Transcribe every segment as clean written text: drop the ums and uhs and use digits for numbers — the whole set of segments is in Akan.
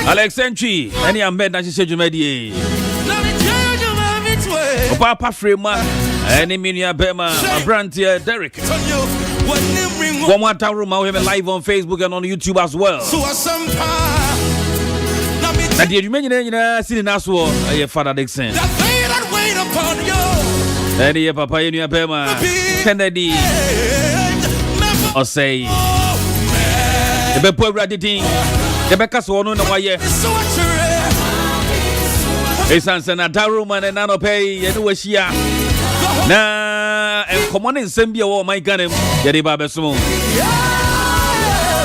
Alex Entry, any amend that she said you made ye. Papa Frema, any minia Bema, my brand here, Derek. One more time room, I have live on Facebook and on YouTube as well. Now, did you mention sitting in Aswo, your father Dixon? Any Papa in your Bema, Kennedy, or say, the Bepo Radity, the Becca's one on the wire. It's answered a room and another pay, and was here. Nah, and come on in, send me all my gun, Yaddy Baba Simon.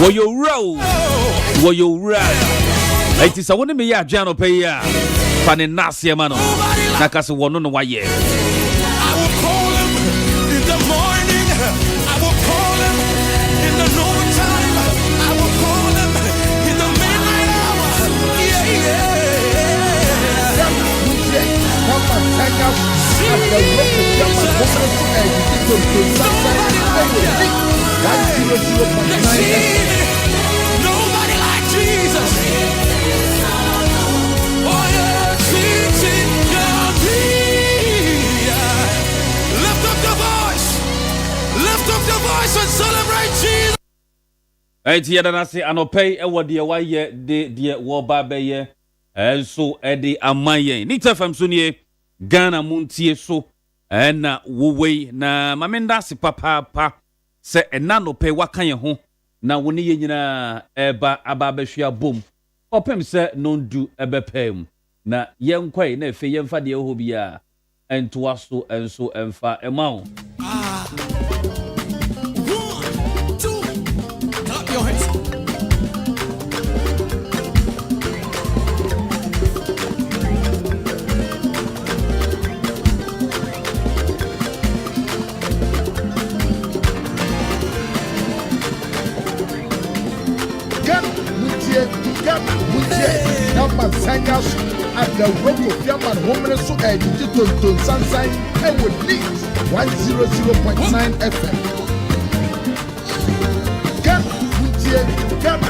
Will you roll? Will you ride? It is a one me, Jano Pay, Fanny Nasia Mano, Nakas one on the wire. I will call him in the morning, I will call him in the noontime, I will call him in the midnight hour. Nobody like Jesus. Oh yeah, lift up the voice and celebrate Jesus. Hey, dear, I say, I no pay a what dear, why yet, dear, war baby, and so Eddie Amaye. Nita from Sunye, Ghana Montie so, and na Wuway, na Mamenda si papa, say, and nano pay what can you home. Na wuni yina eba ababeshia boom. Opem se non do ebe pem. Na yen kwai na fe yen fa de ho bia ento aso enso emfa emawo. 1, 2, clap your hands. At the rock of Yaman Woman so digital to Sunshine and would lead 100.9 FM. Ghana,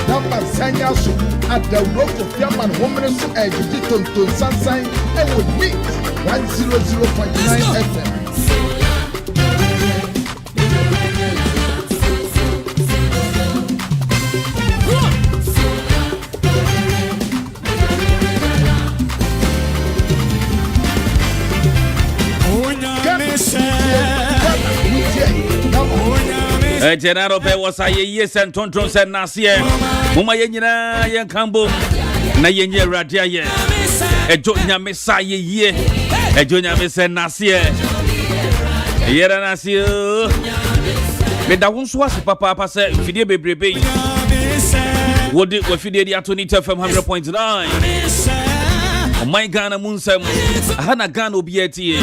number Sanyasu at the rock of Yaman Woman so digital to Sunshine and would lead 100.9 FM. General Pay was a yes and Tontron said Nasia. Muma Yenina Yan Cambo Nayenya Radia. A Jonia Messiah ye. A Jonia Messiah Nasia. Yera Nasio. But that won't was Papa said, Fiddy Baby. What did we feed the Atonita from 100.9? My Ghana Moonsam. Hana Gano Bieti.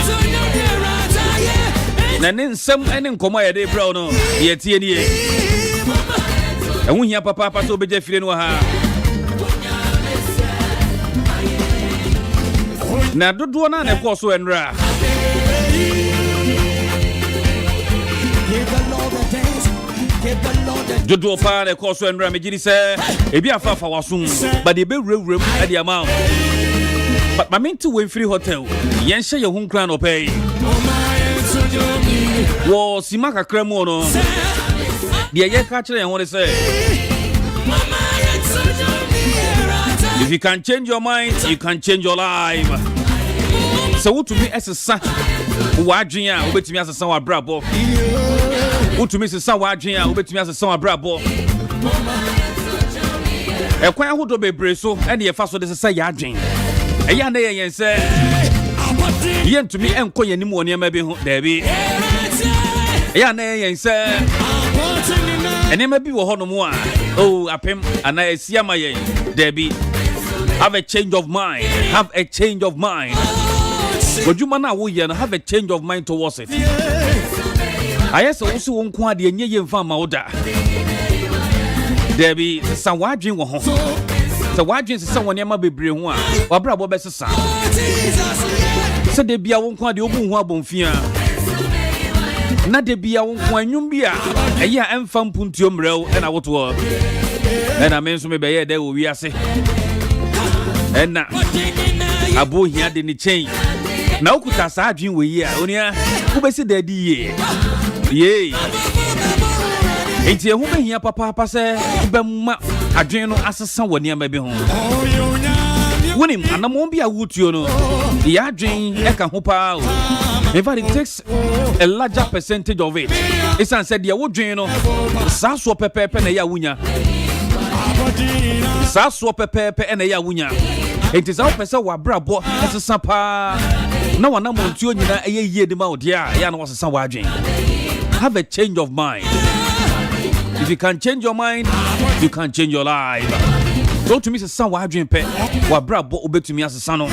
And then some and come my day brown yet and when your papa to be Jeffrey now do one and of course when ra Jodo pa the course when Ramiji say a be a far for soon but the bill room at the amount but my main to win free hotel yen share your home crown or pay Wo simaka kremo no dia ye ka kire yan say if you can change your mind you can change your life so what to me esesa wadwen a obetumi asesa wa brabo what to me sesa wadwen a obetumi asesa wa brabo e kwan ahodo bebre so e de ye fa so de sesa ya adwen e ya na ye yen say yen to me enko yanim woni ma bi ho da bi ya na yen say enema bi wo ho no mo a oh apem ana esia ma yen da bi have a change of mind Would you man wo ye no have a change of mind towards it I say wo so won ko ade enye ye mfa ma oda da bi sa wadwen wo ho sa wadwen se woni ma bebre ho a wabra bo be sesa se de bia won ko ade obu hu abonfia na de bia won ko anwum bia eye a emfa mpuntuo mrew na woto ɛna me nso mebɛyɛ dɛ wɔ wiase ɛna abo hia de ne chain na ukuta saa adwen wɔ yi a onia wobɛsi da di ye enti ehu behia papa sɛ wobɛma adwen no asesa wɔ nneɛma bi ho wonim anamon bi a wutuo no ya adwen ɛka ho paa o. In fact, it takes a larger percentage of it. It's said the wodwen no saa so pepepe na ya wunya. Saa so pepepe na ya wunya. It is how person wa brabo esesa pa na wana montuo nyina eye yie de ma odia ya na wasesa wa adwen. Have a change of mind. If you can change your mind, you can change your life. So to me sesa wa adwen pe wa brabo obetumi asesa no.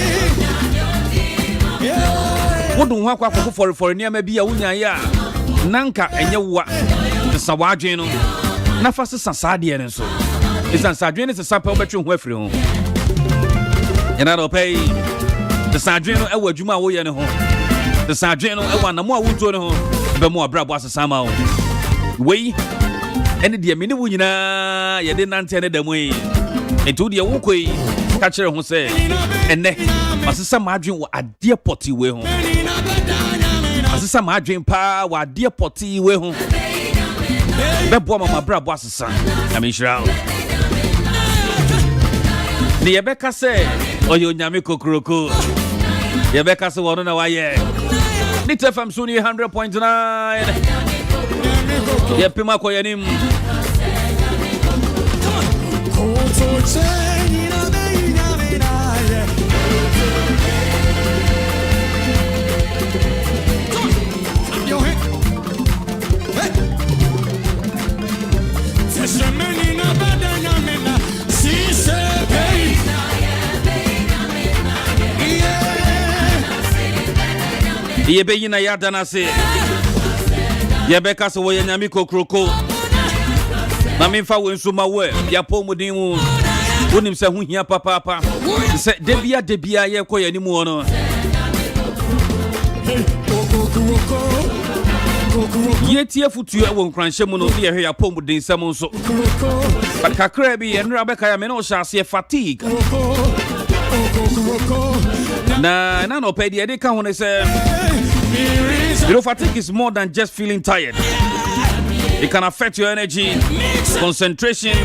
Wodun ho akwa for niam bi a wunya ya nanka enye wa sesa wa adwen no na fa sesa saade ne so. Isan sadwen ne sesa pa obetwe ho afiri ho. Ena do pay the sadwen no ewa adwuma wo ye ne ho. The sadwen no ewa na mo a wutuo ne ho be mo abrabo asesa ma ho. Wei ene de me ne wo nyina ye de nante ne da mo yi. Etu de wo koi ka kire ho se ene asesa ma adwen wo ade poti we ho. Asesa ma adwen pa wo ade poti we ho. Bebo mama brabo asesa na me hira. Ni yebeka se oyo nyame kokroko. Yebeka se wono na waye. Ni TFM Suni 100.9. Yepima kwa yanim. Yebe yina yada na se yebeka se wo nyame kokroko na memfa wo nsuma wo ya pomudin wo wonim se ho hia papa se debia ye koya ni mu ono yetie futu e wo nkranhye mu no ye hwe ya pomudin sam nso kakra bi ye nra beka ya me no sha se fatigue na no pay the ka ho ne se fatigue is more than just feeling tired. It can affect your energy, concentration,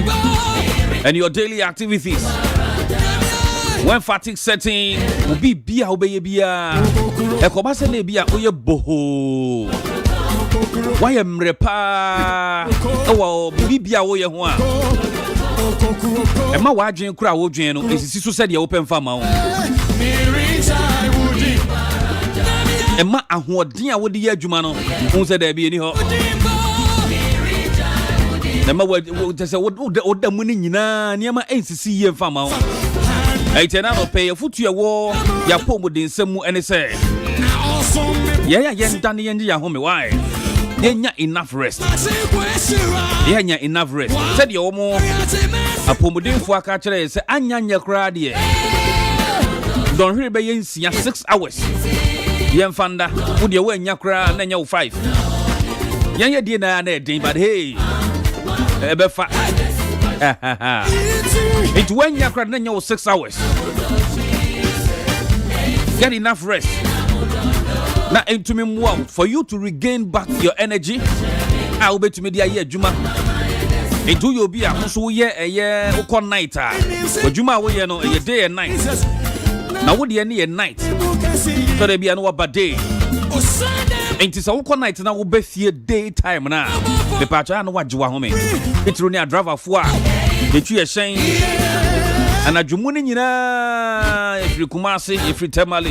and your daily activities. When fatigue sets in, ubi bia obeye bia. Ekobase ne bia oye boho. Why mrepa? Owa bibi bia oye ho a. Ema wa adwen kura wo dwen no, esisi so said ye open farm ho. Emma ahoɔden a wode yɛ adwuma no hu sɛ da bi ani hɔ Emma sɛ woda mu no nyinaa nneɛma ɛnsisi yie mfa ma ho ɛyɛ na no pɛ yɛfotu ɛwɔ yɛapɔ mu de nsɛm mu ɛne sɛ yɛyɛ yɛnda ne yɛngye yɛ home wae yɛnya enough rest yɛnya enough rest sɛdeɛ wɔ mo apɔmudenfoɔ aka kyerɛ yɛ sɛ anya nyɛ koraa deɛ dɔnhwere bɛyɛ nsia 6 hours Yemfanda, would you wear Yakra and then you 5? Yan dinner and a but hey, Ebefa. It's when Yakra then you 6 hours. Get enough rest. Now, into me, for you to regain back your energy, I'll bet to me, dear Juma. Into your beer, so a year or night. But Juma, we know a day and night. Now, would you need a night? So there be an over day. Ain't it so night now? Will be here daytime now. The patch I know what you are home. It's running a driver for the tree shame. And a Jumuni, if you Kumasi, if you Tamale,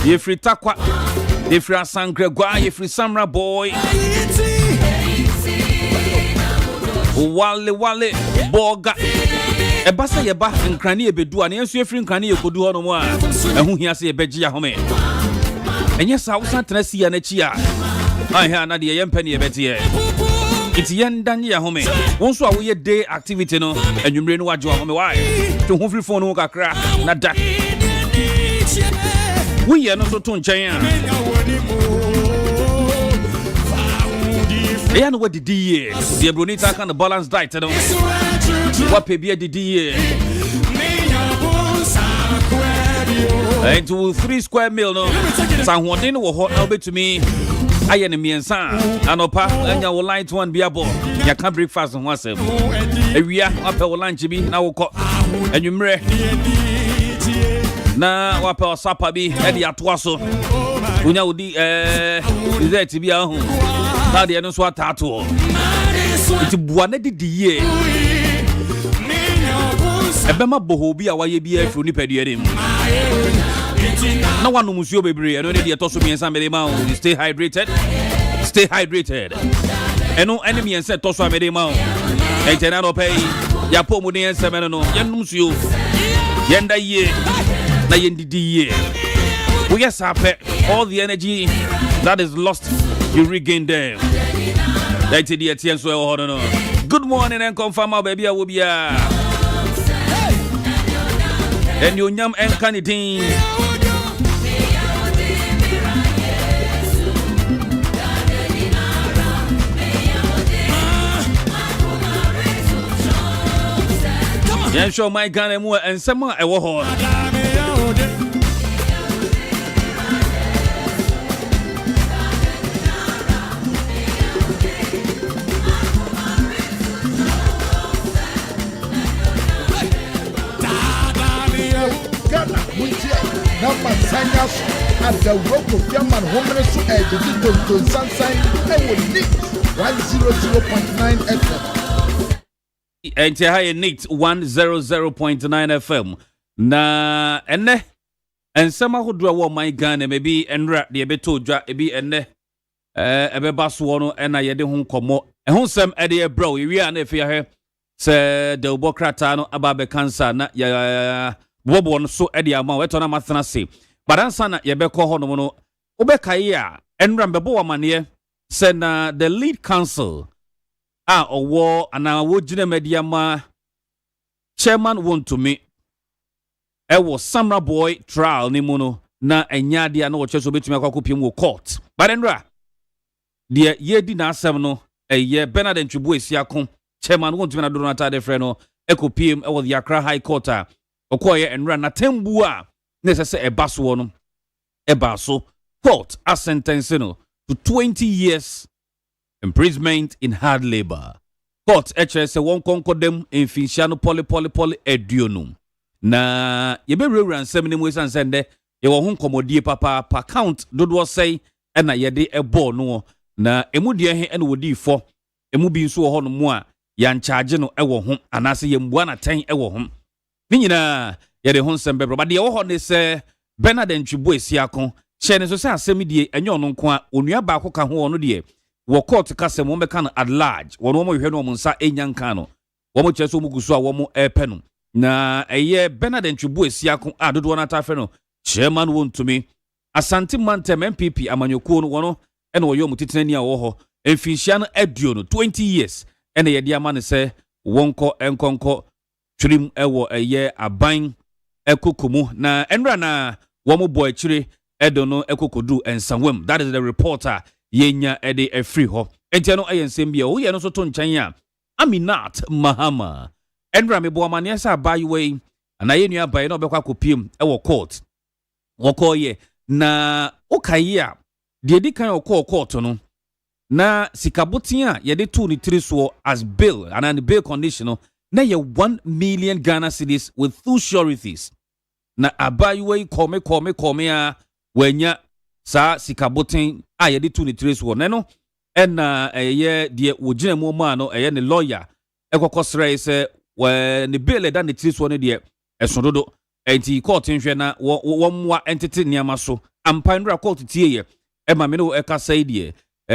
if you Takwa, if you are San Gregoire, if you Samra boy, Wale, Boga. Ebasa yeba nkrane ebedu a na enso efiri nkrane yekodu ho no mo a ehu hia se ebeji ya home enye sa usan trasi ya na chi a ha na de yempa ne ebeti ye iti yendan ya home wonso a wo ye day activity no anwumre no waje home why to hu free phone no kakra na da wo ye no so to nchen a Yeah, no what did ye? The Brunita can balance diet. What baby did ye? Into 3 square meal no. San Juan will hot to me. I am me and son. Anopa, and your light one be a ball. You can't breakfast on once. We are up our lunch be now. And you mre. Na wapa sapa bi edi atwaso unya udi is to be a home na de no so atato iti buane didiye ebema boho bi a waye bi afi oni paduare mu na wanu musuo bebre no de to so miensa mede ma stay hydrated eno enemy ense to so mede ma ejena no pay ya po mu de ense me no yenum suo yenda ye na yendidi we yes all the energy that is lost you regain them. That's the attention so hold on. Good morning and confirm my baby I will be and you nyam and canidine. Yeah, sure my gun and some I will hold. Number Sangers at the rock of Yaman Homeless to Edge to Sunshine and will need 100.9 FM. And high NIT 100.9 FM. Na ene and some who draw my gun and maybe and rap the abeto dra be ene ebe baswono and I yede hun komo and hun sem ede bro we are if you here say the Bokratano ababe cancer na ya Wobon so edi ama wetona mathana se badansa na yebeko ho no no obekaye a enram bebo wamane se na the lead counsel owo ana wogine mediama chairman want to me was Samra boy trial ni muno na enyade na wo cheso betumi akwakopiam wo court badenra de yedi na asem no eye Bernard Ntwibu esiakon chairman want to me na do na tade frɛ no ekopiem was the Accra High Court Okoye and run a tembua necessary a baswono a baso court a sentence to 20 years imprisonment in hard labor. Court HS won't conquer them in Finchano poly edionum. Na yebe run 7 ways and send ye won commodie papa per count do say and a yede a bo no na emudia he and would for emubi so hon moa yan charge no ewo hom anase yembuana 10 ewo hom. Ninyina yede ho nsem bebro but de wo ho ne se Bernard Ntwibu esiakon che ne so se asem die enye ono nko a onua ba ko ka ho ono de wo court kasem wo meka no at large wono mo hwe no mo nsa enya nka no wo mo cheso mo guso a wo mo epe no na eye Bernard Ntwibu esiakon a dodo na ta fe no chairman won to me Asante Mantem MPP amanyokuo no wono ene wo yo mutitenani a wo ho emfinhia no aduo no 20 years ene ye de ama ne se wonko enkonko trim ewo eye aban ekokomu na enra na womo boy chire edono ekokodu ensawem. That is the reporter yenya ede efri ho enti no ensem bia wo ye no so to nchan ya Aminat Mahama enra me bo amane sa abayiwe na ye nua abayi na obekwa kopiem ewo court wokoye na okaye a de di kan okọ court no na sikabotin a ye de tu ni tiriso as bail and an bail condition no na ye 1 million Ghana cedis with 2 sureties. Na abayiwe kome a wanya sa sikabotin a ye de tu ni tiriso ne no na ye de wogina mu ma no ye ne lawyer ekokosre se ne bail da ne tiriso ne de esododo enti court nhwe na womwa entity niama so ampandra court tie ye ema me no ekasa de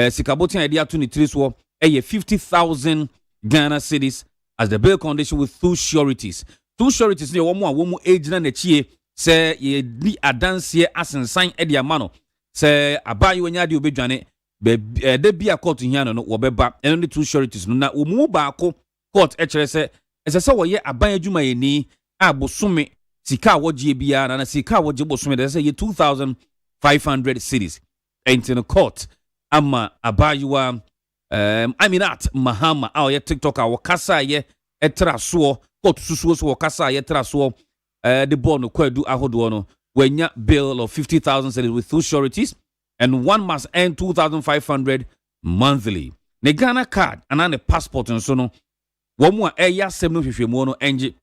sikabotin a de atu ni tiriso 50,000 Ghana cedis as the bail condition with 2 sureties. 2 sureties ne womu agina na chie se ye di adanse asensan e de amano se abayi wanya de obedwane de bia court hiano no wobeba eno ne 2 sureties no na womu baako court ekere se se wo ye aban adwuma ye ni abosome sika wogie bia na sika wogie bosome de se ye 2,500 cedis enti no court ama abayiwa Aminat Mahama a TikTok a wakasa ye etraso court susuo so wakasa ye traso the ball no kwadu ahodo no wenya bill of 50,000 cedis with two sureties and one must earn 2,500 monthly. Ne Ghana card and an passport and so no one more eya 750 no enji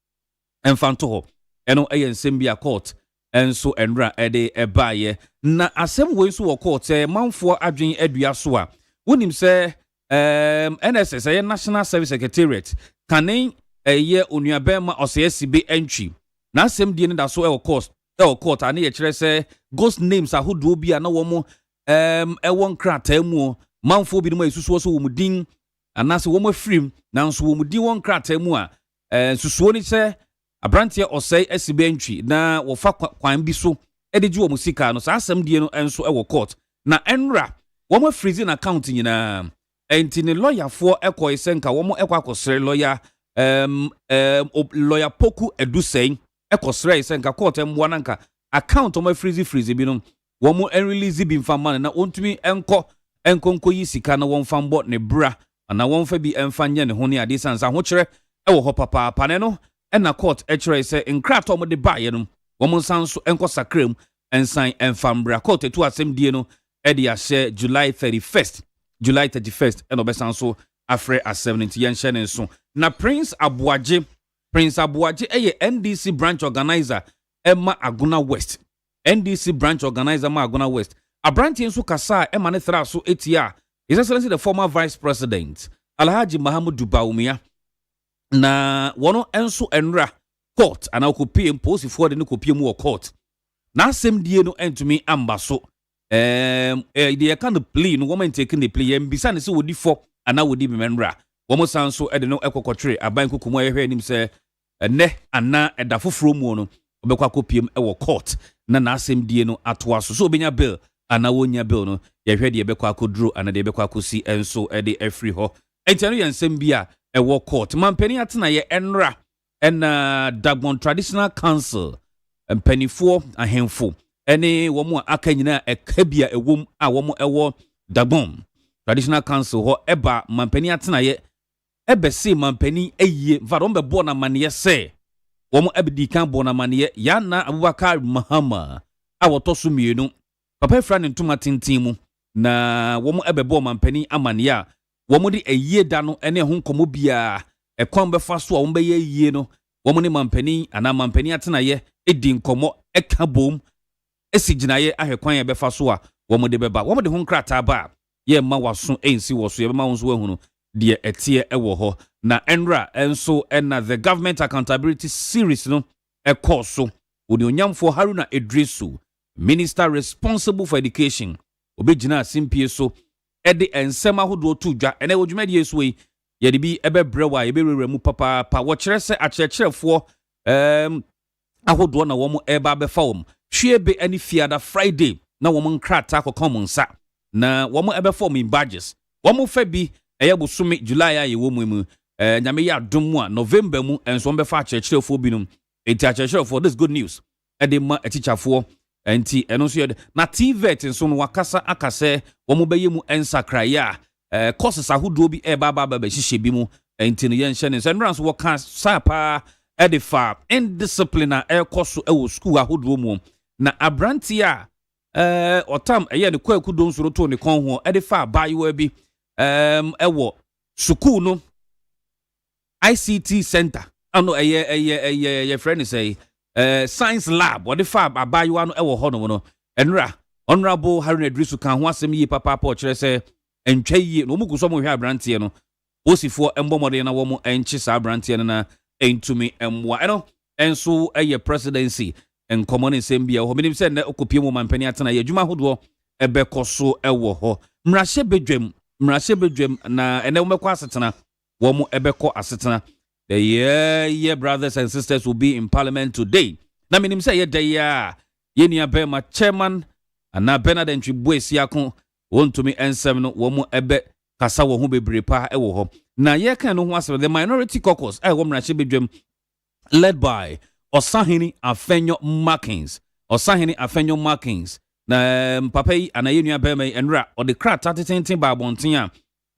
enfanto ho eno eya nsembia court enso enra ede ebaye na asem we so court manfo adwen adua so a wonim se NSS National Service Secretariat kanen eye onuabema osesibe entry na asem die ne da so court ani ye kire se ghost names ahodo bi a na wo mo ewon krata mu manfo bi no asusuo so wo mudin anase wo mo afrim nanso wo mudin won krata mu a susuo ni se abrantie osei esibe entry na wo fa kwan bi so ediji wo musika no sa asem die no enso ewo court na enra wo mo freezing account nyina enti ne lawyer for ekọ isenka wo mo ekọ akosere lawyer lawyer poku edusei ekosere isenka court emwa nanka account o mo freeze bi no wo mo release bi mfa na ontumi enko yi sika na won fambo ne bra na won fa bi emfa nye ne ho ne ade sansa ho kire ewo ho papa pane no na court ekire se nkrato mo de baye no wo mo sanso enko sakram ensan enfambra court etu asem die no e de ahye July 31st and obesanso afre a70 yen shene so na Prince Abuaje eye NDC branch organizer Emma Aguna West NDC branch organizer Ma Aguna West abranti nso kasa Emma ne thra so etia His Excellency the former vice president Alhaji Mahamudu Bawumia na wono enso enra court ana okopie mposi for de ne kopie mu court na asem die no entumi ambaso they kind of plea no woman taking the plea mbisa ne se wodi fo ana wodi memra womo sanso e de no ekokotre aban kokomu ehwe nim se ne ana eda foforo mu no obekwa kopiem e wo court na asem die no atoa so obenya bill ana wonya bill no yehwe de ebekwa akoduro ana de ebekwa akosi enso e de afri ho enteno yensem bia e wo court mampani atena ye enra na Dagbon Traditional Council mpanifo ahemfo ene womo aka nyina ekabia ewom a womo ewo Dagbon Traditional Council ho eba mampani atena ye ebese mampani eyie varom be bo na mane se womo ebedi kan bo na mane ya na Abubakar Mahama a wotoso mienu papa fra ne ntoma tintimu na womo ebebo mampani amane ya womo de eyie da no ene ho nkomo bia ekwan be fa so a womo be yie no womo ne mampani ana mampani atena ye edi nkomo eka bom esiginaye ahwekwan ye befa so a womo de beba womo de ho nkrata ba ye ma waso ensi woso ye ma wonso wahunu de etie ewo ho na enra enso na the government accountability series no ekoso odi onyamfo Haruna Idrisu minister responsible for education obegina simpie so ede ensema hodo tudwa ene wodwumadi yeso yi ye de bi ebebrewa ye berere mu papa pa wo kire se akyerkyerefo ahodo na womo eba befa wom hwebe ani fiada Friday na womo nkrata akokon nsa na womo ebefo in badges womo fa bi eyabusumi July aye womu mu nyame ya dom a November mu enso befa akyerkyerefo binum enti akyerkyerefo this good news ede ma atichafo enti eno so na TVET enso no wakasa akase womo beye mu ensakraya courses ahodo bi eba be hihye bi mu enti no yen hye ne senrans wo ka sapa edifa indiscipline ekoso ewo school ahodo mu na abranti a otam eye ne kwaku don soro to ne kon ho edifa bayiwa bi ewo school no ICT center ano eye friend say science lab what the fab abayiwa no ewo ho no enra honorable Haruna Idrisu kan ho asem yi papa pa kire say entwa yi no mugu so mo hwe abranti no osifo embomode na wo mo enchi sa abranti na entumi emwa eno enso eye presidency en common nsembia ho minim se na okopie mu mampani atena ye adwuma hodo ebekoso ewo ho mrahye bedwem na ene womekọ asetena wo mo ebekọ asetena the yeah brothers and sisters will be in parliament today na minim se ye day ya ye nia be ma chairman ana Bernard Ntwibuesi akon wontumi ensem no wo mo ebe kasa wo ho bebre pa ewo ho na ye kan no ho asem the minority caucus wo mrahye bedwem led by Osahini Afenyo Markins na papa yi anaye nua be mai enra o de kra 30 ba bonten a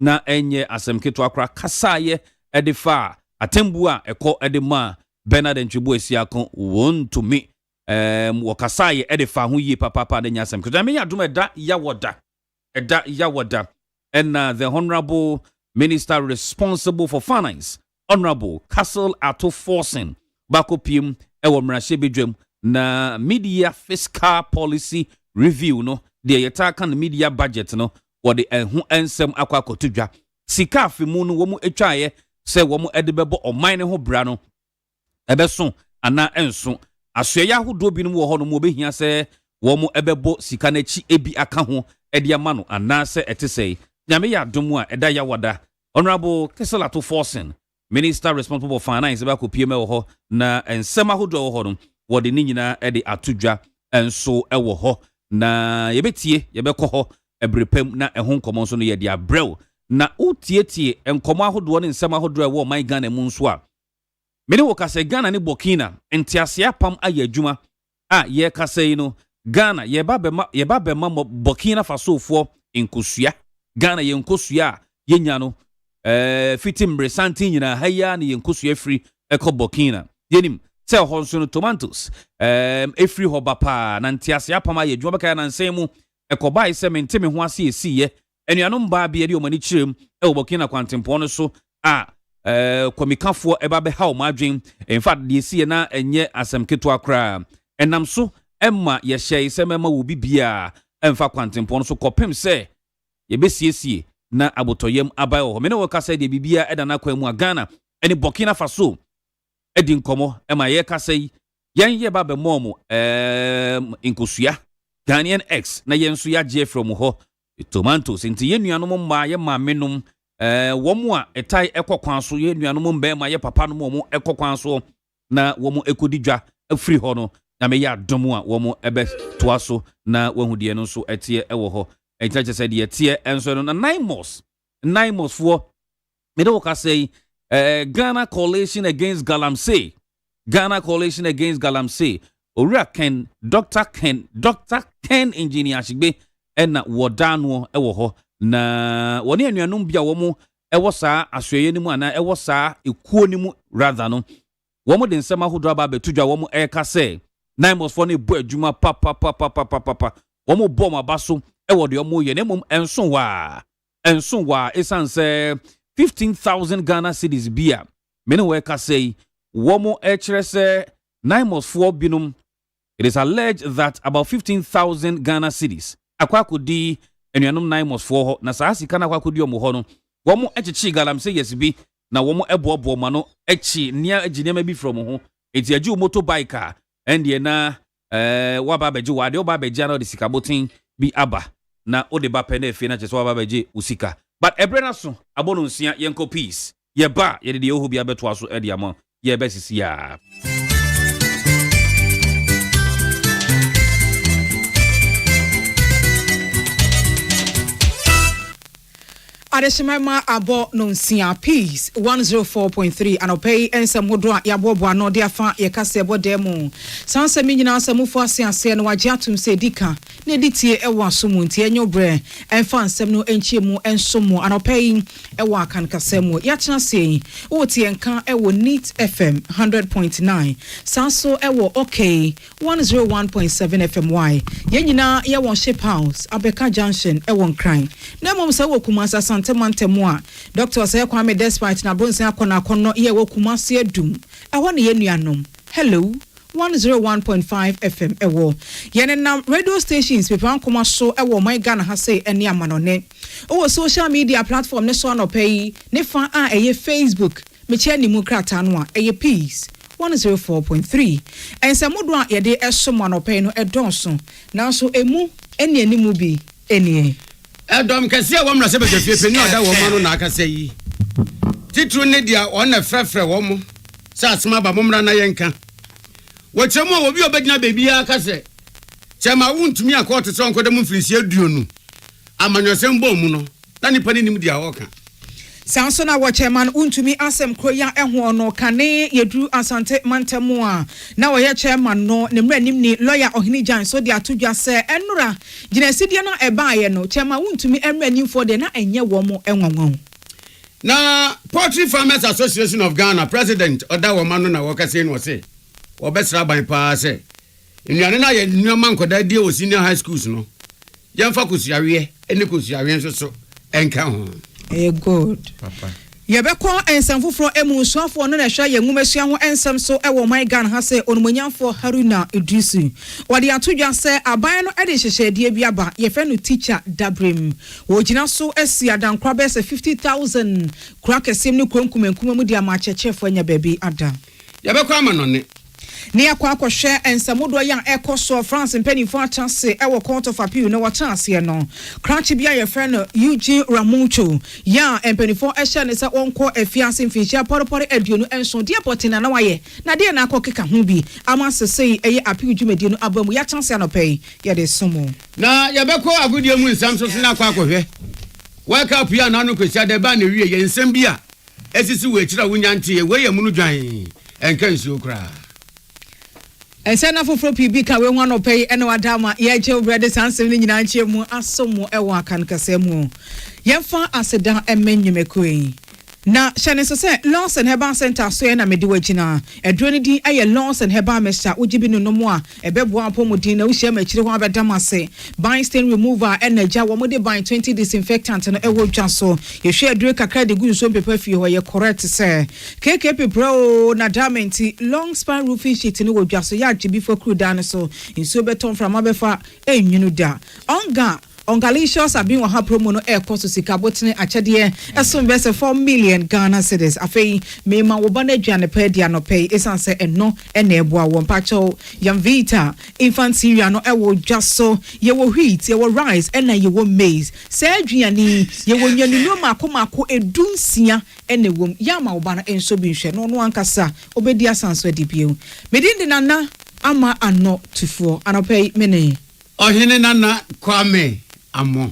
na enye asem keto akra kasaye edifa atembu a eko edema Bernard Ntwibu Esiakon won to me wakasaye edifa ho yi papa de nya asem keto me ya dum eda yawoda and the honorable minister responsible for finance Honorable Castle Ato Forcing Bakopim ewo mrashe bedwam na media fiscal policy review no de yetaka na media budget no wode enhu ensem akwa kotudwa sika afimu no womu etwaye se womu edebebo oman ne ho bra no ebeso ana enso asoya hodo binom wo ho no mo behia se womu ebebo sika na chi ebi aka ho ede ama no ana se etesei nyame ya domu a eda ya wada Honorable Castle Ato Forcing Minister responsible for finance ba ko PM ho na ensema hodo ho no wode ni nyina e de atudwa enso e wo ho na yebetie yebekọ ho ebrepam na ehon komo nso no ye de abrew na utietie enkomo ahodo ne nsema hodo e wo man Ghana mu nso a mene wo kase Ghana ne Burkina entiase apam aye adwuma a ye kase yi no Ghana ye ba bema Burkina Faso fo nkosua Ghana ye nkosua ye nya no fitim resanti nyina haya ne yenkosua free eko Burkina yenim se honso no tomatoes efree hoba pa na ntiase apama ye dwuma beka na nsemu ekoba ise menteme ho ase esiye enuanom ba bia de omani kirem e Burkina kwantempo no so a kwamikafo eba be ha o madwen in fact de esiye na enye asem keto akra enam so emma ye hye ise mema wo bibia emfa kwantempo no so kopem se ye besiesie na abotoyem abayo mene wo kasa de bibia eda na kwa mu a Ghana ene Burkina Faso edi nkomo ema ye kasa yi yen ye ba be momo inkosua Ghanaian X na yen so ya je from ho tomatoes nti ye nuanom mma ye mamenom womu a etai ekokwan so ye nuanom mba ma ye papa no mo ekokwan so na womu ekodidwa afri ho no na me ya domu a womu ebe toa so na wahudie no so etie ewo ho entache said ye tie enso no na 9 months for me do ka say Ghana Coalition Against Galamsey Owura Ken Dr. Ken Engineer Shigbe ena wodano ewo ho na woni anuanum bia wo mu ewo saa asoye ni mu ana ewo saa ekuo ni mu rather no wo mu de nsema hodo aba betudwa wo mu eka say 9 months for ne bo adwuma papa wo mu bom abaso ewo de omo ye nemum enso wa esanse 15,000 Ghana cedis bia many we ka say wo mu ekire se 9 months for binum. It is alleged that about 15,000 Ghana cedis akwakodi enuanum 9 months for na saa sika na akwakodi omo ho no wo mu echichi Galamsey yes bi na wo mu ebobo ma no echi nia aginema bi from ho enti agi motorbike a ende na waba beji wade oba beji na de sika botin bi aba na ode ba pe na efe na chese waba beji usika but ebrena so abono nsia yenko peace ye ba ye de yehu bi abeto aso e de ama ye besisi ya Adeshimema abo nonsia peace 104.3 anopay ensem hodo a yabobo ano de afa ye kase ebo demo sanse minyina asamufo ase no wagye atum se dika na editie ewo asomu ntie enyobre enfa nsem no enchiemu ensomo anopay ewo akan kasemu ya kyena sei wo tie nka ewo Neat FM 100.9 sanso ewo okay 101.7 FMY yenyina ye won ship house Abeka Junction ewo nkran na mom se wo kumasa Mantemu a Dr. Say Kwame despite na bronze akona kono ye wo Kumasi adum ewo ne yenuanom hello 101.5 FM ewo yene nam radio stations pepan koma so ewo my Ghana ha say ene amanone owo social media platform ne so anopai ne fa a eye Facebook me che ni mu krata no a eye peace 104.3 ensamudo a yede esomo anopai no edonso nanso emu ene animu bi ene Edom kese wo mra se be fie pe ni oda wo ma no na aka se yi titru ne dia ona frefre wo mo se asema ba mo mra na yenka wo chemu obi obegina bebi aka se chema wuntumi akọ tete onko de mu mfirisi aduonu amanyosem bom mu no na nipa ni nim dia wo ka Sounds so now what chairman untumi asem kroya ehwo no kane yedru asante mantemu a na wo chairman no ne mra nim ni lawyer ohini jan so de atodwa se enura ginesidia no ebaaye no chairman untumi emra nim for de na enye wo mo enwonwon. Na Poultry Farmers Association of Ghana president oda wo manu na wo kase no se wo besra ban pa se nnuane na ye nnuama nkoda die o senior high schools no yemfa kosuawe ene kosuawe nso so enka ho. Good. Papa. Yebeko ensam foforo emu suafo no na hwa ye nwumesua ho ensam so ewo my Ghana ha se onumonyamfo Haruna Idrisu wode atodwa se aban no ede hyehyedie bi aba ye fe no teacher Dabrim wo gina so asi adankwa be se 50,000 kura kesem ne kronkumenkuma mu dia ma chechefo anya baby ada yebeko amanone ne akwa ensamodo ya ekoso France mpenifo atase ewo court of appeal no watase no kranchi bia ye friend Eugene Ramucho ya mpenifo ehye ne se onko afiase mfinhia porpore aduonu enso de potina na waye na de na akokeka ho bi amasesei eye appeal dwumadi no abamu ya chance anopai ye de somo na yebeko agudie mu nsam so na akwa akohwe wake up ya na no kwesi de ba na wie ye nsam bia esisi we kira wunyante ye we ye munu dwan enka nsuo kra. Ensena foforo PB ka we ho anopay ene wadama ye je obrede sansem ni nyina nche mu asomo ewo akan kasemu yemfa aseda emenyumekoyi na shane so say Laws and Herbal Center so na medi wagina edro ni din aye Laws and Herbal Mixture ogibi no no a ebebo apomodin na wo hia machire ho abedama se bind stain remover energy wo mode bind 20 disinfectant no ewo twa so ye hwe edro kakra de gu so pepa fie ho ye correct say KKP Pro na diamond long span roofing sheet ni wo dwa so ya gibi for crew dan so inso beton from abefa enwunu da Ongalicious have been wa ha promo no airport so sika botene achede esom be 4 million Ghana cedis afei mema wo bana dwane pa dia no pay esanse eno ena eboa wo mpacho yam vita infant cereal no ewo dwaso ye wo wheat ye wo rice ena ye wo maize se aduani ye wo nyanunu mako edunsia ena wom yama wo bana enso bi hwe no no ankasa obedi asanso adibio medindi nana ama ano tufuo anopay mene Ohene nana kwame amo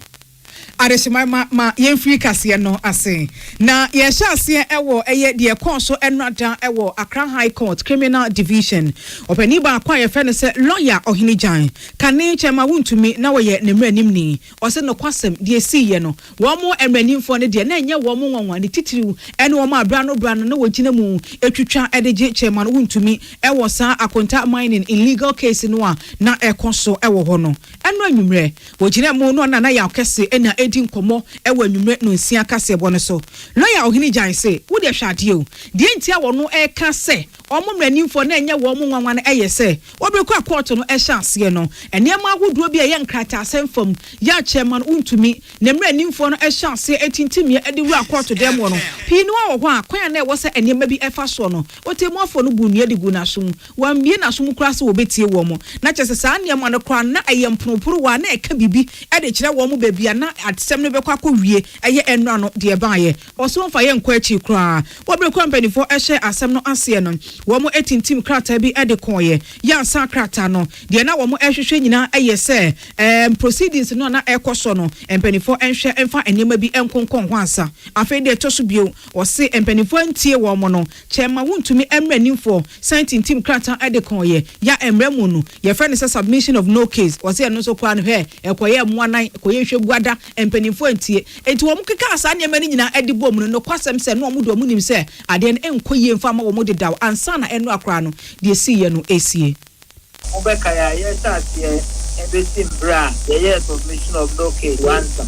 Adesima ma yemfiri kase no ase na ye sha ase ewo eye de konso enrada ewo Accra High Court Criminal Division opani ba kwa ye fe ne se lawyer ohini jan kane chema wuntumi na wo ye ne mranim ni o se no kwasem de si ye no wo mo emranimfo ne de na enye wo mo nwanwa ne titiriu ene wo mo abra no na wo gina mu etwitwa edeje chema no wuntumi ewo sa akonta mining illegal case no a na ekonso ewo ho no eno anwumre wo gina mu no na ya kese ena edi nkomo ewo anwumre no nsia kase bo ne so lawyer ohini jan se wo de hwade o de ntia wo no eka se omo mranimfo na enye wo mo nwanwa na eye se wo be kwa court no ehya ase no enema agodo bi eye nkrata asemfam ya chairman untumi na mranimfo no ehya ase etintimie ede wu court dem wo no pinu wo ho akwan na wo se enema bi efa so no otemuafo no bunu edi gu na so wa mbie na so mu kura se wo betie wo mo na chese sa nneema no kura na ayemproporo wa na eka bibi ede kire wo mo babia na atsem no bekwa ko wie eye enra no de baaye oso mfa ye nkwa achi kura wo be company for ehye asem no ase no wo mo etintim krata bi ede koye ya sa krata no de na wo mo ehwehwe nyina eye se proceedings no na ekoso no empanifo enhwe emfa enema bi enkonkon ho asa afi de to so bio wo se empanifo antie wo mo no chema wuntumi emranimfo santintim krata ede koye ya emramu no ye friend say submission of no case wo se no so kwa no he ekoye moanan koye hwe buada empanifo antie enti wo mo keka asa ne mani nyina ede bom no kwasem se no mo do mo nim se ade en enkoye mfa ma wo mo de daw ansa na eno akra no de sie no esie Obeka ya ye ebesi bra ye submission of no case once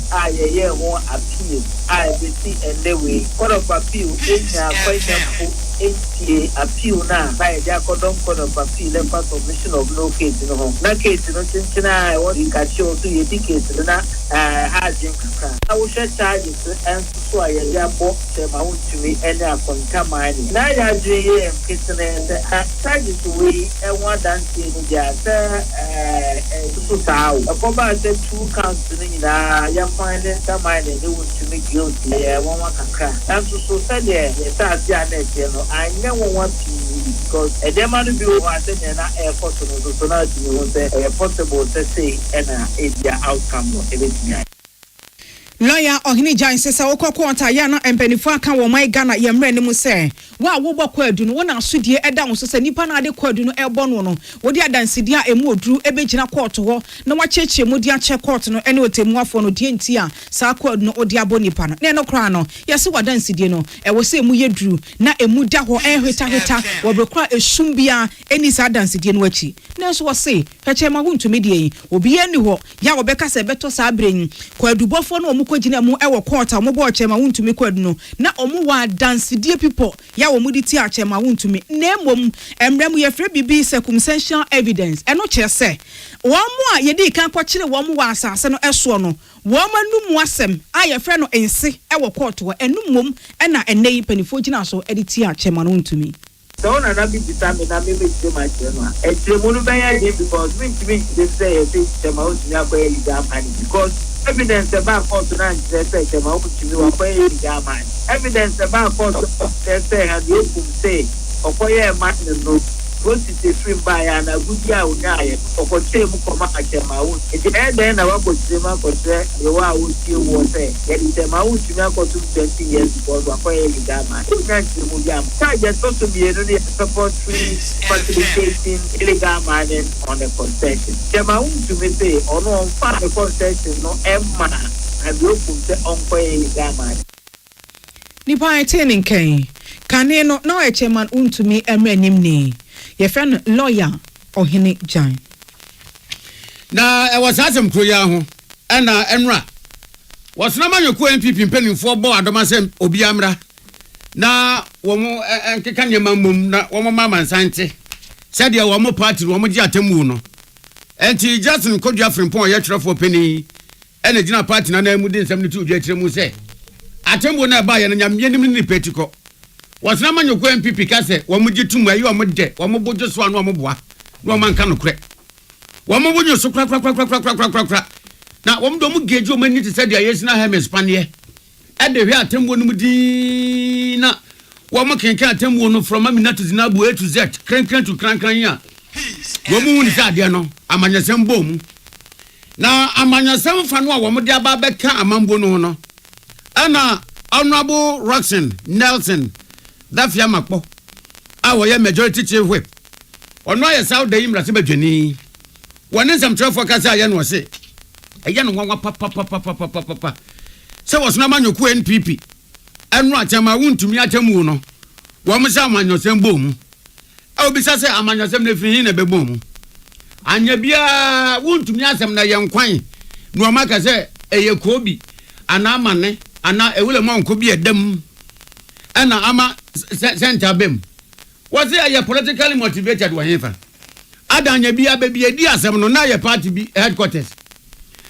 ye won appeal ebesi endewe court of appeal enya kwanyampo appeal na by the court of appeal and submission of no case no na case no tintina what you can show to ye case na hajin kaka I will share charges and so I ya bo se ma wuntumi ene akonta mani na ya je case na charges we and one dance ni ja so sao akoba se 2 counts ni na ya find that mine they want to make guilty one kakra and so said there start ya next no anya one because a demand be was na airport no so na ti won say possible to say and a outcome no everything lawyer Ohini Jan says kwanta ya na empanifo aka wo mai Ghana yemre ne mu se wa wo bokọ adu no wona asodie eda wo so se nipa na ade kọ adu no ebo no no wo di adansidi a emu oduru ebegina court ho na wa cheche mu di ache court no ene otemu afo no die nti a sa kọ adu no odi abo nipa no ne no kra no yesi wadansidi no e wo se emu yeduru na emu da ho hweta wo brekra esum bia eni sa adansidi no achi na so wo se hweche ma hu ntumi die yi obi ani ho ya wo beka se beto sa abrenyi kọ adubofo no omu kogina mu e wo court omu bo che ma hu ntumi kọ adu no na omu wa dansidi people ya wo mu di ti ache ma hu ntumi na emom emrem ye fre bibi circumstantial evidence eno che se wo mu a ye di kan kọ kire wo mu wa asase no eso no wo manu mu asem a ye fre no ense e wo court wo enumom e na enei panifo gina so e di ti ache ma hu ntumi. So na na be determine na me make my channel. E tremonu ben ya dey because me dey say e say chema o tumi akoye legal man because evidence about court na say chema o tumi wa akoye legal man. Evidence about court say had you say okoye man no positive free by and a good year unaye okoche mu koma chema o. E dey na wa go chema ko say e wa o ti wo say e chema o tumi akoto 20 years because akoye legal man. Just to be a support free facilitating illegal mining on the concession. Jama to me say on the concession no emma and you put on illegal mining. Nipa attaining Kane. Kane no a chairman to me a nimni. Your friend lawyer Ohini Jan. Now I was at some Kuyahu and Enra. Was no man your MPP penning for board Adomasem Obiamra. Na womo enkeka nyemamum na womo mama nsante said ya womo party womo gi atemu no enti Justin Kodua Frimpon ye twerefo peni ene gina party na na mu di nsam ni tu dwa tiremu se atemu na ba ye na nyamye nim ni petiko wasna manyoko MPP ka se womo gi tumu ayi womo de womo bojo so anu womo boa no man ka no kre womo bojo so kra na womo do mu geju o mani te said ya yesina Hermes panie ade hwe atembo no mudi na wo mo kenkan atembo no from Amina to Zinabu A to Z kran to kran ya wo mu ni sade no amanyasem bom na amanyasem fa no a wo mo de aba beka amambo no no ana honorable Roxanne Nelson dafia makpo a wo ye majority chief whip ono ye South Day mrase badwani woni nsam trafo kasa ye no se eye no nwa papa se was na manyoku NPP enu atema wuntumi atemu no wo msa amanyosem bom a obisa se amanyosem na firi na bebom anya bia wuntumi asem na yenkwan no maka se eye kobi ana amane ana ewule monko bi edam ana ama center bem was eye politically motivated wa hefa adanya bia be edi asem no na ye party bi headquarters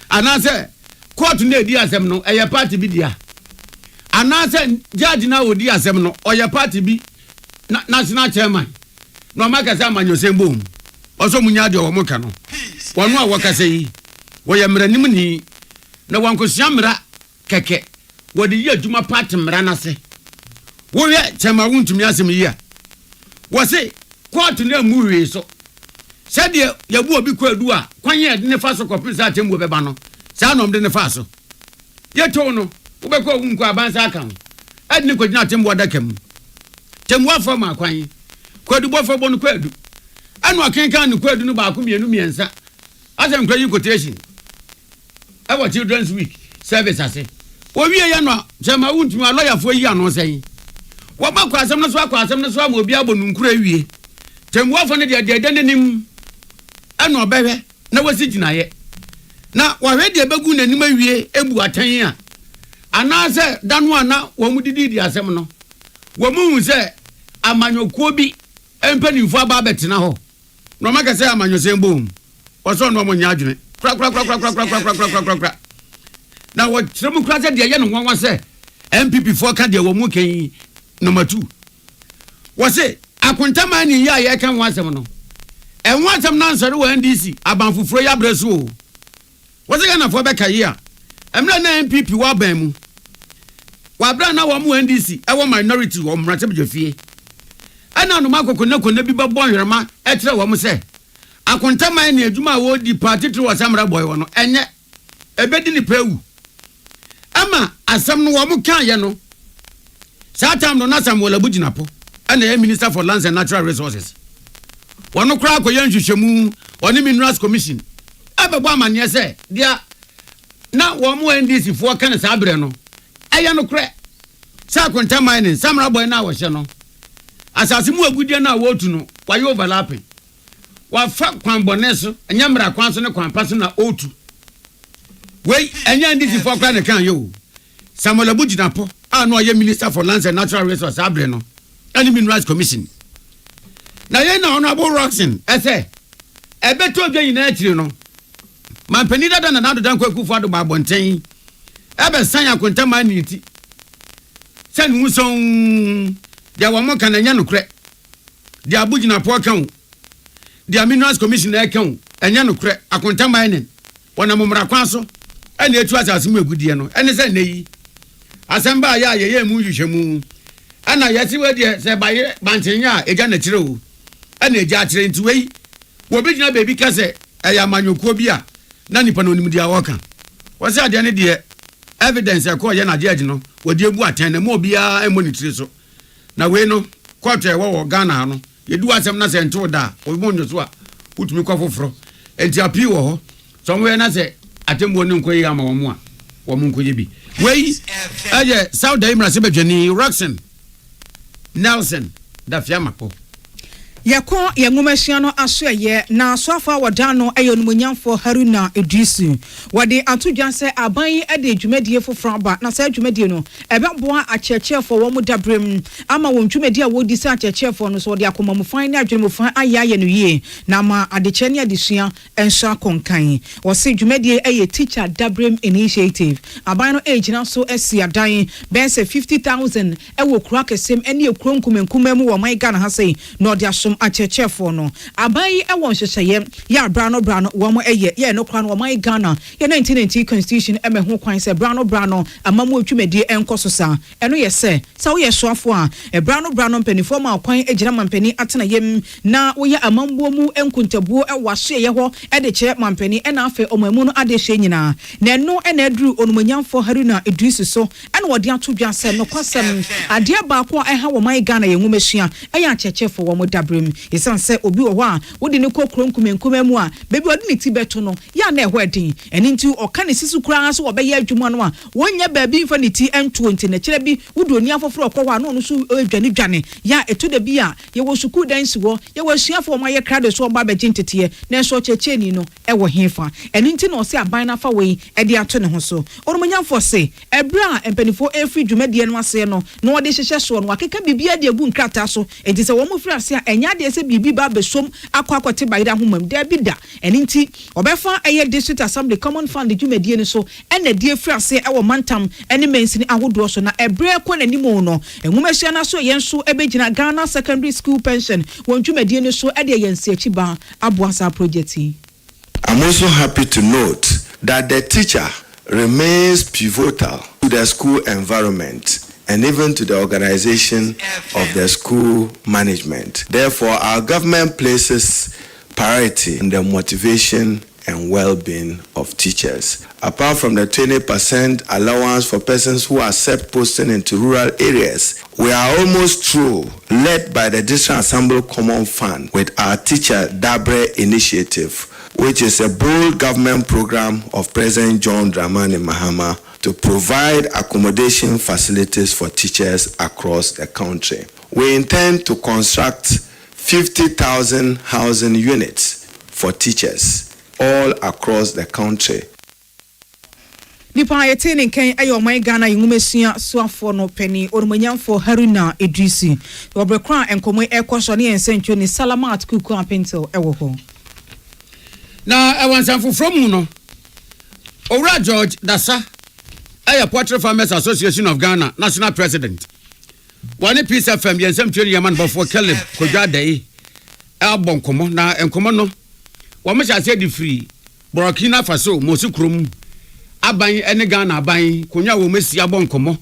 ana se court na edi asem no eye party bi dia ana se judge na odi asem no oye party bi national chairman no maka se amanyosem bom oso munya de wo moka no wonu a wokase yi wo ye mranim ni na wankosia mra keke wo de yi aduma party mra na se wo ye chema wuntumi asem yi a wo se court na muwe so se de yabu obi ko adu a kwanye de ne fa so kopisa atembo beba no sa nom de ne fa so ye to no wo be ko wunku abansa aka ade ne ko gina atembo adakam tembo afọ ma kwanye ko adu bofo bo no ko adu anu akenkan no ko adu no ba ko miensa asem kwa yi quotation our children's week service ase owie ya no chema wuntumi lawyer fo yi ano sen wo ba kwa asem no so am obi abonu nkura wie tembo afọ ne de nenim anu obehwe na wasi ginaye na wahwe de begu nanim awie ebu atan a anase danu ana wo mudidi asem no wo mu se amanyokuo bi empanimfo aba betena ho no maka se amanyosem bom oso no mo nya adwene kra na wo tremu kra se de ye no nwanwa se MPP fo ka de wo mu kan number 2 wo se akontama ni ya ye kan wasem no enwasem na nsore wo NDC abanfufuro ya breso o wo se kana fo be kai a emra na MPP wa ban mu wa bra na wo mu NDC e wo minority wo mrate bjofie ana no makoko na kona bi babon hwerema e kire wo mu se akontama ni adwuma wo di party to wasamra boy wo no enye ebedi ni pewu ama asam no wo mo kan ye no saa time no na Samuel Abuginapo and the Minister for Lands and Natural Resources wono kra akoye nhwehwemu oni Minerals Commission abebo amanye se dia na wo mo NDC fo kan saa bre no eye no kra sa kwanta mining samra boy na wo hye no asase mu agudie na wo tu no wayo overlapping wa fa kwan boneso enyamra kwan so ne kwan paso na otu wey enya NDC fo kra ne kan yo Samuel Abuginapo no ye Minister for Lands and Natural Resources abre no and Minerals Commission na ye na Honorable Roxin ese ebeto dwe nyina akire no mampani dada na nado dan kwaku ado ba bonten ebe san akonta mani ti sen muson dia wo mo kan anya no kre dia Abuginapo kan dia Minerals Commission e kan anya no kre akonta mani wona momra kwan so ene etu asase mu egudie no ene se neyi asamba ya ye mu hwehwemu ana yesi we de se baye bantenya eja na kire o ana eja kire nti wei wo be gina baby kase eya manyokuo bi a na nipa no nim dia woka wo se ade ne de evidence e ko ye na judge no wo de ebu aten na mo bia e monitor so na wei no court e wo Ghana no ye du asem na se nto da wo mo nyo so a utumi kwa foforo enti api wo ho so we na se atembo ne nkoyi ama wo mo a wo mo nkoyi bi wei aye Saudi Imra se bedwani Roxin Nelson da fiamapo Yako yangumashia no asoye na soafa wadano ayo numunyamfo Haruna Idrisu wade atudwan se aban ade dwumadie foforo ba na sa dwumadie no ebeboa achechefo wo mudabrem ama won dwumadie a wodi sa achechefo no so wode akoma mu fan na adwene mu fan ayaye no yie na ma adeche ne adesua enso akonkan wo se dwumadie eye teacher dabrem initiative aban no agina so esi adan ben se 50,000 ewo kura kesem ene ekuro nkumenkume mu wo man Ghana ha sei na ode asom achechefo no abai e won hyehyeye ya brano wo mo eye ye no kra no man Ghana ye 1990 constitution e me ho kwan se brano amamu atwumedie enkoso sa eno ye se sa wo ye soafo a e brano mpanifo ma kwan egira mampani atena yem na wo ye amambo mu enkuntabuo e waso ye ho e de che mampani e na afa omamu no ade hye nyina na eno e na aduru onumanyamfo Haruna Idrisu so ene wode atodwa se no kwasem ade ba ko e ha wo man Ghana ye nwumesua e ya achechefo wo mo dabrem yesan se obi wo ho a wodi ne kokro nkumenkume mu a bebi wodi ne tibeto no ya na ehwo edin eni nti oka ne sisu kura so obe ye adwuma no a wonya baabi mfa ne ti n20 na kire bi wodi oni afoforo okwo wa no no so dwane ya eto da bi a ye wo suku dan si wo ye wo suafo ma ye krado so ba be gintete na so checheni no e wo hefa eni nti no se aban na fa wei e de ato ne ho so oromanyamfo se ebra empanifo efri dwumadie no ase no no wode hyehye so no akeka bibia de agu nkrata so enti se wo mo firi ase a enya de se bibi ba besom akwakote bayira homam da bi da eni nti obefa eye district assembly common fund dwumadie no so ena die firi ase e wo mantam eni mensini ahodo so na ebre ko nanimo no enwumahia na so yenso ebegina Ghana secondary school pension won dwumadie no so e de yensi achiba aboasa project. I'm also happy to note that the teacher remains pivotal to the school environment and even to the organization of the school management. Therefore, our government places priority in the motivation and well-being of teachers. Apart from the 20% allowance for persons who accept posting into rural areas, we are almost through, led by the District Assembly Common Fund with our Teacher Dabre initiative, which is a bold government program of President John Dramani Mahama to provide accommodation facilities for teachers across the country. We intend to construct 50,000 housing units for teachers all across the country. Nipa yetene ken ayo man Ghana yumesua soafo no pani orumanyamfo Haruna Idrisu obrekran enkomo ekoso ne ensentwo ni Salamat Kuku Apento ewo ho na ewansanfo from no Owura George Dasa aya Poultry Farmers Association of Ghana national president one Peace FM yensem twere yaman before Caleb Kodwadai albon komo na enkomo no wo me sha di free Burkina Faso Mosukrom aban ene Ghana aban konya wo mesi abon komo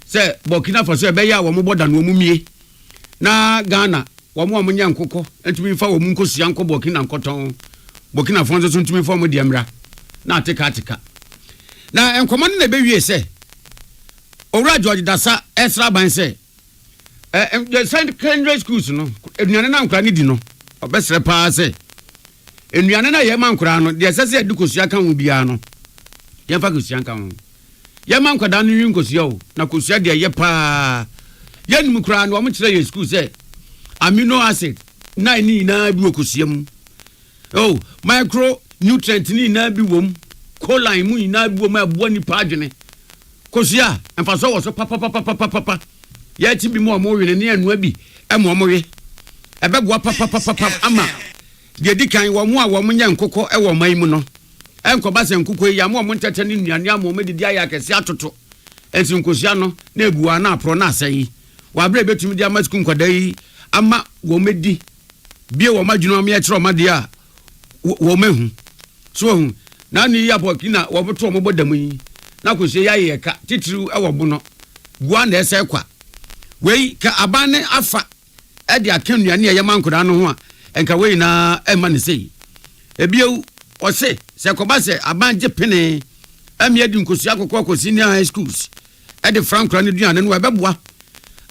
se Burkina Faso ebe ya wo mo boda no mumie na Ghana wo mo nya nkokọ entumi fa wo mu nkosia nko Burkina nkoton Burkina Faso so ntumi fa mo diamra na ateka na enkomo ne be wie se Ora George Dasa Esra ban say the secondary schools no eduane na nkra ni di no obesre pa say eduane na ye man nkra no de sese edukosua kan wo bia no ye fa kosua kan wo ye man nkra no wi nkosua wo na kosua de ye pa ye num nkra no wo kire ye school say amino acid na ni na bi okosua mu oh micro nutrient ni na bi wom choline mu ni na bi wom abo ni pa adwene kosua emfa so wo so papa ya ti bi mo wi ne anu abi e mo wi ebeboa papa ama de di kan wo mo a wo nya nkokọ e wo man mu no enko ba se nkokọ ya mo ntete ne nuane ama mo didi aya kese atoto ensin kosua no na egua na apro na asai wa bra betumi di ama sku nkoda yi ama wo medi bie wo madwunu am ya kire o made a wo mehu so hu na ni ya bokina wo beto mo bodam yi na kosua ya ye ka titiri e wo bu no gua na ese kwa wei ka abane afa e de akanuane ye mankoda no ho a enka wei na e ma ne sei ebiew o se koba se abanje pene amia di nkosua kokko senior high schools e de frankra ne duane no ebeboa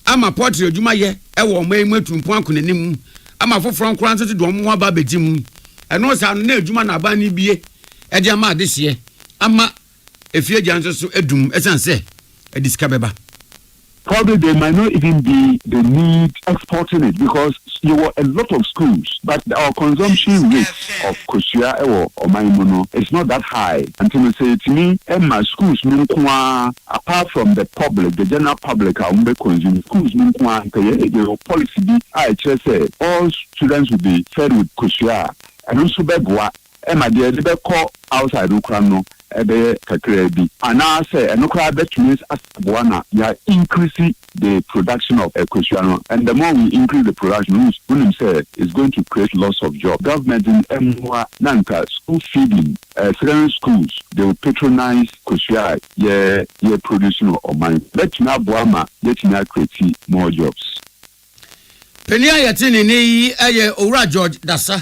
ama portrait adwuma ye e wo man mu atumpo akonanim ama foforo nkran tete do mo aba begim eno sa no na adwuma na abane bie e de ama adehye ama efie gyanso so edum esanse e diska beba. Probably there might not even be the need exporting it because there were a lot of schools, but our consumption rate of kosua or maimuno is not that high. Until we say to me, my schools apart from the public, the general public are consume schools the policy be I just say all students will be fed with kosua and also begwa my dear they call outside Ukraine. Kakyire bi and now say and that means as one you increasing the production of kosua and the more we increase the production we say is going to create loss of job. Government in nanka school feeding certain schools they will patronize kosua yeah producing of money let na boama let na create more jobs. Penia yatini ni Ora George Dasa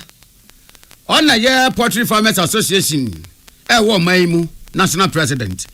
on a Poultry Farmers Association wo maimu national president.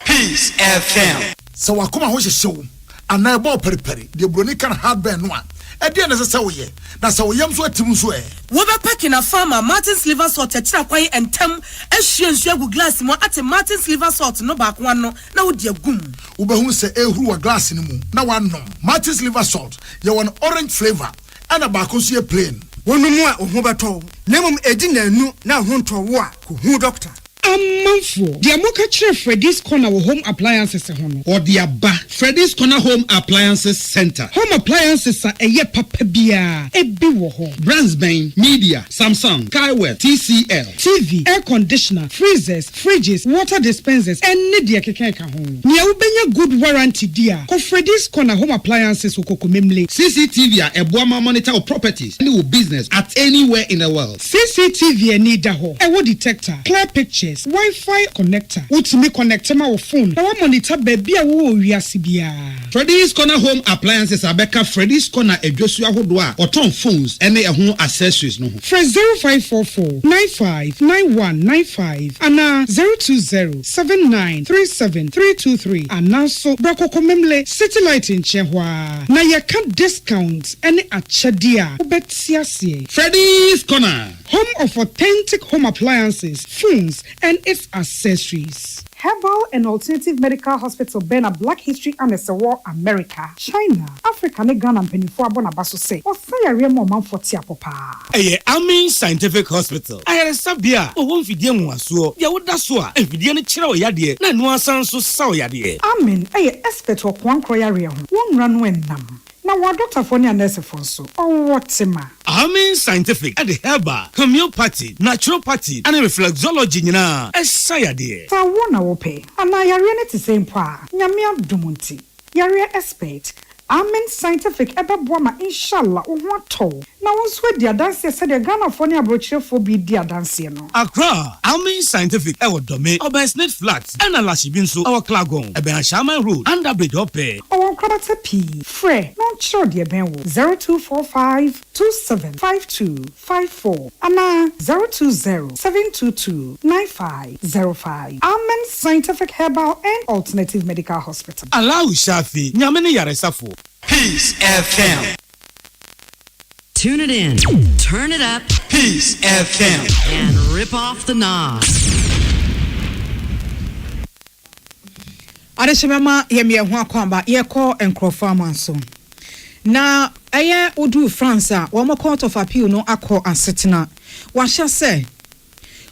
Peace FM. So wakoma ho hyehyew ana ebo periperi de broni kan hardburn no a ede na sese woye na se woyam so atim so wo be pack na farmer Martin's liver salt akira kwan entem ahwie nsu agu glass mo ate Martin's liver salt no ba ko no na wo de agum wo be hu se ehuru wa glass ni mu na wanom. Martin's liver salt ye won orange flavor ana ba ko so ye plain wonu mu a ohu beto na mum edi na anu na ho nto wo a ko hu doctor Amanfo, the Amoka Chef Freddy's Corner Home Appliances or the Abba Freddy's Corner Home Appliances Center. Home appliances are a ye papabia, a biwo brands Bain, Media, Samsung, Kaiwell, TCL, TV, air conditioner, freezers, fridges, water dispensers, and Nidia Kekeka home. Nia ubenya good warranty dear. Ko Freddy's Corner Home Appliances ukokumemle. CCTV a Boama monitor of properties and business at anywhere in the world. CCTV and Nidaho. A wood detector, clear pictures. Wi-Fi connector. Utimi connector ma phone. Na wa monitor baby a wo wiase bia. Freddy's Corner Home Appliances abeka Freddy's Corner edwosu ahodoa oton phones ene ehun accessories no ho. Fresh 0544 959195 ana 0207937323 ana so brako komemle satellite in chehwa. Na ye can discount ene achadia obetiasie. Freddy's Corner, home of authentic home appliances, phones and its accessories. Herbal and Alternative Medical Hospital Bena Black History and War America, China, Africa, ne Ghana Penifua Bonabaso say, or say Remo man for Tiapopa. Amin Scientific Hospital. I had a sabia, or won't feed them was so, ya would that's so, if you didn't chill yadi, na no sound so sour yadi. Amin, expert or one croyaria, one run when nam. Now, what Dr. Fonia Nurse Fonso, or what's a man? Amin Scientific at the herbal, homeopathy, naturopathy, and reflexology, a sayade. So, one I will pay, and I are in it the same pa, Yamia Dumunti, Yaria expert. Amen Scientific ebeboa inshallah ohwato na wonso di adanse se de Ghana for ne abrochefo bi di adanse no Accra Amen Scientific Dome Obersnet Flats and Alashibinso our Klagon Eben Shaman Road under bridge ope o kwabata p frɛ no nkyerɛ de ben wo 0245275254 ana 0207229505 Amen Scientific Herbal and Alternative Medical Hospital Allow Shafi Nyamene Yaresafo Peace FM. Tune it in, turn it up, Peace FM, and rip off the knob. Adeshemama yemi ho akwamba yeko enkrofo amanso na eye odu France wo mo court of appeal no akọ asetena wa hye se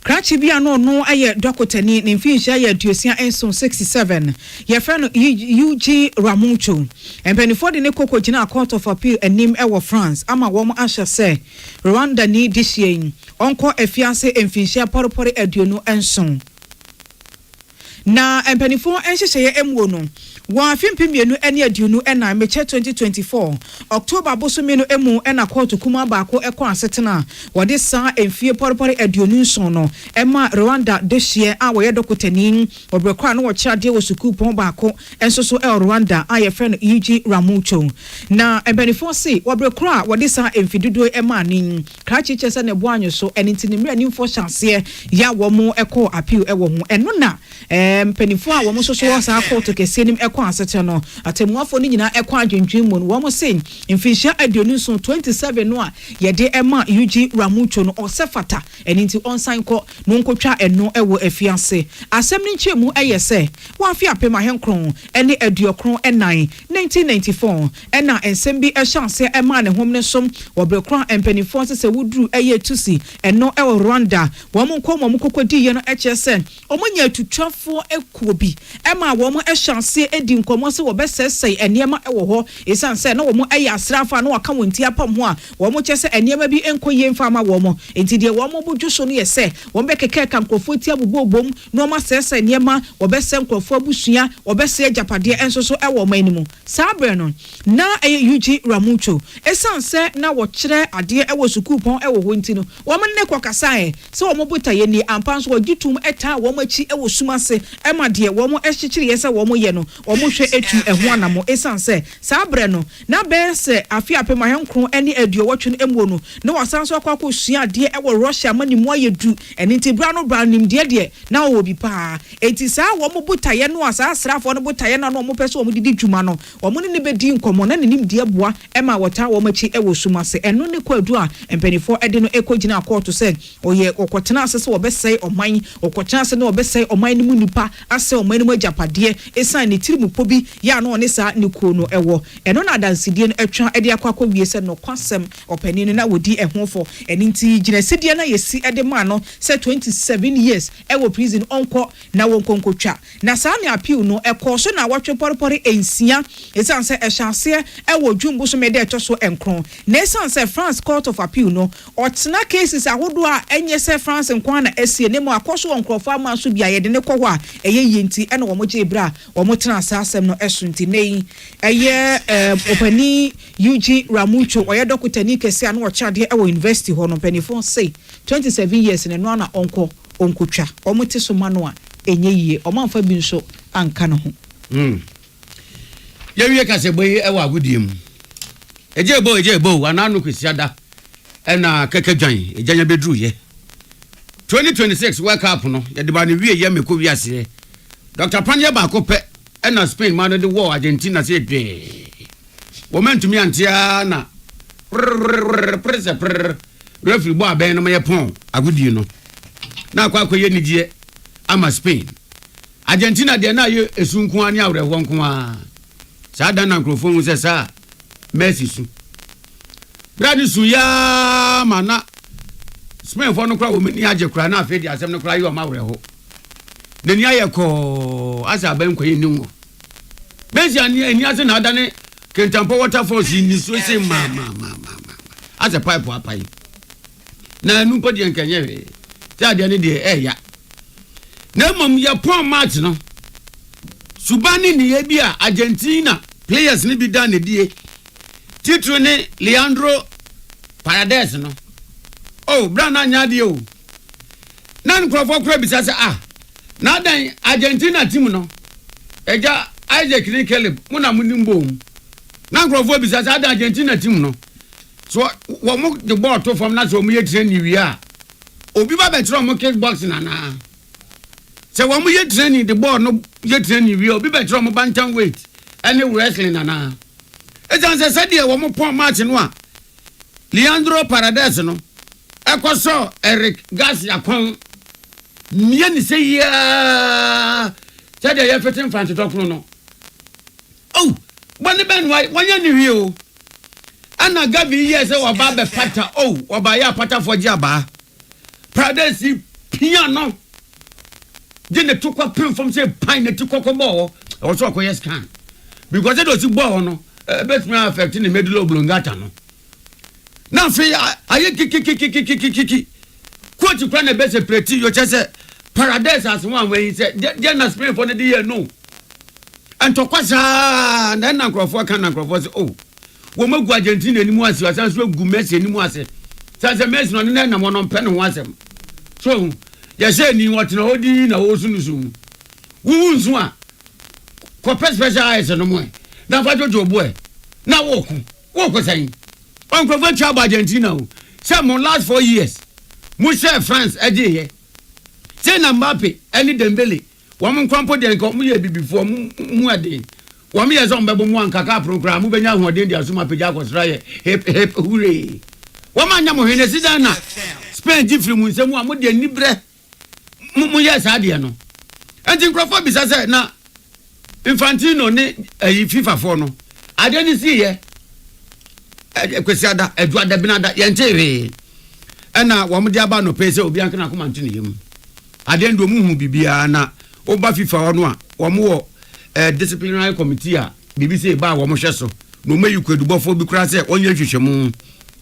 Krachi bia no aye dokotani ne mfinhia ye aduosia enso 67 ye fra no UG Ramucho empenifo de ne koko gina court of appeal enim ewo France ama wo mo ahye se Rwanda ni dihien onko afiase mfinhia poropore aduonu enso na empenifo enhyehye emwo no wa fimpimienu ene aduonu ena meche 2024 October bosomenu emu ena court kuma baako ekọ asetena wode sa emfie porpore aduonu nson no ema Rwanda dehye a wo ye dokotani obrekwa no wo chiade wo suku pon baako enso so Rwanda a ye friend UG Ramucho na empenifo se obrekwa wode sa emfidudo ema nin krachi chese ne boanyo so enintinimre nimfo chance ya wo mo ekọ appeal ewo ho eno na empenifo a wo mo so so sa court kese nim ekọ asete no atemuafo ni nyina ekọ adwendwen mu no wo mo sen mfinhia aduonu so 27 no a ye de ema UG Ramucho no osefata eninti onsan ko no nkotwa eno ewo afiase asem ni nchemu eyese wa afi apem ahenkron ene aduokron enan 1994 ena ensem bi ehyanse ema ne hom ne som wobrekron empanifo se wuduru eye tusi eno ewo Rwanda wo mo nko mo kokodi ye no echese omonya tutwafo ekuo bi ema wo mo ehyanse edi nkomo se wo besesei enema ewo ho esanse na wo mo eye asrafa na waka wonti apam ho a wo mo chese enema bi enkoye mfa ma wo mo enti de wo mo budwoso no yese wo be keke kan krofo ti abobobom no ma sese enema wo bese krofo abusua wo bese ajapade enso so ewo manimu sabre no na UG Ramucho esanse na wo kire ade ewo sukupon ewo ho enti no wo mo ne kwakasae se wo mo botaye ni ampanso wo gitum eta wo mo achi ewo sumase ema de wo mo ehyekyire yese wo mo ye no wo mo hwe etu eho anamo esanse sabre no na bese afi apem ahenkron ene aduo wotwe no emuo no na wasanso akwa sua ade ewo Russia manimu ayedu enti bra no nim de na wo bi pa enti sa wo mo botaye no asa asrafo no botaye na no mo pese wo mo didi dwuma no wo mo ne bedi nkomo na nim de boa ema wota wo machi ewo sumase eno ne kwadu a empenifo ede no ekogina court se oye okotena asese wo besai oman okotena ase no wo besai oman ni mu nipa ase oman ni mu ajapade esan ne tirimu pobi ya no ne sa ne kuo no ewo eno na dansidie no etwa ede akwa wie se no kwasem opani no na wodi ehofo eninti ginesidie na yesi ede ma no se 27 years ewo prison onko na wonkonkotwa na sa ne appeal no ekoso na watwe porpore ensia esan se ehyanse ewo dwumbu so mede etoso enkron na esan se France Court of Appeal no otena cases ahodo a enye se France nkwan na esie ne mo akoso onkrofo ama so bia ye de ne kwo a eye yenti ene wo mo je bra wo mo tena asasem no esunti nei eye opani UG Ramucho oye dokotani kese anu wo chade ewo university ho no penifon say 27 years ne no na onkotwa omote so mano a enye yie omanfa bi nso anka no ho Yewie kase boy ewa agudiem. Ejebo ananu kwesiada ena keke dwan ejanya bedru ye. 2026 World Cup no yede ba ne wie ye meko wiase. Dr. Panya ba ko pe ena Spain man de war Argentina se dwe. Wo mentumi antia na referee bo aben no me pon agudie no. Na akwa ye nidie ama Spain. Argentina de na ye esunku ani awre ho nko a. Sada na microphone se sa Messi su. Bradi su ya mana Spain for no kra wo meni age kra na afedi asem no kra yo ma wre ho. Ne ni aye ko asa ban ko yeni ngo. Messi ani ase na adane Kentampo waterfalls ni so se ma. Asa pipe apai. Na nu podi enkenye we. Sa de ne de ya. Na mom ya pon match no. Subani ni ebia Argentina players ni bi dan die titru ne Leandro Paredes no oh brana nya de o nan krofo kra bisa se na dan Argentina team no eja Isaac ni Caleb muna munimbo nan krofo bisa se dan Argentina team no so wo mo the ball to from na so mo ye training wi a obi ba betro mo kickboxing na se wo mo ye training the ball no ye training wi obi betro mo bantam weight any wrestling na ejan se said wo mo pon match no a Leandro Paredes no ekoso Eric Garcia kon mie ni se ya said ya fetin fan to talk no oh bani ben why you ni o ana Gavi yes o ba be pata oh oba ya pata for jaba Paredes piano didn't took a pin from say pine to cocobo or so ko yes can because it was ball no bet me affecting the middle of blongata no now say I kiki quote you plan a best pretty you just say Paredes as one way he said just spray for the year no and to kwasa na na crofo kan na crofo say oh wo magu Argentina ni mu ase asan so gu Messi ni mu ase sanse Messi no na mo no mpɛ no ho asɛm so ya say ni what no odi na wo sunusu wu nsu a ko special eyes no mo na fa jojo boy na wo ko say on crofo twa Argentina o say mo last 4 years mo share France aje here say na Mbappe any Dembele wo mo nkwampo de nko mo ye bibifo mu ade wo me yezo mbebo mu ankaka program mu benya hoden dia so mapagya akosra ye hip hooray wo ma nya mo hene sidan na Spain gifri mu nsemu a mo de nibre mu yes ade no enti nkrofo bisa say na Infantino ne FIFA for no ade ni si ye kwesiada eduada binada ye ntere ena wo mo de aba no pese obi anka na komante ne yem ade ndo mu hu bibia na oba FIFA no a wo mo disciplinary committee a BBC ba wo mo hwe so no mayi kwadubofo bi kura se onye hwehwemu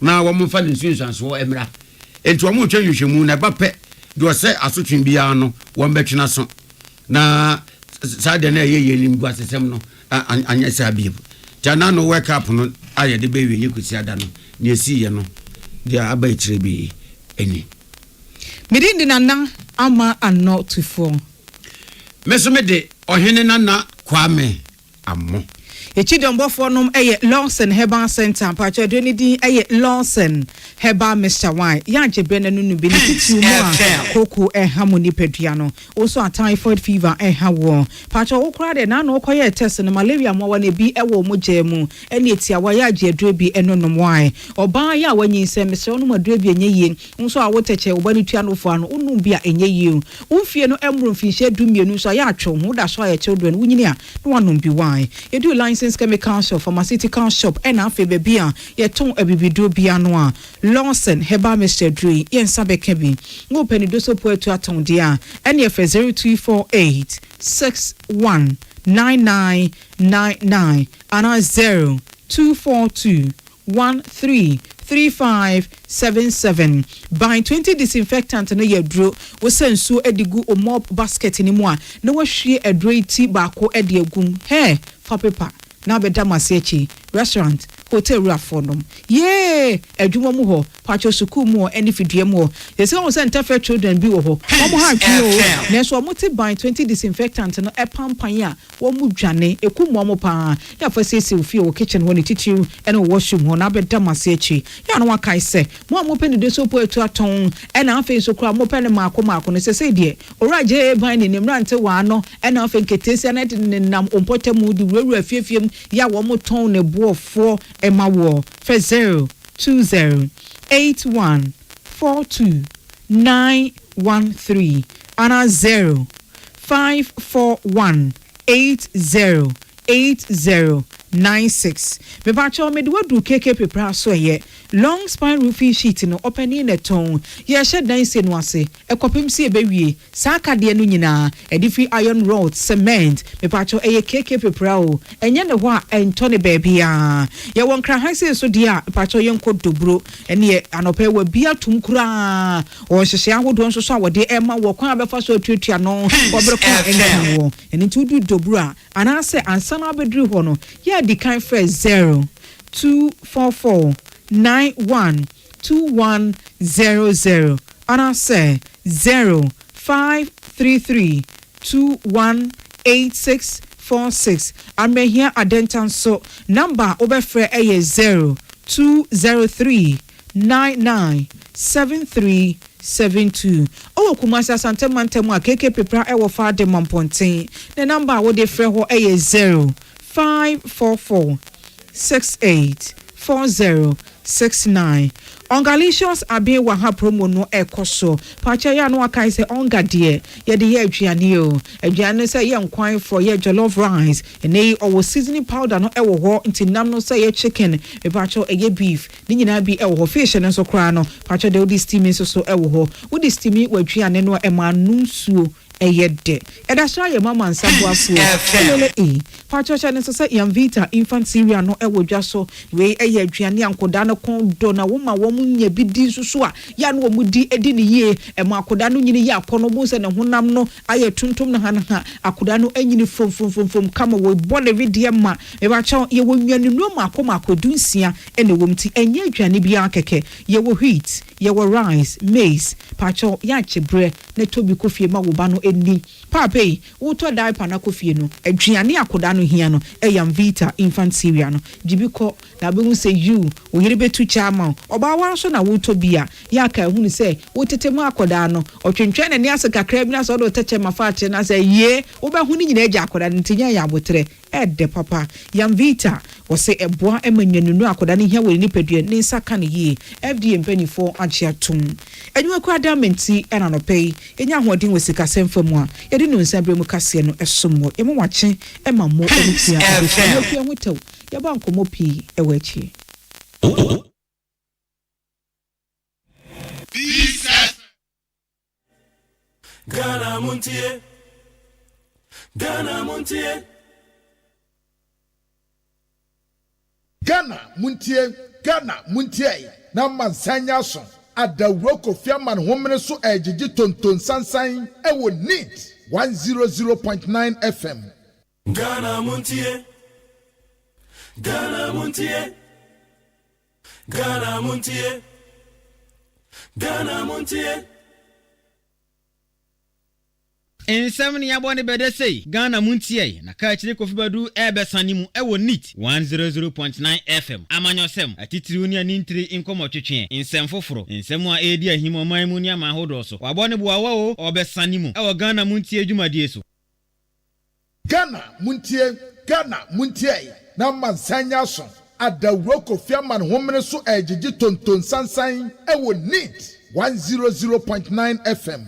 na wo mo fa ne nsuanso emra enti wo mo twa hwehwemu na ba pe do se asotwen bia no wo mbetwena so na sade na ye ni mgu asesem no anya sa bi jana no wake up no aye de be wi kusi ada no ne esi ye no dia aba itire bi eni midindi nana ama anno tufo mesome de ohene nana Kwame Amo Echidombofo nom eye Lawson Herbal Center pacho adoni din eye Lawson Herbal Mr. Y ya jebrena nunu bi ni titu mu a koko harmony pedua no also a typhoid fever wo pacho okra de na no koye test no malaria mo wa na bi ewo mo jemu ene etia wa ya je aduro bi enonom why oba ya wanyi se mesre no aduro bi enye ye nso a woteche obani tua no fo ano unu bi a enye ye umfie no emro mfinhye dumienu so ya atwo ho da so ya children wunyini a no wanom bi why edu license chemical shop pharmaceutical shop and afi baby a yeton abibido bia no a Lawson Herbal Mr. Dre yensa bekebi ngo penido so poetu aton dia and ye 0248 619999 ana 0242 133577 by 20 disinfectant no ye dro wo sensu edigu o mop basket ni mu a na wahwie edro ti baako ede agum he fa paper na be damasechi restaurant hotel rafondom yeah adwuma mu ho pacho suku mu any fidue mu yesi won say interfere children bi wo ho omo ha twi o na so omo ti by 20 disinfectant no epampan a wo mu dwane ekumu omo pa ya fa sesi ofie wo kitchen ho ni titiw ene washroom ho na be damasechi ya no wakai se mo omo pe ni de so po etu aton ena afa so kura mo pe ni maako no sese de oraje ban ni nimrante wa no ena afa nketesi na de nam ompotamu di wura fiefiem ya wo mo ton ne boofo Emma War for 020814291 and 0541808096 me bacho me do keke pepra so ye long spine roofing sheet no opening the tone ye shed dan se no ase ekopem se ebewie saka de no nyina edifi iron rod cement me bacho eye keke pepra o enye ne ho a ento ne baby a ye won kra hanse so dia bacho ye nko dobro ene ye anope wa bia tum kura o hyehye ahodo nso so a wode ema wo kwan abefa so atuatua no obre ko enye wo ene tudu dobro a anase ansa na bedru ho no ye na di kan first 0244912100 and I say 0533218646 and me here adentan so number obefre eye 0203997372 owo kumasi asante mantemu a keke pepra ewo fa de mamponten the number wo de frɛ ho eye 0544684069 Ongalicious abe wa ha promo no ekoso pacha ya no akai se onga de ye de ye aduane o aduane se ye nkwan for ye jollof rice ene owo seasoning powder no ewo ho ntinam no se ye chicken e pacha ye beef ni nyina bi ewo ho fish no so kra no pacha de odi steaming so ewo ho odi steaming wa aduane no e ma nunsuo eyede edasha ye mama nsabuafo lele pachocha ne so yam vita infant cereal no ewo dwaso we eye aduane ankoda no kon do na wo ma wo nya bidi susu a ya no wo di edi ne ye e ma akoda no nyini ye akono bo se ne honam no aye tuntum na ha akoda no anyini fom kama wo bole vidie ma e ba cha ye wo nwane no ma akoma akodunsia ene wo mti enye aduane bia keke ye wo wheat ye wo rice maize pacho ya chebre ne tobi kofie ma wo ba no eni pape wo to diaper na kofie no aduane akoda no hia no eyam vita infant cereal no jibiko na be hu say you wo yire betu chama oba wa so na wo to bia ya ka hu ni say wo tetemu akoda no otwentwe na ne ase kakra bi na so do teche mafa che na say ye wo ba hu ni nyina agya akoda ntinya ya abotre ede papa yam vita wo say eboa emanwanu akoda ne hia wori ni pedua ne saka ne ye FDA mpanifo agye atum enwe kwa damenti ena no pay enya hoden we sika semfamu a yede no nsabre mu kase no esomwo emu wache ema mo enutia efia hotew ya ba nkomo pi ewachi Ghana Montie Ghana Montie Ghana Montie na mansanya so adawro Kofi Badu homene so ejiji tonton sansan ewo neat 100.9 FM Ghana Montie Ghana Montie Ghana Montie Ghana Montie Ensem ni abone bede sei Ghana Montie na Kakyire Kofi Badu ebesanimu ewo neat 100.9 FM amanyosem atitiri uni anintiri inkomo twetwe ensem foforo ensem a edi ahimo manmu ni amahodo so wabone buawa o obesanimu ewo Ghana Montie adwumadie so Ghana Montie na mansanya so adawro Kofi Badu homene so ejiji tonton sansan ewo neat 100.9 FM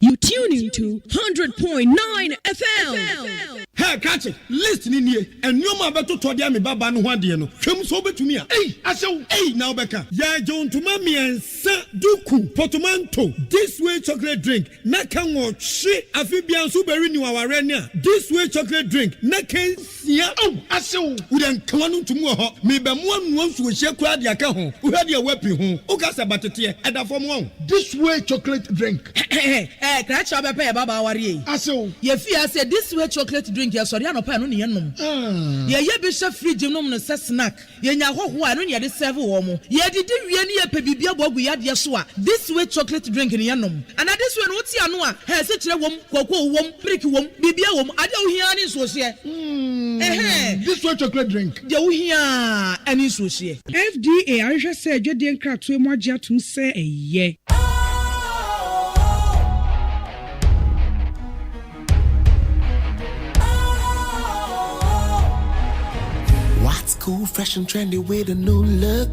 You tune into 100.9 FM. Hey, catch it. Listen in here. And you ma beto to dia me baba no hwade no. Hwem so betumi a. Hey, asew. Hey, now beka. Ya John to mami ensa duku portmanteau. This way chocolate drink. Na kan wo hwe afibian so beri ni waware ni a. This way chocolate drink. Na kan sia. Oh, asew. We den kan no ntumu ho. Me be mo anu nso hye kura dia ka ho. Wo hwade a wapi ho. O ka se batete e da fom ho. This way chocolate drink. Kracha be pay baba wari aso ye fia say this way chocolate drink ye sori anopa no ne ye nom ye bi sha fridge nom no se snack ye nya hoho a no ne ye de serve wo mo ye didi wie ne ye pe bibia bogu ya de so a this way chocolate drink ne ye nom and this way no ti anu a he se kire wom kwakwo wom brick wom bibia wom ade wo hia ne so hye this way chocolate drink de wo hia ani so hye FDA ahwehwe se adwede nkratoe mu agye atum se eye What's cool, fresh and trendy with a new look?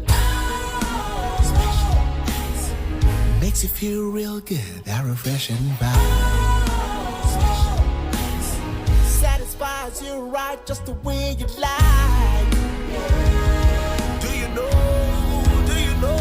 Makes you feel real good, that refreshing vibe. Satisfies you right just the way you like. Do you know? Do you know?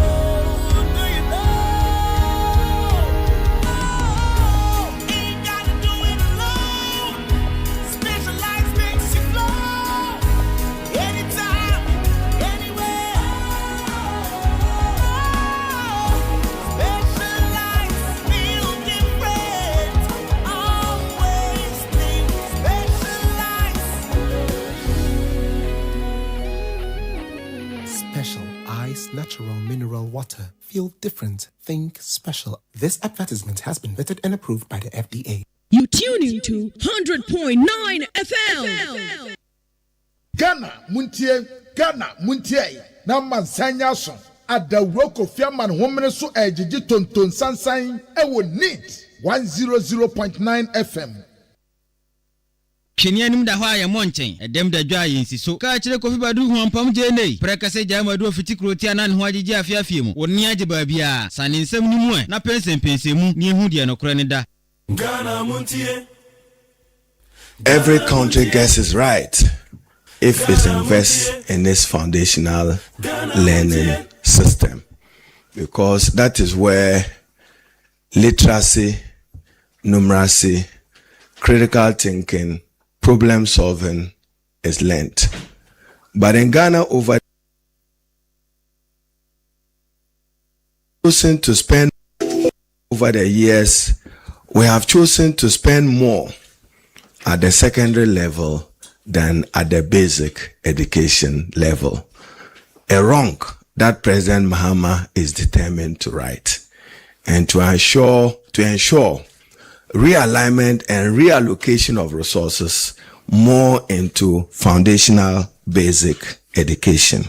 special. Ice Natural Mineral Water. Feel different. Think special. This advertisement has been vetted and approved by the FDA. You tune into 100.9 FM. Ghana Montie. Na mansanya so. Adawuro Kofi Badu homene so ejiji tonton sansan ewo neat 100.9 FM. Kenya nim da hwa ya Montie edem da dwa yensi so Kakyire Kofi Badu hompam je nei prekase jamadu ofiti krotia na ne ho agege afiafie mu woni age ba bia sane nsem ni mu na pense mu ni ehu de no kro ne da Ghana Montie. Every country gets it right if it invests in its foundational learning system, because that is where literacy, numeracy, critical thinking, problem solving is learnt. But in Ghana, over the years, we have chosen to spend more at the secondary level than at the basic education level. A wrong that President Mahama is determined to right, and to ensure realignment and reallocation of resources more into foundational basic education.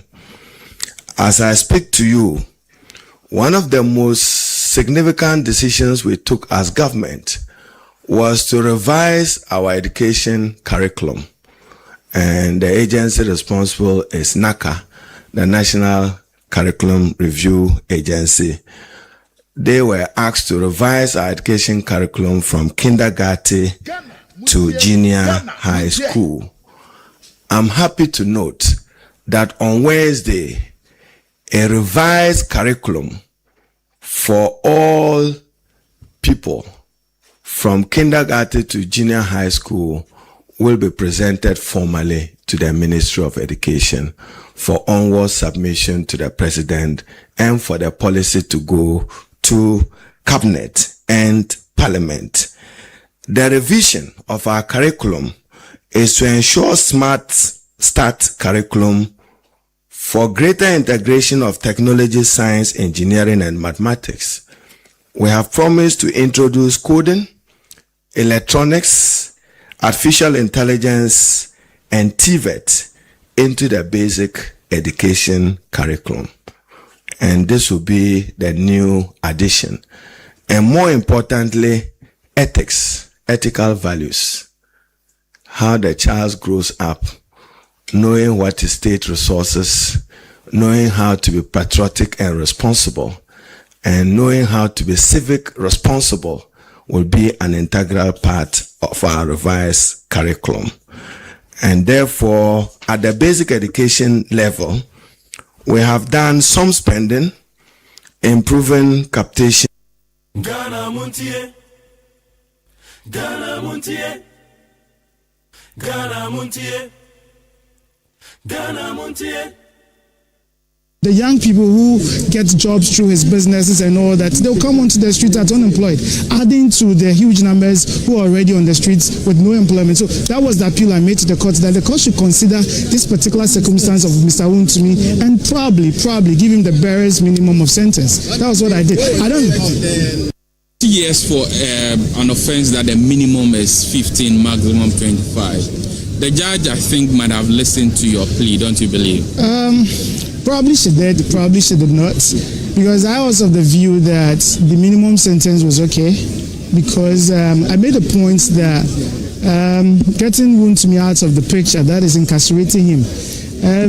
As I speak to you, one of the most significant decisions we took as government was to revise our education curriculum. And the agency responsible is NACA, the National Curriculum Review Agency. They were asked to revise our education curriculum from kindergarten to junior high school. I'm happy to note that on Wednesday, a revised curriculum for all people from kindergarten to junior high school will be presented formally to the Ministry of Education for onward submission to the President and for the policy to go to Cabinet and Parliament. The revision of our curriculum is to ensure smart start curriculum for greater integration of technology, science, engineering, and mathematics. We have promised to introduce coding, electronics, artificial intelligence, and TVET into the basic education curriculum. And this will be the new addition. And more importantly, ethics, ethical values. How the child grows up, knowing what is state resources, knowing how to be patriotic and responsible, and knowing how to be civic responsible will be an integral part of our revised curriculum. And therefore, at the basic education level, we have done some spending, improving capitation. Ghana Montie. Ghana Montie. Ghana Montie. Ghana Montie. The young people who get jobs through his businesses and all that, they'll come onto the streets as unemployed, adding to the huge numbers who are already on the streets with no employment. So that was the appeal I made to the court, that the court should consider this particular circumstance of Mr. Wontumi and probably give him the barest minimum of sentence. That was what I did. I don't know. Years for an offense that the minimum is 15, maximum 25. The judge, I think, might have listened to your plea, don't you believe? Probably she did, probably she did not, because I was of the view that the minimum sentence was okay, because I made a point that getting Wontumi out of the picture, that is incarcerating him,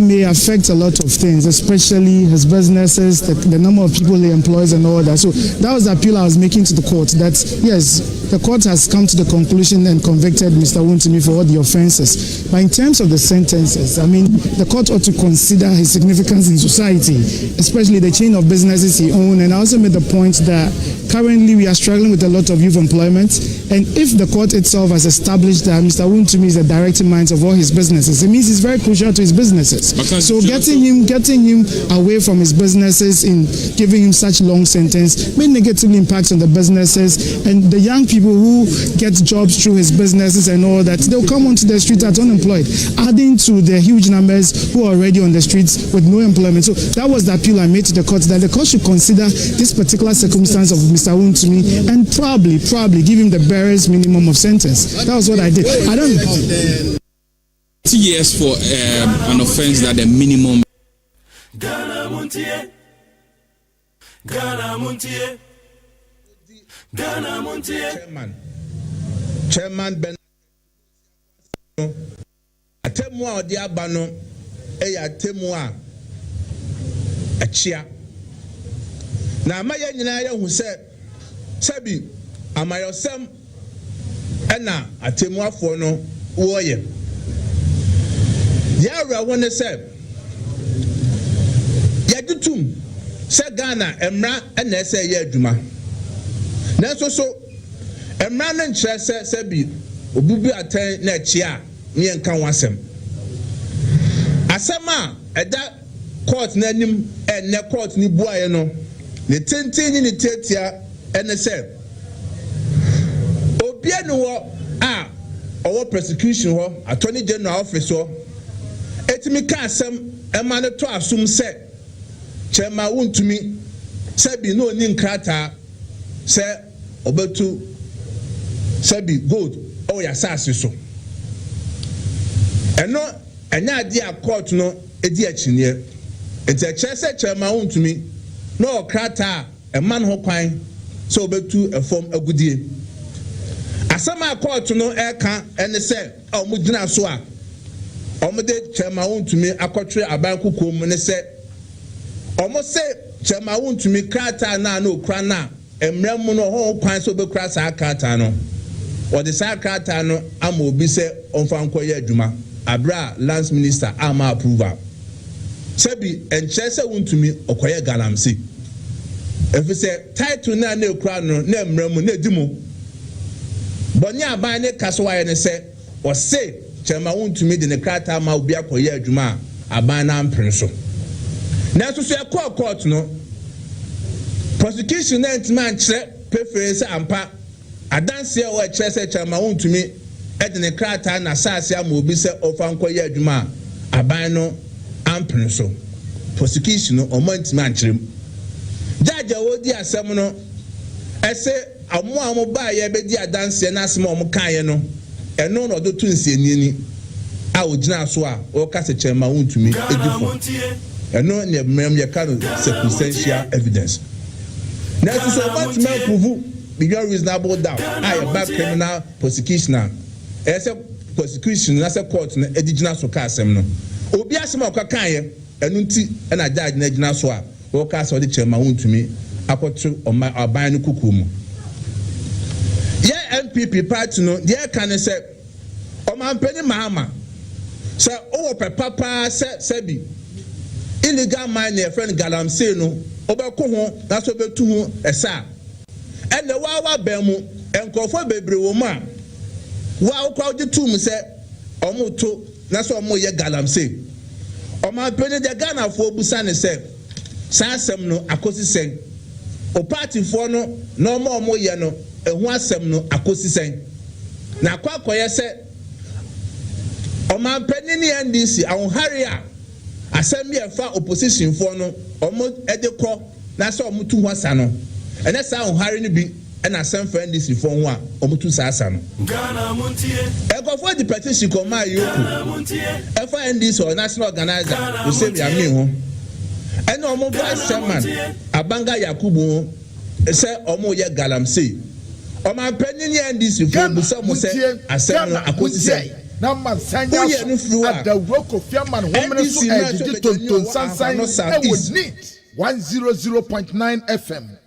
may affect a lot of things, especially his businesses, the number of people he employs and all that. So that was the appeal I was making to the court, that yes, the court has come to the conclusion and convicted Mr. Wontumi for all the offenses. But in terms of the sentences, I mean, the court ought to consider his significance in society, especially the chain of businesses he owns. And I also made the point that currently we are struggling with a lot of youth employment. And if the court itself has established that Mr. Wontumi is the directing minds of all his businesses, it means it's very crucial to his businesses. So getting him away from his businesses in giving him such long sentence may negatively impact on the businesses, and the young people people who get jobs through his businesses and all that, they'll come onto the street as unemployed, adding to the huge numbers who are already on the streets with no employment. So that was the appeal I made to the court, that the court should consider this particular circumstance of Mr. Wontumi and probably give him the barest minimum of sentence. That was what I did. I don't. 2 years for an offense that the minimum. Ghana Montie. Chairman Ben atemu a odi aba no atemu a achia na amaye nyina ye hu se sabi amayosem na atemu afo no wo ye ya ra won se yadutum se Ghana emra na ese ye adwuma nanso so emra na nkyerɛ sɛ bi obubu atɛn na achia ne nka wasɛm asɛm a ɛda court na anim ɛnɛ court ni buaye no ne tenten ni ne tetia ɛne sɛ obia ne wɔ a ɔwɔ prosecution hɔ attorney general office hɔ etimi ka asɛm ɛma ne to asum sɛ Chairman Wontumi sɛ bi no ni nkrata sɛ obetu sɛ bi gold o ya sase so ɛno ɛnya ade a court no edi akyinye enti ɛkyerɛ sɛ Chairman Wontumi no okrata ɛma no ho kwan sɛ obetu ɛfom agudie asɛm a court no ɛka ɛne sɛ ɔmo gyina so a ɔmo de Chairman Wontumi akɔtwe aban kokom ne sɛ ɔmo sɛ Chairman Wontumi krata na okra na emrɛ mu no ho kwan sɛ obekura saa krata no wɔde saa krata no ama obi sɛ ɔmfa nkɔyɛ adwuma abra lance minister ama approval sɛbi ɛnkyɛ sɛ Wontumi ɔkɔyɛ galamsey efi sɛ title na okra no na emrɛ mu na edi mu bɔnye aban ne kasowaye ne sɛ ɔse Chairman Wontumi de ne krata ma obi akɔyɛ adwuma aban na mpere so na so so ekɔ court no prosecution na ntima nkyerɛ preference ampa adanse a wɔ kyerɛ sɛ Chairman Wontumi de ne krata na sase ama obi sɛ ɔfa nkɔyɛ adwuma aban no ampene so prosecution no ɔmo ntima nkyerɛ judge a wodi asɛm no ɛsɛ amo a mo ba yɛ bedi adanse na asɛm a ɔmo kaayɛ no ɛno na ɔdo to nsianiani a ogyina so a ɔka sɛ Chairman Wontumi edifo ɛno ne mmem yɛ ka no circumstantial evidence na so what man prove beyond reasonable doubt I a bad criminal prosecution ɛsɛ prosecution na sɛ court na edigina so ka asɛm no obi asɛm a ɔka kaayɛ ɛno nti ɛna judge na gyina so a ɔka sɛ ɔde Chairman Wontumi akɔto ɔban no kuku mu yɛ NPP party no deɛ ka ne sɛ ɔmampani mahama sɛ ɔwɔ pɛpapa sɛ bi illegal mining friend galamsey no obɛko ho na so betu ho ɛsa ɛna wa ban mu enkofo bebre wo mu a wa okwa odi tum sɛ ɔmo to na so ɔmo yɛ galamsey ɔma pene de Ghana fo busa ne sɛ saa asɛm no akosi sɛn o party fo no na ɔmo yɛ no ehu asɛm no akosi sɛn na akɔyɛ sɛ ɔma pene ne NDC ahonhare a asɛm bi ɛfa opposition for no ɔmo ɛde kɔ na sɛ ɔmo tu ho asa no ɛnɛ saa ɔhare no bi ɛna asɛm fa NDC for ho a ɔmo tu saa asa no Ghana Montie ɛkɔfo di petition kɔma yoku ɛfa NDC or national organizer Joseph Yami ho ɛna ɔmo vice chairman Abanga Yakubu sɛ ɔmo yɛ galamsey ɔmo apɛni ne NDC for busa mo sɛ asɛm no akosi sɛ Nama sanya at the Roko Fiaman Women so Editon Sansan was neat 100.9 FM.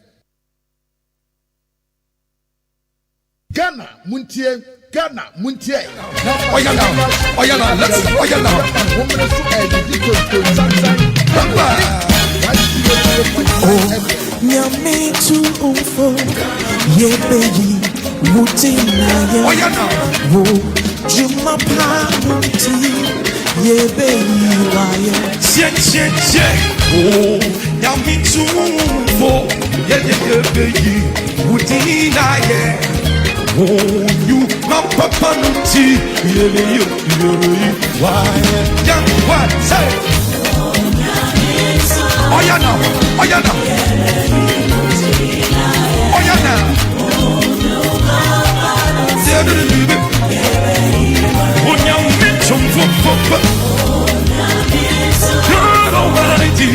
Ghana Montie. Oyala, let's Oyala. Women so Editon Sansan. Oh, Nyame to Ufo, ye baby, Mutina, Oyala. Juma Montie, ye baby, why? Oh, Yami too, ye baby, Woodina, you my papa nunti you why young what say oh yeah now God Almighty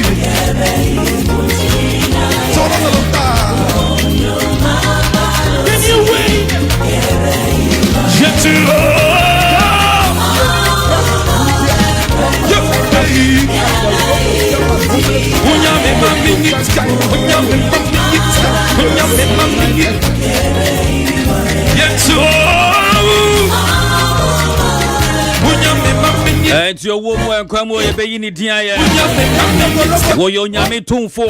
can you wait yet to and your woman come away be in the Woyo Nyame Tumfo.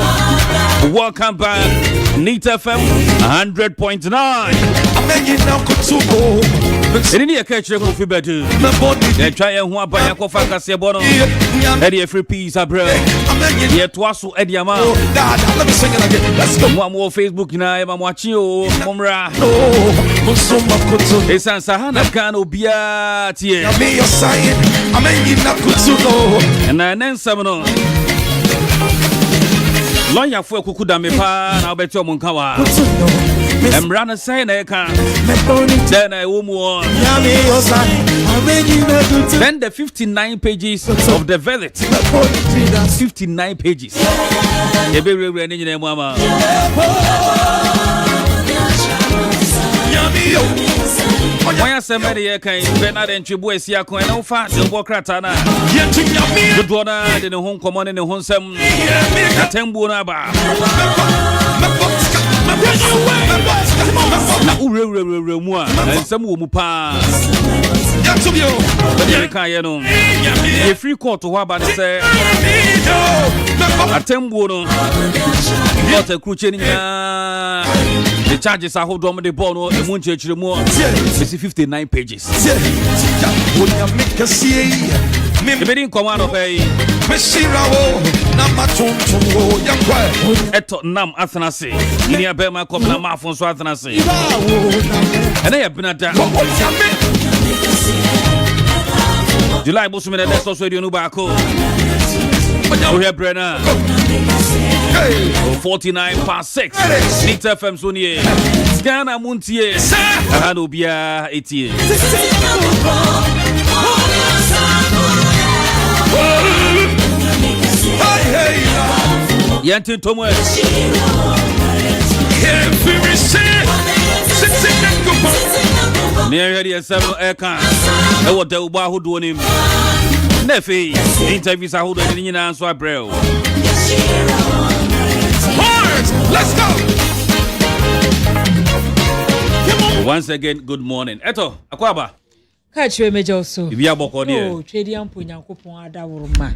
Welcome back. Neat FM 100.9. Any Kakyire Kofi Badu. They try and one by a cofa casebono. Eddie free piece of bread. Yet was Eddie Ama. Let me sing it again. Let's go. One more Facebook now. I'm watching you. Momra. It's an Sahana Kano Bia. And I then summon lawyer for Kukuda Mepa, now bet your Munkawa. And Brana saying I can. Then I will move. Then the 59 pages of the verdict. 59 pages. You be running in Mama. Why somebody can Bernard and Chibu Siako and no fat and Bokratana? Good water, the home command in the home some Tembunaba. And some Wumupa. A free court to Waba say a Tembuno, not a Cruchenia. The charges are hold on the ball, the Montie more. It's 59 pages. The bidding command of a Eto Nam Athanasi, near Bema Cobna Mafon Swathanasi. And I have been at that. July Busman, that's also the Nubako. We have Brenna 49 past 6. Neat FM Sonia Ghana Montie Hanobia 80. Yantin Thomas near the 7 aircon. I will tell who do him. Nefi interviews are holding in answer, bro. Let's go. Once again, good morning. Eto, Akwaba. Kakyire mejo so. Ibi aboko de. Oh, twedi ampo Nyankopon adawuruma.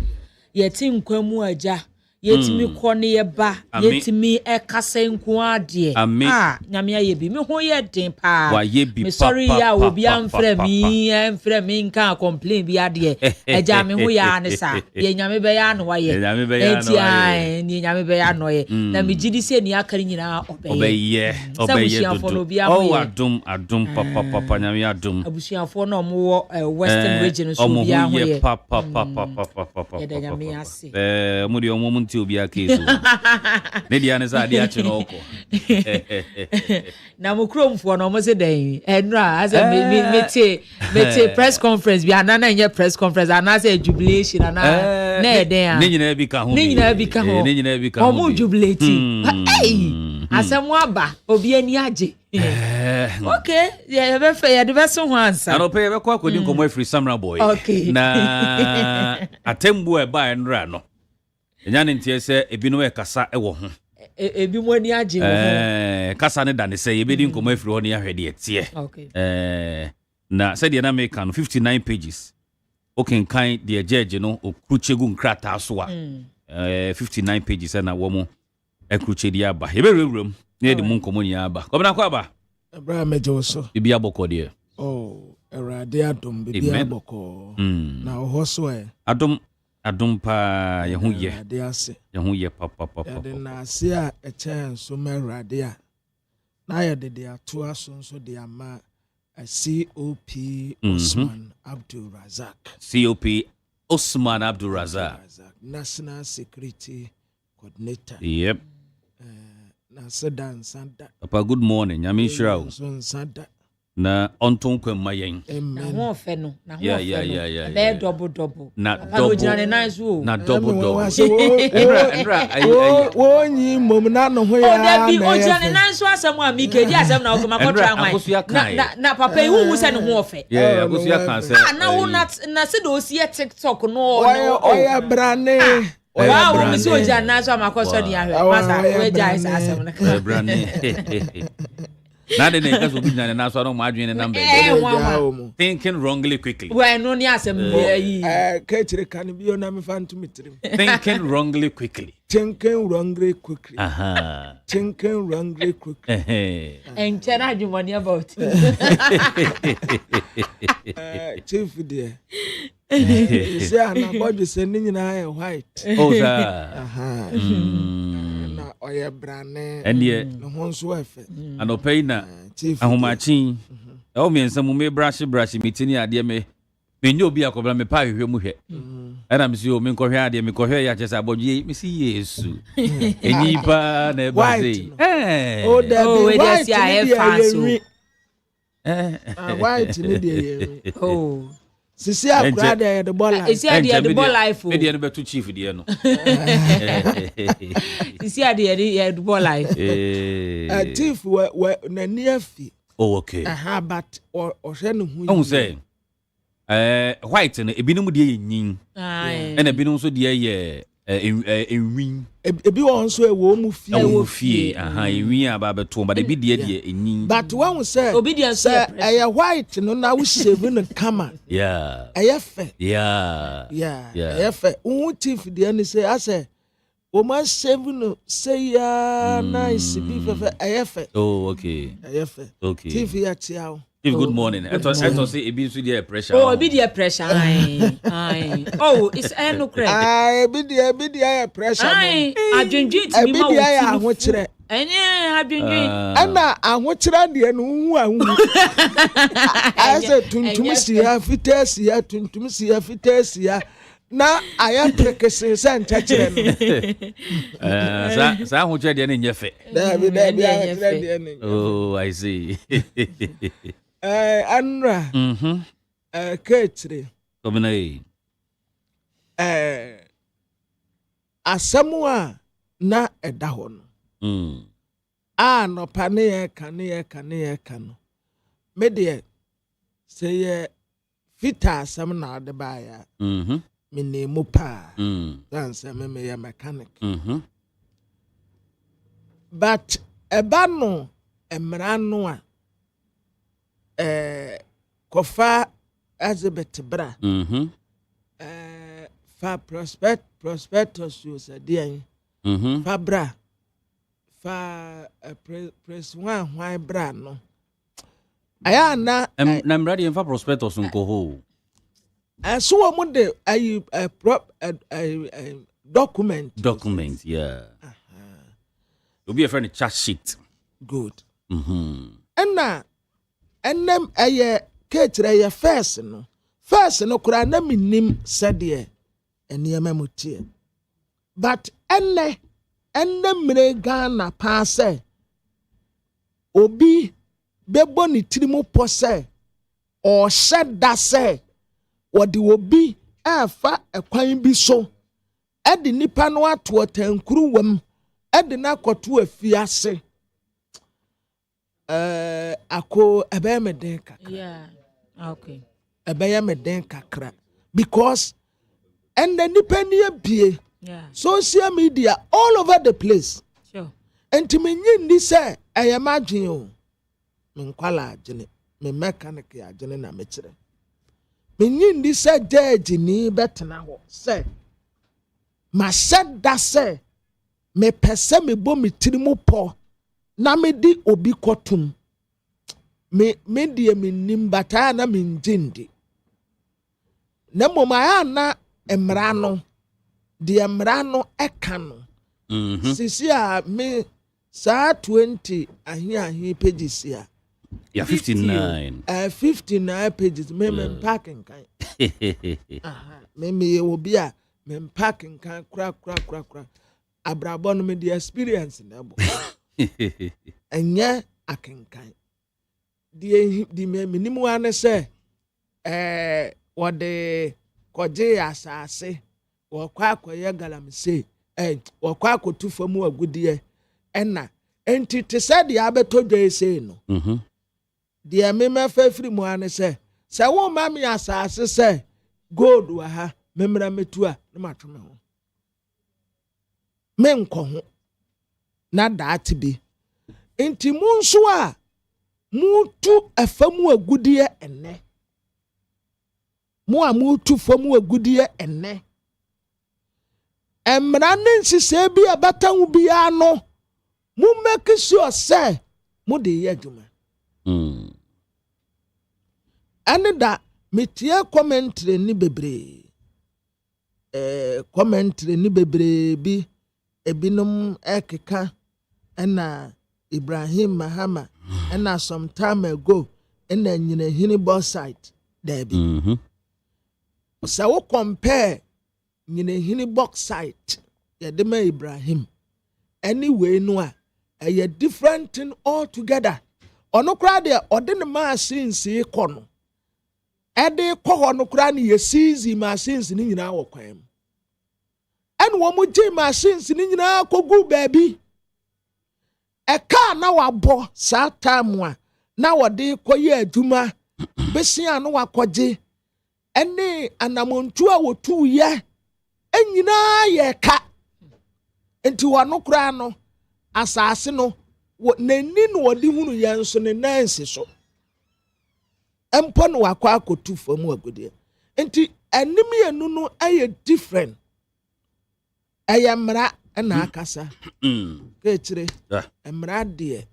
Yeti nkwamu aja. Yetimi kɔ ne ye ba yetimi ekasa nku ade nyame aye bi me ho ye den pa me sorry ya obi amfra mi nka complain bi ade eja me ho ya ne sa ye nyame be ya no waye enti ai ni nyame be ya no ye na me gidi se ni akari nyina obeye oh adum papa nyame adum abusuafo no mo western region so bi a ho ye papa ye da nyame ase mo de omo obi akeso ne dia ne sa dia che no ko na mo kromfo no mo se den enra as mete press conference bi anana nye press conference anasa jubilation ana na eden ne nyina bi ka ho o mo jubilate asem aba obi ani age okay yeah be fair the best one answer ano pe be kwa akodi nkomo afri Samra boy na atembu e ba enra no nyane ntie se ebinu e kasa e wo ho ebi mo ani age wo ho kasa ne da ne se ebedi nkomo afiri ho ne ahwede etie na se de na make 59 pages okay kan de judge no okruchegu nkrata so a 59 pages na wo mo ekruche dia ba ebe rewrem ne de mu nkomo ni aba kobna kwa ba bra mejo so ibi aboko de erade adom bibi aboko na ho so adum pa ye hu ye papa ya de na ase a eche so merade a na ya de ato aso so de ama COP Osman Abdul Razak. COP Osman Abdul Razak, National Security Coordinator. Yep. Na sedan sanda. Papa, good morning. Nyame shira. Sanda. Na onton kwa mayen. Na ho fe no. Na ho Yeah. Be double. Na double. Na double. Wo nyi mom na no ho ya. O da bi o jane nan so asem a mi keji asem na o ma kotra wan. Na papa yi wu se ne ho fe. Yeah, agosu ya kan se. Na wo na se do si TikTok no. Oya brane. Wow, mi si o jane nan so amakoso di ahwe. Masa we jai sa asem na. Brane. Na de ne kaso bi na na so no ma adwene number. Thinking wrongly quickly. We no ni asem yi. Kakyire kan bi o na me fa ntu mitrim. Thinking wrongly quickly. Thinking wrongly quickly. Aha. Thinking wrongly quickly. And chana jumani about. Chief dear. Say ana body say ni nyina white. Oh sir. Aha. Na oye brane. And ye no ho nso efe. Anopei na ahomachi. E o miensa mu me brush mitini ade me nyo bi akobra me pa hwehwe mu hwe. Era me si o me nkɔhwe ade me kɔhwe ya kyesa abodwe me si Yesu. Enipa na ebase. Oh David, we dey see a fanso. White ni dey. Oh. Sisi akura dey the ball life. Sisi dey the ball life. Me dey no betu chief dey no. Sisi dey the ball life. Chief we na near fi. Oh okay. But or hwe no hu. Who say white no ebinom dey yin. And ebinom so dey ye enwin. Ebi won so ewo mu fie. Ewo fie. Aha enwin aba beto but ebi dey enyin. But when we say obedience white no na we shave no kama. Yeah. Eyefe. Yeah. Eyefe. Who chief dey ni say I say o ma shave no say ya nice be fefe eyefe. Oh okay. Eyefe. Okay. Chief ya chiao. Good morning. I thought say ebi so dey pressure. Oh, ebi dey pressure. Aye. Oh, it's no credit. Ebi dey pressure. Aye. Adwendwe ti mi ma wo ti. Ebi dey ahokyere. Enye adwendwe. Ana ahokyere de no hu ahu. Ase tuntum sia fitasia tuntum sia fitasia na aya prekese se ntakyere no. Sa ahokyere de no nyefe. David. Oh, I see. Anra. Kakyire. Komina asɛm a na ɛda hɔ no. No pa ne yɛ ka no. Me deɛ sɛ yɛ fita asɛm na ɔde baeɛ a. Me nemu pa. Dan sɛ me yɛ mechanic. But ɛba no mmara no a kofa Elizabeth bra. Fa prospectus you said dear. Fa bra. Fa press one bra no. Aya na na mradi en fa prospectus nko ho. So mo de document, yeah. You'll be a friend chat sheet. Good. Enem aye Kakyire ye first no kura na minim sede eniyama mutie. But enne mre Ghana pa se obi bebo ni tirimu po se o sheda se wodi obi afa ekwan bi so edi nipa no ato tankuru wam edi na koto afiase. Ako ebe me den kakra. Yeah. Okay. Ebe me den kakra because and the nipa bie. Yeah. Social media all over the place. Sure. And to me ni say I imagine o. Me kwala agene, me mechanic agene na me kire. Me ni say judge ni betena ho. Say ma said that say me pese me bo me tirimu po. Na me di obi kotum me die me nimbata na me njindi na moma na emra no de emra no eka no sisi a me saa 20 ahi pages ya. Yeah, 59. 59 pages. Me packing kind. Me will be a me packing kind. Crack. Abrabon me the experience nabo. Enye akenkan. The minimum one say what the koje asase wakwa akoye galamse wakwa akotu famu agudie enna enti te said the abeto dwe say no the meme fafiri mu ane say wo mami asase say gold wa ha memra metu a na matweme ho menko ho na daate bi enti mu nso a mutu afamu agudie enne mo amutu famu agudie enne emra nsise bi abatan bi ano mu make sure say mo de ye adwuma ane da metie commentary ni bebre commentary ni bebre bi ebinom ekeka na Ibrahim Mahama and some time ago and then you know hini boss site there be so we compare you know hini box site ya dema Ibrahim anyway no a different thing altogether ono kra de odin machine si kono e de ko no kra ne ye seize machines ni nyina wo kwan and wo mo je machines ni nyina kogu baby eka na wabo saa time a na wode koye adwuma besia no wakoje ene anamontu a wotu ye enyina ye ka enti wano kura no asase no nani no wode hunu ye nso ne nansi so empo no wakwa akotu famu agode enti anim ye no aye different ayamra na akasa kechire emra de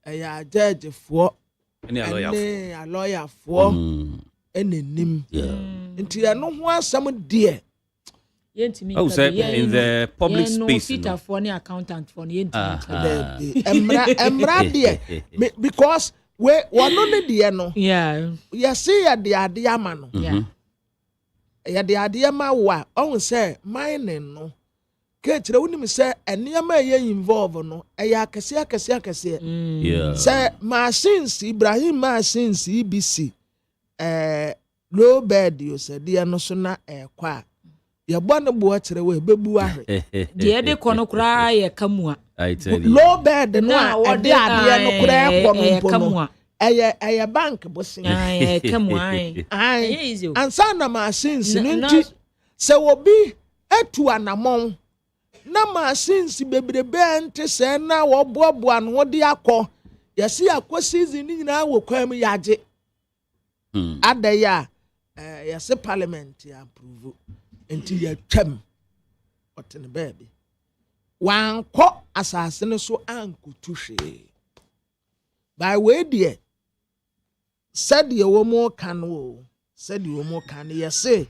ya judge fo a lawyer fo enenim nti eno ho asam de yentimi in the public space no for any accountant for yentimi emra de because we wono ne de no you see ya de ade ama no ya de ade ama wa on say mining no kechire unim say eniama ye involve no eya akese say machines Ibrahim machines EBC low bed you say dia no so na ekwa ye bone bo kire we bebu ahwe de de kono kura ye kamua low bed no a de ade no kura ekono eye bank bosin kamua ai ansa na machines nti se obi etu anamon na machines bebrebe ente se na wo boaboa no de akọ yesi akọ season ni nyina wo kwam yaje adaya yesi parliament ya approve enti ya twam otene baby wankọ asase no so ankotu hwe by way there said ye wo mo kan wo said ye wo mo kan yesi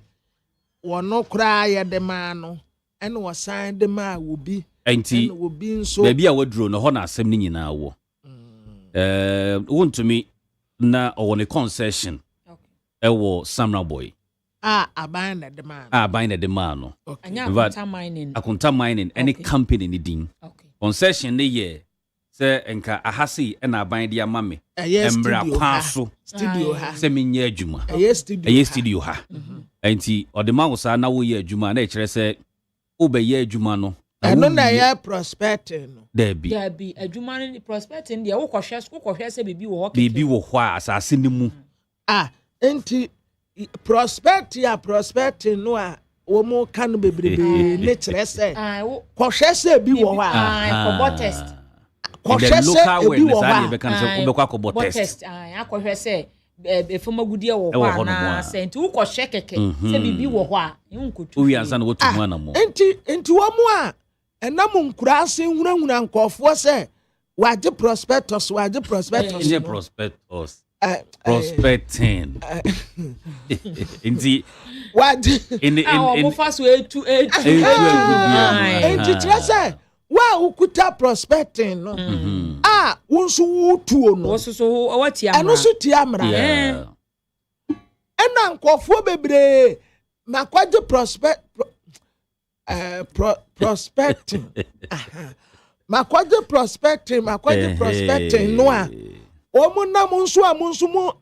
wono kra ye de ma no ene wasan de ma wo bi enti baby a wadro no ho na asem ni nyina wo wontumi na owone concession ewo Samra Boy aban na de ma no akunta mining any company ni din concession ne ye se enka ahasi na aban de amame embra kwaso studio ha se menye adwuma studio ha enti odema wo sa na wo ye adwuma na e kire se obeye adwuma no eno na ya prospecting no debi adwuma no prospecting de wo kohwe se bibi wo ho asase ni mu enti prospecting no a wo mo kan bebrebe ne kire se kohwe se bi wo ha for test kohwe se bi wo ha be kan se obekwa ko test akohwe se efoma gudie wo ho na senti wo kohwe keke se bibi wo ho a nkotu wo yansa na wo tu mu na mo enti wo mo a enam nkurase hunahuna nkofo se waje prospectus in prospecting inti waje in mo faso etu enti trese wa ukuta prospecting no wonso wutuo no wososo awati amra eno so ti amra ena nkofo bebre makwaje prospecting makwaje prospecting no a omunna munso amunso mu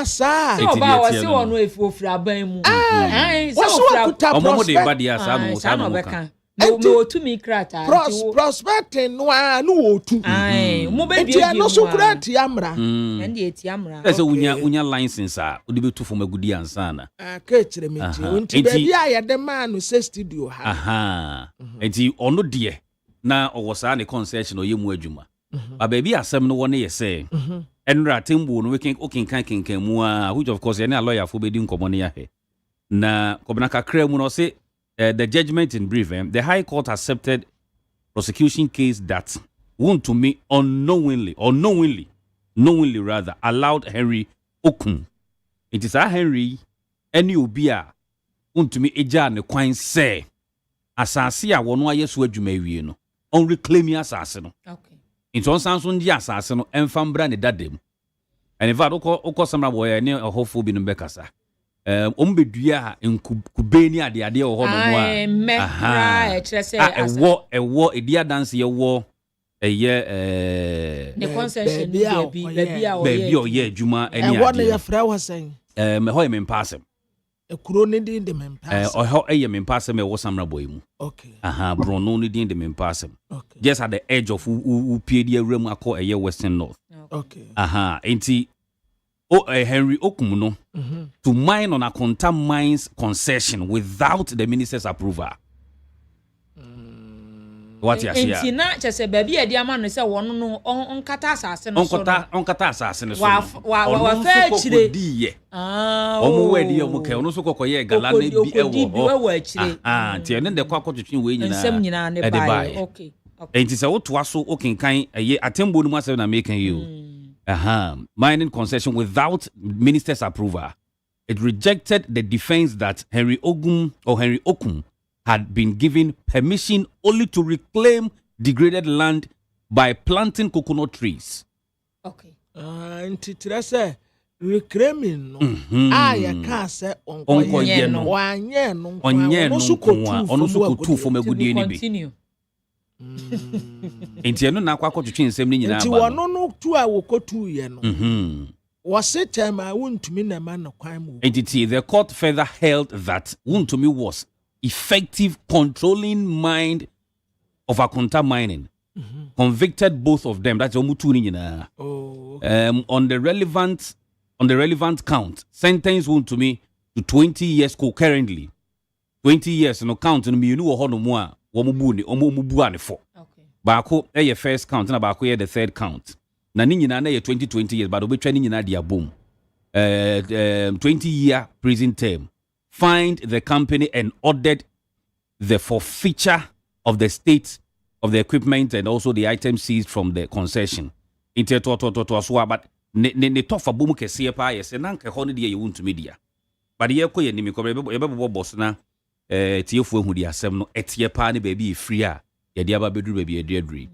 sa so ba wo se wono efofra aban mu so ukuta prospecting sa no beka no to me krata prospecting no a no otu mo be bi no so krati amra and eti amra ese unya license a odi betu fo magudi ansa na ka kire me ji unti be bia ya de man no say studio ha enti ono de na owo sa ne concession oyemu adwuma ba baby asem no woni ye say enra tembo no we kan mu a which of course any lawyer for be di nkomo ne ya he na kobna kakra mu no say the judgment in brief, the High Court accepted prosecution case that to me unknowingly rather, allowed Henry Okun. It is a Henry, any ubia, to me eja ne kwan say, asasi a wonu ayesu adwuma no, on reclaim your assassin. Okay. Into on sansun di assassin enfambra ne dadem. And if I oko samra boy ne hopeful bi no bekasa. Ombedua nkubeni ade ho no ewo edia dance ye wo the concession baby oye adwuma ani ade ye fra wasen me ho ye mempasem ekuro ne din de mempasem ho ye mempasem e wo samra boy mu okay brono ne din de mempasem just at the edge of upiedi awram akọ eye western north okay enti Henry Okum no to mine on a Akonta mines concession without the minister's approval. What you say? Enti na chese baby e dia ma no se wono no onkata asase no so. Onkata asase no so. Wa fa chire. Omo we di omo ke ono so kokoye gala na bi ewo. Ti ene de kwa kwotwetwe we nyina. Nsem nyina ne bai. Okay. Enti se wo toa so okenkan eye atembo no ma se na make you. Mining concession without minister's approval. It rejected the defense that Henry Okum had been given permission only to reclaim degraded land by planting coconut trees. Okay. Intitire reclaiming no. Ya ka se onkoye no. Wanye no. Ono so kotu fo magudie ni bi. Continue. Enti eno na akwa twetwe nsem ni nyina ba. Enti wono no tu a wokotu ye no. Was time I wontumi na ma no kwan mu. Enti the court further held that wontumi was effective controlling mind of Akonta mining. Convicted both of them. That's omutu ni nyina. On the relevant count, sentence wontumi to 20 years concurrently. 20 years no count no me no ho no mu a omubu ane for. Baako eye first count na baako ye the third count. Na ni nyina na ye 20 years but obetwa ni nyina dia bom. 20-year prison term. Fined the company and ordered the forfeiture of the state of the equipment and also the items seized from the concession. Inte to so but ne tofa bom kese pa ye se nanka ho ne dia ye wuntu media. But ye ko ye nimi ko be boss na tiefu ehu di asem no etie pa ne ba bi free a ye dia ba beduru ba bi aduri.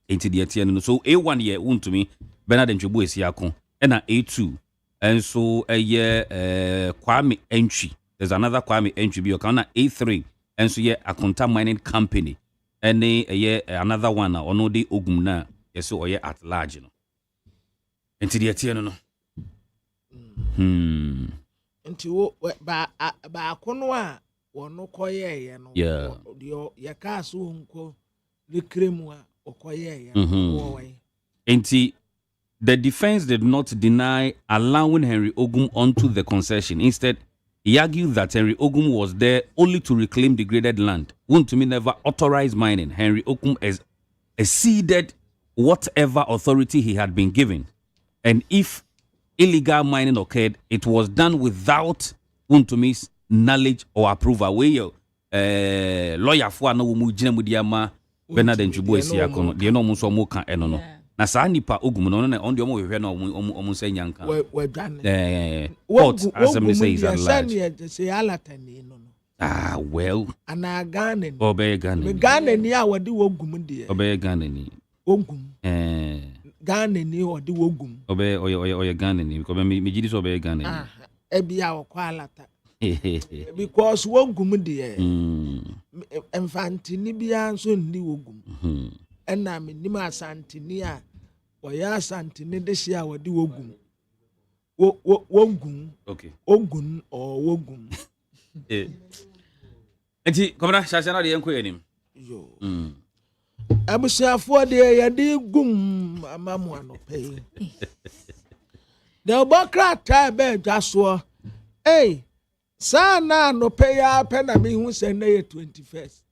Enti dia tie no so A1 ye wuntumi Bernard Ntwebu esiako na A2 enso Kwame Entry. There's another Kwame Entry bi o na A3 enso ye Akonta Mining Company ene another one na ono de Ogum na yeso oye at large no. Enti dia tie no. Nti wo ba akono a wono koye ye no dio ye ka so nko rekremu a okoye ye wo wai. Enti the defense did not deny allowing Henry Ogum onto the concession. Instead, he argued that Henry Ogum was there only to reclaim degraded land. Wontumi never authorized mining. Henry Ogum exceeded whatever authority he had been given. And if illegal mining occurred, it was done without Wuntumi's knowledge or approval. Where lawyer for no mu gina mu diama Bernard Ntwebu esiako no de no mu so mu ka eno no. Na saa nipa Ogum no na on de omo hwehwe na omo say nyanka. What assembly says say alatani no. Well. Ana Ghana. Obey Ghana. Me Ghana ni a wadi wogum de. Obey Ghana ni. Ogum. Ghana ni wadi wogum. Obey Ghana ni because me gidi so obey Ghana ni. Ebi a wokwa alata. Because wogum de. Enfantini bia nso ni wogum. Ena me nim asantini a oya asantini de hia wadi wogum. Wogum. Okay. Ogun or wogum. Enti komra shashana de yenko yanim. Yo. Abusiafo de yade gum amamu anope. De obakra ta be dwaso. Sana anope ya pe na me hu se na ye 21st.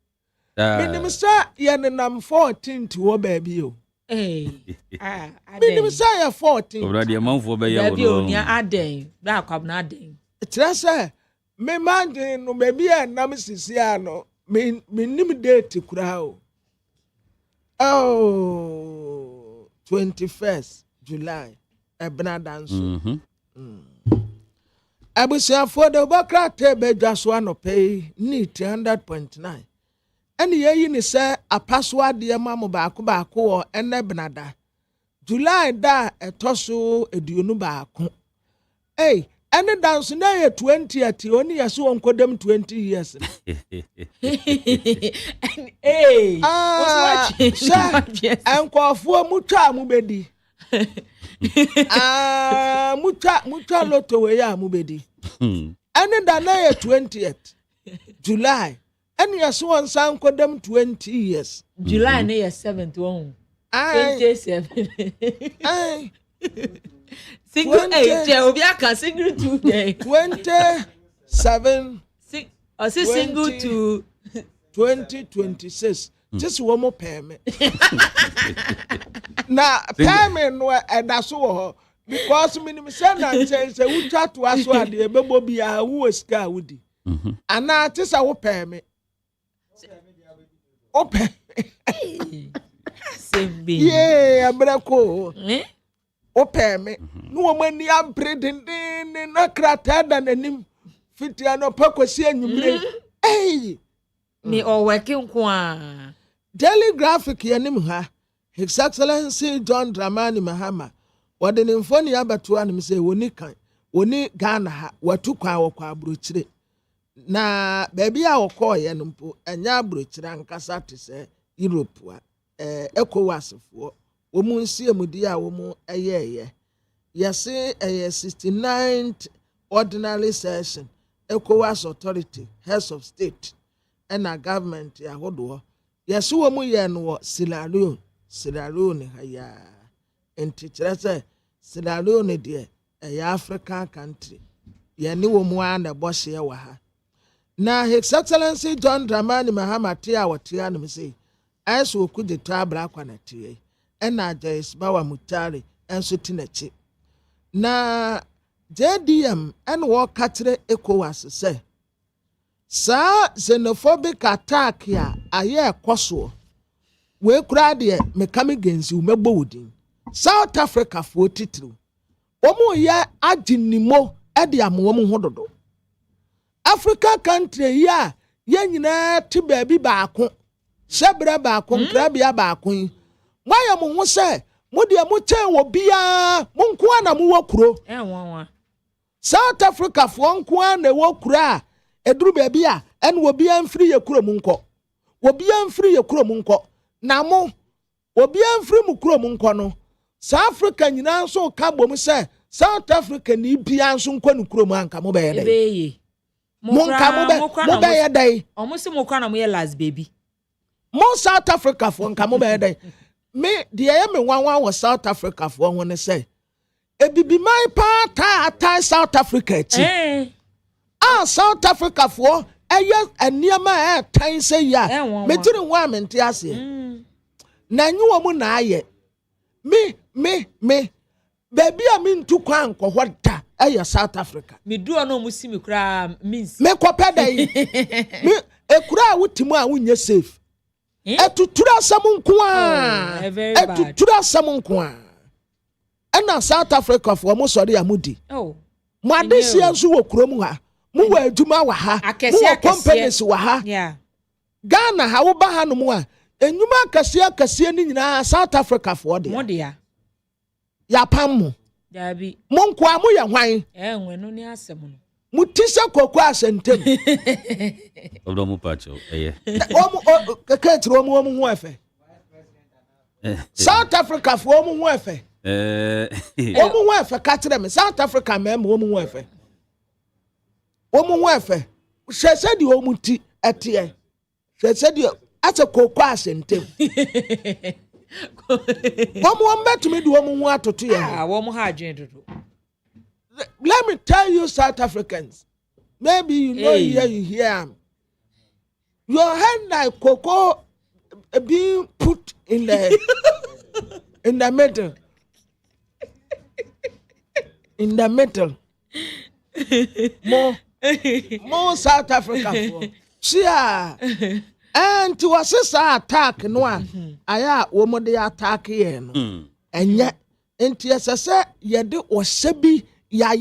Minim sa ye nenam 14 to wo baby o. Minim sa ye 14. Obra de manfo be ye wo. Baby o ni aden, bra kwabna aden. Trasa me imagine no baby nam sisi ano me nim date kura o. Oh, 21st July. Ebna danso. Abusiafo de obakra te be dwaso anope ni 300.9. Eni yeyi ni se apaswa de mamu baako o ene benada. July da etoso eduonu baako. Ene dance na ye 20 ati oni yeso onkodem 20 years. Enkofuo mutwa mu bedi. Mutwa loto we ya mu bedi. Ene da na ye 20th July. Ene yeso onsan kodem 20 years. July na ye 7th one. 27. Single 8 obi aka single 2 day 27 or single to 2026 just one more payment na payment no edaso ho because minimum say na say we chat to aso ade ebebo bia wo sika wudi ana tisa wo payment open sembi abrako open me no mani abreden na krata da nanim fitia no pakosi anwumre me o working kwa Daily Graphic yanim ha His Excellency John Dramani Mahama wade ne mfoni abato anim say woni kan woni Ghana ha watu kwa wokwa abrochire na baby a wokoye no mpo anya abrochire ankasa te se Europe wa ECOWAS fo womu nsie mudi a womu eyeye yesi 69th ordinary session ECOWAS authority heads of state and a government ya hodo yesi womu ye no Sierra Leone haya entichirese Sierra Leone de ya African country ye ni womu ana boshe wa ha na His Excellency John Dramani Mahama tia watia no say aiso okuje tabra kwana tie ena Joyce Bawa Mutari enso tinachi na JDM en wo katre ECOWAS se sa xenophobic attack ya aye ekoso we kura de mekame genzi umegbo wodin South Africa fo titru omo ya aginimo e de amwo ho dodo Africa country ya nyina ti baabi baako sebra baako krabia baako why am who say Modia Mote will be a Monquana Muokro. South Africa for Unquan, the Wokra, a drew babia, and will be free a Kuromunko. Will be free a Kuromunko. Namo will be free Mukromunkono. South African, you know, so Cabo say South African, you be answering Kromanka Mobile. Monka day. Almost a Mokana last baby. More South Africa for Camobile. Me the am one was South Africa for when I say it be my part South Africa South Africa for a near my time say ya me didn't want me tiasi na you woman na ye me baby I mean to kwan ko what South Africa me do no musimi kra means me kopeda yi me e kura wutimu a wunye safe etutura samunkuwa etutura samunkuwa ena South Africa for mo sori amudi mo adesi anso wo kurom ha mu wa adwuma wa ha mu wa companies wa ha Ghana ha wo ba ha no mu a enyuma akase ni nyina South Africa for de mo de ya pam mo dabi mo nko amu ye hwan enwenu ni asem no mu tisa koko asentem odo mu pacho omu keketro omu ho efe South Africa for omu ho efe omu ho efe ka kire me South Africa me omu ho efe hwese di omu ti etie hwese di ate koko asentem omu betumi di omu ho atoto ye omu ha adwen dodo. Let me tell you, South Africans, maybe you know here you hear your hand like cocoa being put in the middle. In the middle. More South Africa. See, and to assist our attack, no one. I woman they attack here. And yet, and yes, I said, ye do or sebi. Ya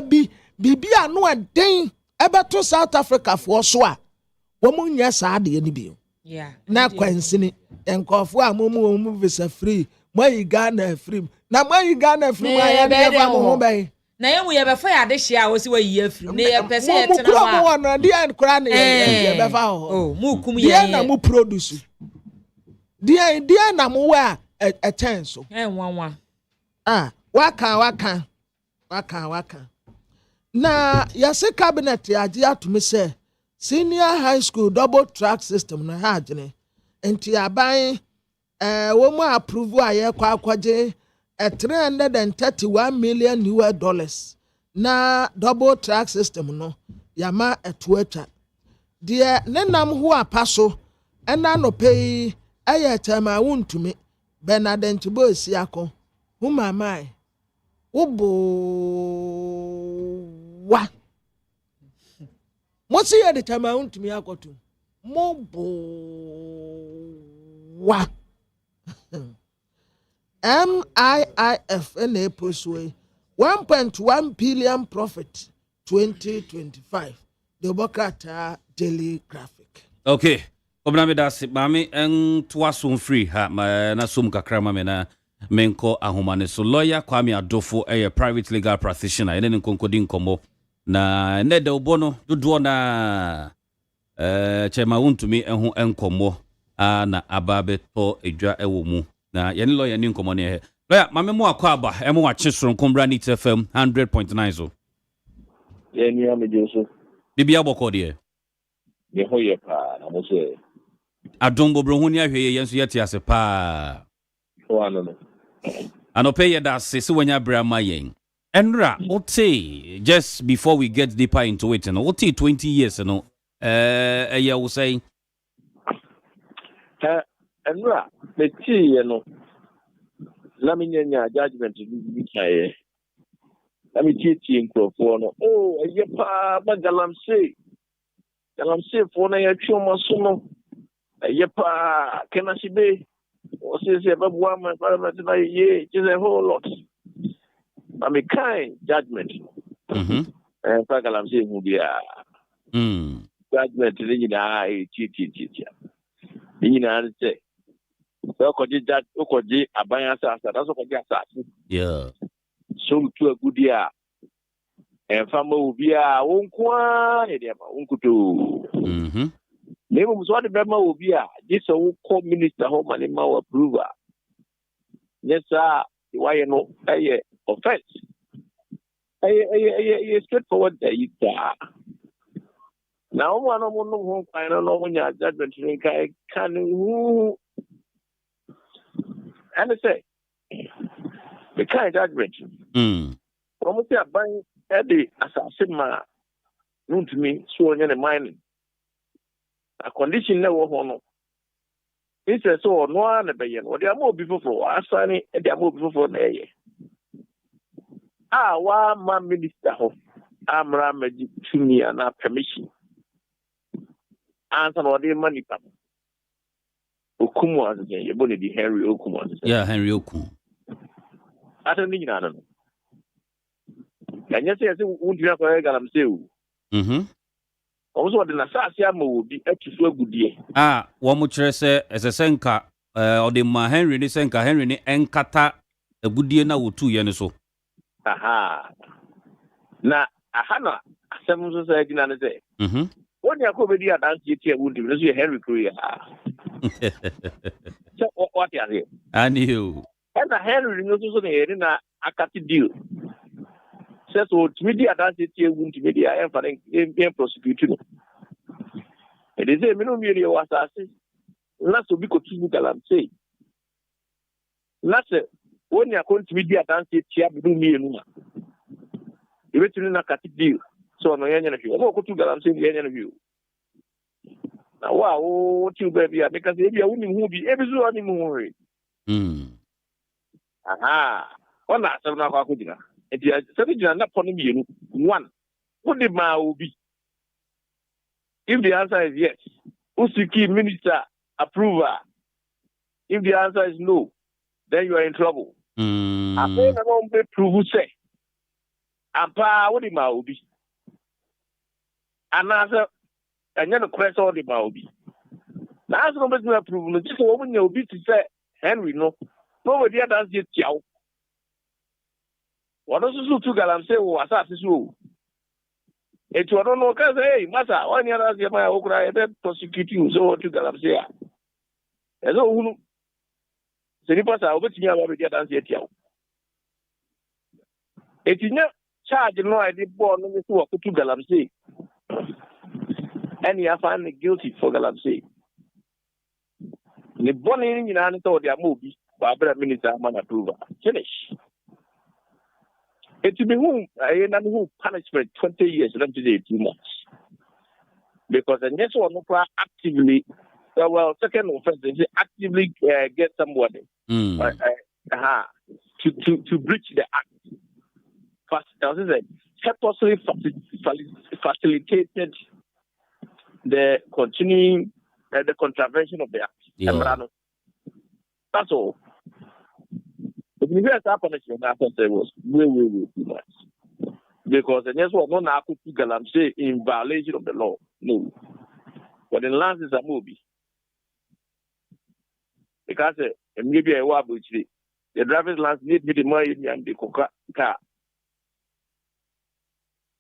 bi bibia no den ebe to South Africa for so a wo mu nya saa de ni bi na kwansini enkofo a mu visa free mai Ghana free na mai Ghana free ma ya be mo ho be na ye mu ye be fa ya de hia wo si wa yi free na ye pese ye tena wa mo no de an kra na ye be fa ho mu kum ye na mu produce de na mo wa a chance so nwanwa waka na yase cabinet yaje atumi say senior high school double track system no ha agene enti aban wo mu approve aye kwakwaje $331 million na double track system no yama etuacha de nenam ho apaso ena no pei aye tama wuntumi Benadent bo siako hu mamai Ubo wa mo see the time untumi akoto mo bo wa MIIF na poswe 1.1 billion profit 2025 the Bokata Daily Graphic. Okay, obna me da se mami en toaso free ha na sum kakra mami na menko ahomane so lawyer Kwame Adofo private legal practitioner ene nkonkodi nkomo na ne de obono dodo na chema wuntumi ehu enkomo na ababe to edwa ewo mu na yene lawyer ni nkomo ne lawyer mame mu akwa aba emu wa chisoro nkombra ni FM 100.9 so ye ni ameje so bibia boko de ye hoye pa na mo se adongo bro hu ni ahwe ye nso yete ase pa no Anope ye da se wanya brama yen. Enra, ote just before we get deeper into it, no, ote 20 years, no. Yeah, will say. Enra, the tea, you know. Let me nya judgment to be kay. Let me teach you in Cropon. Oh, a yepa, but Galam say for na chuma sumo. A yepa, can I see be? Or says about one environment by ye, just a whole lot. I mean, kind judgment. And I'm saying, who be judgment in the teacher. In the say, so could you judge Okoji, a bias, that's what I got. Yeah. So to a good year. And family will be a own quiet, uncle. Maybe what the Bema will be this whole minister home and my approval. Yes, sir. Why you know a offense? A straightforward day. Now, one of them, I don't know when you're judgment. Can who and I say the kind judgment. Almost a buying Eddie assassin ma known to me, so in the mining. A condition never honor. It's a so no one bayan, or there are more before for us, and there are more before for the one minister of Amram to me and our permission. Answer or the money. Okumu as again, you're going to be Henry Okumu. Yeah, Henry Okumu. I don't need none. And yes, I won't have a galam. Also, the Nasasia will be actually good year. One much as a senka or the Ma Henry Senka Henry and Kata a good year now 2 years so. Aha. Now, Ahana, some society, and say, what you could be a dance here would be Henry Korea. So, what are you? I knew. And the Henry knows in a Akati deal. Says, what media dance here wouldn't be media and prosecuted. It is a minimum media was assessed. Not to be continued, I'm saying. Not when you are going to media dance here, do me and you wait to a deal. So, no end of you. I'm going to I'm saying the end of you. Now, wow, what you baby, because if you are winning movie, every so anymore. Aha. One last of our Kudina. It is something not upon you. One. What the ma will be? If the answer is yes, Usiki minister approver. If the answer is no, then you are in trouble. I say I don't be prove say. Ampa what the ma will be? Another and then the question of the ma will be. Now as long as you approve, just woman you'll be to say Henry no. Nobody does it chow. What does you to Galam say was assassin? It was don't know because hey, Massa, 1 year as your my okra, prosecute you so to Galam say. As all Senipas are over to me about the dance yet. It is not charge no idea born to Galam say. And you are finally guilty for Galam say. The bonnie in an told their movie. Barbara Minister man approval. Finish. It to be whom I who punishment 20 years, not today 2 months. Because the next one actively, second offense, they actively get somebody to breach the act. Purposely facilitated the continuing the contravention of the act. Yeah. That's all. The universe punishment after was way too much. Because the next one, no, I say in violation of the law. No. But in land is a movie. Because maybe a war which the driver's license need me the money and the car.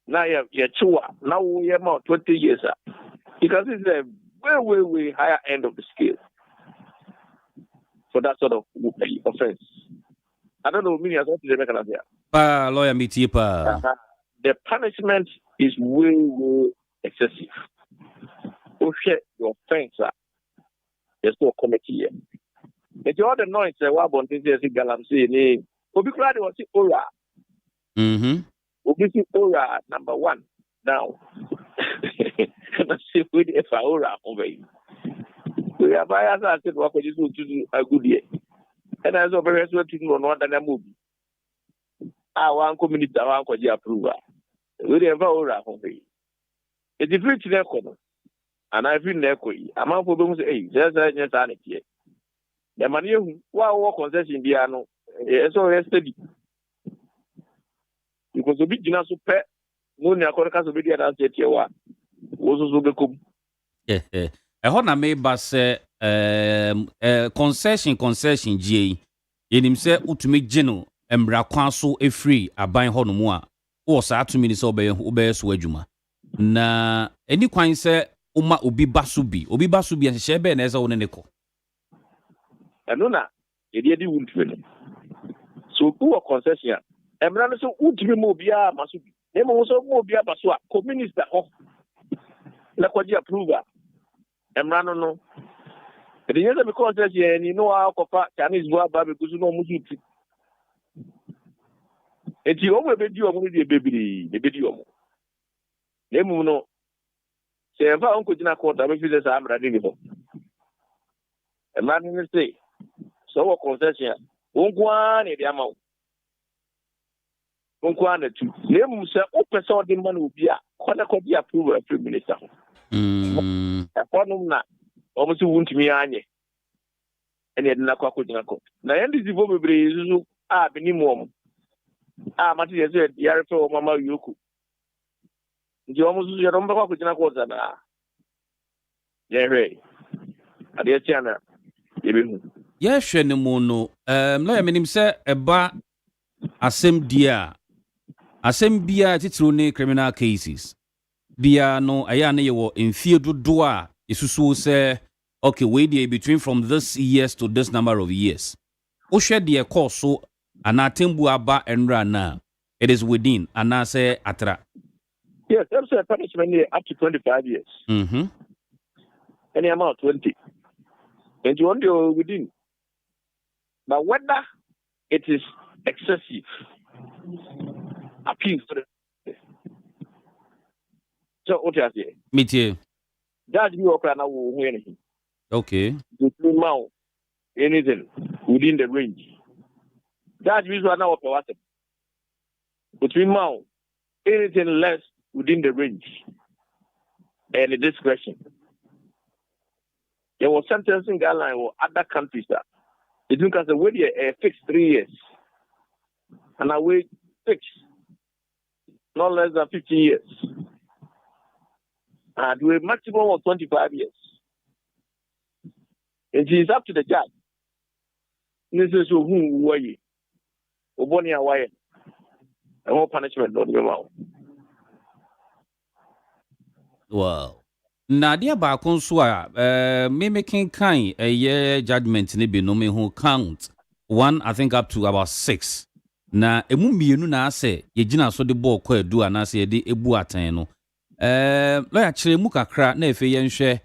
Now you have chua. Now we have about 20 years. Because it's a way higher end of the scale for that sort of offense. I don't know, meaning as what is the mechanism here. Lawyer Mitipa. The punishment is way excessive. Okay, your offense, there's no committee here. If you order noise, what about this? Galam say, Obi Kradi was Ora. Obi Ora number 1 now. Let's see if I Ora over you. We have as I said, what you do to do a good year. And as a very well to know what a movie. I want community, I want to approve. We have Ora over you. It's a free to their corner. And I feel their way. I'm out for them to say, there's a sanity. The money who walk concession piano, so yesterday. Because the big dinner super, money according to the other state here was also the coup. A hona me bas concession G. Yenim se utumi geno embra kwan so e free aban ho no mu a wo sa atumi ni se obeye so adwuma. Na eni kwan se uma obi basu bi ahye be na eza wo ne ko. Anuna yedi wuntu. So who concession embra no so utumi mo bia masu bi. Ne mo so mo bia basu a communist ho. Na kwaji approval. Embra no. The years because you know how Chinese boy baby because no musu. And you always be you only the baby omo. Nemu no. Se eva onko jina court abi fi say am ready ni ho. E man ni say so what concession onko an e dia ma. Onko an tu. Nemu say o person de man obi a kona ko bi approve a prime minister. E konum na almost won't me anye. And yet, Nako. Now, end is the vote minimum. Matthew said, Yarko, Mama Yuku. nti ɔmo nso yɛ dɔm bɛkɔ akɔgyina court anaa yɛhwɛ adeɛ kyea na yɛbɛhu yɛhwɛ no mu no lawyer menim sɛ ɛba asɛm deɛ a asɛm biara titiriw ne criminal cases biara no ɛyɛ a ne yɛwɔ mfie dodoɔ a ɛsusuo sɛ okay wei deɛ between from this years to this number of years wohwɛ deɛ kɔɔ so anaa tembu aba ɛnra na it is within anaasɛ atra. Yes, that's a punishment up to 25 years. Any amount 20. And you only within. But whether it is excessive, appeal for the. So what you say? Me too. Judge me or can I anything. Okay. Between mount anything within the range. Judge me so now what between mount anything less within the range and the discretion. There was sentencing guideline or other countries that it took us a way fixed 3 years. And I wait fixed not less than 15 years. And we a maximum of 25 years. And it is up to the judge. This is who were you? Obonia Wyatt. And more punishment don't go out. Wow. Na dia baako nso a me making kind a judgment ne bi no me who count one I think up to about 6 na emu mienu na ase ye gina so de ball kwa adu anase ye de ebu atan no lawyer kire mu kakra na efe ye nhwe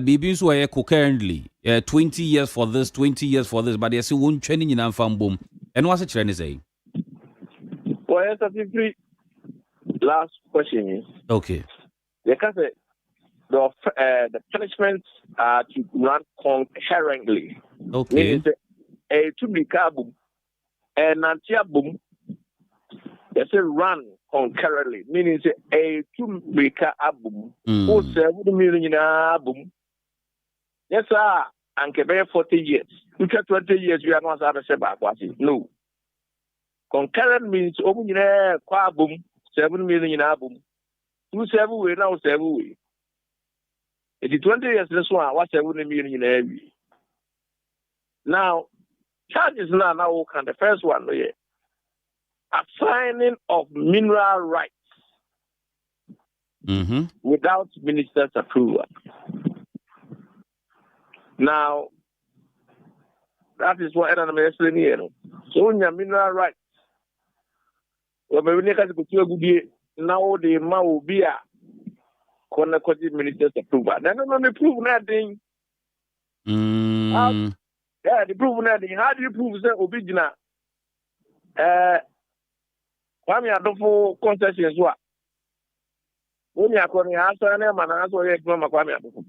bibi nso ye concurrently 20 years for this 20 years for this but they say won twani nyina mfa mbom eno wase kire ne say well yes I last question is okay because the punishments are to run concurrently. Okay. Meaning to be boom and nantia boom. They say run concurrently. Meaning a to be boom. Who 7 million boom. Yes, sir. And Quebec 40 years. You get 20 years. We are not out of Seba. No. Concurrent means open qua boom 7 million boom. 2 7 way now 7 way. It is 20 years this one, what's 7 million every. Now, charges now can the first one, assigning of mineral rights without minister's approval. Now, that is what I'm explaining here. So, when your mineral rights, well, maybe they can go to now the will be a Konakoji minister's approval. Then no prove nothing. Yeah, the prove nothing. How do you prove that original? Kwame Adofo concessions what? When you are calling answer and answer Kwame Adofo.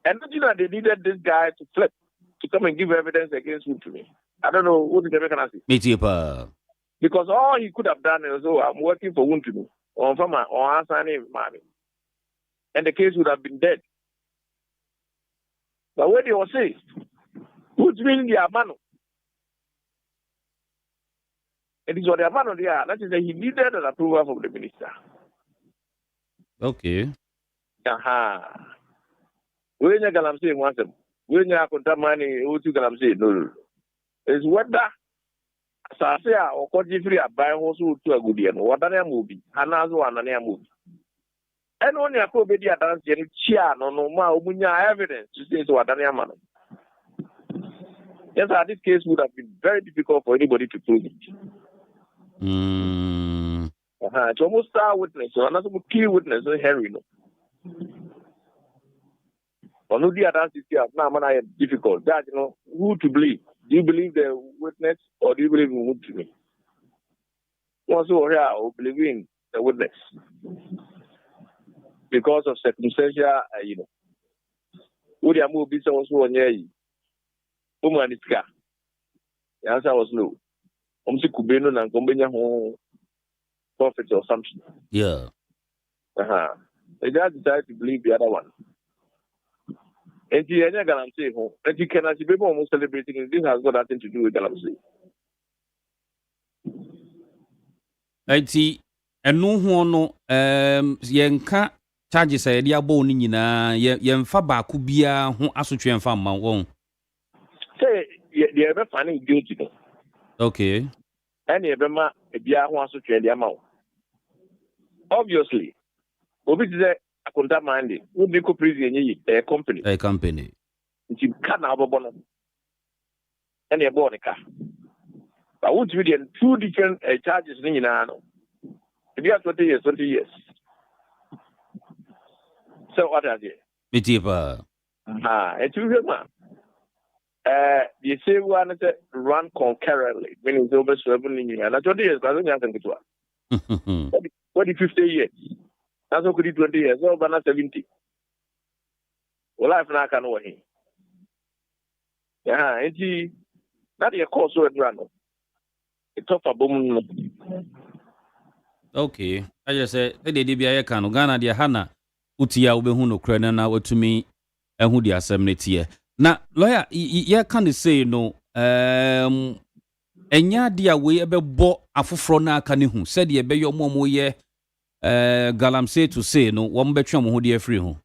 And you know they needed this guy to flip to come and give evidence against him to me. I don't know what did they say. Me because all he could have done is, I'm working for Wuntunu or from or answering money. And the case would have been dead. But what they will say, who's meaning the Amano? It is what the Amano they are. That is that he needed an approval from the minister. Okay. When you can say once, when you are contaminating, what you can say, no. It's whether Sasea or Kodifree are buying also to a good year. What a movie, another one, and a movie. And only a COVID dance, and chia no more evidence to say so. What a man. Yes, this case would have been very difficult for anybody to prove it. It's almost star witness, or another key witness, Henry. No. Or no, the other is here. Now, man, I am difficult. That you know who to believe. Do you believe the witness or do you believe in Montie? Also, here, I believe in the witness because of circumstantial, Would you move this also on ye? Woman is car. The answer was no. Kubeno and Combina home profit or something. Yeah. They just decided to believe the other one. And the other Galamsey home. And you cannot see people almost celebrating. This has got nothing to do with Galamsey. IT ɛno ho no yɛnka charges a yɛde abɔ no nyinaa yɛmfa baako biara ho asotwe mfa mma wɔn sɛ deɛ ɛbɛfa ne guilty no okay ɛne ɛbɛma biara ho asotwe de ama wo obviously obi te sɛ akonta mande wodi kɔ prison nyɛ yi company nti ka na abɔbɔ no ɛne ɛbɔɔ ne ka but wotumi deɛ two different charges no nyinaa no ebi a 20 years so what are they metipa ɛtumi hwɛ ma the same one say run concurrently meaning the over 7 nyinaa na 20 years kwa so nya nketewa what the 50 years that's what could 20 years so bana 70 well life na aka no wɔ he enti na de course so adra no it top abom no okay I just say they dey bia ka no Ghana de hana utia wobɛhu no kra na watumi ɛhu di asɛm ne tie na lawyer ye can say no enya dia we ɛbɛbɔ afoforo na aka ne hu sɛ de ɛbɛyɛ ɔmo ye galamsey to say no wɔn bɛtwe ɔmo ho de afiri ho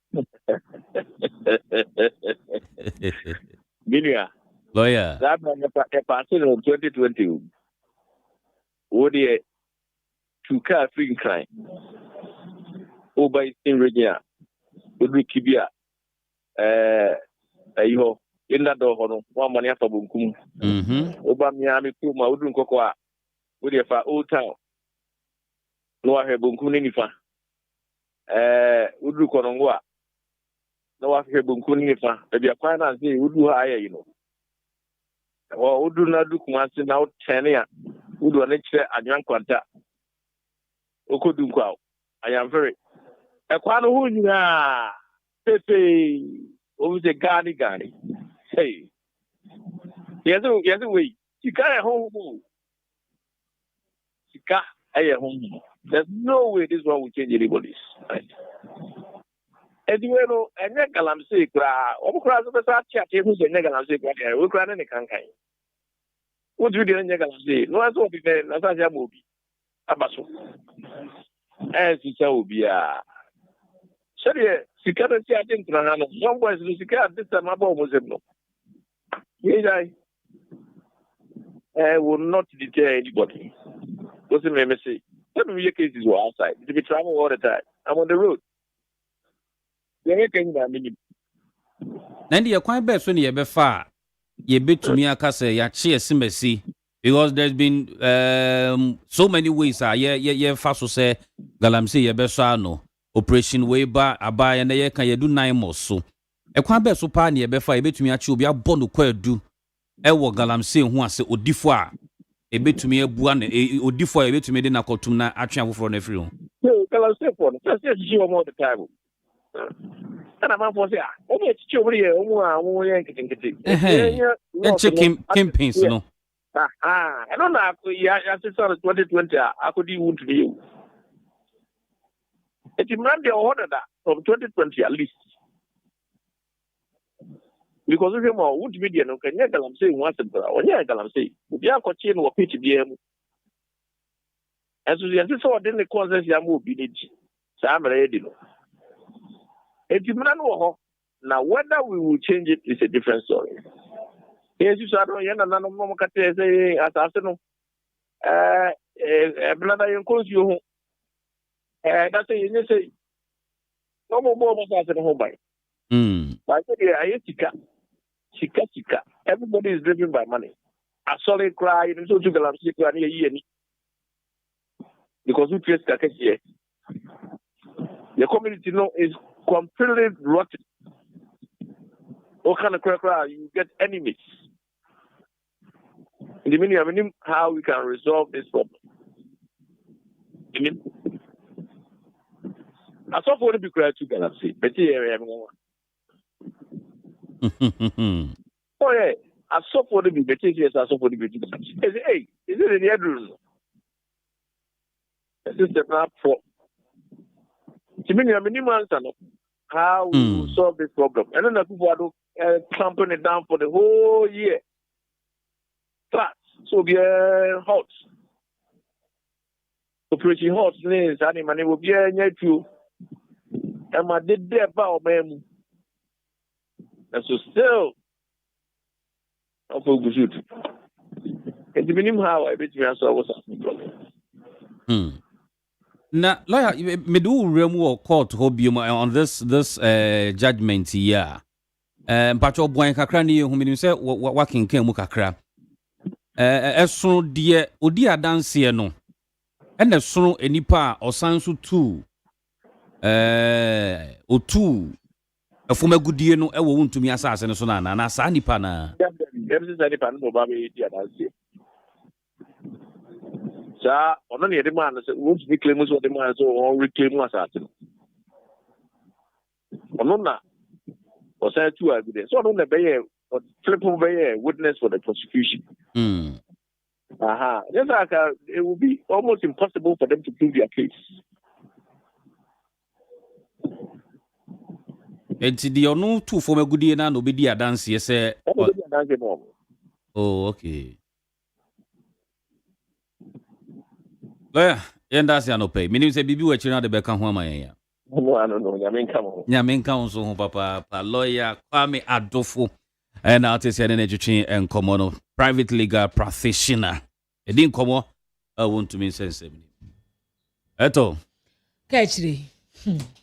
Minia lawyer that man a party in 2020 wo de to car free crime over in Virginia would be kibia ayo inda do hono wa mani afa bonkum oba miami kuma udun koko a wo de fa old town no wa he bonkum ni nifa udu kono ngwa no wa he bonkum ni nifa e bia kwan na say udu ha aye yi no o udu na du kuma se na o tene a udu na kire anwan kwanta okodu kwa I am very ekwa no hu nyina pepe o se gani hey yes we sika e ho sika e ho there's no way this one will change anybody's right anyway no enye galamsey kra o kra so besa chat hu se enye galamsey kra we kra ne kankan what do you enye galamsey no aso bi na sa ja mo bi abaso sika obi a sɛdeɛ sika no ti ade nkra no some boys no sika ade sɛ ma bɔ mo sɛm no yɛyai will not deter anybody what's the name say some of your cases were outside to be traveling all the time I'm on the road yɛyɛ kan na mini na ndi kwan bɛ so ne yɛbɛfa yɛbɛtumi aka sɛ yɛakye esimasi because there's been so many ways ye fa so say galamsey ye be so ano operation way ba abaya na ye kan ye do 9 months so e kwa be so pa na ye be fa ye betumi achi obi abɔ no kwa adu e wo galamsey hu ase odifo a e betumi abu na odifo a ye betumi de na kotum na atwe afoforo na afiri ho so galamsey for no just see one more the time ana man for say o me chichi obri ye o mu a wo ye nketenkete e chicken campaigns no I don't know. Yeah, 2020. I could even to you. It demand the order that from 2020 at least. Because if you more would media no can you say once and when you say we are coaching or pitch DM. And so the answer then the causes ya move be it. Sam ready. It demand now whether we will change it is a different story. Yes, you said, no, no, say, assassin. Brother, you close you home. That's a you say, no more assassin home by. I said, I Sika. Everybody is driven by money. A solid cry, and so to go and sick and year. Because we face Kakyire. The community is completely rotten. What kind of cry? You get enemies. In the meaning, how we can resolve this problem. I mean, I saw for the big cry to Galaxy, but here oh, yeah, I saw for the big, but yes, I saw for the big. Hey, is it in the other room? This is the map for. I mean, how we will solve this problem. And then the people are clamping it down for the whole year. Flat. So be hot. operation hot names and money will be a new and my did there about them. And so still of a good and the minimum how I bet you answer was na lawyer me do remove court hobium on this judgment here mpacho boy kakra ni hu me say working kan mu kakra eso de odi adanse no ene soro enipa osanso tu otu afumagudie no ewo wontumi asase ne so na sa nipa na sa ono ne de man se wo bi claim so de man so on reclaim asase ono na o say two evidence so ono na be ye flip be witness for the prosecution. Just like it will be almost impossible for them to prove their case. And the onu two for me good na no be dia dance yes eh. Oh okay. Well, yenda se anope. Meaning say bibi we chira de be kan ho aman ya. No, Nyamen kan so ho papa lawyer Kwame Adofo. And I'll tell you education and common private legal practitioner. It didn't come I want to mean sense. Eto. Kakyire.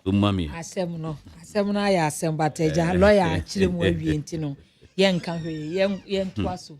Umami. Asem no ya asem bateja lawyer chire mu awie ntino. Yen kan hwe yen toaso.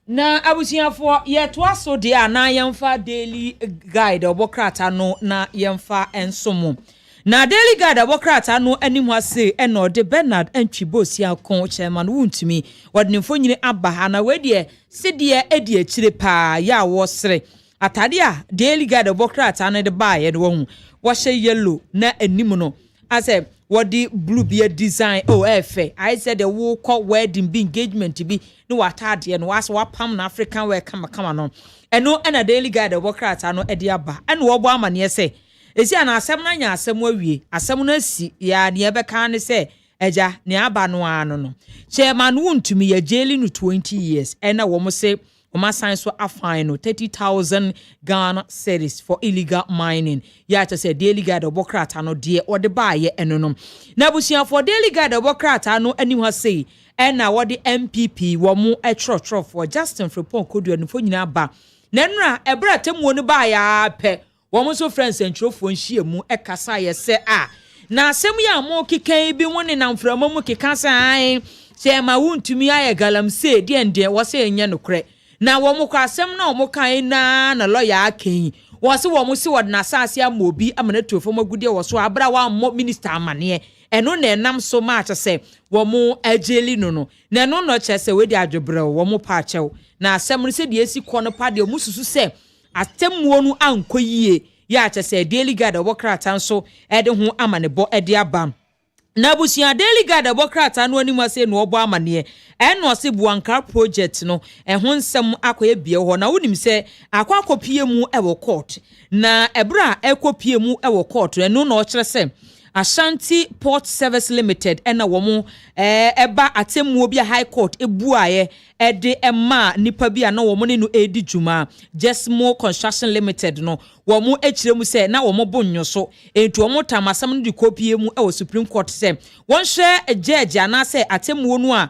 Na abusiafo ye toaso de ana yemfa daily guide obokrata no na yemfa ensomo. Na daily guide abokrata no animu ase eno de Bernard Antwibosi akon chairman wuntumi wode mfonyini aba ha na we de sidie edi akire pa ya wo sere atade a daily guide abokrata no de baaye de wo wo hye yellow na animu no ase wode blue be design efe I said the wo call wedding be engagement bi no watade no was wapam na African wear kama no eno na daily guide abokrata no edi aba eno wo bo amane se esi ana asem na nya asem awie asem na si ya ne ebeka ne se eja ne aba no ano no chairman wuntumi ya jail no 20 years ena wo mo se o ma sign so afine no 30,000 Ghana cedis for illegal mining ya to say daily guide obokrata no de o de baaye eno no na busia for daily guide obokrata no ani ha sei ena wo de MPP wo mo etro for Justin Frepon kodu anfo nyina ba na nra ebra temu no ba ya pe womo so friends entrofo nhie mu ekasa ye se na asem ya mo kikan bi woni na mframa mu kika san se ma wuntumi aye galamse de ende wo se enye nokre na womo kwa asem na womo kan na lawyer akan wo se womo se wod na asase amobi amana tofo magudie wo so abra wa mo minister amane eno na enam so match se womo ajeli no na no no chese we di adwobre womo pa achew na asem no se de esi kono pa de mususu se atemmuo nu ankoyie ya chese daily guide obokrata nso ede ho amanebo ede aba na busia daily guide obokrata no animu ase no obo amane eno se buanka project no ho nsem akoye bie ho na wonim se akopie mu ewo court na ebra ekopie mu ewo court eno na o kire se Ashanti Port Service Limited ena womo eba atemmuo bi high court ebuaye ede ema nipa bi na womo ne no edi juma Jesmo Construction Limited no womo echiremu se na womo bonyo so entu womo tamasam no di kopie mu e Supreme Court se won hwe judge ana se atemmuo no a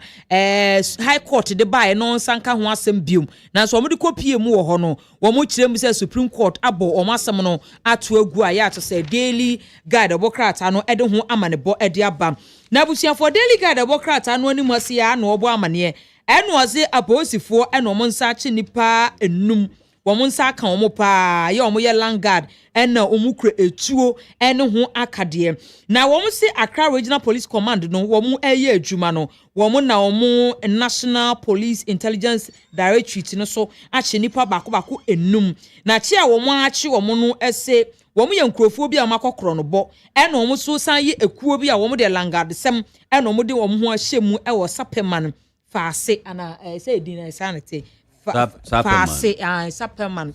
high court de baaye no sanka ho asem biom na so womo di kopie mu wo ho no womo chiremu se Supreme Court abo womo asem no ato agu a ya to se daily guide obokrata no ede ho amanebo ede aba na busia for daily guide obokrata no animu ase ya na obo amane eno ose aposifo eno mo nsa chi nipa enum wo mo nsa kan wo pa ye wo ye landguard ena omukure etuo ene ho akade na wo mo se Accra Regional Police Command no wo mo eye adwuma no wo mo na wo mo National Police Intelligence Directorate no so achi nipa bako enum na chi a wo mo achi wo mo no ese wo mo ye nkrofo bi a makokoro no bo ena wo mo so san ye ekuo bi a wo mo de landguard sem ena wo mo de wo mo ho ahyemu e wo sapeman Fase ana say dinner sanity Fase Saperman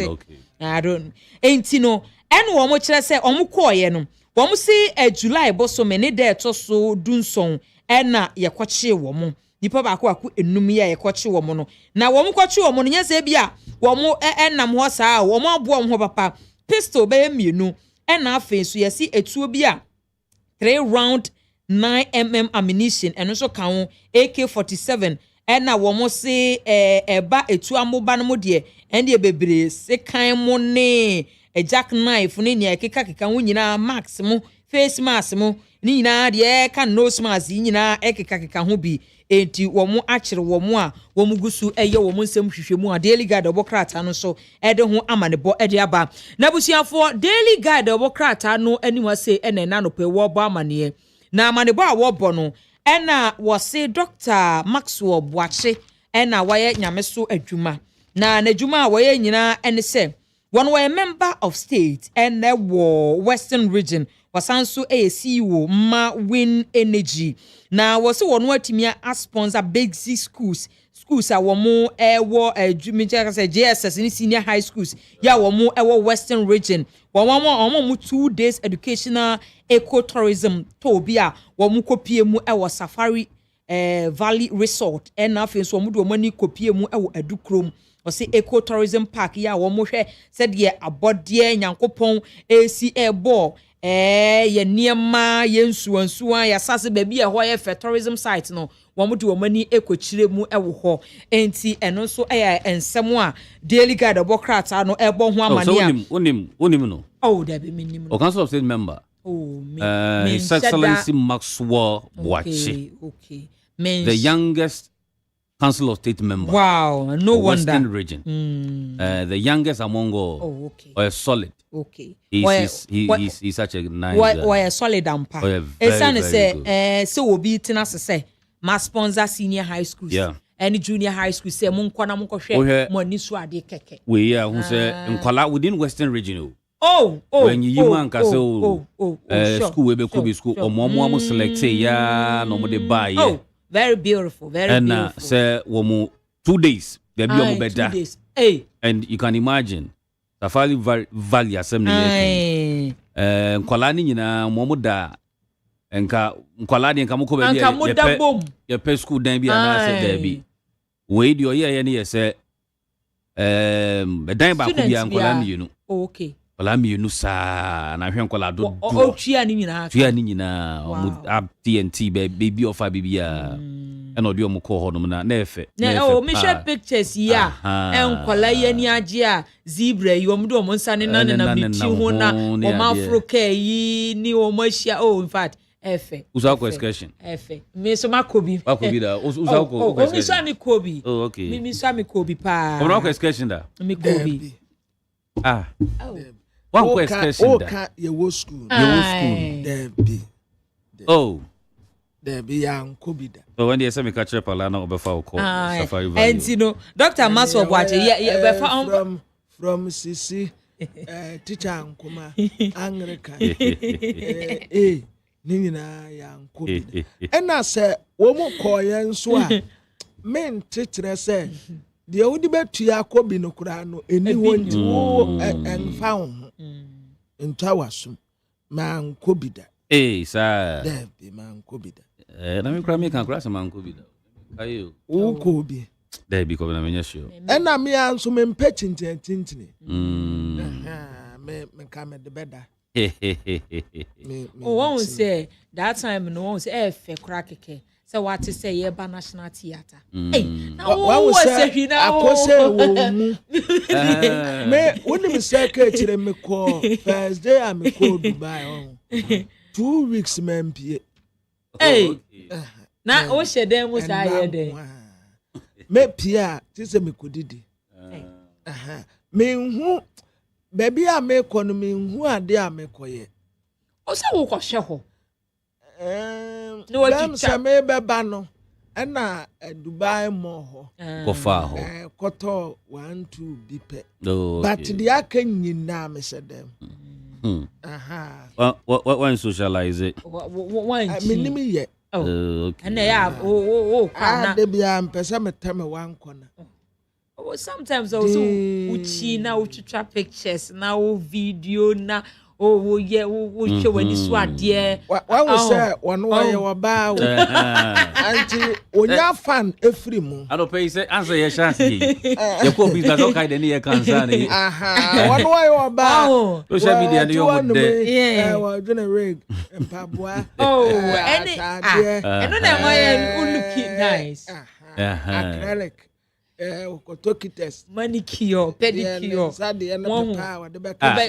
okay I don't enti no eno wo mo kire se o mo koye no wo mo si July boso me ne de to so dunson ena ye kwache wo mo nipa ba ko enum ya ye kɔkye wo mo no na wo mo kɔkye wo mo no nyese bia wo mo enam ho saa wo mo abo ho papa pistol be mienu na afen so yesi etuo bi a 3 round 9mm ammunition eno so ka ho AK-47 na wo mo se eba etu amoba no mo de ende bebre se kan mo ne jack knife ne ne keka ho nyina max mo face mask mo ni nyina de ka nose mask nyina keka ho bi enti wo mo akere wo mo a wo mo gusu eye wo mo nsem hwehwemu a daily guide obokrata no so ede ho amanebo ede aba na busuafo daily guide obokrata no aniwa se na no pe wo bo amane na amanebo a wo bo no ena wo se Dr. Maxwell Boache ena waye nyameso adwuma na adwuma a waye nyina ene se one way member of state and wo western region wasanso CEO ma win energy na wose wono atimia a sponsor basic schools a womo ewo adwumicha say JSS ni senior high schools ya womo ewo western region womo 2 days educational ecotourism to bia womo kopie mu ewo safari valley resort and afin so womo do mani kopie mu ewo adukrom o se ecotourism park ya womo hwe said ye abode nyankopon AC ebo ye niema ye nsuansuan ya sase ba bi ho ye fe tourism site no womo de womani ekokyire mu ewo ho enti eno so ensem a daily guide obokrata no ebo ho amane a onim no oh da be minim no o council of state member His Excellency Maxwell Boache okay the youngest council of state member wow no wonder western region the youngest among all okay or solid okay he's such a nice why a solid ampa esane say so obi tina say ma sponsor senior high schools and junior high school say mon kwana mon kohwe mo ni so ade keke we who say nkwala within western region when you man ka say school we be ko be school omo select ya no mo de buy very beautiful beautiful and say womo 2 days there be omo better 2 days and you can imagine safari valley assembly nkwala ni nyina mo da enka nkwala ni enka mo ko be ye pe school dan bi ana say there bi we di oye ne ye say dan ba ko bi nkwala ni you okay wala mi nu sa na hwe nkwala do o tua ni nyina mo TNT baby of bibia e no de mo ko ho no na efe o me share pictures ya enkwala ye ni age a zebra yi o mo do mo nsane na biti ho na o ma afroka yi ni o mo hia in fact efe usa ko excursion efe me so makobi da usa ko excursion me so mi kobi okay me so mi kobi pa o no ko excursion da me kobi one question that you wo school there be yankobida so when they say me catch up ala na obefa ko safari valley and you know Dr. Maxwell Boache yeah from Sisi teacher Nkuma Anglican ni nyina yankobida ena se wo mo koye nso a men tetere se de wodi betu yakobi no kura no eni wonti wo enfa ho ntawasum mankobida sa de mankobida na me kura me kan kura se mankobida ayo ukobi de bi ko na me nyesho ena me anso me mpechintin me ka me de beda won say that time no won say efe kura keke so what to say ye ba national theater now say akose wo mu me woni me say ka kire me ko first day am ko Dubai 2 weeks mempie na o shede mu sa ye de me pia ti se me kodidi me hu baby a me ko no me hu ade a me koye o se wo ko hwe ho no dem se me beba no na Dubai mo ho ko fa ho koto 1-2 bipe but the aka nyina me se dem one socialize it one minimi ye okay and ya kana de bia mpesa metame wan kona sometimes also uchi na utwa pictures na o video na oh yeah wo hwe wani so ade wa say one way wa ba anti onya fan efri mu Anope say answer your chance ye ko business okay then ye cancer ni one way wa ba social media ni yo de wa generate mpaboa any eno na mo look nice acrylic kotokites manicure pedicure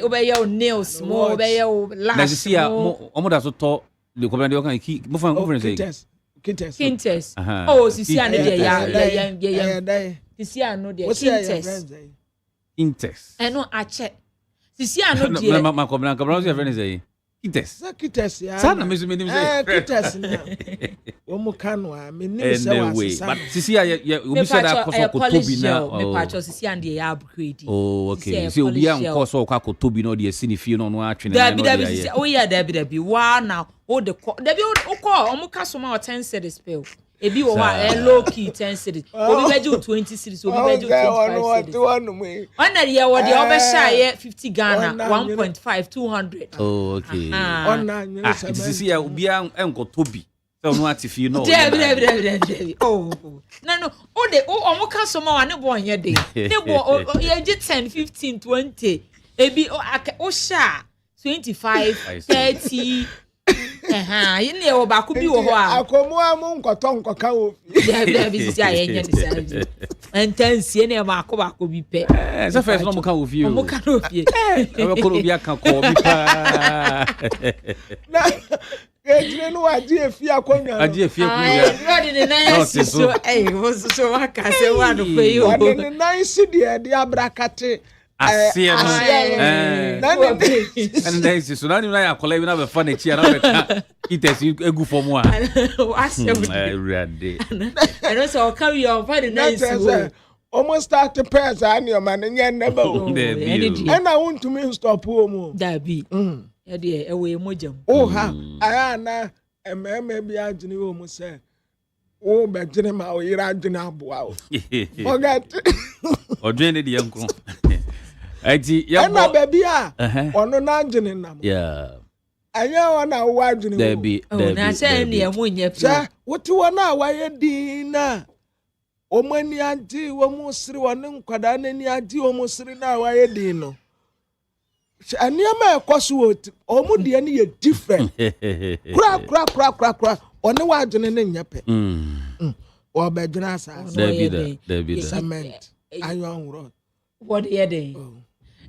obey your nails more obey your lash na see omo da so to le ko blende kan ki mo fan conference kintes oh sisi anu de ya sisi anu de kintes eno ache sisi anu de ma ko blanca bronze your friend say kites ya sana me say kites na wo mu kanu a me nim se wa sisa but sisi ya obi say da ko so ko tobi na me patcho sisi ande ya upgrade okay see obi an ko so ko tobi na de sini fie no no atwene na no de o ya da wa na o de ko da bi o ko o mu ka so ma 10 cedis spell ebi wo ha low key 10 cedis obi beju 20 cedis obi beju 25 cedis ona ye wo de obesha ye 50 Ghana 1.5 200 okay ona nyi se sisi ya obi an ko tobi so no atifi no oh no o de o mu ka so ma wa ne bo onye de ne bo ye je 10 15 20 ebi o sha 25 30 yini e wo ba ku bi wo ho a akomu amu nkoto nkoka wo da bi sisi ayenye ni sai entansie ne ma ko bi pe se first no mo ka wo fie mo ka no fie e ko bi aka ko bi pa na ejire no aji efie akonwa aji efie ku ya no de na so wo so waka se wa no pe yo wo de na isi de abrakate asie no and there is so na ni na ya kola bi na be fa na chi na be ka ites egu for mu a asie ready and also carry on for the nice almost start to press and your man nya never and I want to me stop home dabi e de e we mojam ha aya na ememe bi agini wo mu say o be gini ma o yira agini aboa o forget odwen de yanko ati ya na baby a ono na agini nam yeah anya wana wo agini dabi na say ne emu nya pia woti wona waye dina o mani adi wo mu siri woni nkwada na ni adi wo mu siri na waye din no aniama ekoso o mu de ni ye different kra oni wa agini ne nyepe o be gina asa dabi cement iron rod what ye dey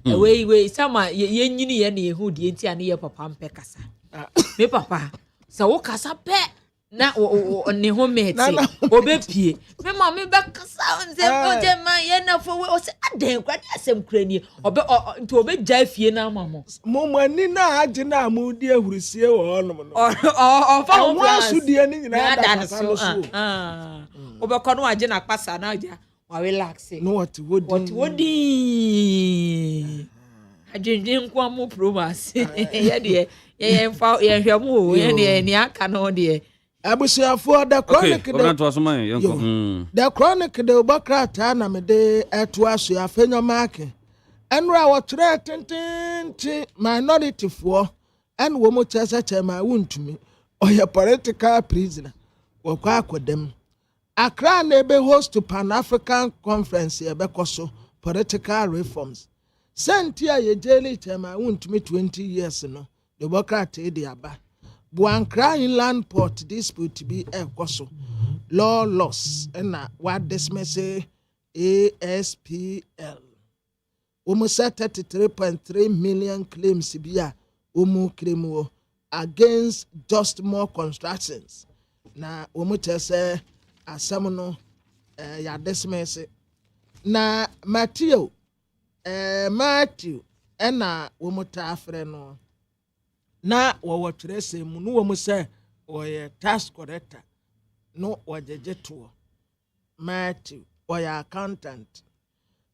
we sama ye nyini ye na ehu de enti ane ye papa mpe kasa me papa sa wo kasa pe na ne ho meti obepie me ma me be kasa nze oje ma ye na fo we o se aden kwa de asem kurani nti obegya fie na amamo mo mani na age na mu di ehurusie wo onum no fa ho asu die ni nyina da kasa no so obekọ no age na kpasa na aja wa relax no what wodi ajinjin kwa mu promise ye de ye fa ye hwemu ye de ni aka no de abusiafo the chronic the chronic de obokrata na me de eto aso afenyo mark enra wotre tenten minority fo en wo mo chese chema wuntumi oye political prisoner wo kwa akodem Accra na ebe host to Pan-African Conference ebe koso political reforms. Sentia ye jeli chema wuntumi 20 years no. The Democrat edi aba. Buankra inland port dispute be koso. Law loss na what dismiss ASPL. Almost 33.3 million claims bia claim against just more constructions. Na chese asam no ya dismiss na Matthew ena womuta afre no na wo trese mu no wo say oye tax collector no wajeje to Matthew oye accountant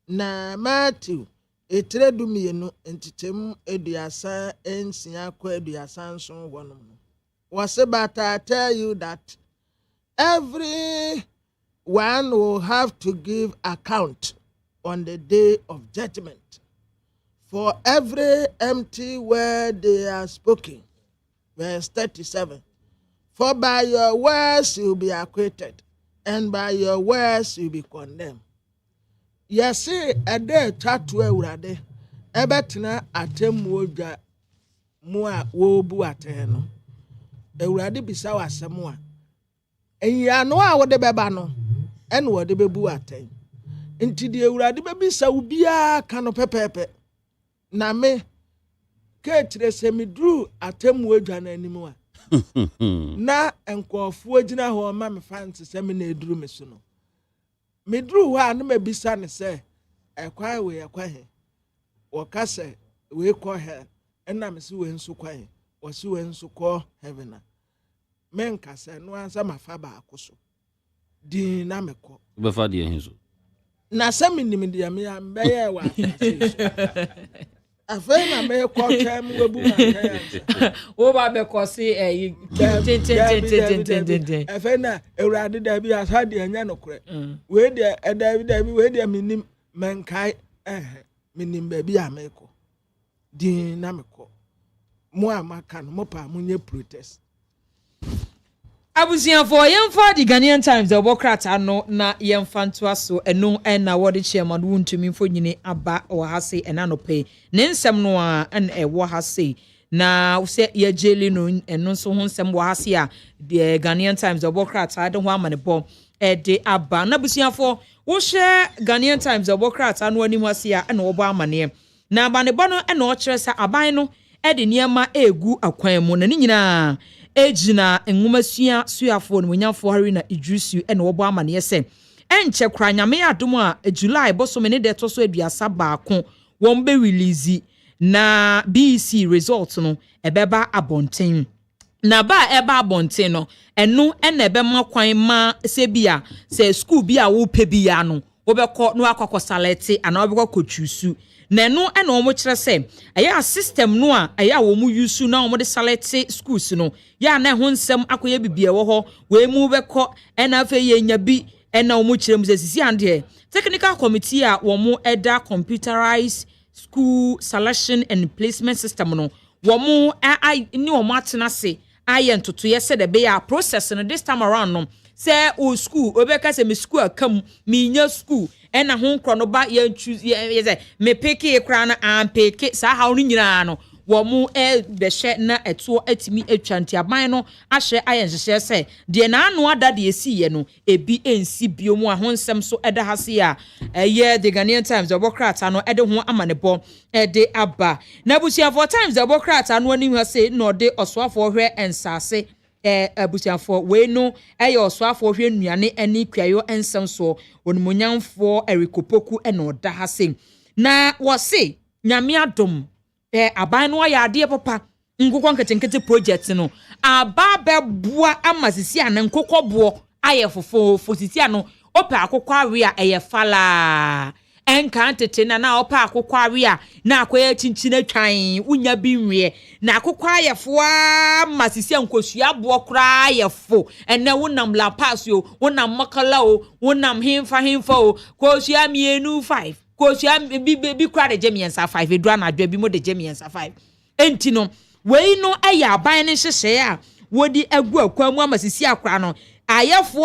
na Matthew etredu mienu entitem eduasa ensia kwa eduasa nso wonom no was about I tell you that every one will have to give account on the day of judgment For every empty word they are spoken. Verse 37. For by your words you'll be acquitted, and by your words you'll be condemned. Yes, a day chat to Urade, Ebetina atemwoja mua wobu ateno. Urade bisawa semua. And ya no a wode bebano, and wode bebu aten. Inti di Urade bebi sa ubia kano pepepe. Na me, ketre se mi dru atemwoja na animua. Na enkofuo gina ho ma me fancy se me na eduru me so no. Me dru ho anu me bisa ne se ekwan we he. Wo ka se we ko he na me se we nso kwan. Wo se we nso ko heaven na. Men ka se no ansa mafa ba akoso. Din na me ko. Be fa de hin so. Na se me nim de me ya be ye wa. Afei na me ko twam webu ma. Wo ba be ko se tin. Afei na Ewurade da bi asade anya no kure. We de David we de minim menkai minim ba bi ameko. Din na me ko. Mo amaka no mo pa munye protest. Abusianfo yemfa di Ghanaian Times the Bokrata no na yemfa ntoa so eno na wode chairman wontumi mfo nyine aba wo ha se enanope ne nsem no a en wo ha se na se ye jeli no eno so ho nsem wo ha se a the Ghanaian Times the Bokrata de ho amane bo de aba na abusianfo wo hye Ghanaian Times the Bokrata no anim ha se a en wo bo amane na abane bo no en wo kire sa aban no de niema egu akwan mu na ni nyina ejina enwumasua suafo no nyamfo hari na idrisu ene wo bo amane yese enche kra nyame adom a July bosome ne de to so aduasa baako won be release na BEC result no ebeba abonten na ba eba abonten no enu ene ebema kwan ma se bia se school bia wo pe bia no wo be ko no akokọ salete ana wo be ko kochusu na enu ene wo mo kire se aya system no a aya wo mu use na wo mo de salete schools no ya na ho nsem akoye bibia wo ho we mu be ko ena afa ye nya bi ena wo mo kire mu se sisi ande technical committee a wo mo eda computerized school selection and placement system no wo mo ni wo mo atena se aye ntoto ye se de be ya process no this time around no say o school obeka se me school akam me nya school ena ho nkro no ba ye choose ye say me peke kra na am peke sa ha no nyina no wo mu be hye na eto atimi atwanti aban no ahye ayen hye se de na anu ada de esi ye no ebi ensi bio mu ahonsem so eda ha se a ye the Ghanaian Times obokrata no ede ho amanebo ede aba na busia for Times obokrata no ani ha se no de osoafo hwe ensase abusiafo we no eyo osoafo hwe nuane ani kwayo ensem so onimonyamfo erikopoku ena oda ha se na wo se nyame adom aban no ya ade papa nkokọ nketenkete project no aba beboa amasisi an nkokọ bo aye fofo fosisi ano opa akokọ awe a eye fala enka tete na opa akokọ awe a na akoya chinchina twan unya bi nwe na akokọ ayefo amasisi ankosua bo kra ayefo ene wonam la pasio wonam makala o wonam hemfa o kosua mienu 5 kosua bi kra de jemiensa 5 edura na adwa bi mo de jemiensa 5 enti no wei no aya aban ne hyehye a wodi agu akwa mu amasisi akra no ayefo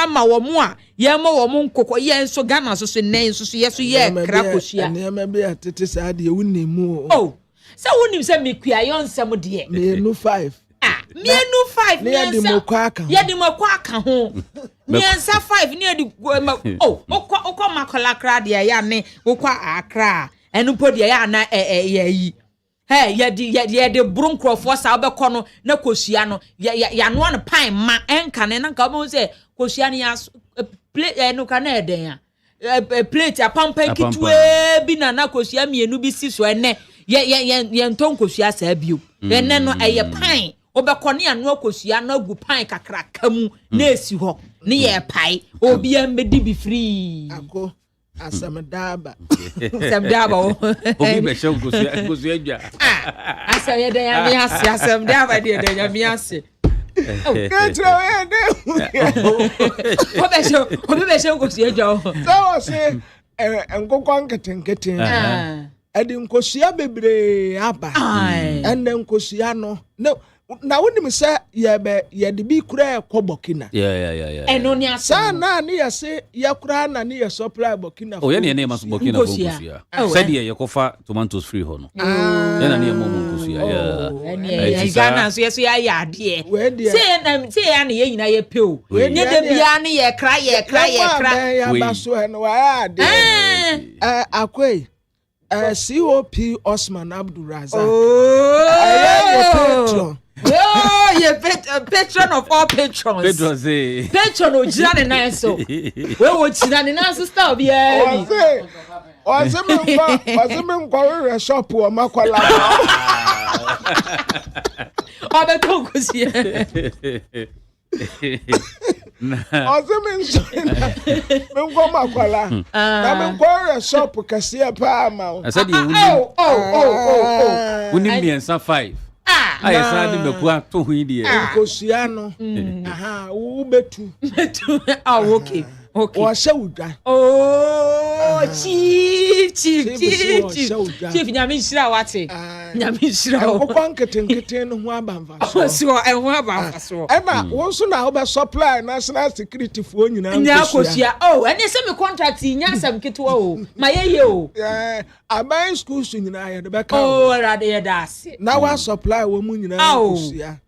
ma wo mu a ye ma wo mu nkokọ ye nso Ghana so nen so ye so ye kra kosua ne ma be atete sa de wunimu oh se wonim se mekua yonsem de mienu 5 mienu 5 ne de mokwa aka ye de mokwa aka ho miensa 5 ne de okọ makola kra de ya ne okwa akra enu po de ya na yi hey ye de brunkrofo sa obekọ no na kosua no ya no an pan ma enka ne na ka mo se kosua ne ya plate no ka na eden ya plate apampan kitwe bi na kosua mienu bi si so ene ye nton kosua sa bio ene no eye pan obekọ ne anu akosua na gu pan kakra kamu na esi ho ne ye pai obi ambedi bi free ako asamdaba obi be sho kosua dwa asam ye dan ya mi ase asamdaba de dan ya mi ase ketro we de obi be sho kosua dwa so se nkokọ nketenkete ɛde nkosua bebree aba ɛnɛ nkosua no na wonim sɛ yɛde bi kura ɛkɔ Burkina ɛno ne asa na ne yɛse yɛkura na ne yɛ supply Burkina o yɛne ne maso Burkina nkosua sɛdeɛ yɛkɔfa tomatoes free hɔ no yɛna ne yɛmɔ nkosua Ghana so yɛso yɛayɛ adeɛ sɛ yɛ na yɛnyina yɛpɛ o nyɛ da biara ne yɛkra yɛba so ɛno wɔayɛ adeɛ akwai COP Osman Abdulrazak patron patron of all patrons. Patron ojira ne nan so. We wo chira ne nan so star bi e. Ose me nkwa shop o makola. Obe to kusie. Ose me nkwa makola. Na me nkwa shop kase pa ma o. I said you win me and 5. Aye sa de mekua to hu die nkosua no wo betu okay wo hye wudwa chief nyame nshira wate nyame nshira wo kwanketen no ho abamfa so ho abamfa so ena wo so na wo be supply national security fo nyina nkosua ene se me contract nya asam ketewa o ma yeye o aban school so nyina ye de be ka rade ye dase na wa supply wo mu nyina nkosua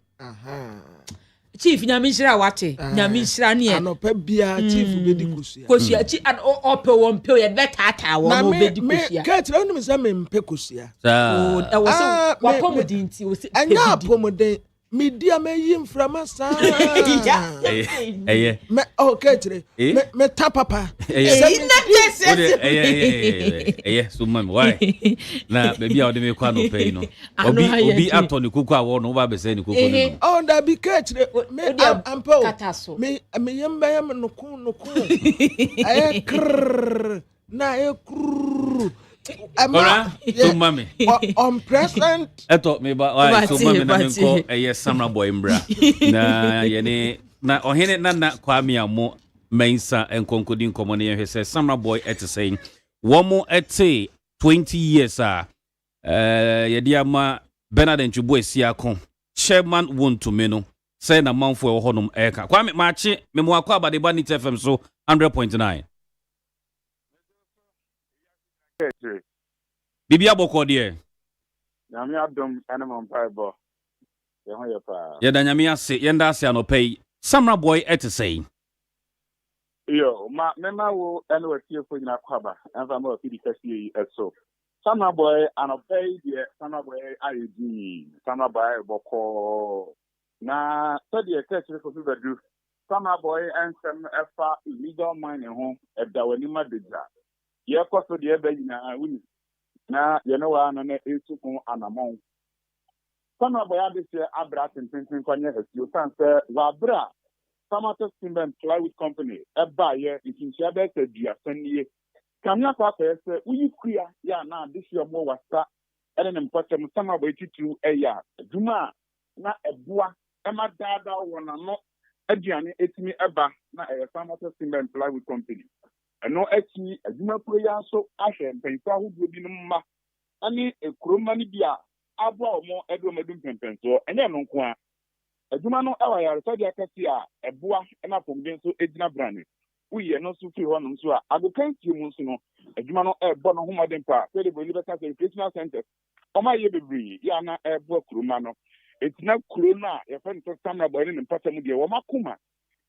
chief nyame nshira wate nyame nshira ne anopa bia chief bedi kosua chi an ope won pe ye betata wo no bedi kosua ka tira onim se me mpe kosua e wo se wapomodi nti wo se anya apomodi media me yim frama sa me okay tire me ta papa so mam why na baby a me kwa no pay no obi ato ne kuku a wo no ba be say ne kuku no da bi ka tire me ampo me yamba yam no ku aye krr na aye krr so mami on present eto me ba why so mami na me ko Samra boy mbra na yene na ohene na kwame amo mensa enkonkodi nkomo ne yehwe Samra boy saying womo ete 20 years yedi ama Bernard Nchubu esiakon chairman won to me no say na manfo e honum eka kwame maachi me mo akwa abadeba ni FM so 100.9 Bibi aboko de nyame adom ene mo mpaibo yeda nyame ase yenda ase anopei Samra boy saying yo mema wo ene watie fo nyina kwaba enfa ma ofidi kasi eso Samra boy anopei de Samra boy ayedi Samra boy boko na study Kakyire Kofi Badu Samra boy ensem efa illegal mining ho edawani madeja ye koso de eba nyina wuni na ye no wa na etu kun anamon Samra boy adese abra tintin kwanye hasi sanse wa abra Samatta Cement Plywood Company eba ye ikinsia be se dua sanie kamya kwa se uyi kuya ya na this year mo wasa ene ne mpatem Samra boy titu eya duma na eboa ema dada wona no aduane etimi eba na Samatta Cement Plywood Company eno eti aduma kuro ya so ahwe mpenso ahodo bi no mma ani ekuroma ni bia abo omo edo medum pempenso ene no nko a aduma no ewa ya resadi akasi a eboa na pomden so edina brane uye no so fi ho no so a agokanti mu so no aduma no ebo no homaden pa se de boli beta se recreational center oma ye bebri ya na ebo kuruma no etina kurona ya fa nto Samra boy ne mpatam de wo makoma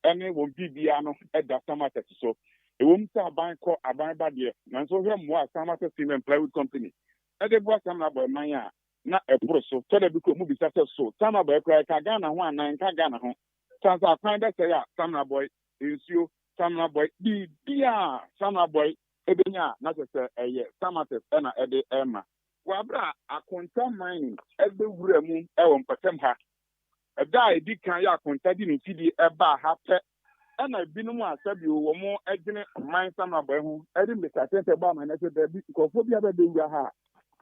ene wo bibia no eda Samatta so e wo mta aban ko aban ba de na so hwe mo a Samatta Cement Plywood Company e de bo Samra boy man ya na epro so to da bi ko mu bi sa so Samra boy kra ka Ghana ho anan ka Ghana ho sansa kwan da say ya Samra boy insuo Samra boy bia Samra boy ebenya na se eye Samatta na ede ema wabra akonta mining ebe wura mu e won patem ha eda edi kan ya akonta di no fidi eba ha pe na binum asabi wo mo edine mine Samra boy ho edi Mr. Tente ba ma na se da bi ko fo bia be wura ha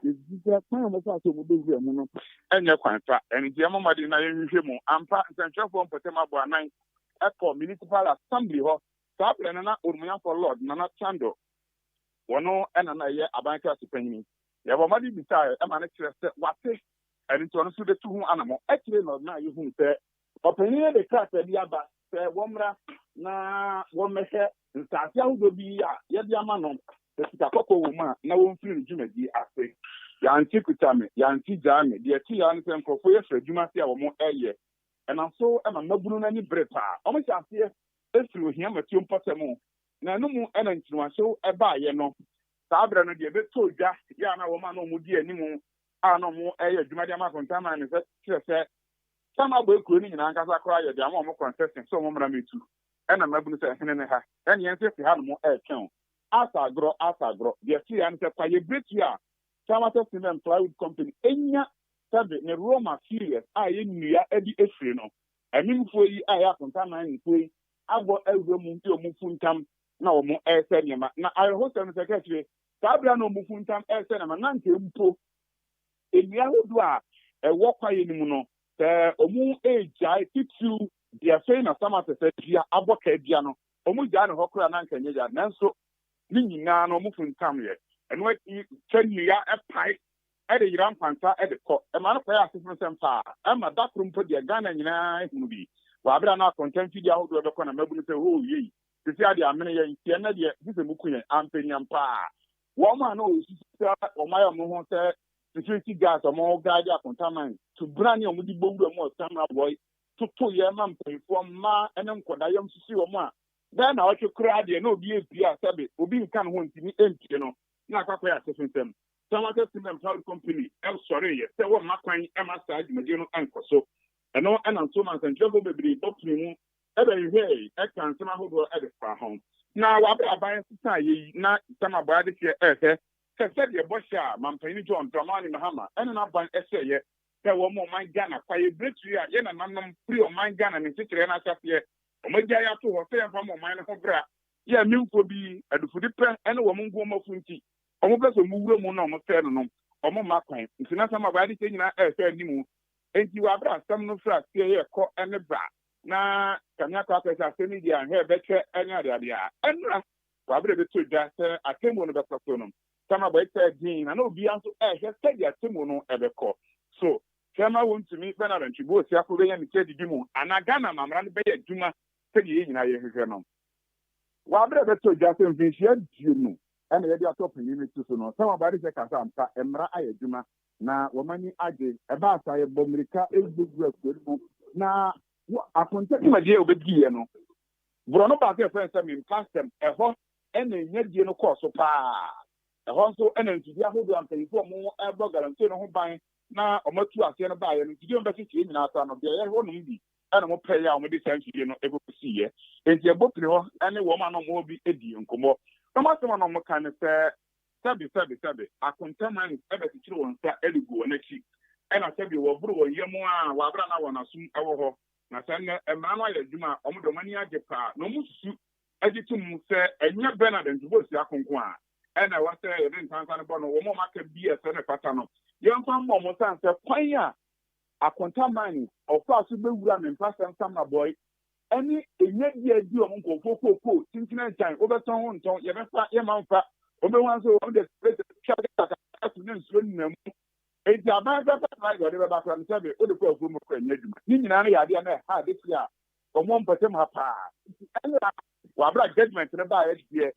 ezia kwan mo sa so mo be wura mu no enye kwan fa enje mamadi na yehwe mu ampa nsentwefo patem abo anan eko municipal assembly ho sa plan na urmuya for lord na chando wono na ye abanka supanyini ya ba madi bisa e ma ne kire se wate eni to no so betu hu anamo ekire no na ye hu se opani de krata bi aba se womra na womehye nsase ahudo bi a ye bi ama no sika kokko wo ma na won firi dwumadi ase ya anti kutame ya anti jame de ti ya nse nkofo ye fra dwuma se a wo mo eye ena so e ma mabunu na ni brepa o mo chase esiri ohia matuo mpotemu na no mu ena ntinuaso e ba ye no saabra no de beto dwa ya na wo ma no mu di animu a no mu eye dwuma de ama kontama ne se sama bo ekuro ni nyina nkasa kora ye de ama mo contestant so mo mra metu ena mabunu se hene ne ha ena yense fi ha no mu e twen asagro de ti ya nse kwa ye bretu a sama cement plywood company enya sabe ne raw materials a ye nnua edi efire no animfo yi a ya kontama ni foi agbo ewe mu ndi omufu ntam na omo ese nyema na ayehosem secretary sabra na omufu ntam ese na na nke mpo enia hodu a ewo kwaye ni mu no omu ejai titu dia fe na sama tesetia aboka bia no omu ja ne hokora na nka nyeja nanso ni nyina no omufu ntam ye eno twanya epai ede yiram kwanta ede ko e ma no kwa asefo sempa e ma dakrum po dia Ghana nyina ehunu bi wa abra na content video ahodo be ko na mabunu se ho yi sisi ade amene ye ntie na de sisi mukunye ampanyam pa wo ma na o sisi o ma yo mo ho se security guards o mo guard akontaman to brani o mo di gbowura mo samra boy to ye ma mpanfo ma enem koda yam sisi o mo a da na o twekura de na obi ebia sabe obi nkan ho ntimi empie no na akwa ya sefensem Samata Cement Company el sorry ye se wo makwan e ma sa adwumade no ankoso eno ena so man san jogo bebre bopni mu e be hwe e kan sema hodo e de fa ho na wa ba ban sisa ye na sama ba de se se de bosha mampani John Dramani Mahama ena na ban ese ye se wo mo man Ghana kwa ye bretu a ye na nanom free o man Ghana ne tikire na asafe o magya ya to ho se ya fa mo man ho bra ye mimfo bi adufudi pe ena wo mo ngo mafunti omo peso mu wuro mu na omo fe no omo makwan ntina sama ba de nyina fe animu enti wa bra sam no fra tie ye ko ene ba na kamya ka pesa semi dia he beche enya de a enra wa bra be to da se atemu no be so no sama ba ite din na obi anso he steady atemu no e be ko so kema won to me na ranchi bo si akore ya ni kedi dimu anaga na mamra no be ya duma se ye nyina ye hwehwe no wa bra be to da se mfinhia dienu ene ye dia top ni so no sama ba de se kasa ampa emra ayeduma na womani age eba asaye bomrika egbugru akuru na akonte magie obedie no bro no ba ke friend say me pastem eho ene nyadie no course pa eho nso ene ntidi ahodo ampanyifo mo ebo guarantee no ho ban na omatu ase no ba ye no ntidi on be tie nyina asa no be ye ho no bi ene mo pay ya mo de sanfie no ebo siye enti ebopri ho ene wo ma no mo bi edi nkomo Kama sema no mokane se sabi akontaman ebe tikire won sa eligo na chi ena sabi wo buru wo yemu a wa bra na wona sum ewo ho na sanne emra no ayaduma omodo mani age pa no mususu agitum se enya Bernard ntubo si akonko a ena wa se yede ntansa ne bo no wo mo maka bi ese ne pata no yemfa mo mo san se kwan a akontaman ofa so bewura me mpasa nsam na boy any enye di o monko fofofo tintina chan obeton ho nton ye befa ye manfa obewan so o de chaka asu nsuo nnamu enti abanga pa go de baba kan sabe o de ko afu mo kwa nya duma ni nyina na yade na ha de tia o mo mpatem ha pa wa bra judgment ne ba ye die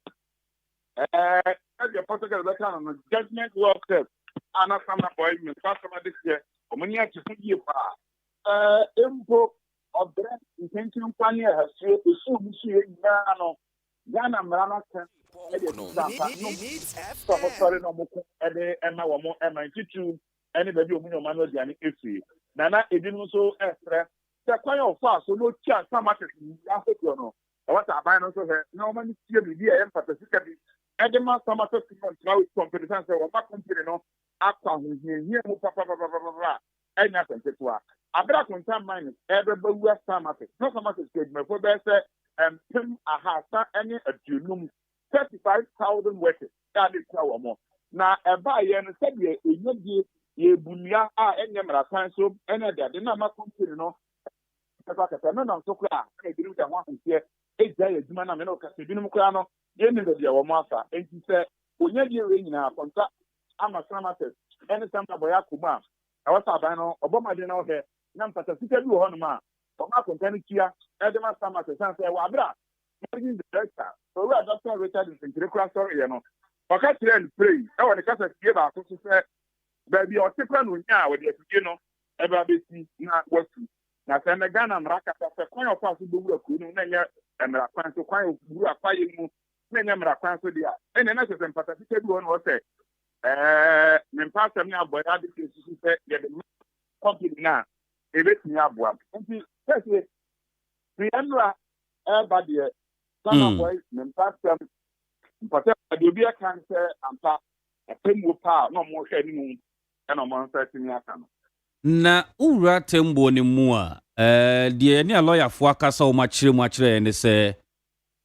the Portugal better no judgment workers ana sama boy me customer this year o mo nya ti fu ye pa embo of the intention kwani ha so so musu na no Ghana mrana kan e de no sorry no mo ko e de ema wo mo ema titu ene ba bi o munyo manu diane efi na edinu so estre se kwan of fast so no chia sama market ya so no e what abai no so he na o mani tie bi e empathisika bi e de ma sama market no competition se o ma company no akwa ho hie mu papa enya kontetua abra konta mine ebe bawu asa market no sama market stage me for be say pim ahasa any adunum 35,000 workers that is our more na eba ye no se de enyedie ye bunia a enye mrasan so ene de na ma company no kaka no na so kra e diri da ho ahuntie e ja ye duma na me no kasa binum kra no ye ni de wo mo asa enti se onyedie we nyina konta ama Samates, any Santa Boya Kuma, I was a bano, Obama didn't know here, Nampa Sita do Honma, Obama Contanikia, Edema Samates, and say, Wabra, managing director. So we are Dr. Richard in the class story, you know. For Kakyire and pray, I want to cast a give our to say, baby, or Tipan with now with you know, ever be not working. Now, send a gun and racket after quite a possible work, you know, and I find so quite a fire. Many of our there. And then I said, Pacific one was say, Pastor now, but I did say, get the company now, a bit near one. And firstly, remember, everybody, some of boys, Pastor, you be a cancer and part a thing with power, no more shedding and on 130 years. Na ura tembo ni mua, die ni a lawyer for akasa o machire and say,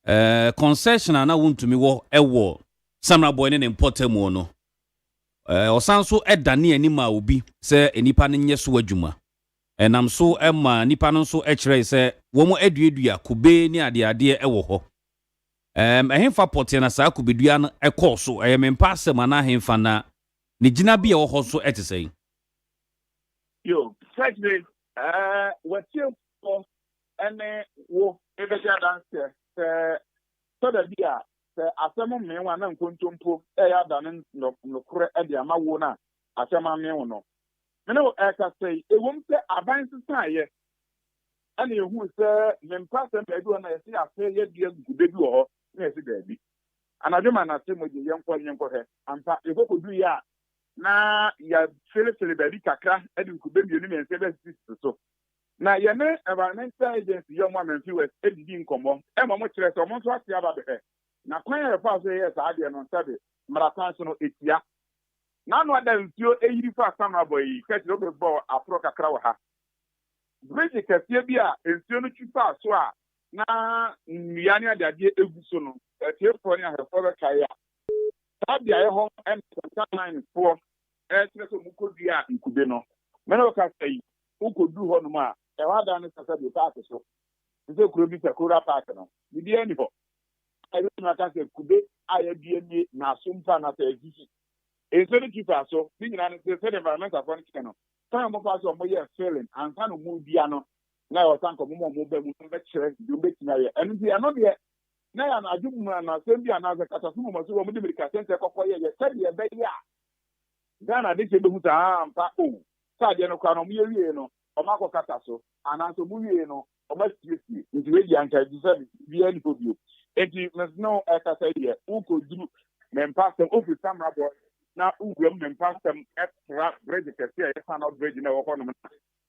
concession na wontumi wo ewo samra boy ne important mu no osanso edane ani ma obi se enipa ne nye so adwuma enam so ema nipa no so ekire se wo mo aduadua kube ni ade ewo ho ehemfa pote na sa kubedua no ekọ so mempa asem na ahemfa na ne gina bia wo ho so etesei yo secondly what you for ene wo ebeja dance so that dia asemo menwa na nkontompo ya danen no kure e dia ma wo na asema menwo no me no ka say ewom se aban sesaye ana ehu se mempa se bedu na yesi afe ye dia gude bi wo na yesi dabi anadwema na se moje yenko he ampa ekokodu ya na ya fele baby kakra e di nkube bi oni me se be so na yene environmental agency young women viewers edidi nkomo e mo kire so mo so atia ba be na kwan e fa so yes ade no sabe marakan so no etia na no ada nsuo eyiri fa sama boy kati no be bo afro kakra wa ha bridge kasie bi a nsuo no twifa so a na nnuane ade egu so no etie fo ni ahefo be kai a sabe aye ho em line for tire so mukodu a nkube no me no ka sai ukodu ho no ma e wa da ne sasa bi park so nse kuro bi se kuro park no bi dia ni ho e bi na ka se kube aye bi ni na asumpa na se egisi e so ni kifa so ni nyina ne se environment afọ ni no tan mo fa so mo ye feeling and kan mo bia no na yo san ko mo be mu be kire bi be tina ye enu bi ano de na ya na adwum na se bi ana ze kata so mo so mo de medical center kokko ye se de be ya Ghana de se be hu ta ampa o sa de no kwa no mo ye wie no omako kata so ananso muwie no omasiesie nti we di anka di sabi bia ni pobio enti no ekasa die ukoduru mempasem ofi samra boy na ugwem mempasem extra bridge kese e fan out bridge na wo kono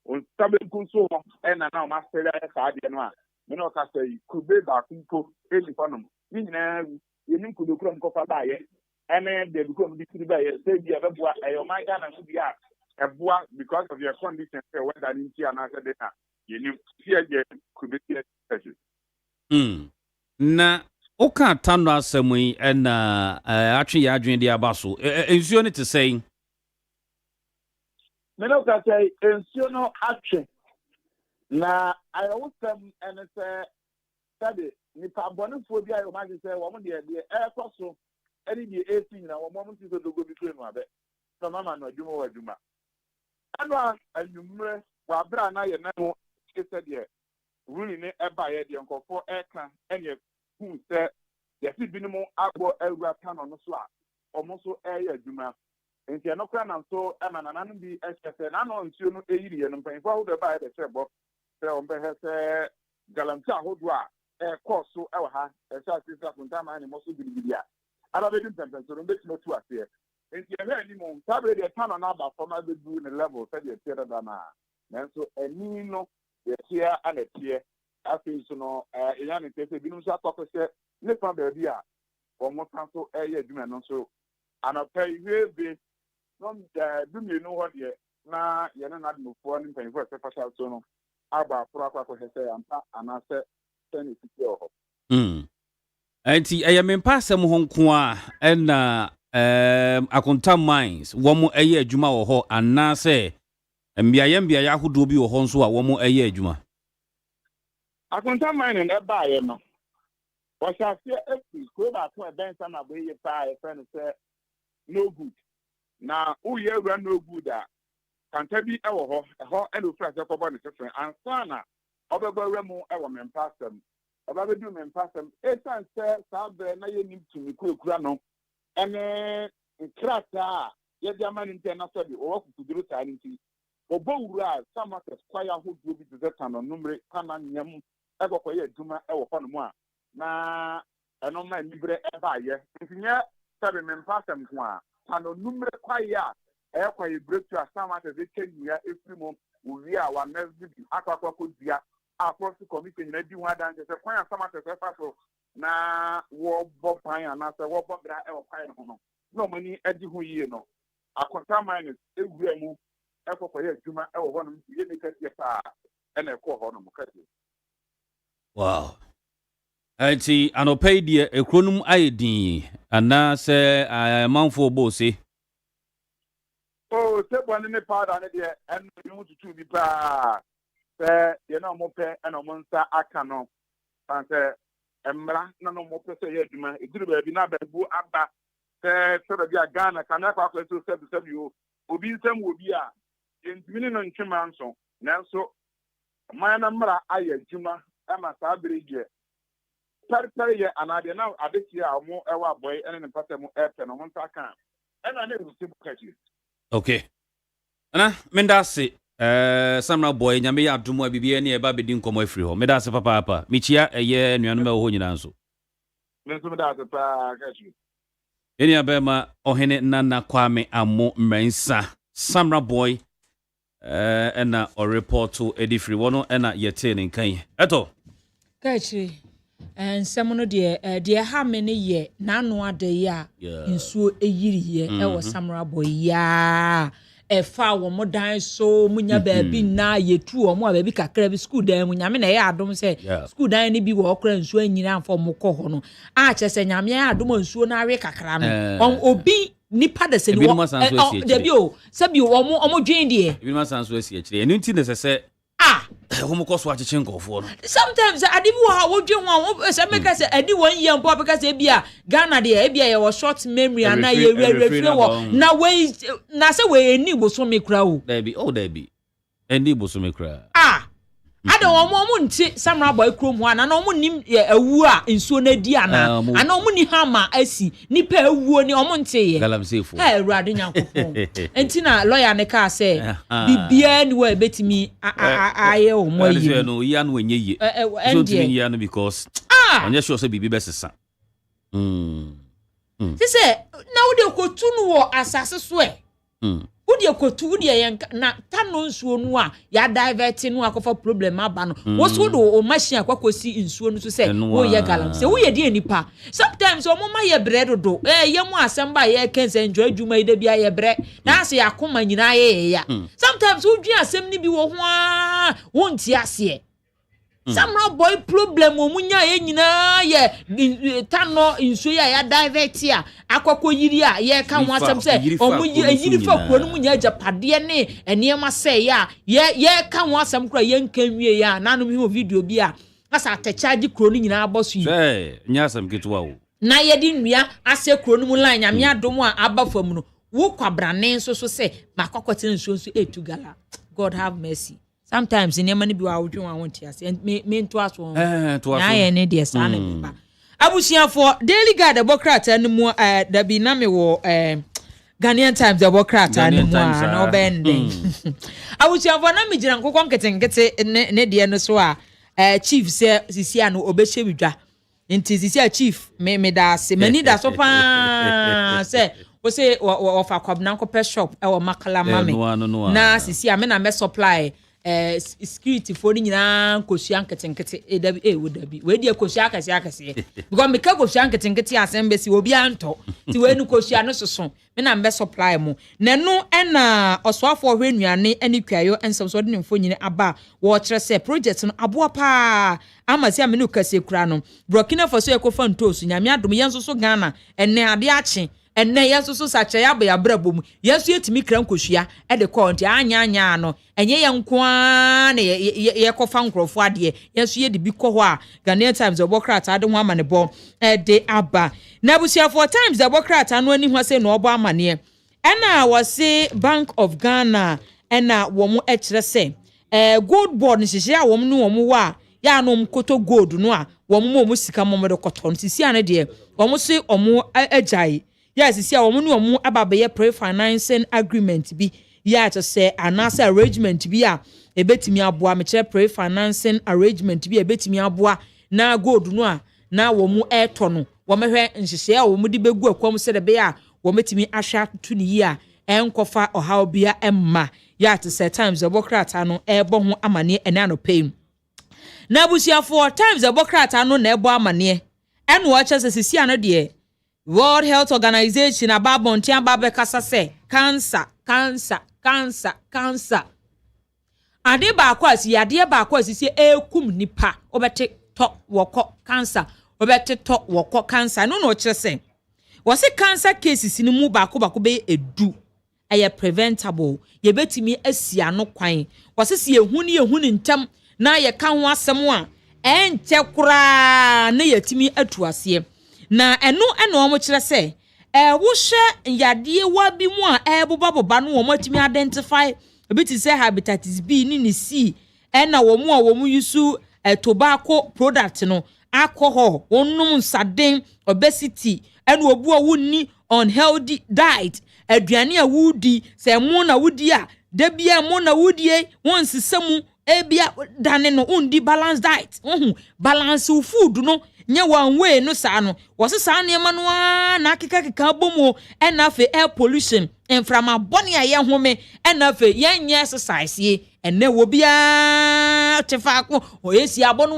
on sabe kunso na o masela e ka de no a me no kasa yi kube ba kunko eli fanom ni nyina yenim kudokura mkofa ba ye ene de biko mbi kiri ba ye se bia beboa e o my Ghana no bia eboa because of your condition say whether in tia na say data you fear je could be na oka tano asemu yi na atwe ya adwen dia baso ensuo ne te say me no ka say ensuo no atwe na ayo sem ene say sabe ni pa bonifo bia yo ma say wo mo de ekoso eni di AC na wo mo ti so dogo bi no abe so mama no adwuma wa adwuma ano anyumre wa bra na ye na no kese de runi ne eba ye de nkofo eka ene hu se ye fi binimu agbo ewura tano no so a omo so eye adwuma enti no kra na so ema na nanu bi ekese na no nsuo no eyiri ye no mpanfo ho de ba ye de sebo se on be hese galamta hodo a course so ewa ha esa sisa punta ma ni mo so bibidia ala be dim tempen so no be timo tu ase enti e ha ni mo sabre de tano na ba forma be du ne level se de tere da na nanso eni no ye tia ana tie afi so no ya ne tese binum so atoko se ne pa be bia o mo kan so eye adwuma no so ana pay we be no du mi no ho de na ye na no fo ni pen fo se fasal so no aba pro akwa ko hese ampa ana se tani fiti ho enti ayemempa asem ho nko a na akonta mines wo mo eye adwuma wo ho ana se mbia ya hodo bi wo ho nso a wo mo eye adwuma akonta mines na ba ye no wa sha se efi ko ba ko ben sama bo ye pa e friend say no good na uye ewura no good a kanta bi ewo ho ho ene ofra se ko bo ne sefen ansa na obegba mu ewo mempasem obabedu mempasem etan se sabe na yenim tumi kuekura no ene nkrata ye di amani international bi o kuduro ta nti obo wura sama ke kwaya ho duo bi de ta no numre kana nyam egokọ ye duma ewo ho no mu a na eno ma libre eba ye ntinya sabe mempasem ko a kano numre kwaya ekwaye breakthrough sama ke de kenya efrimo uwi a wa next akwa ko dia across the commission na di wa dan se kwaya sama ke fa so na wo bo pan na se wo bo bra e wo kwaya no no mani adi ho yie no akonta minus ewura mu ekwaye adwuma e wo ho no ye ne kase pa e na ekọ ho no mo kase. Wow. Ati anopay die ekronum ayedin ana se manfo bo se. Oh, se bwana ne powder ne de en no tutu bi pa. Se ye na mo pe en mo nsa aka no. San se emra na no mo pe se ye adwuma eduru ba bi na ba bu aba. Se bi Ghana kana kwa kwa so se yo. Obi nsem obi a yentimi no ntwema nso. Nanso man na mra aye adwuma ama sa abirije. Tari ye anade na adeki a mo ewa boy ene ne pata mo epe no mo nsa aka. Ena na rusi bukaji. Okay. Ana mendase samra boy nyame ya adumu abibie ne eba bedi nkomo afiri ho. Medase papa. Michia eye nuanum ho nyina nso. Menso medase pa kaji. Eni abema ohene nana kwame amo mmensa. Samra boy ena o reporto edifiri wono ena yete ne nkan. Eto. Kachi nsɛm no de ha me ne ye nano ade ya nsuo eyiri ye ɛwɔ Samra boy ya ɛfa wo modan so munya baabi na yetu o mo baabi kakra bi school dan mu nyame na ye adom sɛ school dan ne bi wo okra nsuo anyina amfo mo kɔ ho no a kyɛ sɛ nyame ya adom nsuo na awe kakra no obi nipa de se ni debi o sabi o mo dwen de ebi ma sanso asi akire enu nti ne sɛ homo koso acheche nkofo no sometimes adibi wa wodwen wa se meka se adi won ye mpo beka se bia Ghana de e bia ye wo short memory ana ye refre wo na we na se we eni boso me kra o debi eni boso me kra ada wo nti Samra boy krom ho ana na wo nim awu a nsuo na di ana ana wo ni hama asi nipa awuo ni wo nti ye galamsefo Awurade nyankopon enti na lawyer ne ka se bibia ni wa betimi aye o mo yi no ya no enye ye so timi ya no because onye sure say bibi besesa se na wo de kotu no wo asase so Udi kotu udi na tano nsuo no a ya divert no akofa problem aba no wo so do o machine akwakosi nsuo no so se wo ye galam se wo ye die nipa sometimes o mo ma ye bread do ye mo asem ye kense enjoy adwuma ide bia ye bre na ase yakoma nyina ye ya sometimes wo dwen asem ni bi wo ho a wo nti ase Samra boy problem o munya ye nyina ye tano nsuo ya divert a akwakọ yiri a ye ka ho asem se o mu yiri fa kuro no munya japade ne enema se ya ye ka ho asem kura ye nkanwie ya nanom hi video bi a asa atacharge kuro no nyina aboso yi nya asem ketwa o na ye di nnua ase kuro no mu line nyame adom a abafam no wo kwabrane nso so se makokote nsuo nso etugala. God have mercy. Sometimes in Yemani be out, I want to say, mean to us one. I any dear son and papa. Abusia for Daily Guide, the Bokrat, and more the Binami war Ghanaian Times, the Bokrat, and more no bending. Abusia for Namijan, go on getting Nedia Noswa, Chief Sisiano Obeshewija. Inti Sisia Chief, me da se many da sopa say. We say of a Kwabnanko pet shop, our Makala Mami. Na Sisi, I mean, I may supply. Security for nyina koshianka tenkete would be we dia koshiaka siakase because me ka koshianka tenkete asembesi obi anto ti we nu koshia no soso me na mbe supply mu na no na oswafo hwenuane ani kwayo ensem so de nemfo nyine aba wo kire se project no aboa pa amasi amenu kase kura no Burkina Faso ekofa ntosu nyame adom yenso so Ghana enne ade ache enne yeso so sache ya ba ya brabom yeso yetimi kra nkohua e de call nti anya no enye ye nkoa na ye kofa nkrofo ade yeso ye de bi kɔ hɔ a Ghanaian Times obokrata ade ho amane bo de aba na busia 4 times obokrata no ani ho se no obo amane ɛna wɔse Bank of Ghana ɛna wɔn ɛkyerɛ sɛ gold board nhyehyɛ a wɔn no wɔn wɔ a ya no mkoto gold no a wɔn mo sika mo de kɔtɔ no sisi ane de wɔn se wɔn agyae ya sisi a wɔn no wɔn ababɛyɛ pre-financing agreement bi ya to say anasa arrangement bi a ebetimi aboa me kyerɛ pre-financing arrangement bi ebetimi aboa na gold no a na wɔn ɛtɔ no wɔn hwɛ nhyehyɛ a wɔn de begu akwam sɛ de be a wɔn metimi ahwɛ atutu ne yi a ɛnkɔfa ɔhaw bia ɛmma ya to say times ɛbɔkrata no ɛbɔ ho amane ɛna no pay na busiafo times ɛbɔkrata no na ɛbɔ amane ɛno ɔkyɛ sɛ sisi ano de World Health Organization aba Montie aba kasa sɛ cancer ade ba kwa si ade ba kwa si ekum nipa obete to wokɔ cancer obete to wokɔ cancer no ɔkyerɛ sɛ wɔse cancer cases ni mu ba ko be edu ɛyɛ preventable yebetimi asia no kwan wɔse si ehunu ntam na ye ka ho asɛm a ɛnkyɛ koraa na yɛtimi atu aseɛ na ɛno ɔmo kyerɛ sɛ wohwɛ yade wa bi mu a ɛboba no wɔn atimi identify ebiti sɛ hepatitis B ni C ɛna wɔn a wɔn yusu tobacco product no alcohol onum nsaden obesity ɛna obu a wunni unhealthy diet aduane a wudi sɛ mo na wudi a da bia mo na wudie wɔn sisemu ebia dane no undi balanced diet balance food no nye one way no saa no wɔse saa nneɛma no na akeka bomo ɛna fe air pollution mframa bɔne a yɛ home ɛna fe yɛnyɛ exercise ye ɛnɛ wo bia tefaako oyesi abono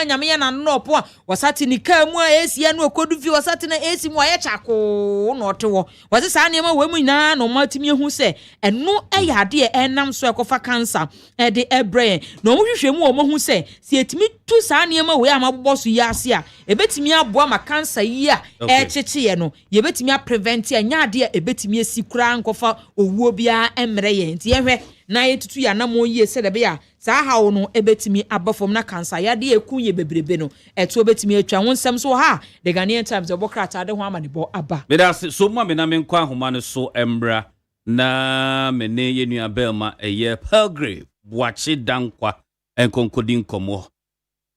nyame yɛ nano opo a wɔsate ni ka mu a esi anu okodu fi wɔsate na esi mu ayɛ chako no ɔtewo wɔse saa nneɛma we mu nyina no matimi ehu sɛ ɛno ɛyɛ ade ɛnam so ɛkɔfa cancer ɛde ɛbrɛ na ɔmo hwehwɛ mu ɔmo hu sɛ si etimi tu saa nneɛma we amabobɔ so yi ase a ebetimi aboa ma cancer yi a ɛkyekye no yebetimi a prevent ya nya ade a ebetimi esi kura nkɔfa owuo bia ɛmrɛ yɛ nti yɛhwɛ na yetutu ya na mo yie se de be ya saa hawo no ebetimi abafom na cancer ya de eku ye bebrebe no eto ebetimi atwa wonsem so ha the Ghanaian Times obokrata de ho amanebo aba me da so mo me na me nkwa ahoma no so embra na me ne ye nua belma eye Pelgrave boache dankwa enkonkodi nkomo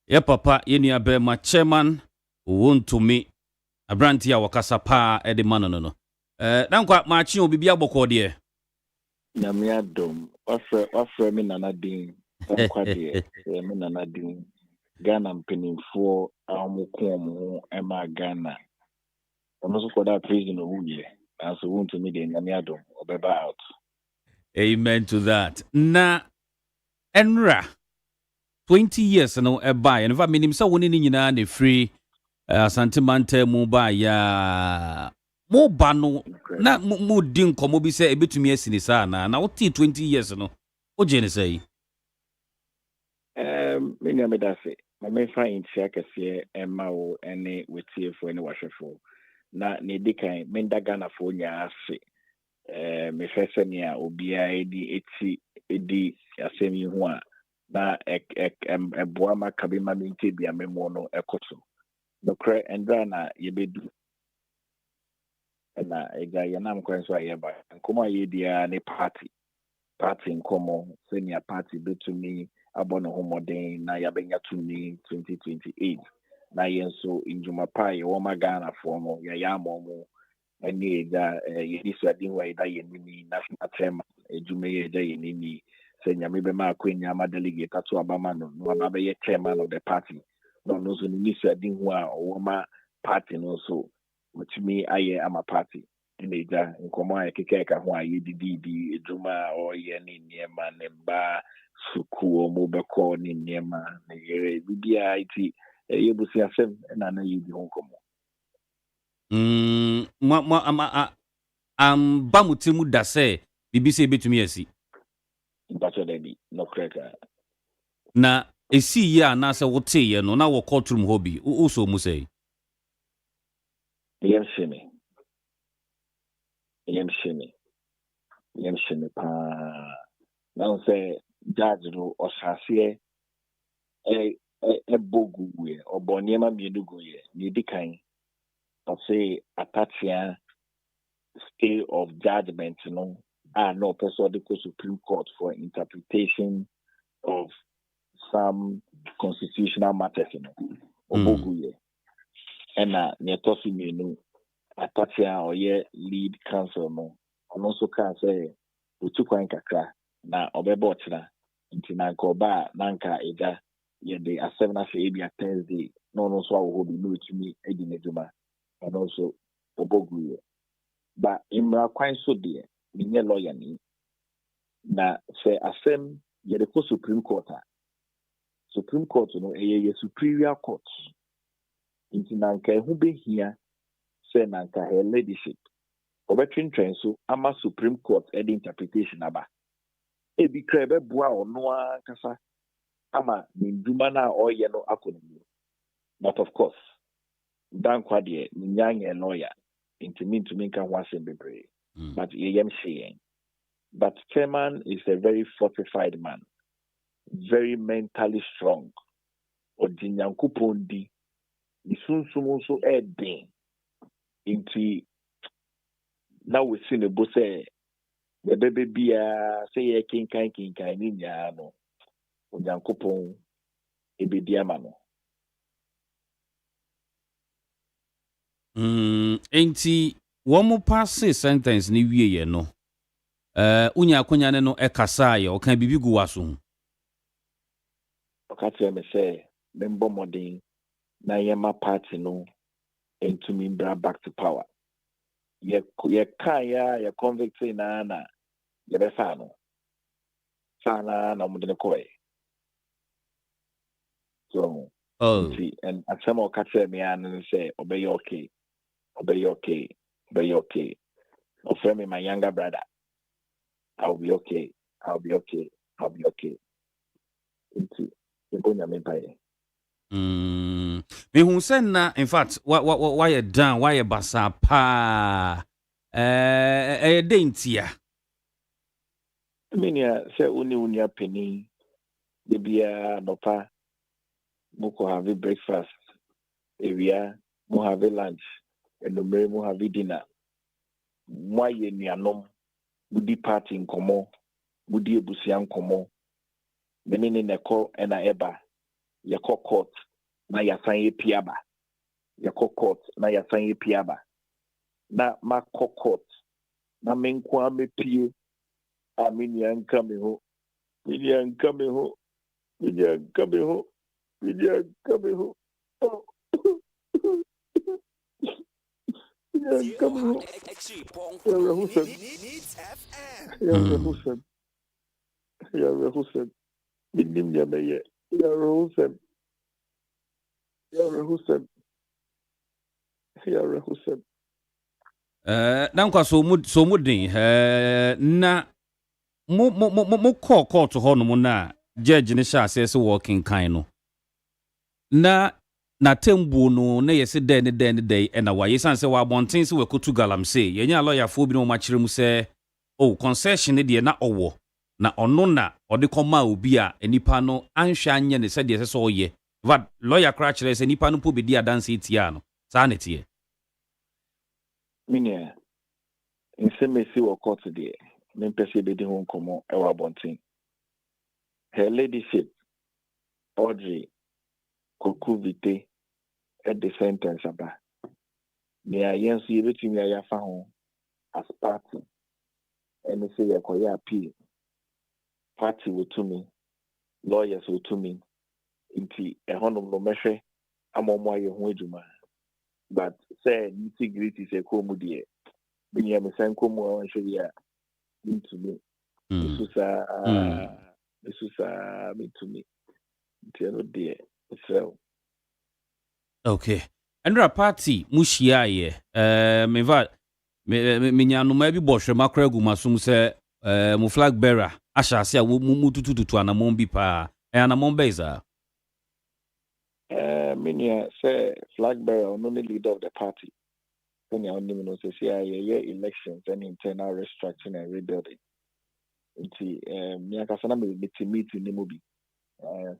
ye papa ye nua belma chairman wontumi abranti a wakasa pa e de mano no dankwa ma chi obi abokọ de Namia dom offer me nanadin kwade me nanadin Ghana mpenimfo amukom ema Ghana omo so that prison ohuye and so want to me the namia dom obeba out. Amen to that. Na enra 20 years no eba and if minim say woni ni nyina na free asante manta mu ba ya mo ba no na mo din komo bi se ebetumi asini sa na wo 20 years no o je ne say me nya me da se me fa intia kese ema wo ene wetiefo ene wahwefo na ne dikan me ndaga na fo nya ase me fese ne a obia edi asemi ho a na eboa makabe ma me ntebia me mo no ekoto no kre endra na yebedu na ega yanam kwanso ayeba nkomo ayedia ne party nkomo senior party betumi abono homoden na yabenya tumi 2028 na yenso injuma pai wo magana for mo ya mo eni ega yedisu adin wa ida yenini national tema ejume eda yenini senya mebe ma akwenya ma delegate to abama no ababe ye chairman of the party no so ni nisu adin wa wo ma party no so mutumi aye ama party neja nkomo ayekeka ho aye didi ejuma o ye ni niema ne ba suku mo beko ni niema ne yere bibia iti yebusi asem na na yidi nkomo ba mutimu da se bibisi ebetumi asi bacho debi no kreka na esi ya na se wote ye no na wo courtroom hobby o so mu sei yemsheme pa na say judge no osase boguwe oboniema mieduguye ni dikan say atachia stay of judgment, no person the Supreme Court for interpretation of some constitutional matters, Oboguye. And near Tosi Menu, Atatia or lead counsel, and also can say, we took one kakra, na Obebotina, into Nankoba, Nanka, Eda, the Assemna Fabia Thursday, no, so I will be new to me, Edineduma, and also Oboguye. But in my quite so dear, me lawyer ni, na say Assem, the Supreme Court. Supreme Court, a superior court. Into Nanka, who be here, say Nanka, her ladyship. Obetrin train so, ama Supreme Court, ed interpretation aba. Ebi krebe bua or noa kasa, ama mindumana or yeno akonomi. But of course, Dan Quadie, Nyang a lawyer, into me to make a wasing bebre. But yem saying. But Chairman is a very fortified man. Very mentally strong. Odinyankupondi, Isunsumunso Edin. Into now we see the boss say the baby be say a king ninya no. Odinyankupon ebediamano. Enti womo pass sentence ni wie no. Unya akonya ne no ekasa ye o kan bibi gu waso. Okati me say member modern na yema party no into me bring back to power. Ye kaya convict na ye be fa no. Sana na mo de koy. So and at some okati me and say obey okay. Obey okay. Offer me my younger brother. I'll be okay. Into Ibonya Mempaye. Me who send na, in fact, why you down, why you basa pa dentia. I mean, say unia penny, the beer no pa, moko have breakfast, area, mo have lunch, and the mo have dinner. Why ye ni anom, budi party in komo, budi ebusian komo, menene neko ena eba. Yako court na yasan piaba. Yako court na yasan piaba. Na ma court na menkwa me pie. Amini anka me ho. Mini anka me ho. Oh. Hussein. Minim ya meye. Hussein. Nankwa so mudin na mo court ho no na judge ne sha say working kind no na tembu no na yesi den na wa yesan say wa bonten se we kotu galam say yenya lawyer fo bi no ma kire mu say concession ne de na owo na ono na ode koma obi a enipa no anhwa anye ne se de se oye va lawyer kra kire se enipa no po be di adanse etia no sa ne tie minia insemesi wo court de me pese be di ho nkomo e wa bonten her ladyship Audrey Kokuvite at the sentence about me ayensu yebetumi ayafa ho as party and say yakoya appeal party will to me, lawyers will to me, into a honor no measure, among my home. But say, integrity is a commodity. When you have a sankomo, and show you into me. This is me to me. Tell dear. So, okay. Andra party, Mushia ye, me nyanu maybe bosh, macragu masum se, mu flag bearer. Asha sia mu tutu anamon bi pa anamon beza minia say flag bearer only leader of the party when you only know say elections and internal restructuring and rebuilding nti me akasa na meet ni mo bi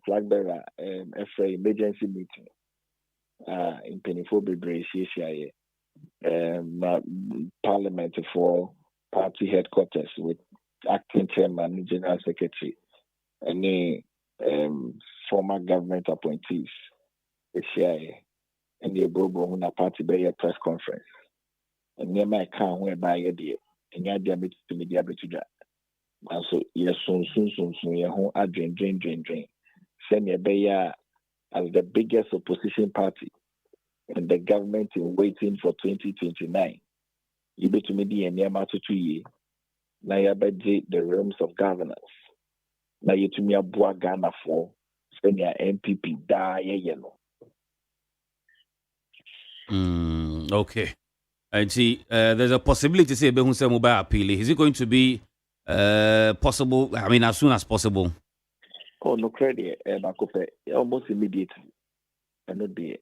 flag bearer emergency meeting in penifo bebre hia parliament for party headquarters with acting chairman, general secretary, and former government appointees. And the Bobo party by a press conference. And near my car whereby a dear, and your diabetes to me diabetes. And so, yes, soon, your home drain. Send your bayer as the biggest opposition party, and the government is waiting for 2029. You bet to me the near matter 2 years. Now you budget the realms of governance. Now you to me a boa Ghana for send your MPP die yellow. Okay. I see. There's a possibility to say Behunse mobile appeal. Is it going to be possible? I mean, as soon as possible. Oh no, credit. Almost immediately. And not be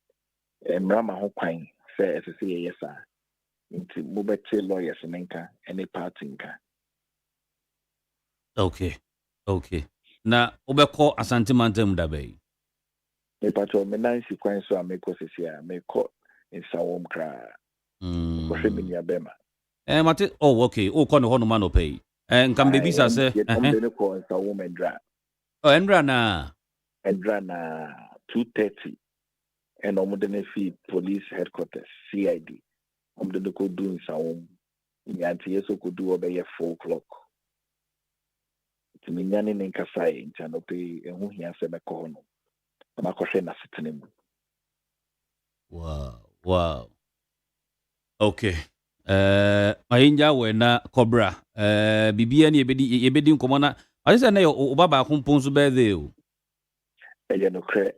Mrama Hokwain say yes sir. Into mobile lawyers and any party. Okay. Na obeko Asante Mantem dabe. Me patro me nan sequence so ameko sesia me ko in sawom kra. Mate, oh, okay. Oh, kono hono mano pay. And can baby say, Endra na 2:30, and Omodene police headquarters, CID. Omodene could do in Sawom. Yanti could do obey 4 o'clock. To me, Yanin and Kasai in Chanope, and who he has a corner. And I question a sitting. Wow. Okay. Mainja wena Cobra. Bibia ni ebedi nkomona. Alisa na yo baba kumponzu birthday o. Eya no kre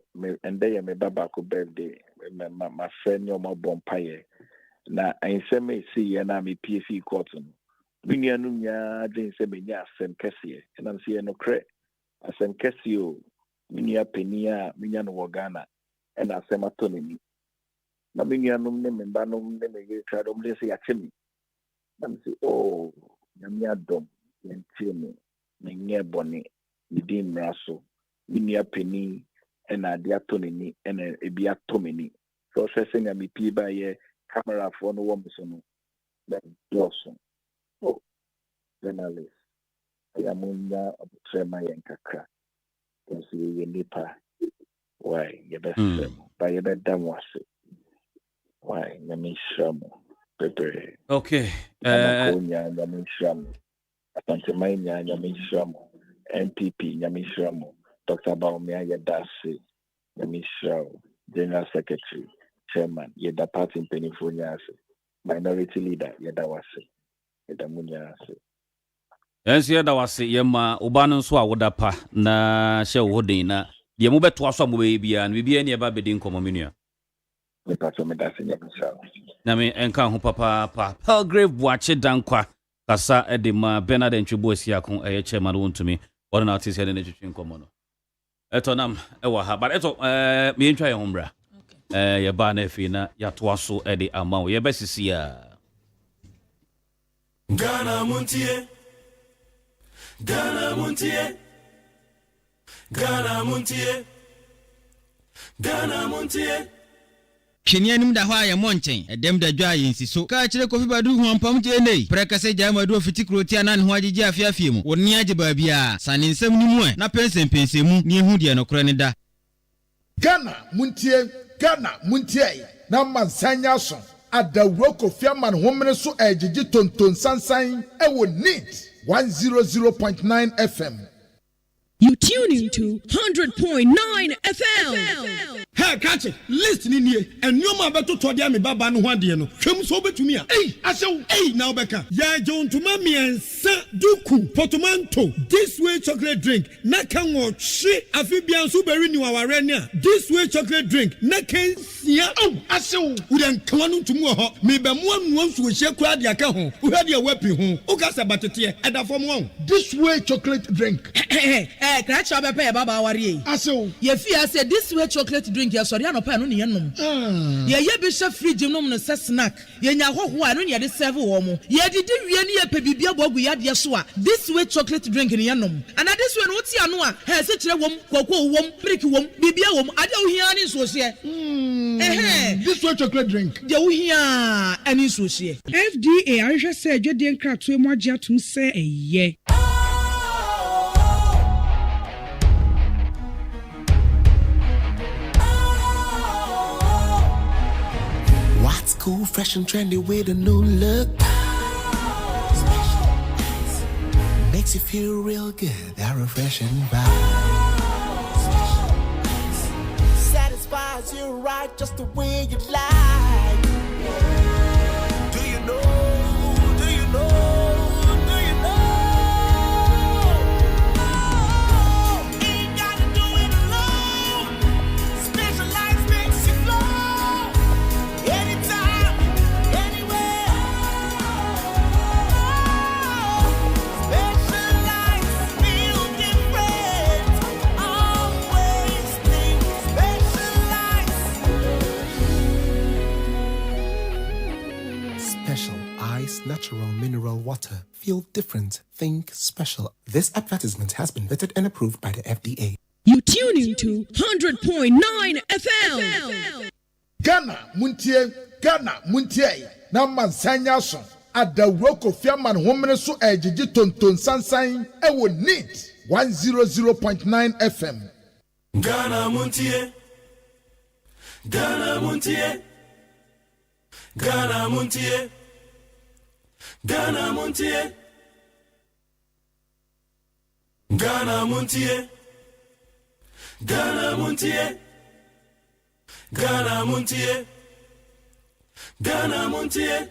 and dey me baba ko birthday. My friend yo mo bompaye. Na enseme si ya na me PFC court no. Minia no nya den se me nya asem kese. Na am si no kre. Asem kese o. Minia penia minia no Ghana. And asem atoni. Na minia no me mba no me me try do me say atemi. Na me say oh nyamia dom yentimi me nye boni di mraso minia peni na de atonini na ebi atomini so say na me pi ba ye camera for no wo so no that doso oh journalist ya munya obutrema yenkakra kasi ye nipa why ye best ba ye bedam wase why na me shamo pepe okay Atantemanya Nyamishamo, MPP Nyamishamo, Dr. Baumia Yadasi, Nyamishamo, General Secretary, Chairman, Yeda Party in Pennsylvania, Minority Leader, Yadawasi, Yedamunyasi. Yes, Yadawasi, Yama, Ubanan Swa Wadapa, na Shell Hodina, Yamuba Twasam baby, and we be any about Bedin Communia. The Patromedasi Nyamishamo. Nami, and Kahu Papa, Pelgrave watch it down qua. Kasa edema Bernard Enchibo siakon chairman won to me or an artist head in education komono etonam ewa ha but eto me ntwa ye hombra ye ba na fi na ya to aso ede amawo ye besisi ya Ghana Montie Kenya nim da hwa ya Montie edem da dwa yinsi so Kakyire Kofi Badu hu ampam je nei prekase jamadu ofiti tia na ho agye afiafie mu woni agye ba bia sane nsam ni mu na pense mu ni ehu de no kro ne da Ghana Montie na mansanya so adawro Kofi man homene so agye tonton sansan e wo neat 100.9 FM. You tuning to 100.9 FM. Hey, Kakyire, listen in here. And you ma beto to dia me baba no ho ade no. Hwem so betumi a. Hey, now beka. Ya jon to ma miensa duku portmanteau. This way chocolate drink. Na kan wo hwe afibia so beri ni waware ni a. This way chocolate drink. Na kan sia. We den kan no tumu ho. Me be mo anu so hye kura de aka ho. Wo hade e wapi ho. O ka se batete e da fom ho. This way chocolate drink. Cratch up a pair, Baba Warrior. Ye fear said this way chocolate drink, your sorry, no pan, only yenum. Ye bishop free genome and snack. Ye know why don't you serve woman. Ye did you a pebibia bogu yad yasua. This way chocolate drink in yenum. And at this one, what's your has such a woman, cocoa wom, prick wom, bibia wom, I don't hear any social. This way chocolate drink. You hear any social. FDA, I just said you didn't crack to more to say a yeah. What's cool, fresh and trendy with a new look? Makes you feel real good, that refreshing vibe. Satisfies you right just the way you like. Do you know? Do you know? Natural mineral water. Feel different. Think special. This advertisement has been vetted and approved by the FDA. You tune into 100.9 FM. Ghana Montie. Na mansanya so. Adawuro Kofi Badu homene so ejiji tonton sansan e wo neat 100.9 FM. Ghana Montie. Ghana Montie. Ghana Montie. Ghana Montie. Ghana Montie. Ghana Montie. Ghana Montie. Ghana Montie.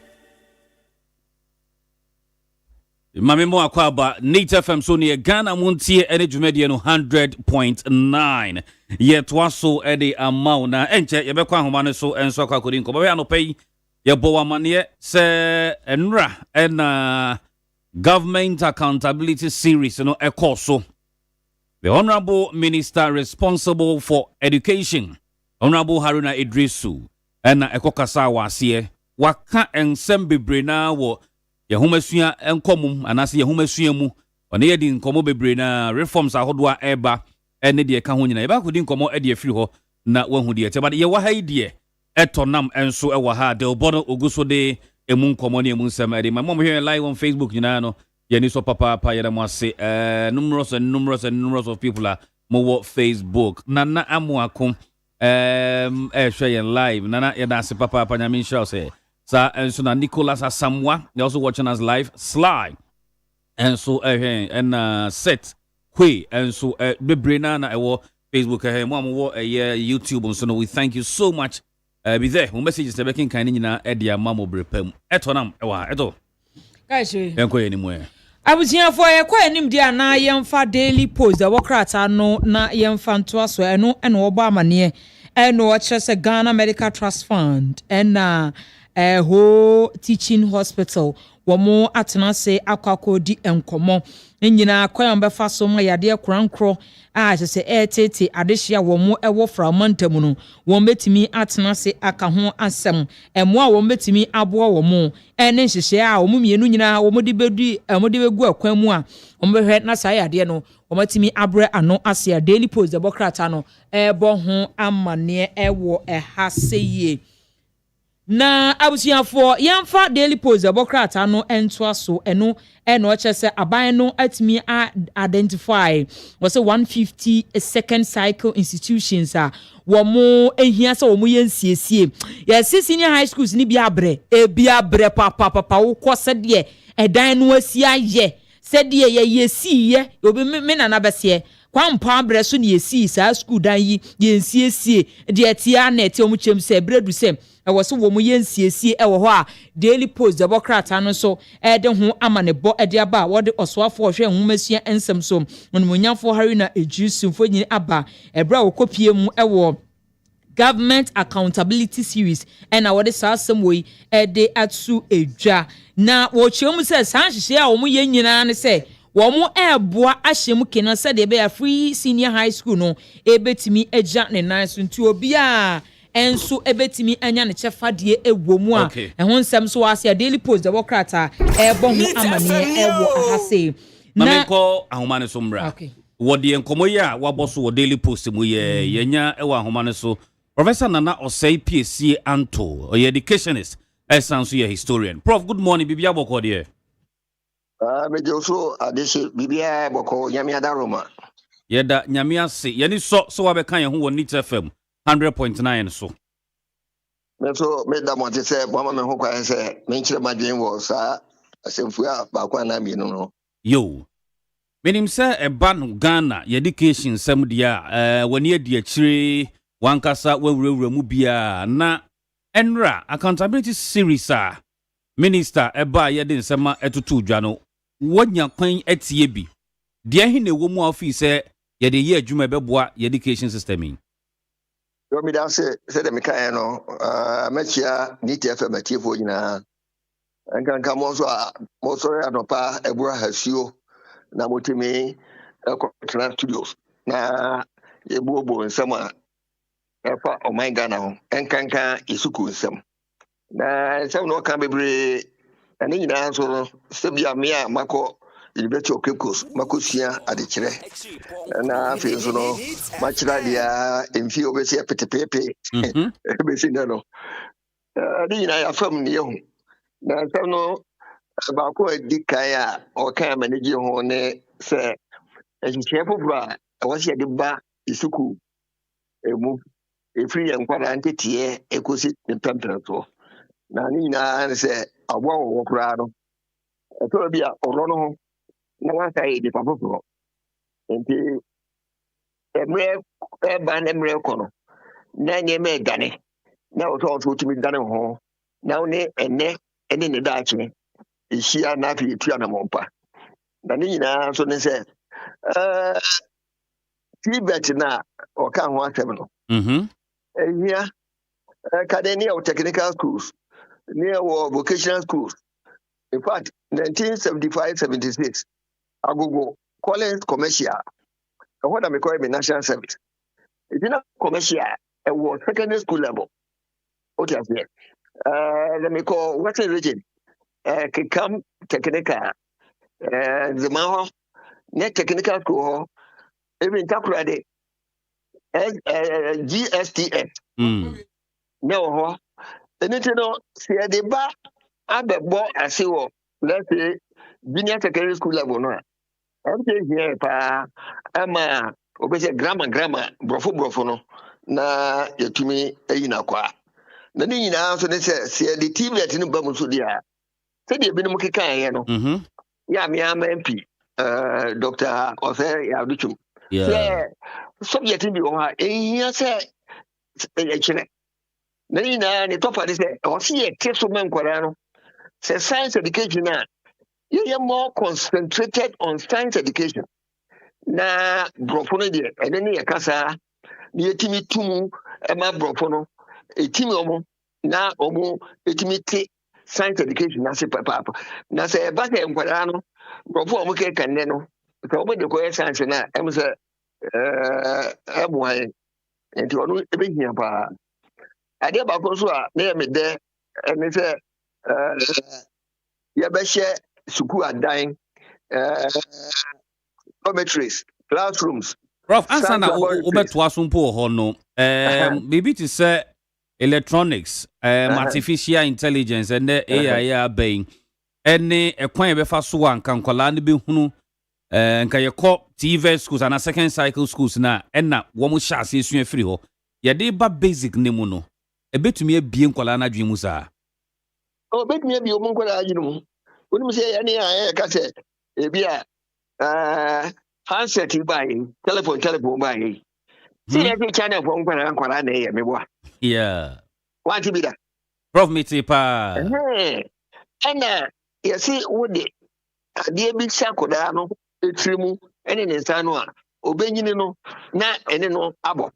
Mame mo akwaba Nature FM so ne Ghana Montie ene dwumade no 100.9 yet waso ede amount na enche yebekwa homa no so enso akakodi nko be anopai yebo wamane se enra and government accountability series no ekoso. The Honorable Minister responsible for education, Honorable Haruna Idrisu, and ekokasa wase waka ensem bebre na wo yehomesua enkomum anase yehomesua mu one yedi nkomo bebre na reforms ahodoa eba ene de ka ho nyina eba kodi nkomo ede afiri ho na wahu de ete bade ye wa hai de etonam enso ewa ha de obono oguso de emu nkomo ne emu nsem ede mamom here live on Facebook nyina no ye ni so papa ye dem ase numerous of people are mo Facebook nana amuakom share ye live nana ye da se papa nyame show say sa enso na Nicholas Asamwa they also watching us live Sly and so and set kwe and so bebrena na ewo Facebook mo YouTube so no we thank you so much be there mo messages the baking kan nyina e dia mamo brepam etonam ewa eto guys enko ye ni mo abusia for ye kwa enim dia na yemfa Daily Post the wokrata no na yemfa nto aso eno eno oba amane eno o kire se Ghana Medical Trust Fund and ho teaching hospital womo atena se akwakodi enkomo nyina kwam befa so ma yade krankro a se etete adehia womo ewo fra mantamu no won betimi atena se aka ho asem emo a won betimi aboa womo ene nhihye a womo mienu nyina womo de bedu de begu akwan mu a womo behwe na sa yade no womo timi abre ano ase Daily Post the bokrata no ebo ho amane ewo ehaseye na abusiafo yamfa Daily Post abokrata no ento aso eno chese aban no atimi identify was 150 second cycle institutions a womo ehia se womo yensiesie yes senior high schools ni bia abre papa wo kose de edan no asia ye se de ye yesi ye obi me na bese kwampa abre so ne yesi sa school dan yi yensiesie de atia na ete omo chem se bredu se was a woman yensiesie ewo ho a Daily Post the bokrata no so de ho amanebo de aba wo de oswafo hwe nhumasua ensem so onumunyafo Haruna Ejusumfo nyini aba ebra wo kopie mu ewo Government Accountability Series and what is awesome way de atsu edwa na wo chiom se san hihye a wo ye nyina ne se wɔn ɛɛboa ahyɛ mu kenan sɛ deɛ ɛbɛyɛ free senior high school no ebetumi agya ne nan so nti obiara enso ebetimi anya ne chefadie ewo mu a ehun nsɛm so wase daily post the wokrata ebo ho amane ewo ahase na meko ahoma ne so mra wodi enkomo yi a waboso wo daily post mu ye yenya ewo ahoma ne so Professor Nana Osei PSC Anto or educationist esanso ye historian. Prof, good morning bibia boko de me joso adese bibia boko nyamia da Roma yeda nyamia se yani so wabekan ye ho wo Nit FM 100.9 so. So me da Montie say mama me ho kwa say me nkyere madwen wo sa asemfu a ba kwa na mi no. Yo. Menim say eba no Ghana education sem dia wani adi akire wankasa wawurawura mu bia na enra accountability series a minister eba ye de nsema etutu dwa no wonya kwan etie bi de he na ewo mu office say ye de ye adwuma beboa education system yi. Yo mi da say de me kan no machia Nit FM atiefo nyina ankanka mo so anopa ebura hasuo na motimi Equatorial Studios na yebuobo nsema efa o my Ghana ho enkanka isuku nsem na nsem no kan bebre ani nyina so sebia me a mako University of Cape Coast makosia adekire na fe so no machira dia emfi obesi petepepe ebesi no ani nyina ya fam ne ho na nsem no ba ko dikaya o kan manage ho ne se ehihie popura awasi de ba isuku emu efiri enkwara ntetie ekosi temperature na ni na se agwa wo kura no to bia oro no ho na wa kai de papopro enti emre eba na emre ko no na nyeme dane na o to tumi dane ho na one ene ne daache ehia na afi etua na mompa na ni na so ne se Tibet na o kan ho atem no here academy or technical schools near or vocational schools. In fact, 1975-76, Agogo college commercial. What am I calling national service? It's not commercial. It was secondary school level. What is it? Let me call Western region. Kikam technical. The Maho net technical school. Even Takurade. GSTS. No, no, see the bar at the bar as you let's say, junior secondary school level. No, I'm here, I'm obviously grammar, brofo, no, na yetumi inakwa. Na ni na so ne say the team that in Bamusudia. Say the been mukika, no, ya me am MP, Dr. Ose Yaduchum. Yeah, subject in the yes, na ni topa de say o see a keso man kwara say science education na you are more concentrated on science education na brofo no de ene ne yakasa ni etimi tumu e ma brofo no etimi omo na omo etimi te science education na se papa na say ba ke kwara no brofo omo ke kan ne no so omo de ko science na em say abuai enti onu ebe hia pa ade ba ko so a na me de me say ya be share suku adan dormitories classrooms. Prof, answer na obeto asumpo ho no bibi to say electronics artificial intelligence and AI being any ekwan be fa so an kankwala ne be hunu nka yekọ TV schools and second cycle schools na na wo mo sha ase esu afiri ho ye de ba basic ne mu no ebetumi abie nkwala na dwen mu saa o betumi abie mu nkwala adwen mu woni se ya ne ya ka se ebia handset buy telephone buy see every channel for nkwala na ye mebo yeah want to be that prof mitipa and you see what the ade bi sakoda no etrimu ene ne nsa no a obenyini no na ene no abo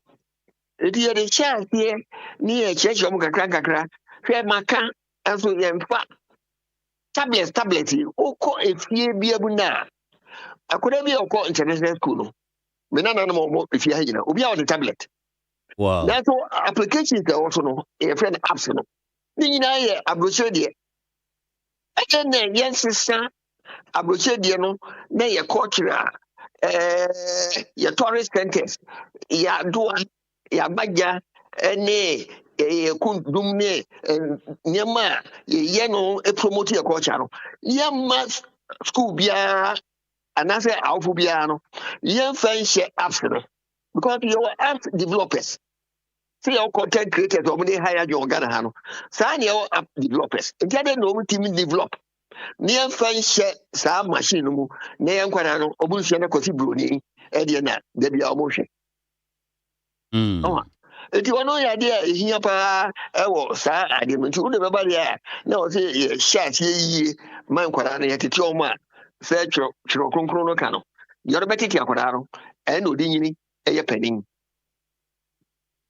edi ye de chance here ni e cheche mo kakra hwe maka aso ye mfa tablet oko efie bia bu na akwadaa bi a ɔkɔ international school no me nana no mo efia ha nyina obi a ɔde tablet wow na so applications that also no e friend apps no ni nyina yɛ abrochire deɛ ɛyɛ na yɛn sisa abrochire deɛ no na yɛ culture yɛ tourist centers yɛ adoa yɛ abagya ɛne yɛ kundum ne nneɛma yɛ no promote yɛ culture no yɛma school biara anase awfo biara no yɛmfa nhyɛ apps no because your app developers see your content creators or they hire your Ghana hano sign your app developers ntiade no team develop near fan share sa machine mu na yankwana no obunhia na kosi broni e de na da bia omohwe enti wono ya de ehia pa ewo sa ade mu nti wo de beba de na o se ye share ye man kwara na yetete o ma se chiro kronkron no ka no yoro betiti akwara no e no di nyini e ye panin.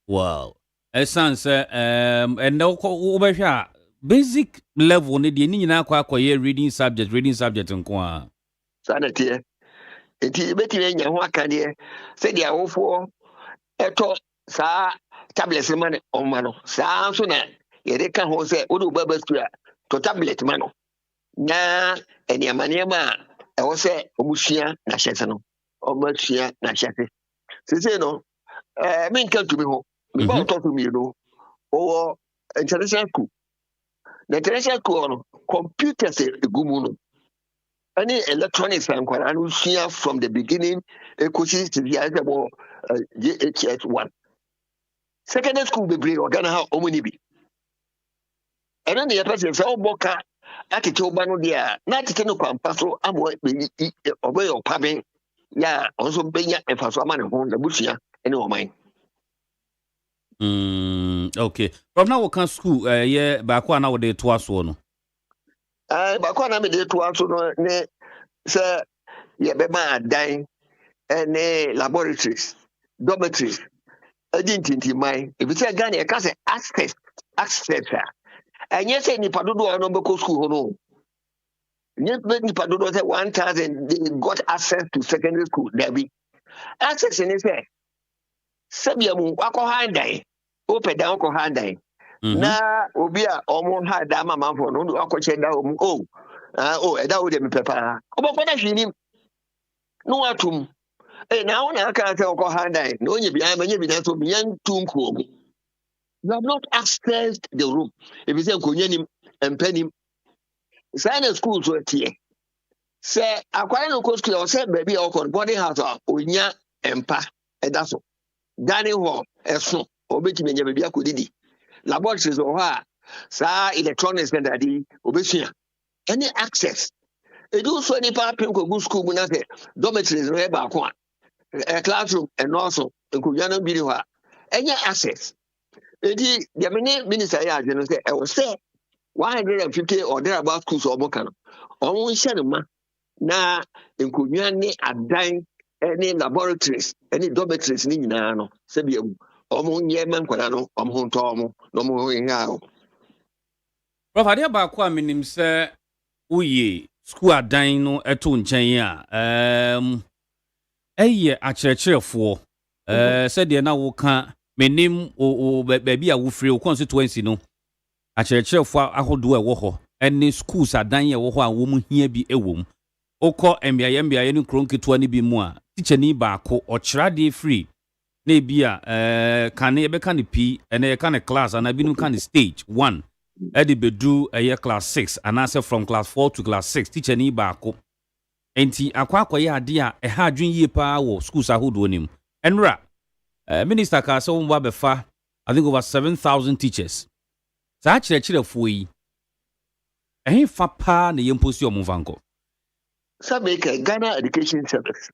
Wow. Essence and no basic level ne de ni nyina akwa reading subject nko a. Sanity. Enti beti nya ho aka de se de awofo eto sa tablet man o ma no sa so na ye de ka ho se wo do baba school to tablet man no na eni amaniema e wo se omusua na hyese no omusua na hyese se no me nka tumi ho me ba to to me no o international school the international school no computers egumu no any electronics and kwara share from the beginning ekosi to the about JHS1 secondary school be bring Ghana ha omuni bi eno ne person say oboka atete oba no dia na atete no kwampa so amo obo yo paben ya onso benya efaso ama ne ho da busia ene o man. Okay. From now we can school yeah back one now de to aso no. Back one na me de to aso no ne say ye be ma dan ene laboratories, dormitories. Edintinti mai. If you say Ghana e ka say access. And yes say nipa dodo no be ko school ho no. Yes nipa dodo say 1000 they got access to secondary school there be. Access in say Sabiamu wako handai open down ko handai na obi a omo ha da mama for no akoche da omu e da wo de me pepa obofo na hwini no atum na wona aka say ko handai no onye bi amanye bi na so bi yan tunku omu. You have not accessed the room if you say konyanim empanim science school so tie say akwara no ko school o say baby o ko boarding house onya empa e da so dining hall eso obetime nya bia kodidi laboratories o ha sa electronics and adi obesua any access edu so ni pa pin ko go school mu na say dormitories no e ba ko a classroom and also nkonya no bi ni ho any access edi the minister ya je no say e was say 150 or there about schools o boka no on hye ma na nkonya ni adan any laboratories any dormitories ni nyina no se bia omo nye man kwara no omo nto omo no mo hinga o. Prof ade ba ko aminim se uye school adan no eto nchen a eye akyerɛkyerɛfoɔ se de na wo ka menim o baabi a wo free o constituency no akyerɛkyerɛfoɔ ahodo ɛwɔ hɔ any schools adan ye wo hɔ a wo mu hia bi ewom okɔ mbiaye ne kronketo ani bi mu a teacher ni baako ɔkyerade free na bia kan e be kan p ene kan class ana binum kan stage 1 e de bedu class 6 ana say from class 4 to class 6 teacher ni baako enti akwa ye ade a ha adwen yie pa wo schools ahodo nim enra minister ka so mba befa I think over 7,000 teachers sa kyerɛkyerɛfoɔ yi fa pa na yemposi omunvanko Sabeka Ghana Education Service,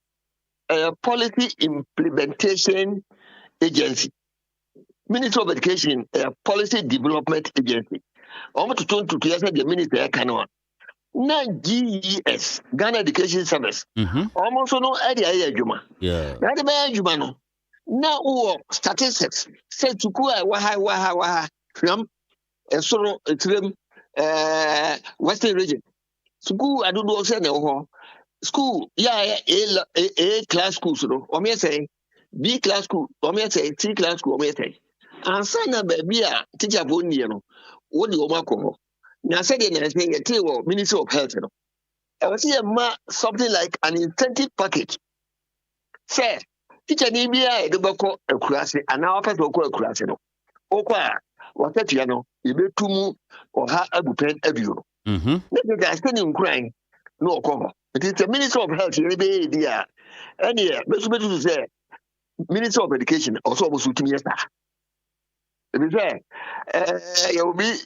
a policy implementation agency. Ministry of Education, a policy development agency. Almost to turn to the minister canoa. Na GES, Ghana Education Service. Almost no idea Juma. Yeah. That the Juma no. Na statistics say to go waha from a sort of Western region. Sugu adudu ose na ho school, A class school, so or me say B class school, or me say C class school, or me say. And son of baby, teacher Bonnie, what do you want? Now said in a thing, a Ministry of Health. I was here something like an incentive package. Say, teacher Nibia, the Boko, a class, and now first will call a class. Okwa, what that you know, you be too or have a pen of you. Maybe they're standing crying, no cover. It is the Ministry of Health, you be there. And yeah, but to say, Ministry of Education also was with me. It is there. You'll be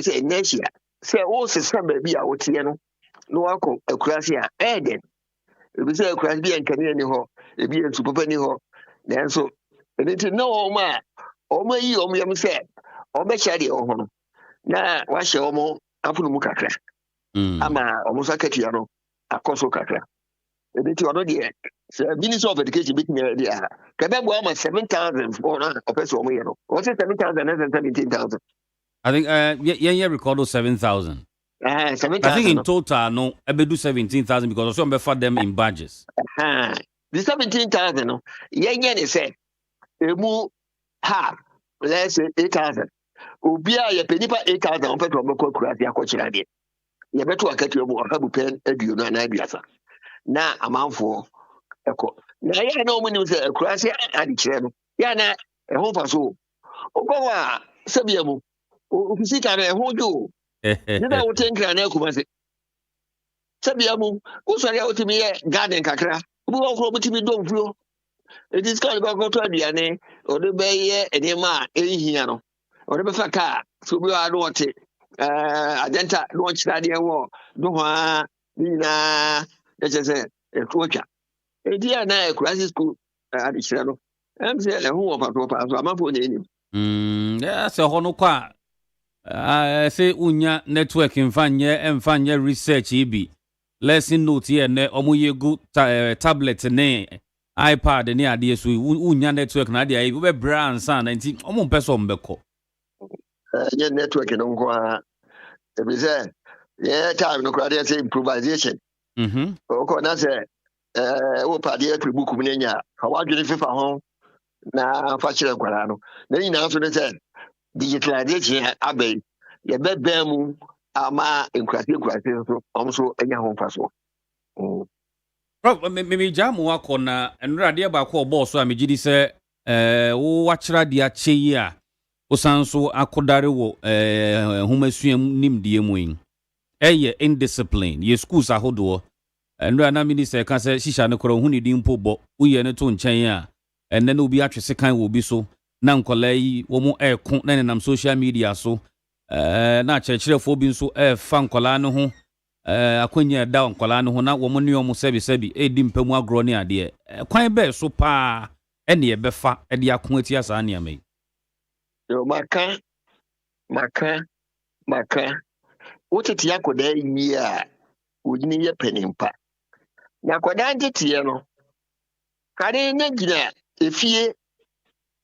say next year. Say, oh, system baby, I would see no alcohol, a class here, Eden. It was a class be and Canadian hall, it be a super penny hall. Then so, and it's no ma, or may you, or me said, or make shady or home. Now, wash your more, Apple Mukaka. Ama, almost a Katiano, a Coso Kaka. And it's already a Minister of Education beating the idea. Kababa 7,000 for a person. What's it 7,000 and 17,000? I think, yeah, record 7,000. 7,000. I think in total, no, I be do 17,000 because also before them in badges. The 17,000, no, yeah, say, move half, let's say 8,000. Ubia, ya penipa 8,000 on petrol, Boko, Kratia, Cochiladi. You better work at your pen, a do not idea. Now, amount for echo. Now, I know when you say a Kratia and Chen, Yana, a home for so. Okoa, Sabiamu, Usika, a whole do. Never would think an echo. Sabiamu, who's out to me garden kakra, who offer to me don't feel. It is called about Gotoriane, or the Bay and Yama, Ehiano, or the Bafaka, so we are not it. Adenta, launch that war, no, Nina, as I said, a torture. A dear now, crisis school at the shadow. I'm saying, who of a proper, so I'm up for the name. Yes, a honokwa. I say, Unya network in Fanya and Fanya research, be. Lesson note here, ne omuye good tablet ne iPad ne ade so unya network na ade ayi we brand san nti omo person mbeko yeah network no kwa e be say yeah time no crowd say improvisation o na say wo pade attribute mu nya ka wadwene fifa ho na fa kire kwara no na nyina so ne say digitalization abai ye bebe mu ama enkwate so omso anya ho faso maybe jamu wako na enrade ba ko bo so amegidi se wo wachira dia cheyi a osanso akodare wo humasua nimdie mu yin eye indiscipline ye schools ahodo enra na minister ka se shisha ne koro huni din po bo uye ne to nchen a enne na obi atwese kan wo bi so na nkola yi wo mu ekon na nenam social media so na chechirefo bi nso fa nkola no ho akonya da nkola no ho na wo mu ne omu sebi edi mpamu agro ne ade kwan be so pa ene ye befa ede akon ati asa ne amai yo maka wotete yakoda yi a wodini ye penimpa yakoda ndete no kare na gina efie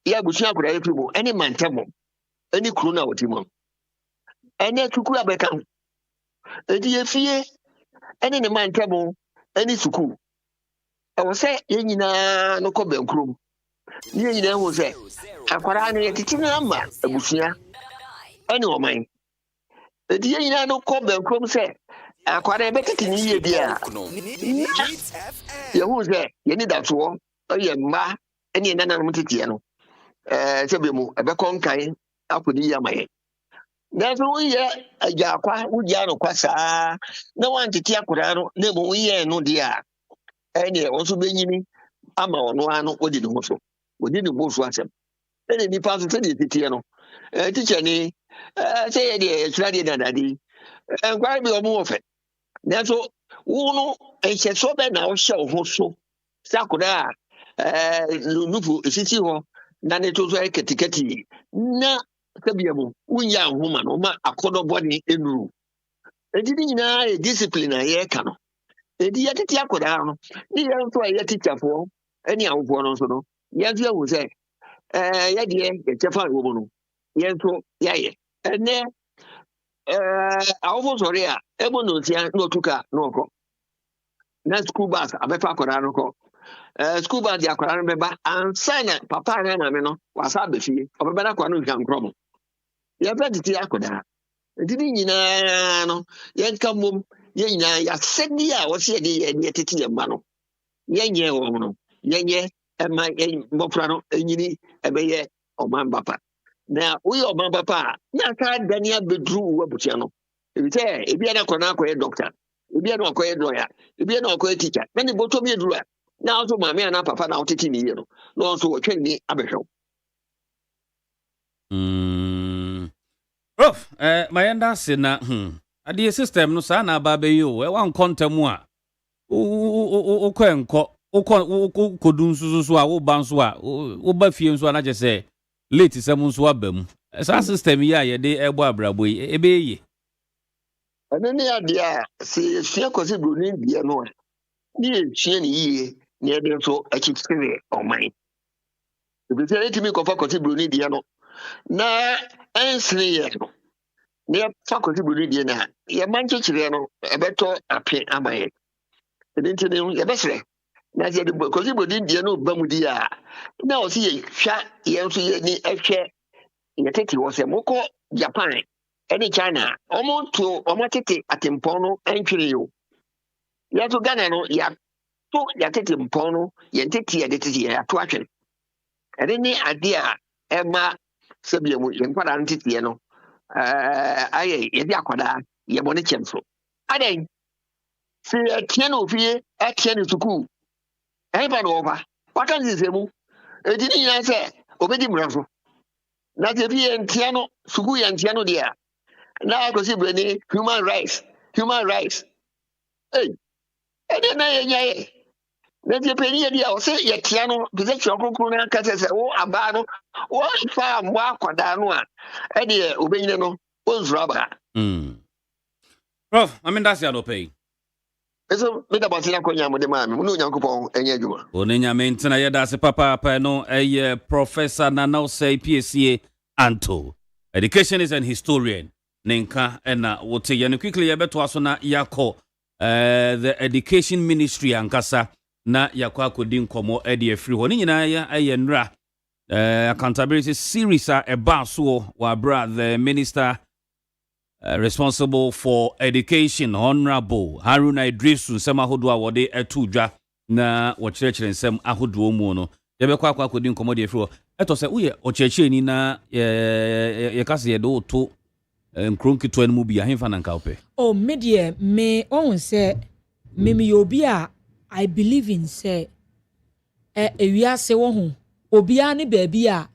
ya busu yakoda ye pribo ene mantamo ene kru na wotimo ene tukura beka edi efie ene ne mantamo ene suku awo se ye nyina no ko benkrum ye nyina ho se akwara no ye titi na ma abusia ene oman edi ye nyina no ko benkrum se akwara be titi ni ye bia ye ho se ye ni dato ye mma ene na na mutiti no se be mu ebe konkan akodi ya maye Never we a jakwa, Udiano Quasa, no one to Tiakurano, never we no dear. And also being Ama on one, what did also? We didn't most watch him. Then he passed to the Tiano. Teacher, say, it's ready than daddy. And why be more of it? That's all. Uno, and she so bad now, show also. Sakura, Lufu, Sissy, Naneto, Katikati. Na. Kabiamu unya woman o ma akodo body enuru edidi na e discipline na ye ka no edi ya tete akoda no ni ya nso ya teacher fo eni awofo no so no ya fi awu se ya de ye chefa wo no ye nso ya ye ene awofo sori a ebo no tia no tuka no ko na school bus abefa akwadaa no kɔ school bus di akwadaa no bɛba ansa na papa na maame no wasa abɛfie ɔbɛba na akwadaa no hwɛ nkorɔmo yɛbɛ tete akwadaa nti ne nyinaa no yɛnka mmom yɛn nyinaa yɛasɛde a wɔsi yɛde tete yɛn mma no yɛnyɛ wɔn no yɛnyɛ ɛma mmɔfra no enyini ɛbɛyɛ ɔman papa na woyɛ ɔman papa a na aka dani abɛduru wɔ abusua no ebi sɛ ebi na akɔyɛ doctor ebi na akɔyɛ lawyer ebi na akɔyɛ teacher na ne bɔtɔ bi eduru a na ɔso maame ana papa na ɔtete ne yie no na ɔso wɔtwɛn ni abɛhwɛw. Mayenda se na adeɛ system no saa na aba bɛyi o ɛwa nkɔntɛm a wokɔ nkɔ wokɔdu nso so a woba nso a woba fie nso a na kyɛ sɛ late sɛm nso aba mu saa system yi a yɛde ɛbɔ abrabɔ yi ɛbɛyɛ ɛno ne adeɛ a sɛ yɛsua kɔsɛ buroni deɛ no a ne yɛsua ne yie ne yɛde nso akyikyere ɔman ɛfiri sɛ yɛtumi kɔfa kɔsɛ buroni deɛ no na ɛnsene yɛ no ne yɛfa kɔsɛ buroni deɛ no a yɛma nkyekyerɛ no ɛbɛtɔ ape ama yɛ ɛde nti no yɛbɛserɛ na sɛ yɛde kɔsɛ buroni deɛ no ba mu di a na ɔsɛ yɛhwa yɛn nso yɛni ɛhwɛ yɛtete wɔ sɛ mokɔ Japan ɛne China ɔmo tete atempɔn no ɛntwere yo yɛto Ghana no yɛato yɛtete mpɔn no yɛntete yɛde tete yɛato atwere ɛne ne adeɛ a ɛma sɛbia mu yɛnkwadaa no teteɛ no ayɛ yɛde akwadaa yɛbɔ ne kyɛm so adɛn sɛ yɛteɛ no ofie ɛteɛ no sukuu ɛhefa no wɔba waka nsesɛ mu ɛdi ne nyinaa sɛ obɛdi mmara so na sɛ fie yɛnteɛ no sukuu yɛnteɛ no deɛ a na akɔsi brɛni human rights ɛdeɛ na yɛnyɛyɛ na sɛ pɛni yɛdi a ɔsɛ yɛteɛ no bi sɛ kyerɛ kronkron no aka sɛ wo abaa no wɔmfa mmoa akwadaa no a ɛdeɛ obɛnyina no ɔnsuro abaa Prof, Mame ndase adɔpɛ yi eso meda bɔse na kɔnya mode maa me mu ne Onyankopɔn ɛnyɛ adwuma ɔne nyame ntena yɛda ase papaapa no ɛyɛ Professor Nana Osei PSA Anto education is an historian Nenka ena wote yene quickly yebeto aso na yako the education ministry ankasa na yako akodi nkomo ede afiri ho ni nyina ya ayenra accountability series a eba so wa bra the minister responsible for education Honorable Haruna Idrisu sema hodo a wode etudwa na wo kyerɛkyerɛ nsɛm ahodo mu no yebekɔ akodi nkomo de afiri ho eto se uye okyerɛkyerɛ ni na ye kase ye do to nkronketo anu bi ahemfa na nka opɛ oh media me on say me obi a I believe in say ewiase wo ho obi a ne baabi a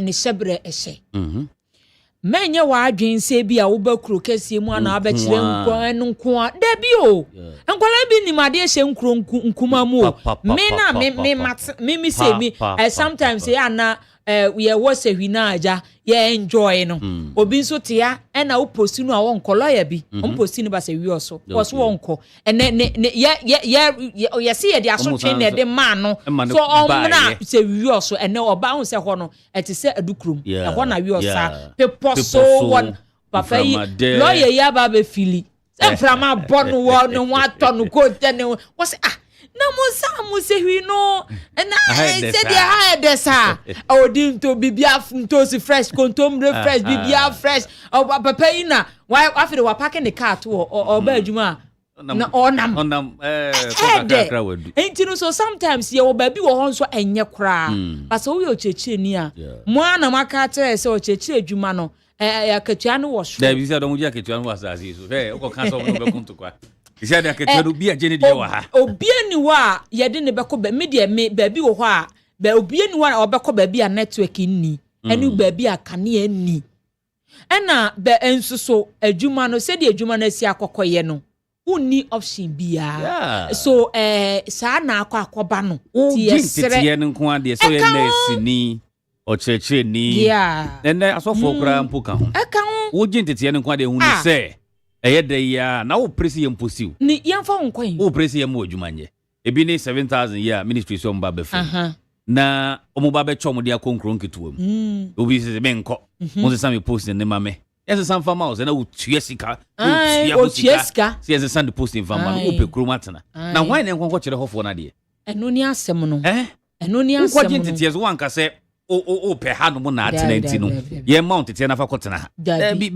ne hyebre ehye menye wa adwen se bi a wo bakuro kase mu ana abɛkyerɛ nko a da bi o nkwala bi ni made ehye nkuma mu me na me say me sometimes say ana we was a hwinaja ye enjoy no obi nso tia na wo post no a won koloya bi on post no ba se wi oso was won ko ne ye se ye de asotwe na de ma no so on na se wi oso ene oba hu se ho no eti se adukrum e ho na wi osa people so one papa yi lawyer ya ba be fili e frama bonu wo no wa to no ko tene was na musa hwi no na se dia ha desa odi to bibia nto si fresh kontombre fresh bibia fresh o papa yi na why after wa parking the car to o ba adwuma na onam kakra wadu enti so sometimes ye wo ba bi wo ho nso enye kra but so we o cheche ni a mo ana maka tere se o cheche adwuma no ya katua no wo so da bi se do mo dia katua no wasase so o kan so no be kunto kwa isia da keteru bi agene de wa ha obiani wa ye de ne beko ba media me ba bi wo ho a ba obiani wa obeko ba bi a network ni enu ba bi a kane ani ena ba ensuso adwuma no se de adwuma na si akokoye no unni option bia so sa na akoba no ti esere nko ade so ye nurse ni ochechre ni ene asofo kra mpuka ho wo gintete nko ade hu ni se eye ya na wo presi ye mposiw ni yemfa nkwan wo presi ye mo adwuma nye ebi ni 7,000 ya ministry so mba befu na omo ba be chom de akonkron ketuwa mu obi se me nko mo se same post ne mame Yes, some farmers and I would Tuesika. Yes, Sunday post in Farmer, who pay Chromatana. Now, why don't watch the whole for an idea? And no near Semono, And no near what tears one can say, oh, per hand one at 19. Ye mounted 10 of a cotton. Baby,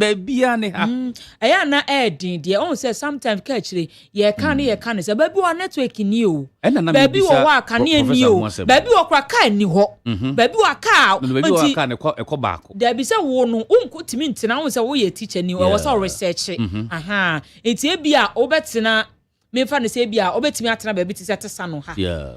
Ayana Eddie, dear own says sometimes catchly, ye can't say, baby, one network in you. And baby, walk can you, baby, walk a car in you, baby, a cow, baby, a cobac. There be some one who could mean to know a way teacher knew I was all researching. Aha, it's a beer, Obetina. Me fa ne se bia obetimi atena ba bi ti sete sano ha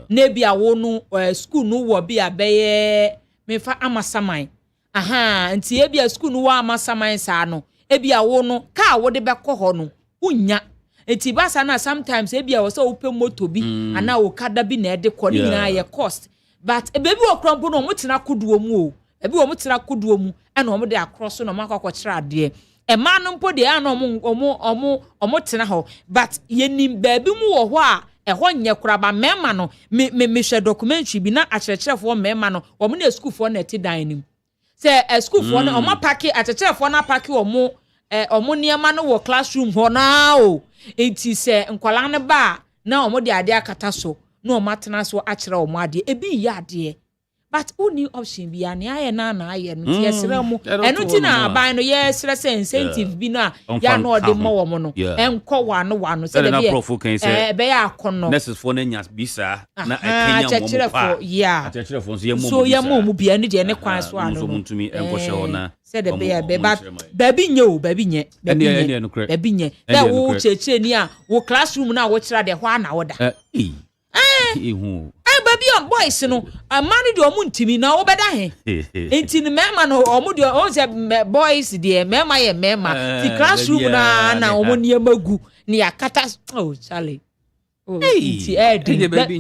na bia wo no school no wo bia beye me fa amasaman aha nti e bia school no wo amasaman sa no e bia wo no ka wo de bekọ ho no unya nti basa na sometimes e bia wo se wo pe moto bi ana wo kada bi na e de kọ ni na ye cost but e bebi wo krampo no mo tena koduo mu o e bi wo mo tena koduo mu e na wo de across no makọ kira ade e man no mpo de ana omo tena ho but yenim baabi mu wo ho a e ho nye kuraba mema no me hwe documentary bi na akyerɛkyerɛfo mema no omo na school fo na ti dan nim se school fo na omo paki akyerɛkyerɛfo na paki omo niema no wo classroom ho na o enti se nkwala ne ba na omo de ade akata so na omo atena so akyerɛ omo ade ebi ya ade but only option bi ane aye na aye no tie sere mu eno ti na aban no ye sere se incentive bi na ya no de mo wo mo no enko wano se de be ya akono necessary na nya bisa na ekenya mo pa ya so ye mo mu bi ane de ne kwan so ano so muntumi enko hye ona se de be ya be but baby nye da wo cheche ni a wo classroom na wo kira de ho ana wo da ihu baby on boys no amani do omuntimi na obeda he enti ni mema no omu do on say boys de mema ye mema ti classroom na omoni magu ni akata oh Charlie oh enti baby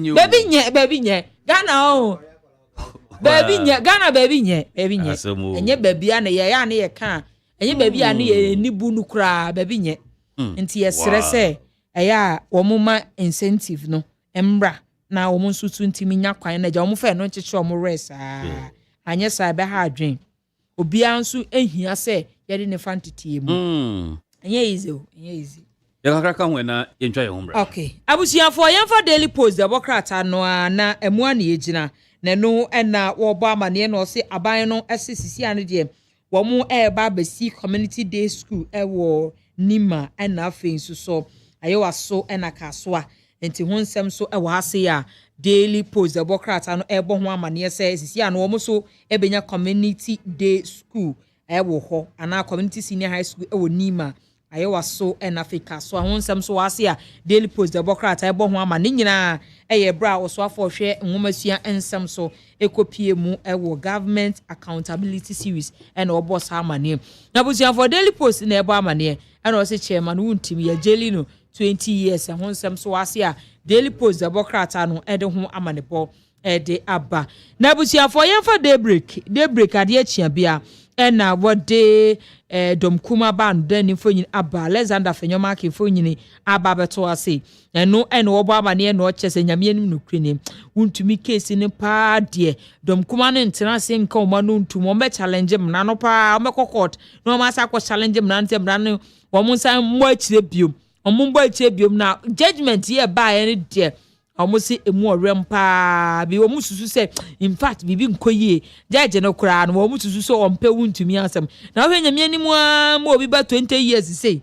nye Ghana oh baby nye enye baby ana ye ya na ye ka enye baby ana ye ni bu nu kra baby nye enti ye sere se eya omuma incentive no embra na omo nsutu ntimi nya kwan na ja omo fa no nkyekye omo rest anye sa be ha adwen obia nso ehia se ye de ne fantitie mu anye easy ya kakaka ho na yentwa ye hombra okay abusiafo yemfa daily post de bokrata no na emu ana yegina na no na wo bo amane na o se aban no esisisi ane de wo mu eba besi community day school ewo nima na afensu so ayewa so na kaso a enti honsem so e wa ase ya daily post the bokrata no e bo ho amane se sisi ano wo so e benya community day school e wo ho ana community senior high school e wo nima ayewa so en Africa so honsem so wa ase ya daily post the bokrata e bo ho amane nyina e ye bra wo so afo hwe nwomasua ensem so e kopie mu e wo government accountability series and wo boss amane na busia for daily post na e bo amane and wo se chairman wuntimi ya jeli no 20 years and honsem so asia daily post the bokrata no e de ho amanebo e de aba na busia for yemfa daybreak ade achia bia e na wode domkuma band den fonyin aba Alexander Fenyoma ke fonyin aba beto ase eno wo bo amane no chese nyame anim no kwene wuntumi case ni pa de domkuma no ntena se nka o ma no ntumo be challenge mna no pa o me court no ma sa ko challenge mna ntem mna no wo mo san mo akire biom omumbo eche biom na judgment ye ba ye de omusi emu orem pa bi omususu se in fact bibi nkoyie judge no kura no omususu so ompe wuntumi asem na we nyame animu ma obi ba 20 years say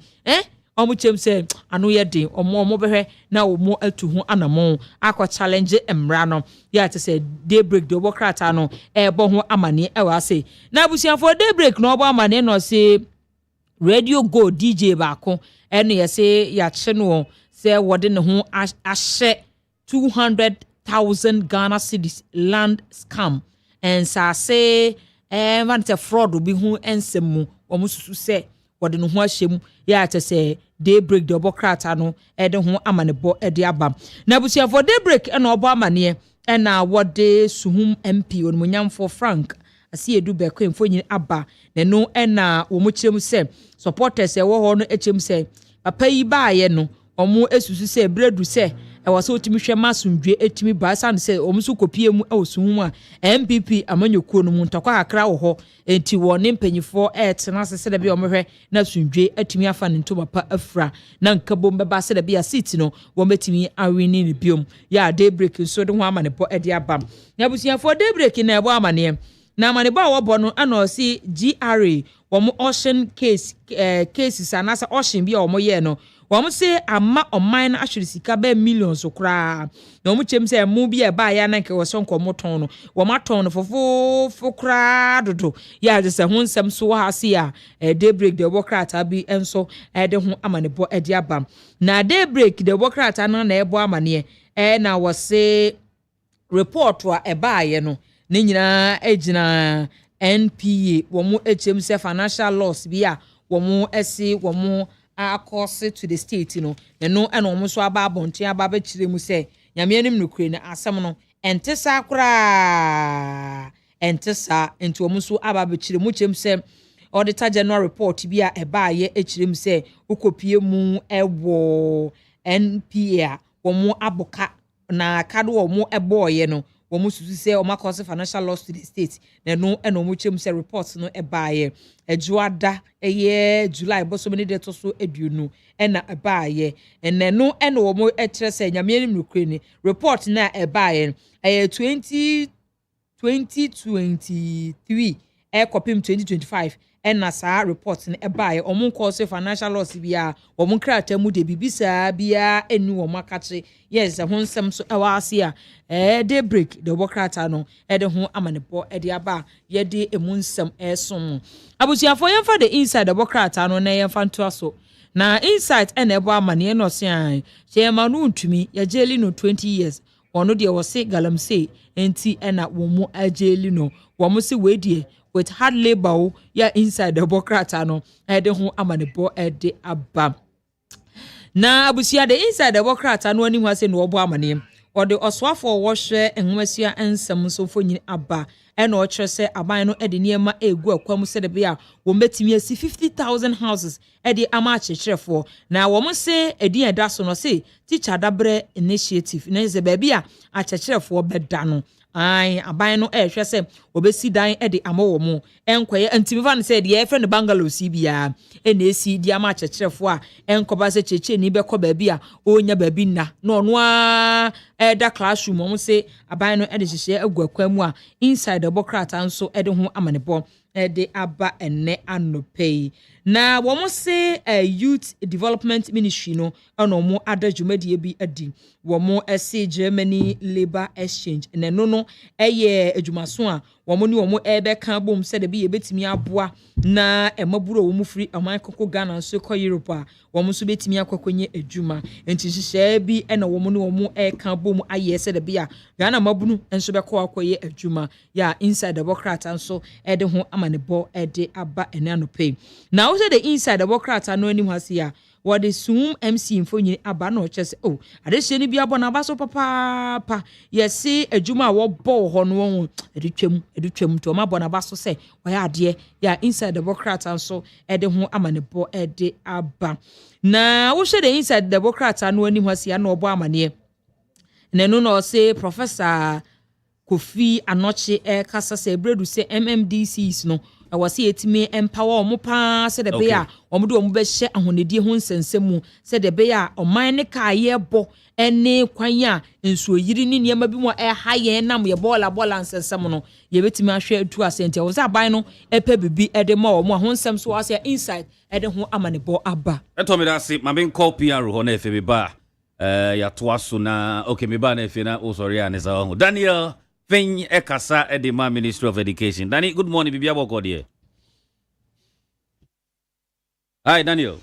omuchem se anu ye de omo behwe na omo atu ho anamon akọ challenge emra no ya te se daybreak do bokrata no bo ho amane e wa say na abusiafo daybreak no bo amane no say radio go DJ baako eno ye say ya che no say wode ne ho ahye 200,000 Ghana cedis land scam and sa say vante fraud bi ho ensem mu omususu say wode ne ho ahye mu ya te say daybreak the bokrata no e de ho amanebo e de aba na busia for daybreak eno obo amane e na wode suhum MP onmunyamfo Frank asi edu beko emfonyi aba na no e na wo mu kirem se supporters e wo ho no echem se papa yi ba ye no omo esusu se bredu se ɛwɔ sɛ otimi hwɛ ma asomdwe etimi ba san sɛ ɔmo so kopie mu ɛwɔ sunmu a MPP amanyokuo no mu ntɔkwa akra wɔ hɔ enti wɔ ne mpanyifo ɛtena sɛ da bi ɔmo hwɛ na asomdwe etimi afa ne ntoma pa afra na nkabom bɛba sɛ da bi a seat no wɔn betimi awini ne biom ya daybreak nso de ho ama ne bɔ ɛde aba na abusuafo daybreak na ɛbɔ ama ne na ama ne bɔ a wɔbɔ no ana ɔsi GRA wɔn ocean cases anasa ocean bi a wɔn yɛ no wɔn se ama ɔman no ahwere sika bɛɛ millions koraa na wɔn kyɛm sɛ mu bi a ɛbaa yɛ anan kɛwɔ sɛ nkɔmɔ tɔn no wɔn atɔn no fofofo koraa dodo yɛ ade sɛ ho nsɛm so wɔ ha se a daybreak de ɛbɔ krataa bi nso ɛde ho ama ne bɔ ɛde aba na daybreak de ɛbɔ krataa no na ɛbɔ ama neɛ na wɔse report a ɛbaa yɛ no ne nyinaa egyina NPA wɔn kyɛm sɛ financial loss bi a wɔn ɛsi wɔn akɔse to the state no no ɛna wɔn so aba abɔnten aba bɛkyerɛ mu sɛ nyame anim no kure na asɛm no ɛnte saa koraa ɛnte saa nti wɔn so aba bɛkyerɛ mu kyɛm sɛ auditor general report bi a ɛbaa yɛ kyerɛ mu sɛ okopie mu ɛwɔ NPA a wɔn aboka na kado wɔn ɛbɔɔyɛ no wɔn susu sɛ wɔn akɔse financial loss to the state na no ɛna wɔn kyerɛ mu sɛ report no ɛbaayɛ ɛjuada ɛyɛ July bɔsɔm ne de to so aduonu ɛna ɛbaayɛ ɛna no ɛna wɔn ɛkyerɛ sɛ nyame anim nokure ne report na ɛbaayɛ ɛyɛ 2023 ɛkɔpem 2025 ɛna saa report no ɛbaayɛ wɔn kɔse financial loss bi a wɔn krataa mu de bibi saa bia ɛnu wɔn akakye yes ho nsɛm so ɛwɔ ase a daybreak de wɔkrata no ɛde ho amanebɔ ɛde aba yɛde emu nsɛm ɛsom abusuafo yɛmfa de inside de wɔkrata no na yɛmfa ntoa so na insight ɛna ɛbɔ amane no se an hyɛma no ntumi yɛgyeli no 20 years ɔno de wɔse galamsey enti ɛna wɔn mu agyeli no wɔn se weidie with hard labor ya inside the bokrata no ɛde ho amanebɔ ɛde aba na abusia de inside the bokrata no ani ho ase no wɔbɔ amane ɔde ɔsoafo wɔhwɛ enhomasia ensɛm so fonyi aba ɛna ɔkyerɛ sɛ aban no ɛde nneɛma egu akwam sɛ de be a wɔn betimi asi 50,000 houses ɛde ama akyerɛkyerɛfoɔ na wɔn se ɛdi ɛda so no se teacher dabre initiative na ɛsɛ baabi a akyerɛkyerɛfoɔ bɛda no ai aban no hwɛ sɛ obesi dan de ama wɔ mu enkoye antimifa no sɛ de yɛfrɛ no bungalow si bia ɛna esi di ama kyerɛkyerɛfo a enkoba sɛ kyerɛkyerɛ ni bɛkɔ baabi a onya baabi na ɔno a ɛda classroom wɔn sɛ aban no de hyehyɛ agu akwa mu a inside the bokrata nso de ho amanebɔ de aba enne anopei na wɔn se youth development ministry no ɛna wɔn ada dwumadie bi adi wɔn ɛse Germany labor exchange na no ɛyɛ adwumaso a wɔn ni wɔn ɛbɛka bom sɛ de bi yɛbɛtumi aboa na ɛmaburo wɔn firi aman koko Ghana nso kɔ Europe a wɔn nso bɛtumi akɔkɔnye adwuma nti hyehyɛ bi ɛna wɔn ni wɔn ɛka bom ayɛ sɛ de bi a Ghana mabunu nso bɛkɔ akɔyɛ adwuma ya inside the bokrata nso ɛde ho amanebɔ ɛde aba ɛne anopɛ na wo sɛ the inside the bokrata no anim hase a what the Zoom MC mfonyi aba na ɔkyɛ sɛ adehye ni bi abɔ na aba so papa yɛse adwuma a wɔbɔ hɔ no wɔn edutwam to ɔma bɔ na aba so sɛ wɔyɛ adeɛ ya inside the bokrata nso ɛde ho amanebɔ ɛde aba na wo hwɛ the inside the bokrata no anim hase ya na ɔbɔ amaneɛ na no na ɔse Professor Kofi Anoche kasa sɛ bredu sɛ MMDCs no was he etime empower omo pa se de be a omo do omo be hye ahonedie ho nsensemu se de be a oman ne ka ye bo ene kwan a nsuo yiri ni niema bi mo ha ye nam ye bola nsensem no ye betime ahwe atu asente wo za ban no epe bibi ede ma omo ho nsem so ase inside ede ho amanebo aba eto me da se ma ben call PR ho na efe be ba ya to aso na okay me ba na efe na o sorry anisa ho Daniel Fen Ekasa Edema Ministry of Education. Danny, good morning. Bibi aboko die. Hi, Daniel.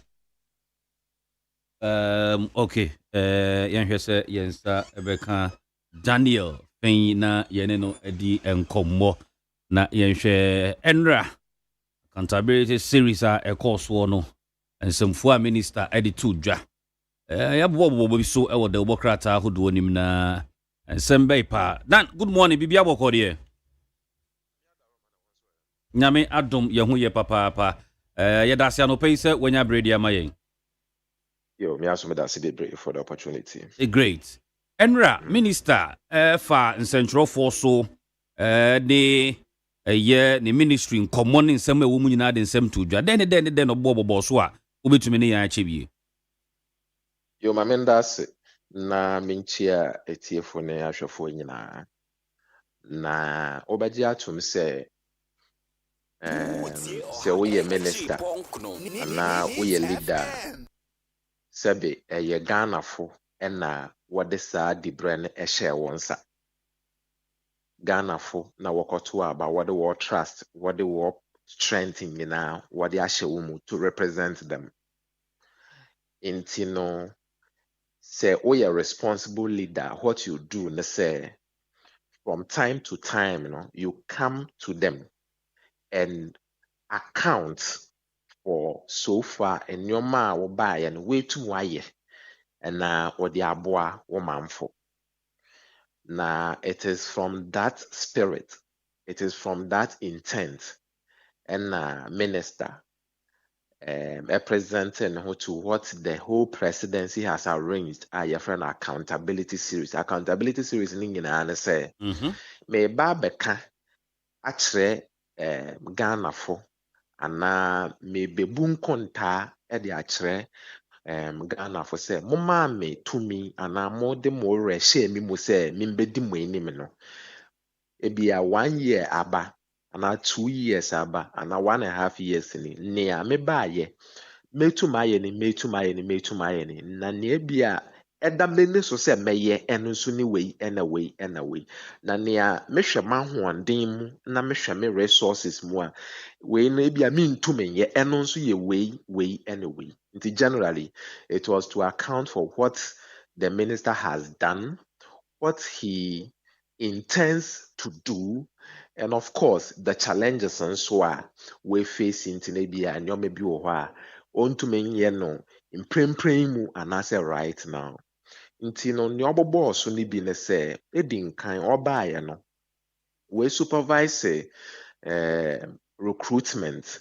Okay. Yenhwese yensa ebeka Daniel Fen na yeneno edi enkomo na yenhwe enra accountability series a ekoso no ensemfo minister edi to dwa. Ya bobo bi so e wo de obokrata hodo nim na Sembe pa. Dan, good morning, Bibi aboko die. Nyame adom ye ho ye papa. Ye dase anope se wanya bredi amayen. Yo, me aso me dase be for the opportunity. Great. Enra minister fa nsentropho so ne ye ne ministry common nsem ewo mu nyina de nsem to dwa den no bobo so a obetumi ne yan ache Yo mamendase na minchia etiefo ne ahwefo nyina na obagye atum se woyɛ minister na woyɛ leader sɛbe ɛyɛ Ghanafo ɛna wɔde saa dibrɛ no ɛhyɛ wɔn nsa Ghanafo na wɔkɔto aba wɔde wɔ trust wɔde wɔ strength nyinaa wɔde ahyɛ wo mu to represent them nti no sɛ woyɛ responsible leader what you do ne sɛ from time to time you come to them and account for so far nneɛma a wɔbaeɛ no wetum ayɛ ɛna wɔde aboa wo manfo na it is from that spirit it is from that intent ɛna minister representing who to what the whole presidency has arranged a yɛfrɛ no accountability series ne nyinaa ne sɛ meba bɛka akyerɛ Ghanafo anaa mebebu nkontaa de akyerɛ Ghanafo sɛ moma me tumi anaa mode mo werɛ hyɛ me mu sɛ membɛdi mo anim no ebia 1 year aba anaa 2 years aba anaa 1.5 years ni nea mebaayɛ metum ayɛ ni na nea bia ɛda m'ani so sɛ mɛyɛ ɛno nso ne wei ɛna wei na nea mehwɛ m'ahoɔden mu na mehwɛ me resources mu a wei no ebia mentum nyɛ ɛno nso yɛ wei ɛna wei nti generally it was to account for what the minister has done what he intends to do and of course the challenges nso a we face nti na bia nneɛma bi wɔ hɔ a ontumi nyɛ no mprempren mu anaasɛ right now nti no nea ɔbɔbɔɔ so ne bi ne sɛ edi nkan ɔbaeɛ no we supervise recruitment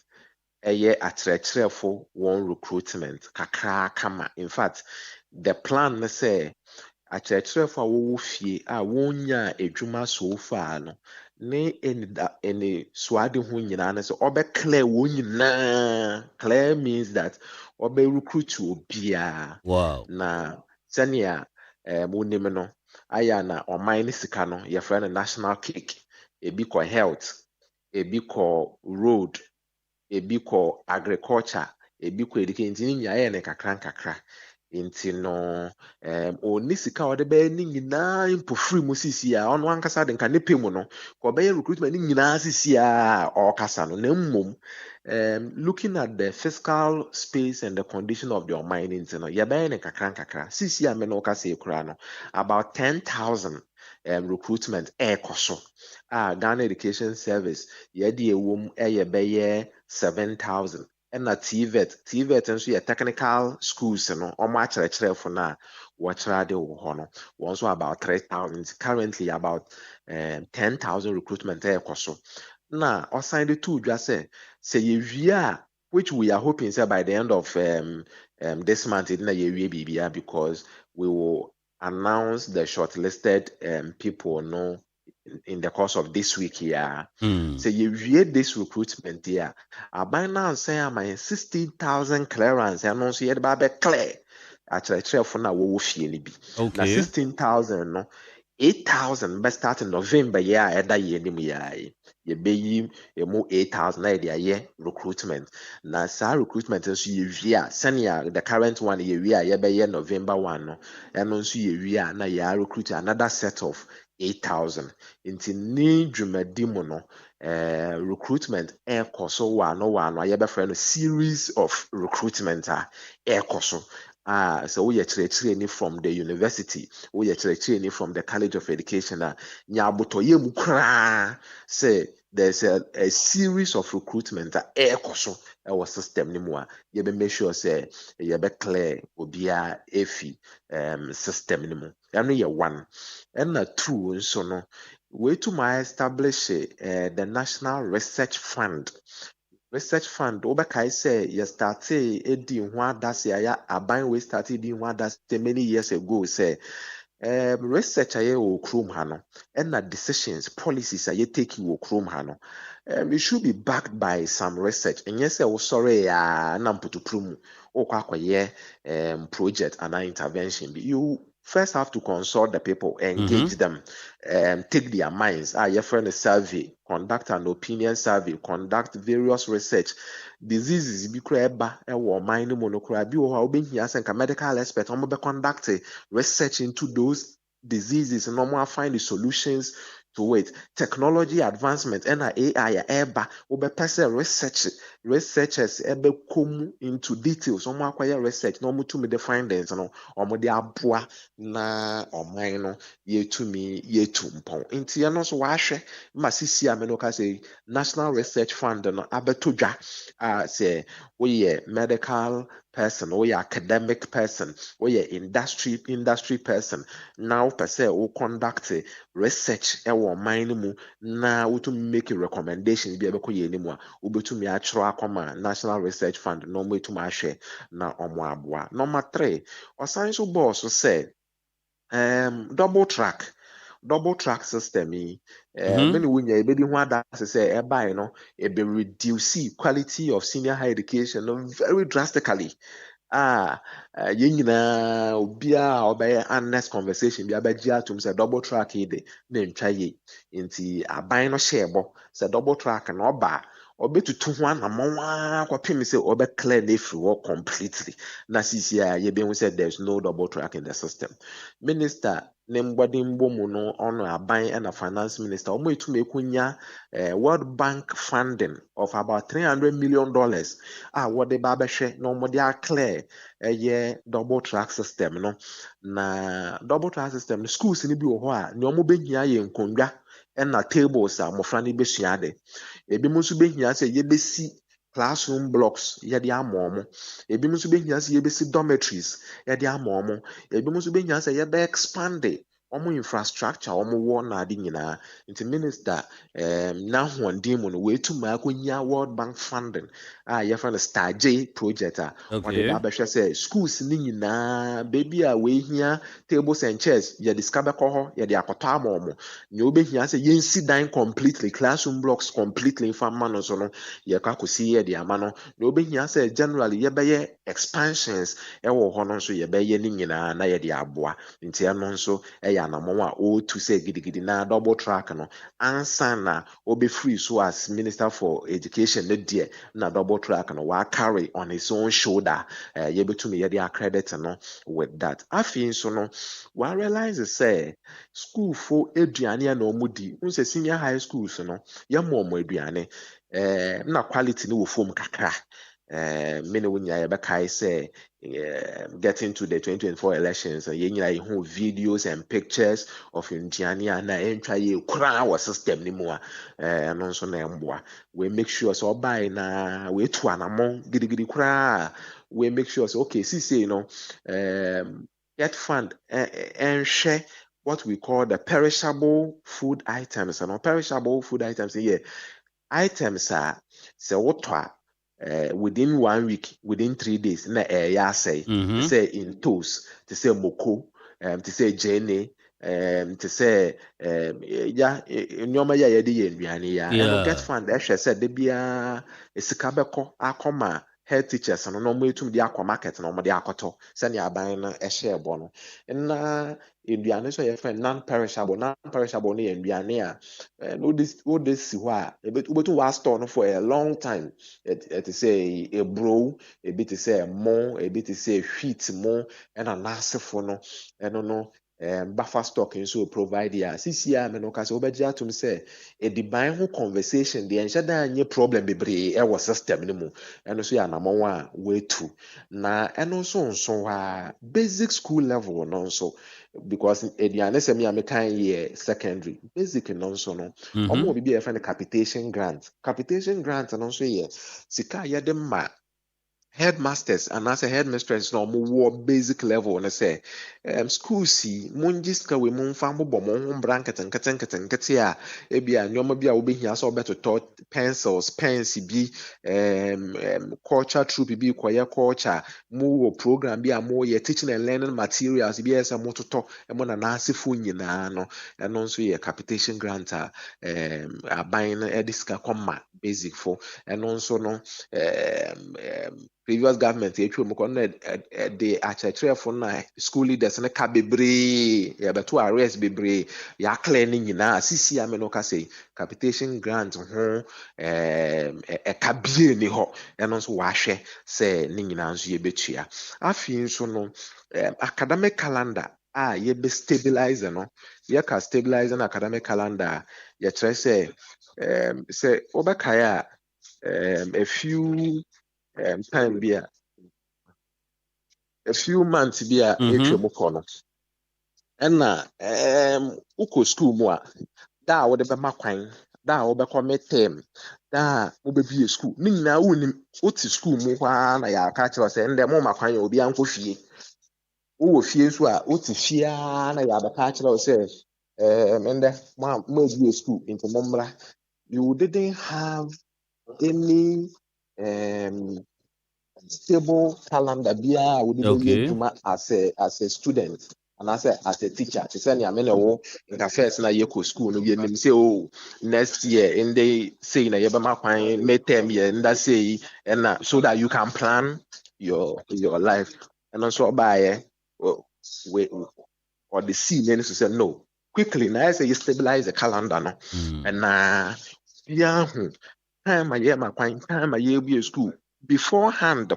ɛyɛ akyerɛkyerɛfo wɔn recruitment kakra kama in fact the plan ne sɛ akyerɛkyerɛfo a wɔwɔ fie a wɔnya adwuma so far no ne ɛne soade ho nyinaa ne sɛ ɔbɛclear wɔn nyinaa clear means that ɔbɛrecruit obiara na sɛnea wonim no ayɛ na ɔman ne sika no yɛfrɛ no national cake ebi kɔ health ebi kɔ road ebi kɔ agriculture ebi kɔ education nti ne nyinaa ne kakra nti no ɔne sika a ɔde bɛyɛ ne nyinaa mpofiri mu sisi a ɔno ankasa de nka ne pɛ mu no kɔ bɛyɛ recruitment ne nyinaa sisi a ɔkasa no na mmom looking at the fiscal space and the condition of the ɔman nti no yɛbɛyɛ ne kakra sisi a me no ɔkasa ekura no about 10,000 recruitment ɛɛkɔ so a Ghana Education Service yɛde ɛwɔ mu ɛyɛ bɛyɛ 7,000 ɛna TVET nso yɛ technical schools no ɔmo akyerɛkyerɛfo no a wɔkyerɛ ade wɔ hɔ no wɔn nso about 3,000 currently about 10,000 recruitment ɛɛkɔ so na ɔsan de to dwa sɛ yɛwie a which we are hoping say by the end of this month na yɛwie biribiara because we will announce the shortlisted people no in the course of this week here. So you read this recruitment here. By now say I'm 16,000 clearance and also yet by clear. Actually, for now we feel be. Now 16,000 no 8,000 by starting November year that year ni year. You be you more 8,000 idea recruitment. Now sa recruitment so you via senior the current one you be November 1 no and also you na you recruit another set of 8,000 into ni dwumadi mu no recruitment ɛkɔ so wano yɛbɛfrɛ no series of recruitment ɛkɔ so so woyɛ kyerɛkyerɛni from the university woyɛ kyerɛkyerɛni from the college of education nya abotɔyɛ mu koraa sɛ there's a series of recruitment ɛkɔ so ɛwɔ system ni mu a yɛbɛ make sure sɛ yɛbɛ clear obiara efi system ni mu ɛno yɛ one ɛna two nso no we to my establish the National Research Fund obɛkae sɛ yɛ starte edi ho adase aya aban we started edi ho adase many years ago sɛ research a yɛwɔ kurom ha no ɛna decisions policies a yɛtake wɔ kurom ha no it should be backed by some research ɛnyɛ sɛ wosɔre a na mpotopuro mu wokɔ akɔyɛ project anaa intervention bi you first have to consult the people, engage them, take their minds. Your friend a survey, conduct an opinion survey, conduct various research. Diseases be creba or mind monocra be or being here as a medical expert. I'm conduct research into those diseases and normal find the solutions to it. Technology advancement and AI eba obe person researchers ebe come into details. Some acquire research no to me the findings no or the abua na ɔman no yɛtumi yɛtumpɔn nti ɛno nso wahwɛ ma sisi a menoka sɛ national research fund no abɛto dwa a sɛ woyɛ medical person woyɛ academic person woyɛ industry person na wopɛ sɛ wo conduct research ɛwɔ ɔman no mu na wotumi make recommendations bi ɛbɛkɔ yɛ anim a wobɛtumi akyerɛ akɔma national research fund na ɔmɛtumi ahwɛ na ɔmo aboa. Number 3 ɔsan so bɔɔ so sɛ double track system yi many wunya ebedi ho adase say eba no e be reduce quality of senior higher education very drastically yɛn nyinaa obia obɛyɛ honest conversation bi abɛgye atom sɛ double track yi de na ntwa yie nti aban no hyɛ bɔ sɛ double track na ɔba obetutu ho anamwa kwapem sɛ obɛclear na efiri hɔ completely na sisi a yɛbɛhu sɛ there's no double track in the system. Minister ne mbɔdenbɔ mu no ɔno aban and a finance minister ɔmo etumi ekunya World Bank funding of about $300 million wɔde ba abɛhwɛ na ɔmo de aclear ɛyɛ double track system no na double track system no schools ni bi wɔ hɔ a ne ɔmo behia yɛ nkonnwa ɛna tables a mmɔfra no besua ade ebi mo nso behia sɛ yɛbesi classroom blocks yɛde ama ɔmo ebi mo nso behia sɛ yɛbesi dormitories yɛde ama ɔmo ebi mo nso behia sɛ yɛbɛ expand ɔmo infrastructure ɔmo wɔ na ade nyinaa nti minister na hoɔden mu no wɔatumi akɔnya World Bank funding a yɛfa no Star J project a wɔde ba abɛhwɛ sɛ schools ne nyinaa baby a wɔahia tables and chairs yɛde sika bɛkɔ hɔ yɛde akɔtɔ ama ɔmo nea wɔbɛhia sɛ yɛnsi dan completely classroom blocks completely mfa mma no so no yɛkɔ akɔsi yɛde ama no nea wɔbɛhia sɛ generally yɛbɛyɛ expansions ɛwɔ hɔ no nso yɛbɛyɛ ne nyinaa na yɛde aboa nti ɛno nso anamwa o to say gidigidi na double track no ansa na obe free so as minister for education ne dear na double track no wa carry on his own shoulder yebetumi ye the accredit no with that afin so no wa realize say school for aduane na omudi unse senior high schools no ye mo aduane na quality no wo fom kakra many wunya yɛbɛkae sɛ getting to the 2024 elections yɛn nyinaa yɛhu videos and pictures of nduane a na ɛntwa yɛ koraa wɔ system no mu a ɛno nso na ɛmboa we make sure sɛ ɔbae na wetu anamɔ gidigidi koraa we make sure sɛ okay sisi no get fund ɛnhwɛ what we call the perishable food items and perishable food items here items are sɛ wotɔ a within 1 week, within 3 days, na say in toast, to say moko, to say jene, to say nyoma ya yedi yenduane ya. And get fund said they be a sikabeko akoma head teachers and no way to the aqua market no the akoto send ya buying a share bono. And Indiana so your friend non-perishable ne Indiana no this why a bit to store for a long time it say a bro a bit to say more a bit to say wheat more and a nasa for no I don't know buffer stocking so provide ya CCR me no ka se obegia to me say a divine who conversation the ensure that any problem bebre e was system ni mu eno so ya na mo wa way to na eno so basic school level no so because eduane se me amekan year secondary basic no so no omo bi e fa capitation grant no so ye sika ye de ma headmasters and as a headmistress no more basic level and say school see munjiska we mun fa mbobɔ mo ho mbra nkete a ebia nyoma bia wo behia so beto pencils pens bi culture troop bi koye culture mo program bi a mo ye teaching and learning materials bi esa mo toto mo na nasefo nyina no ɛno nso yɛ capitation grant a aban no ediska kɔma basic for ɛno nso no previous government etwa mu kɔ no de akyerɛkyerɛfo na school leaders ne ka bebree yɛbɛto arrest bebree yɛaklɛ ne nyinaa sisi ame no ka sɛ capitation grant ho ɛka bie ni hɔ ɛno nso wahwɛ sɛ ne nyinaa nso yɛbɛtua afei nso no academic calendar a yɛbɛ stabilize no yɛka stabilize no academic calendar yɛkyerɛ sɛ wobɛkae a a few time bi a few months bi a etwa mu kɔ no ɛna ukɔ school mu a da a wode bɛma kwan da a wobɛkɔ midterm da a wobɛbie school ne nyinaa wonim wote school mu hɔ a na yɛaka kyerɛ sɛ ndɛ mo ma kwan yɛ obi ankɔ fie wowɔ fie nso a wote fie a na yɛabɛka kyerɛ sɛ ndɛ mo abie school nti mommra. You didn't have any stable calendar bia would be as a student and as a teacher. To say I mean in the first na yeko school no be say oh next year in they say na yeba makwan midterm year and that say and so that you can plan your life and also by we or the C then to say no quickly now say you stabilize the calendar no and yeah time I my kwan time I be school beforehand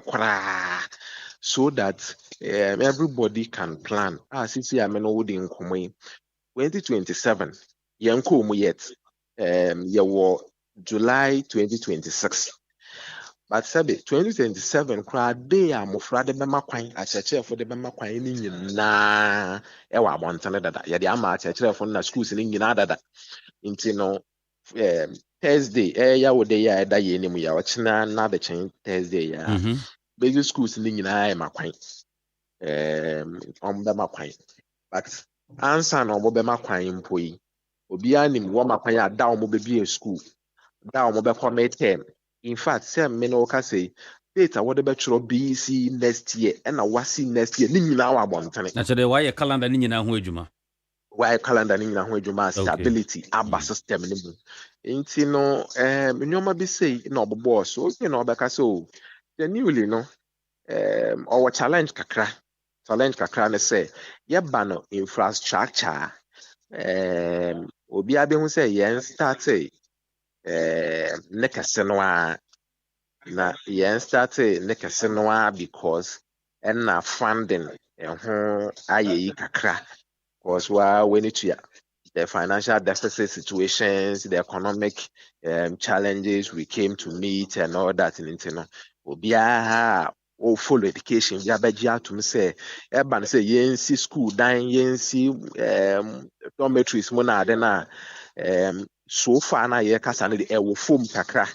so that everybody can plan. Since I mean old in 2027 yanko mu yet July 2026 but sabi 2027 crowd day am ofra de bema kwan acheche for de bema kwan ni nyina e wa abontane dada ye de ama acheche for na schools ni nyina dada nti no Thursday ya wo de ya da ye ni mu ya ochina na the chain Thursday ya basic schools ni nyina e makwan on be makwan but answer no be makwan mpoi obi anim wo makwan ya da mo be bi school da mo be come term. In fact, some men will say, data what about your BC next year and a wasi next year. Nina wa bontane. Naturally, why a calendar nina huejuma? Why a calendar nina huejuma stability aba system nimu. Inti no nyoma bi say no boss. So you know beka so the newly no our challenge kakra ne say yeba no infrastructure obi abe hu say yen start nekase no a na yen start nekase no a because na funding ho ayeyi kakra because when it the financial deficit situations, the economic challenges we came to meet and all that in no obi o full education ya begia to me say ban say yensi school dan yensi dormitories mo na de na so far na ye kasa na the ewo form kakra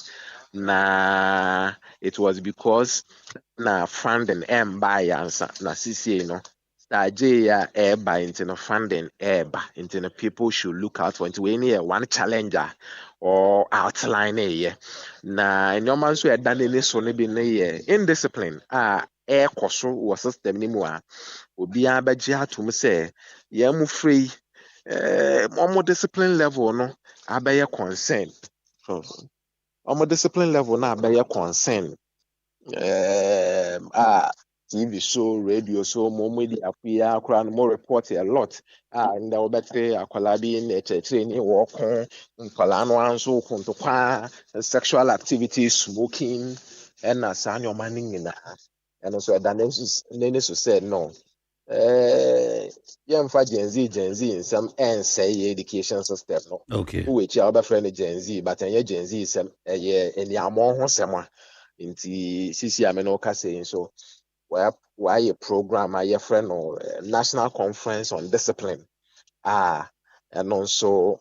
na it was because na funding buy answer na CCA no Nigeria by internal funding by internal people should look out for into any one challenger or outline na normal so e dan ni so ne bi ne indiscipline air koso was system ni mu a obi abagye atom say ye mu free more discipline level no abeye concern more discipline level na abeye concern TV show, radio show, more media, more report a lot. And the better akwalabi in training walk on Palano so to sexual activities, smoking, and a son your manning in that. And also Dennis said no. Young for Gen Z in some say education system. No. Okay. Which are friend Gen Z, but Gen Z is a year in the among someone. Inti sisi amenoka saying so why a program a friend or national conference on discipline and also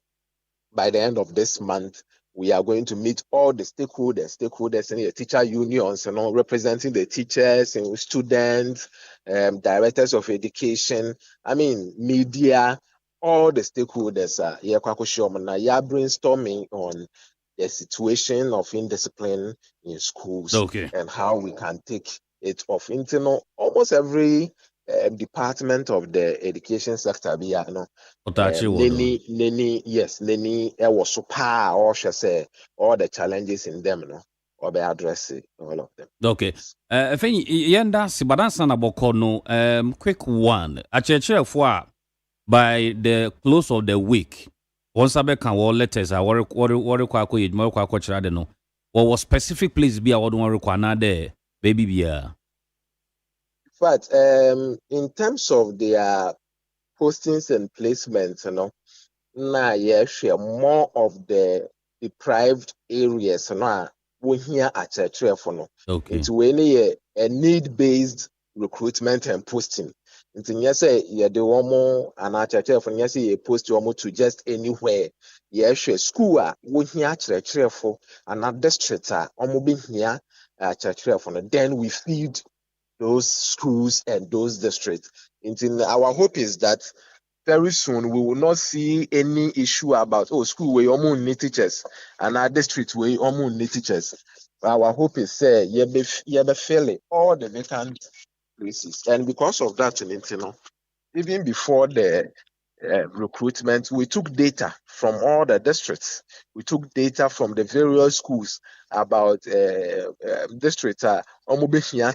by the end of this month we are going to meet all the stakeholders in the teacher unions, representing the teachers and students, directors of education, I mean, media, all the stakeholders are here brainstorming on the situation of indiscipline in schools and how we can take it off. Almost every department of the education sector be was so or shall say all the challenges in them or be addressing all of them. Okay. I think yenda sibadansa na boko no quick one. Acheche for by the close of the week. Once I can all letters I worry kwa ko yidmo kwa ko chira de no. What was specific place be a word one require na there baby bia. But in terms of their postings and placements, share more of the deprived areas, we here at a telephone. Okay. It's really a need-based recruitment and posting. It's say yeah the one and at a telephone, yes, you post your to just anywhere. Share school we here at a telephone and at district here at a telephone. Then we feed those schools and those districts. Our hope is that very soon we will not see any issue about school where you need teachers and our district where you need teachers. Our hope is you be filling all the vacant places, and because of that, even before the recruitment, we took data from all the districts. We took data from the various schools about districts.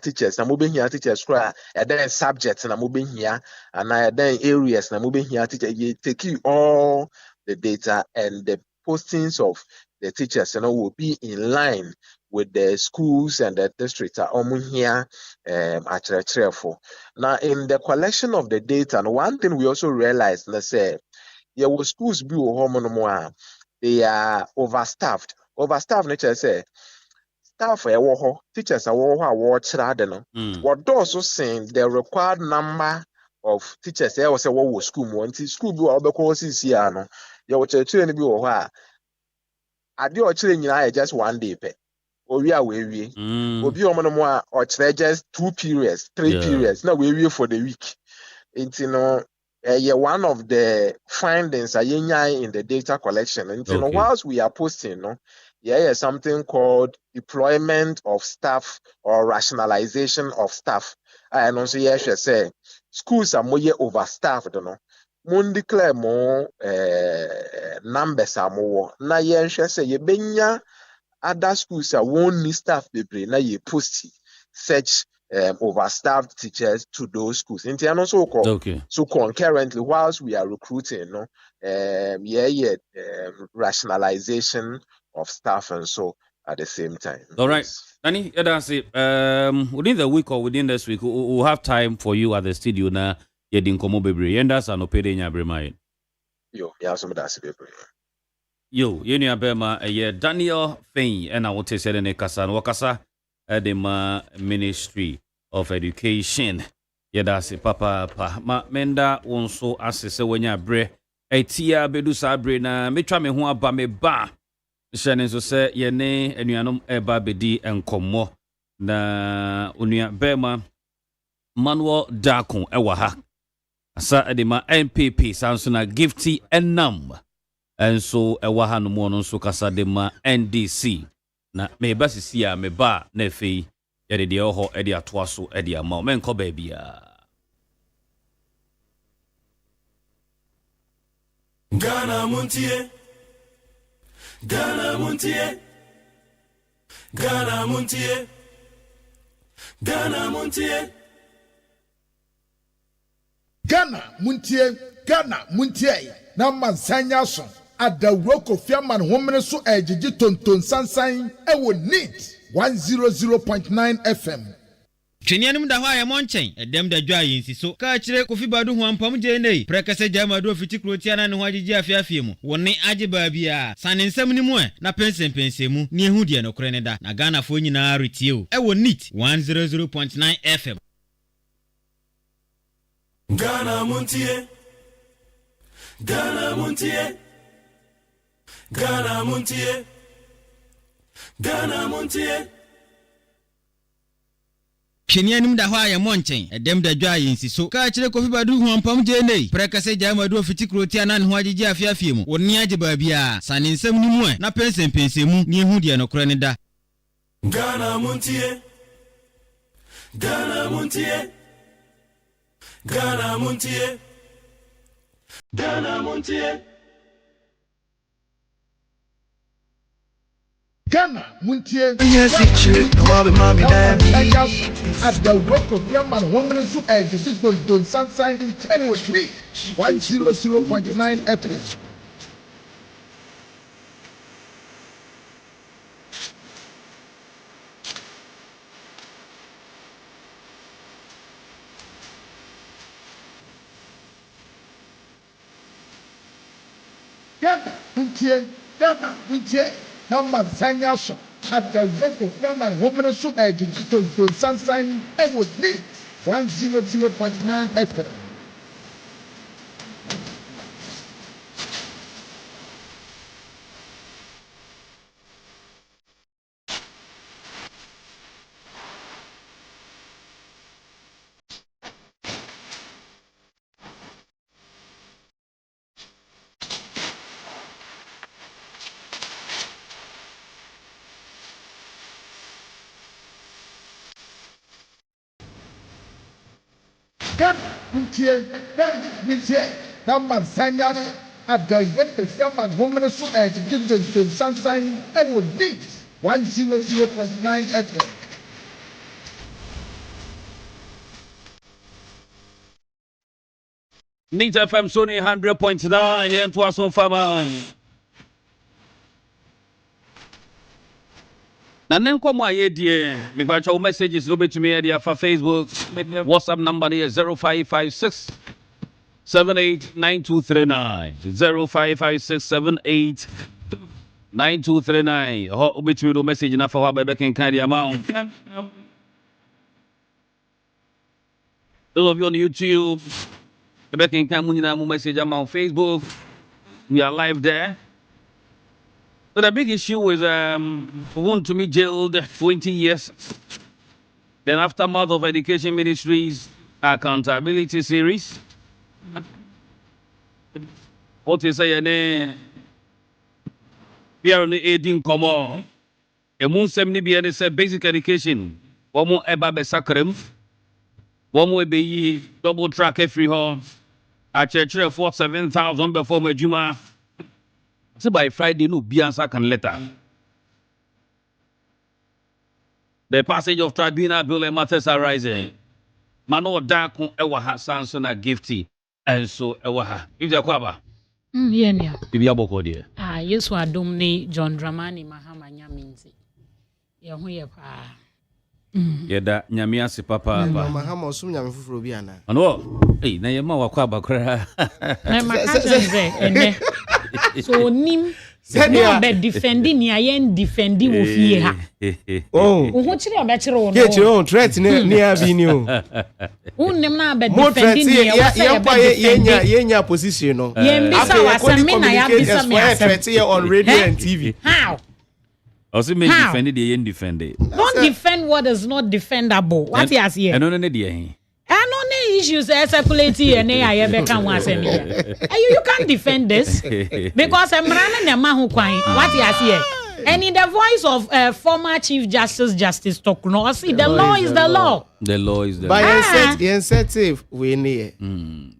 Teachers, and then subjects, and then areas, you take all the data, and the postings of the teachers, will be in line with the schools and the districts are here at for. Now, in the collection of the data, and one thing we also realized, let's say, schools be they are overstaffed. Overstaffed, nature say, staff teachers are watch what also saying the required number of teachers there was a school school be courses here no be just 1 day pay. We obi or just 2 periods, 3 periods. Now we for the week. It's one of the findings in the data collection. And whilst we are posting, something called deployment of staff or rationalization of staff. And also say schools are more overstaffed, Mun declare more numbers are more. Na say other schools are won't need staff people. Now you post such overstaffed teachers to those schools. So concurrently, whilst we are recruiting, rationalization of staff and so at the same time. All right. Danny, that's it. Within the week or within this week, we'll have time for you at the studio now. Yedin komo bebre yenda sa no pede nya bremai yo ya so da se bebre yo yenu abema Daniel Fein and I want to say ne kasa no kasa the Ministry of Education yeda se papa ma menda wonso asese wanya bre etia bedu sa bre na metwa me ho aba me ba hyene so se ye ne anuanom eba bedi enkomo na onua bema Manuel Dakon ewa ha asa edema NPP sansuna gifty enam enso ewa ha no mo no so kasa de ma NDC na me ba sisi a me ba na fei ye de ho e de atoa so e de ama men ko ba bia Ghana Montie Ghana Montie Ghana Montie Ghana Montie Ghana Montie na mansanya so adawro Kofi Badu homene so ejiji tonton sansan ewo neat 100.9 FM. Twenianum da hwa ye monchen edem da dwa yinsi so Kakyire Kofi Badu ho ampam je nei prekase jama do fiti krotia na ne ho agigi afiafie mu woni age ba bia sanensem ni mu na pensempensemu ni ehu de no kore ne da na Ghana fo nyina retie o ewo neat 100.9 FM. Ghana Montie Ghana Montie Ghana Montie Ghana Montie. Hwene anim da hɔ a yɛ Montie ɛdɛm da dwa yɛ nsiso Kakyire Kofi Badu ho ampam gye nei prekase gya madu ofiti krotia na ne ho agye afiafie mu wonni agye ba bia sane nsɛm ni mu na pensem mu ni ehu de no kora ne da Ghana Montie. Ghana Montie. Ghana Montie. Ghana Montie. Ghana Montie. Yes, it's true. Mommy, daddy. At the work of young man, woman, and so as this is going to sunshine in 1003 100.9 FM. Ghana Montie. Number Sanyaso at the work of young man, woman, and so as this is going to sunshine and with me 100.9 FM. Montie. Number Sanyaso at the work of young man, woman, and so as this is going to sunshine and with me 100.9 FM. Neat FM Sony 100.9 here to us on Fama. Na nenko mo aye die me ba cho messages no betumi e dia for Facebook WhatsApp number is 0556 789239 0556 789239 ho betumi do message na for ba ken kan dia ma those of you on YouTube the ken kan mu nyina mu message am on Facebook we are live there. So the big issue is want to be jailed 20 years. Then aftermath of Education Ministries Accountability Series. What is saying? We are only 18 common. A moon 70 be say basic education. One more eba be sacrem. One more be double track every home. A church for 7,000 before my Juma. So by Friday, no Bianca can letter. The passage of tribunal bill and matters arising. Mano dark ewaha Samson a gifty, and so ewaha. If you kwaba. Yeah. Bibi aboko dear. Yes, wa domni John Dramani Mahama Nyaminzi. Yahuye pa. Yeda nyamia si papa. Mahama osum nyame fufuro bi ana. Ano. Hey, na yema wa kwaba kra. Na makaje ene. So nim no be defending ni ayen defendi wo fie ha. Oh. Wo chire obekire wo no. Ke chire on threat ni abi ni o. Nim na be defending ni e wo say yenya position no. Yen bisa wasami na ya bisa me threat here on radio and TV. How? Also make defend the yen defend it. Don't defend what is not defendable. What he has here? No dey. No issues circulating and I ever can once a year. You can't defend this because I'm running a man who crying. What he has here? And in the voice of former Chief Justice Tokno, see the law is the law. The law is the law. But incentive we near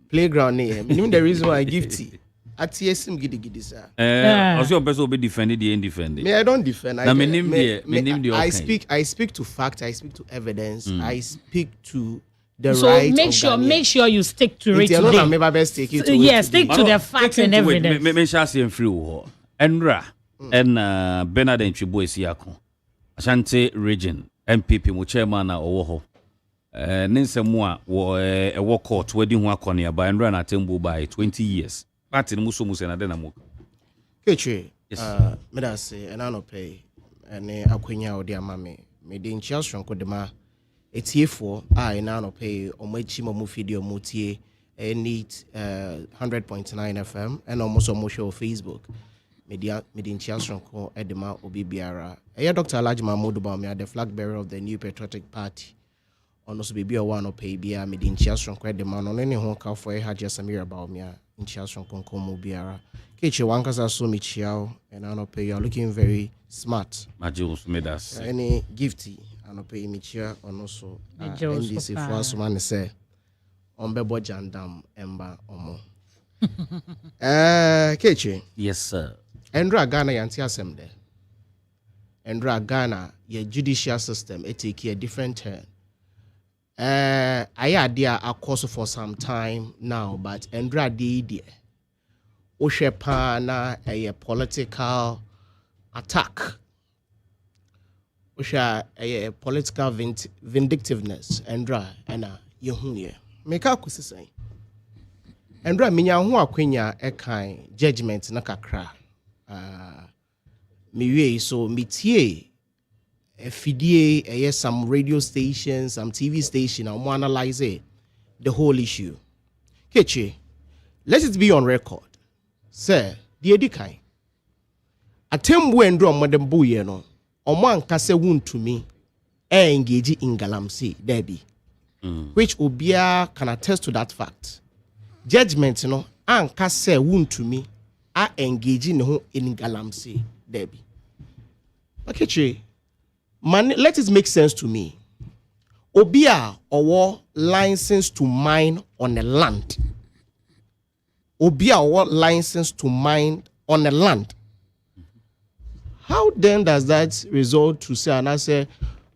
playground near. The reason why I give tea. At TSM gidi sir. Also your person will be defended the indefended. Me I don't defend. I speak to fact, I speak to evidence, I speak to the so right. So make sure you stick to it. Stick to the facts and evidence. Me shall see free war. Enra and Bernard and Chibo Siako. Ashanti region MPP mu chairman na owo ho. Ninsemwa wo a work court wedding ho akonia by Enra na Tembu by 20 years. Party muso muso na dena mo. Kechi me da say and no pay ene akwanya odi amame me de nchia sonko de ma etiefo na no pay omachi mo video mutie need 100.9 FM and almost on show Facebook media Chiasronko Edema Obibiara. Dr. Alhaji Mahmoud Bawumia, the flag bearer of the New Patriotic Party. Also be a one or pay beer, Medin Chiasronko Edema, on any honka for Haja Samira Bawumia, in Chiasronko Biara. Keche Wankaza Sumichiao, and I pay you are looking very smart. Majus made us. Any gifty, and pay Michia, and also NDC for us, man, say, on Bebo Jandam, Emba, Omo. Keche. Yes, sir. Endra Ghana yanti asem Endra Ghana your judicial system it take a different turn. I idea a course for some time now, but Endra de Oshepana a political attack. Osha a political vindictiveness. Endra ena yehuye. Meka kusisai. Endra minya hu akwenya ekan judgment na kakra. So mitie FDA some radio stations, some TV station, and we'll analyze the whole issue. Keche, let it be on record. Sir, the edikai. Atembu endro madambu yeno. Oman kase wound to me. Engage in galamsi, Debbie. Which Obia can attest to that fact. Judgment, and kase wound to me. Are engaging in galamsey, Debbie. Okay, man, let it make sense to me. Obia or license to mine on the land. Obia or license to mine on the land. How then does that result to say, and I say,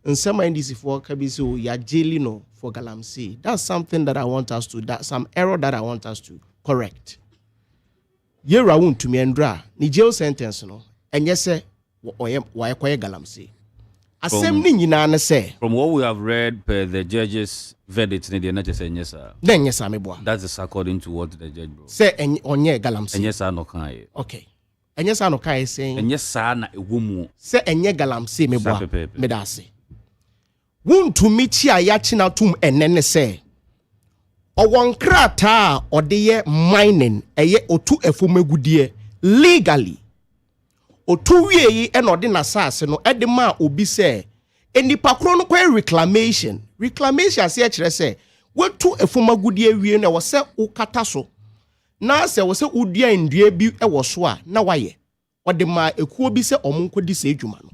in some NDC for Kabiso, ya jailino for galamsey? That's something that I want us to, that's some error that I want us to correct. Ye rawun to me endra ni jail sentence no enye se why kwaye galamsey asem ni nyina na say from what we have read per the judge's verdict ni de na say yes sir then yes sir meboa that is according to what the judge bro say onye galamsey yes sir no kan okay enye sir no kan saying yes sir na ewomu say enye galamsey meboa me da say wun to me chi ayachi na tum enene say Owon krata odeye mining eye otu efomegudie legally otu wiei e no de na sase no e de ma obi se enipa kro no kwa reclamation ase e kire se wetu efomagudie wie na wo se ukata so na se wo se udua ndua bi e wo so a na waye ode ma ekuo bi se omonkodi se adwuma no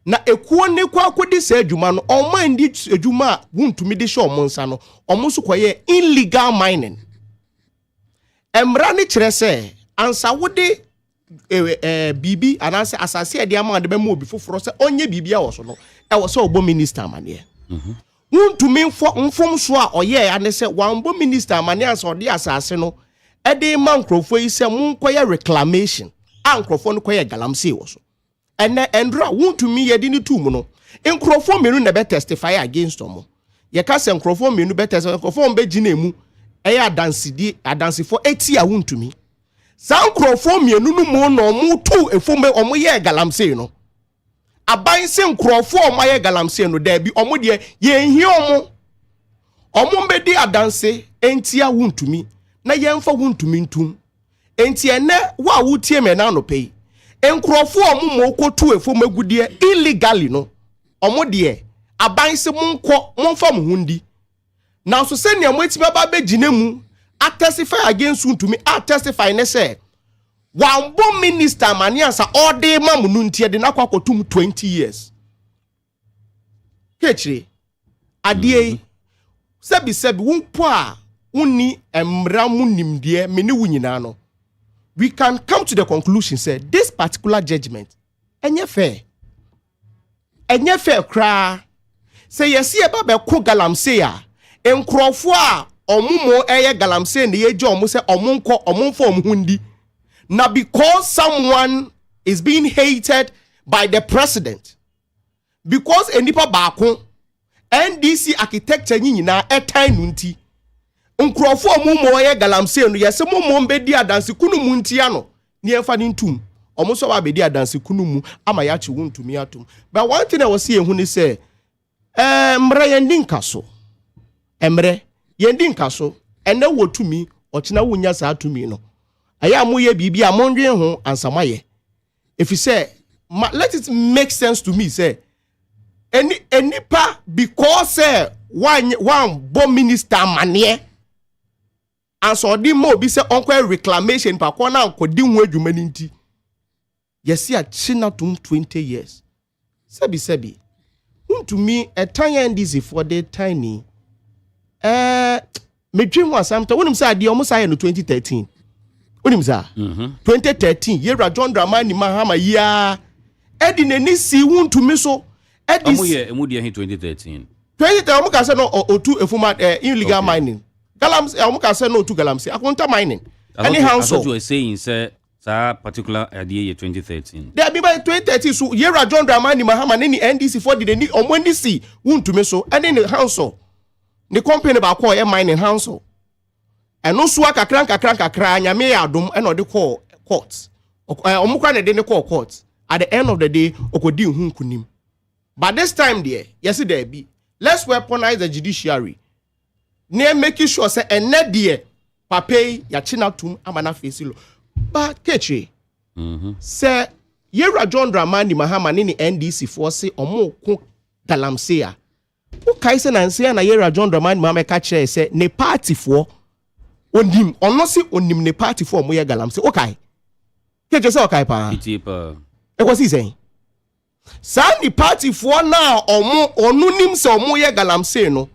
na ekuo ne kwa akodi se adwuma no ọma ndi adwuma wuntumi de hye omonsa no omonso koye illegal mining emra ne kire se ansa wode bibi anase asase e de ama de be ma obi foforo se onye bibi a wo so no e wo se obo minister amane wuntumi mfom so a oye ane se wambo minister amane ansa ode asase no e de ma nkrofo yi se monkoye reclamation ankrofo no koye galamsey wo so ene endra won't me yedi ni tum no nkrofo menu na be testify against omo ye ka se nkrofo menu be testify nkrofo be gina emu eya adansi for 80 a won't me san nkrofo menu no mu no mu tu efome omo ye galamsey no aban se nkrofo omo ye galamsey no da bi omo de ye hie omo be di adansi enti a won't me na ye mfa won't me ntum enti ene wa wutie me na no pay enkrofo omo okotu efomagudie illegally no omo de abanse monko monfa mo hundi na so se ne amoetime ba be ginemu attestify against untumi attestify ne say wambo minister maniansa ode mamu nuntie de nakwa kotum 20 years kechire adie sebi wumpo a unni emra munimde me ne wunyina no we can come to the conclusion say this particular judgment enye fair kra say yes e ba be ko galamsey a enkrofo a omumo eye galamsey ne yeje omo say omonko omonfo omhundi na because someone is being hated by the president because enipa baako NDC architecture nyina etan nunti nkrofo omumo eye galamsey no yese momo mbedi adanse kunu muntia no ne emfa ni ntum omo so ba bedi adanse kunu mu ama ya chi wuntumi atum but one thing I was see ehunu say mra yendi nkaso ene wotumi ochina wunya sa atumi no aya moye bibia mondwen ho ansamaye if you say let it make sense to me say any pa because one bomb minister manie and so di mo bi say onko reclamation pa ko na ko di ho adwuma ni nti yes ya china tum 20 years sebi to me a tiny NDC for the tiny me dream was something when him say the almost no 2013 when him say 2013 year John Dramani Mahama ya edi neni si won to me so edi emu de 2013 omo ka say no otu efuma illegal mining galams omo ka say no otu galams akonta mining anyhow so you are saying say particular idea year 2013 there be by 2013 so year John Dramani Mahama ni NDC for the ni omo NDC won to me so any the house so the company ba call e mining house so eno so kakran nyame ya adom e no de call court omo kwa ne de ne call court at the end of the day okodi hu nkunim but this time there yes there be let's weaponize the judiciary near making sure say ene there papay ya chinatum amana face lo but kechi say yera John Dramani Mahama ni NDC for say omo ko galamsea o kai se na nse na yera John Dramani Mahama ka kire say ne party for onim ono si onim ne party for mo ye galamsea o kai kechi say o kai pa e ko si say Sandy party for now onu nim se omo ye galamsea no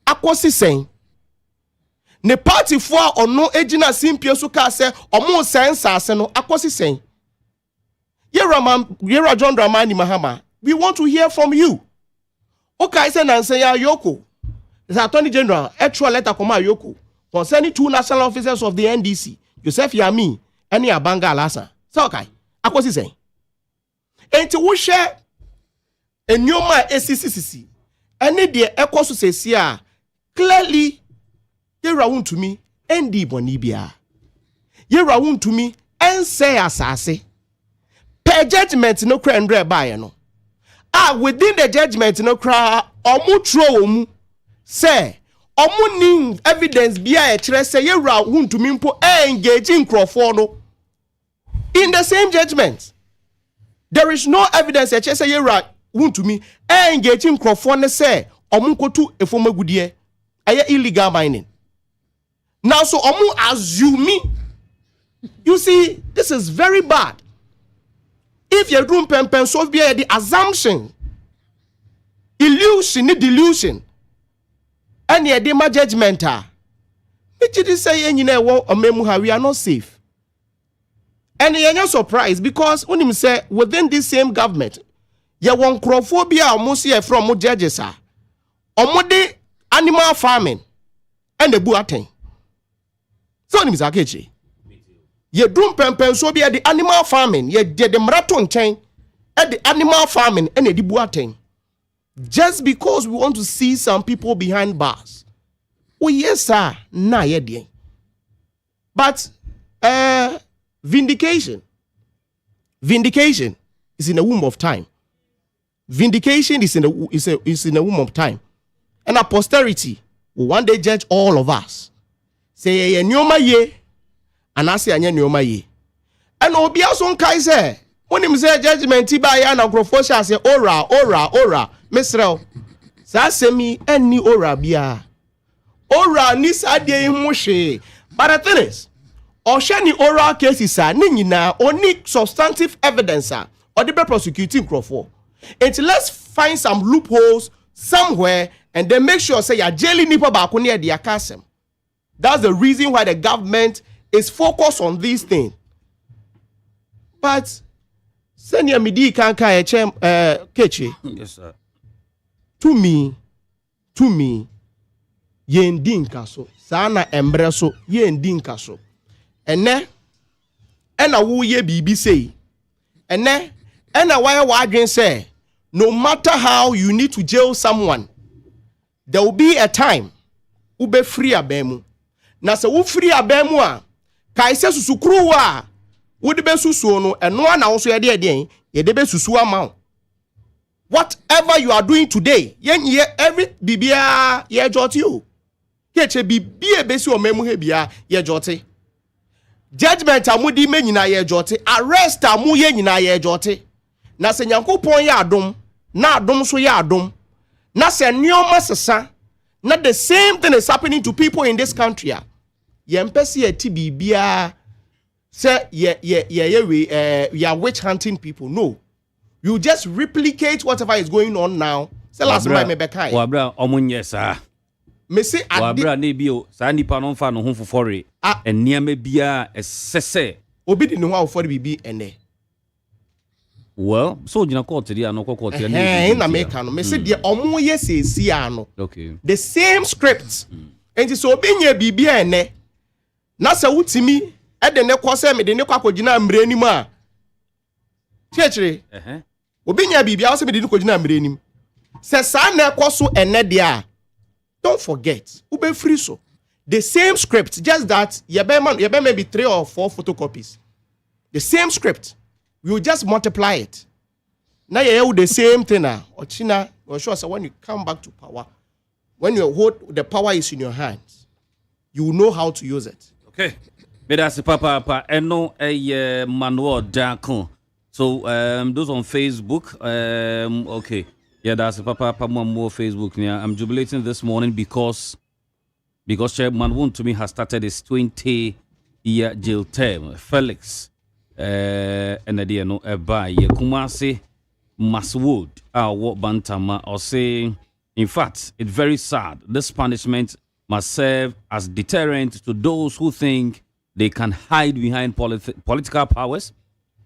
akosi say ne party for ono ejina simpie so ka se omo sense ase no akosi sen yera John Dramani Mahama we want to hear from you okay say na nsen ya Yoko the Attorney General actual letter come Yoko concerning 2 national officers of the NDC Joseph Yami and Abanga Alasa so okay akosi sen enti wo share enyoma ACCC any de ekoso sesia clearly yera won to me endi bonibia yera won to me en say asase per judgment no kra ndre bae no within the judgment no kra omu tro omu say omu ning evidence bia e kire say yera won to me mpo engage nkrofo no in the same judgment there is no evidence e kire say yera won to me engage nkrofo ne say omu kotu efomagudie aya illegal mining. Now, so omu assuming, you see, this is very bad. If you do pen so be the assumption, illusion, delusion, and ye dema judgmental. Which is say, you know, we are not safe. And you're not surprised because when you say within this same government, you want crophobia almost here from judges are. Omode animal farming and the buating. So ni misakechi ye dum pempen so bia the animal farming ye de mrato nchen e the animal farming and the buaten just because we want to see some people behind bars oh yes sir na ye de but vindication is in the womb of time. Vindication is in the womb of time, and a posterity will one day judge all of us. Say ye nyoma ye, and I say anye nyoma ye. And obi aso nkai say, when him say judgment ba ya na grofosha say ora, Mr. Sa semi any ora bia. Ora ni sa de ho hwe. But the thing is, ni oral cases are ni nyina only substantive evidence or the prosecuting crofo. And let's find some loopholes somewhere and then make sure say ya jailing nipa ba ko near their castle. That's the reason why the government is focused on these things. But senior midi kan kechi. Yes sir. To me yendi nkaso sana embre so yendi nkaso ene wo ye bibi say ene why wadwen say no matter how you need to jail someone, there will be a time ube free abemu na se wo free abemu a kai se susukuru wa wo de be susuo no eno na wo so ye de be susu ama. Whatever you are doing today, every bibia ye jot you. Yeche bibia besi o memu he bia ye jote. judgment amudi me nyina ye jote arrest amu ye nyina ye jote na se Nyankopon ya adom na adom so ya adom na se nneoma sesa na the same thing is happening to people in this country ye mpese ye ti bibia say we are witch hunting people. No, you just replicate whatever is going on now. Say last time me bekai wabra omunye sa me say wabra na bio sa nipa no fa no ho fofore eniema bia esese obi di no ho afofore bibi ene. Well, so jina court dia no court dia na me ka no me say de omo ye sesi ano. Okay. The same script. And so obi nya bibi ene na sa wutimi e de ne ko se me de ne kwa kogina amre nim a chechire obi nya bibi a se me de ne kogina amre nim se sa na ko so ene de a don't forget ube free so the same script, just that you be maybe 3 or 4 photocopies, the same script, we will just multiply it. Now you the same thing now. Or China, or sure, so when you come back to power, when you hold the power is in your hands, you will know how to use it. Okay. But that's papa and no a manual Dakon. So those on Facebook, okay. Yeah, that's papa more Facebook. Yeah, I'm jubilating this morning because Chairman Wontumi has started his 20-year jail term. Felix and the no by Kumasi Maswood what Bantama or saying, in fact, it's very sad. This punishment must serve as deterrent to those who think they can hide behind political powers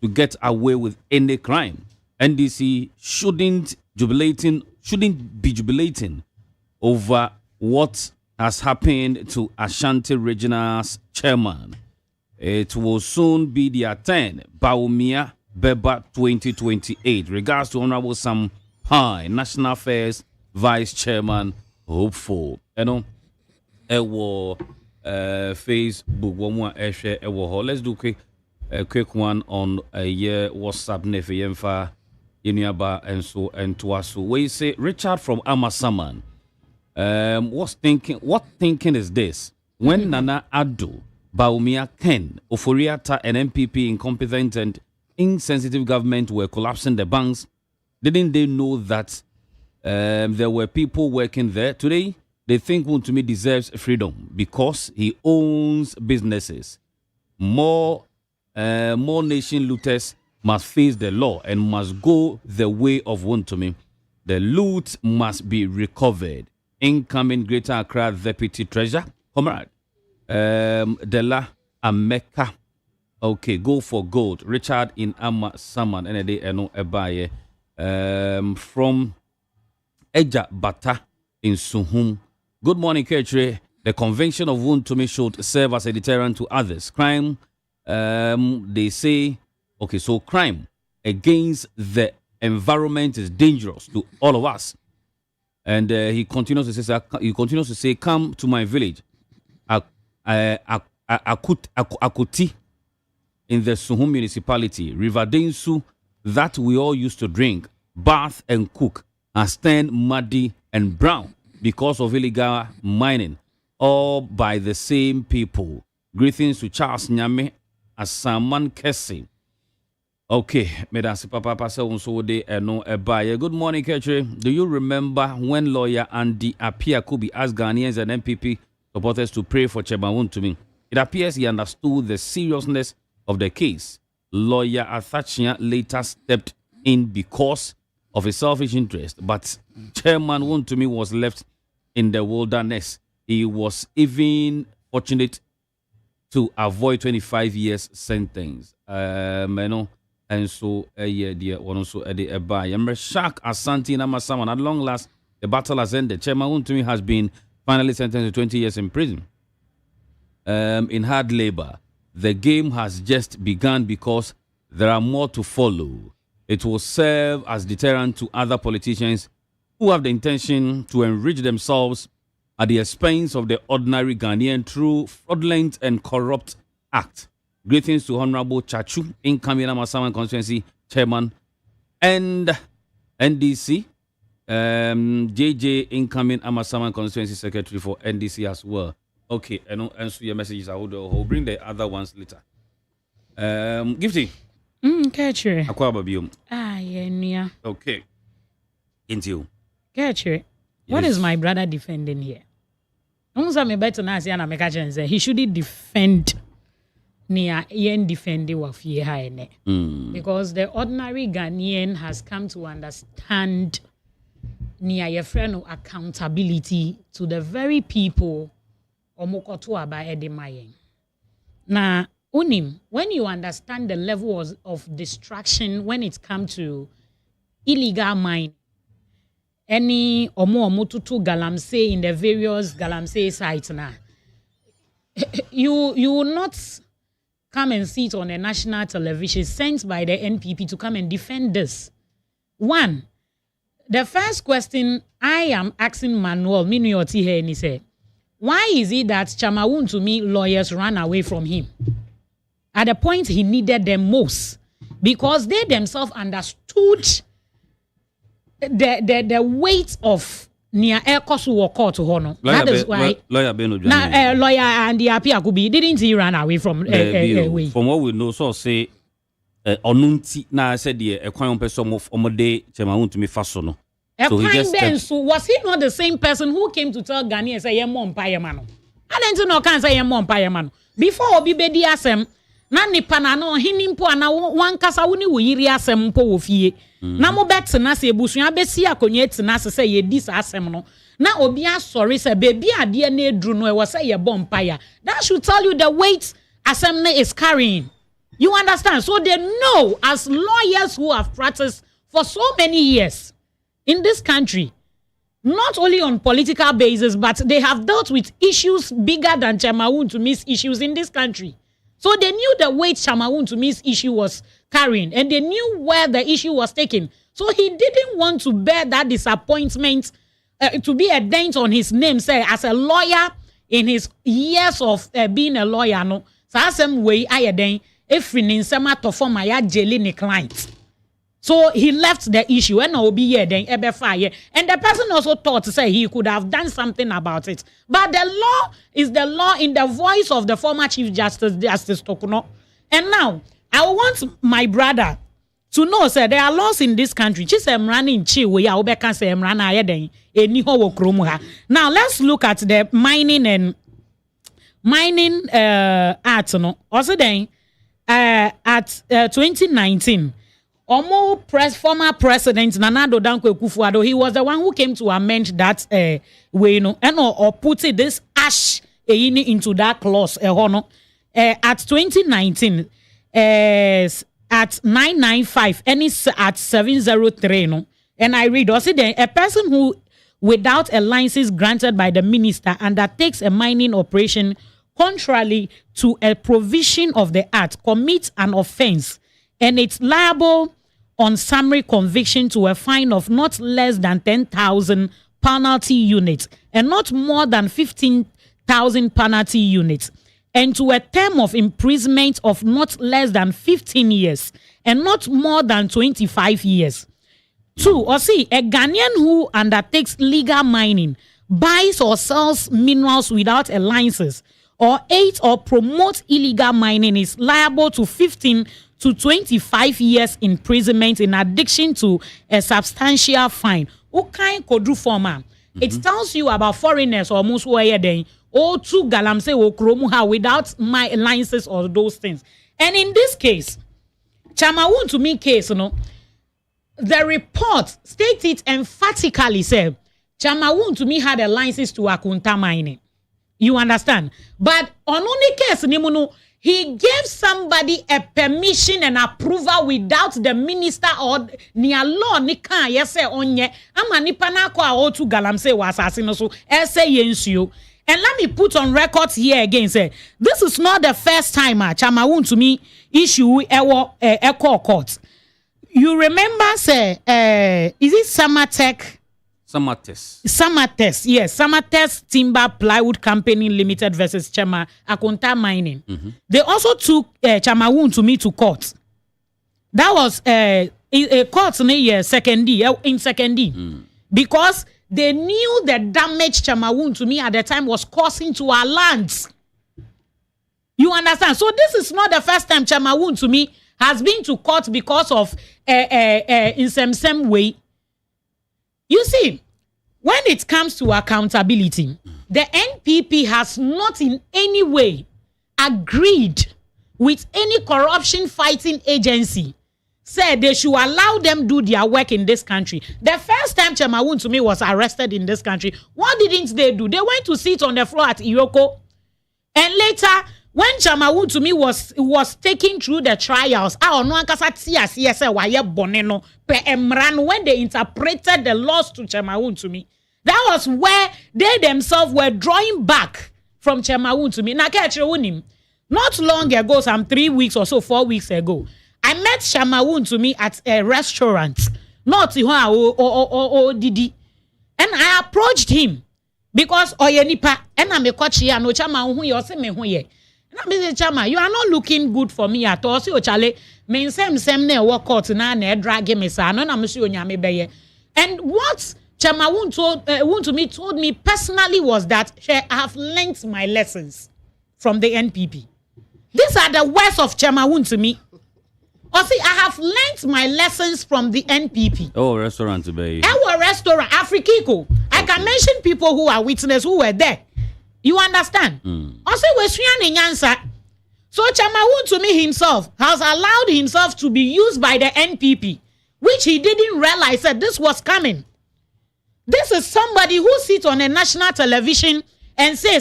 to get away with any crime. NDC shouldn't be jubilating over what has happened to Ashanti Regional's chairman. It will soon be their turn. Baumia Beba 2028. Regards to Honorable Sam Pai, National Affairs Vice Chairman, hopeful. You know, Facebook one more let's do a quick one on a year WhatsApp nefe Inuaba and so and Tuasu. We say Richard from Amasaman. What thinking is this? When Nana Addo, Baumia Ken, Oforiata and MPP incompetent and insensitive government were collapsing the banks, didn't they know that there were people working there? Today, they think Wontumi deserves freedom because he owns businesses. More nation looters must face the law and must go the way of Wontumi. The loot must be recovered. Incoming Greater Accra Deputy Treasurer, Comrade Dela Ameka. Okay, go for gold. Richard in Ama Saman, ND Eno Ebaye from Eja Bata in Suhum. Good morning, Kakyire. The convention of Wontumi should serve as a deterrent to others. Crime, they say, okay, so crime against the environment is dangerous to all of us. And he continues to say, come to my village, Akuti, in the Suhum municipality. River Densu, that we all used to drink, bath and cook, has turned muddy and brown because of illegal mining, all by the same people. Greetings to Charles Nyame, Asaman Kesi. Okay, Medasi Papa so de no ebaye. Good morning, Kakyire. Do you remember when lawyer Andy Apia Kubi asked Ghanaians and MPP supporters to pray for Chairman Wontumi? It appears he understood the seriousness of the case. Lawyer Athachia later stepped in because of his selfish interest, but Chairman Wontumi was left in the wilderness. He was even fortunate to avoid 25 years sentence. And so, dear one also a buy. I'm shocked Asante Namasaman. At long last, the battle has ended. Chairman Wontumi has been finally sentenced to 20 years in prison. In hard labor, the game has just begun because there are more to follow. It will serve as deterrent to other politicians who have the intention to enrich themselves at the expense of the ordinary Ghanaian through fraudulent and corrupt act. Greetings to Honorable Chachu, incoming Amasaman Constituency Chairman, and NDC, JJ, incoming Amasaman Constituency Secretary for NDC as well. Okay, and so your messages I will bring the other ones later. Gifty. Kakyire. Akwa babium. Yeah. Okay. Into you. Kakyire. What is my brother defending here? Me better na say na me catch say he shouldn't defend near yen defending of ye haine. Because the ordinary Ghanaian has come to understand near your friend of accountability to the very people omokoto aba edemayen. Na unim, when you understand the level of distraction when it comes to illegal mining, any omo tutu galamsey in the various galamsey sites now, you will not come and sit on a national television sent by the NPP to come and defend this. One, the first question I am asking Manuel Minioti here, and he said, why is it that Chamawun to me lawyers ran away from him at the point he needed them most? Because they themselves understood the weight of near air cost court to honor. That is why lawyer Beno lawyer and the Apia could be didn't he run away from away? From what we know, so say onunti na said the a coin person of omode Chamawun to me fasono. So was he not the same person who came to tell Ghani and say ye mom empire man? I didn't know can say ye mom empire man. Before Obi Bedi asem na nipa na no hinimpo ana wan kasa woni wo yiri asem mpo wo fie. Na mo bet na se ebusua besi akonye tena se ye di sa asem no. Na obi asori se baby ade na edru no e was say ye bom empire. That should tell you the weight asem is carrying. You understand? So they know as lawyers who have practiced for so many years in this country, not only on political basis, but they have dealt with issues bigger than Chamawun to miss issues in this country. So they knew the weight Chamawun to miss issue was carrying, and they knew where the issue was taken. So he didn't want to bear that disappointment, to be a dent on his name, say, as a lawyer in his years of being a lawyer. No, so some way I then if in sema to form my jelly client. So he left the issue and I'll be here then ebe fire. And the person also thought to say he could have done something about it. But the law is the law in the voice of the former Chief Justice Tokuno. And now I want my brother to know, sir, there are laws in this country. Now let's look at the mining act. Also then at 2019. Former president Nana Addo Dankwa Akufo-Addo, he was the one who came to amend that way, or put this ash into that clause. At 2019, at 995, and it's at 703. And I read also then a person who, without a license granted by the minister, undertakes a mining operation contrary to a provision of the act, commits an offense, and it's liable on summary conviction to a fine of not less than 10,000 penalty units and not more than 15,000 penalty units, and to a term of imprisonment of not less than 15 years and not more than 25 years. 2, or C, a Ghanaian who undertakes legal mining, buys or sells minerals without a license, or aids or promotes illegal mining is liable to 15 to 25 years imprisonment in addition to a substantial fine. Okay, kodru forma. It tells you about foreigners or most where then or to galamse or kromuha without my licenses or those things. And in this case, Chamawun to me case, the report stated emphatically said Chamawun to me had a license to Akunta mining. You understand? But on only case nimuno, he gave somebody a permission and approval without the minister or near law nika yese onye ama nipa na kwa otu galamse was asino so ese yensuo. And let me put on record here again say this is not the first time Chamawun to me issue echo court. You remember say is it Samates, yes. Samates Timber Plywood Company Limited versus Chama Akunta Mining. They also took Chamawun to me to court. That was a court in second D. Because they knew the damage Chamawun to me at the time was causing to our lands. You understand? So this is not the first time Chema to me has been to court because of in some way. You see, when it comes to accountability, the NPP has not in any way agreed with any corruption fighting agency, said they should allow them do their work in this country. The first time Chema to me was arrested in this country, what didn't they do? They went to sit on the floor at Iroko. And later, when Chema to me was taken through the trials, when they interpreted the laws to Chema to me, that was where they themselves were drawing back from Chema to me. Not long ago, some 3 weeks or so, 4 weeks ago, I met Chema to me at a restaurant, not Didi, and I approached him because Oyenipa and I'm a coach here, no Chama who you say me who ye. And I say, Chama, you are not looking good for me at all. So Charlie, me same ne work out na na drag me sa no na me so nyame beye. And what Chema told me personally was that I have learnt my lessons from the NPP. These are the words of Chema to me. Or see, I have learnt my lessons from the NPP. Oh, restaurant today. Our restaurant, Afrikiko. I can mention people who are witnesses who were there. You understand? Also, we're answer. So Chema to me himself has allowed himself to be used by the NPP, which he didn't realize that this was coming. This is somebody who sits on a national television and say,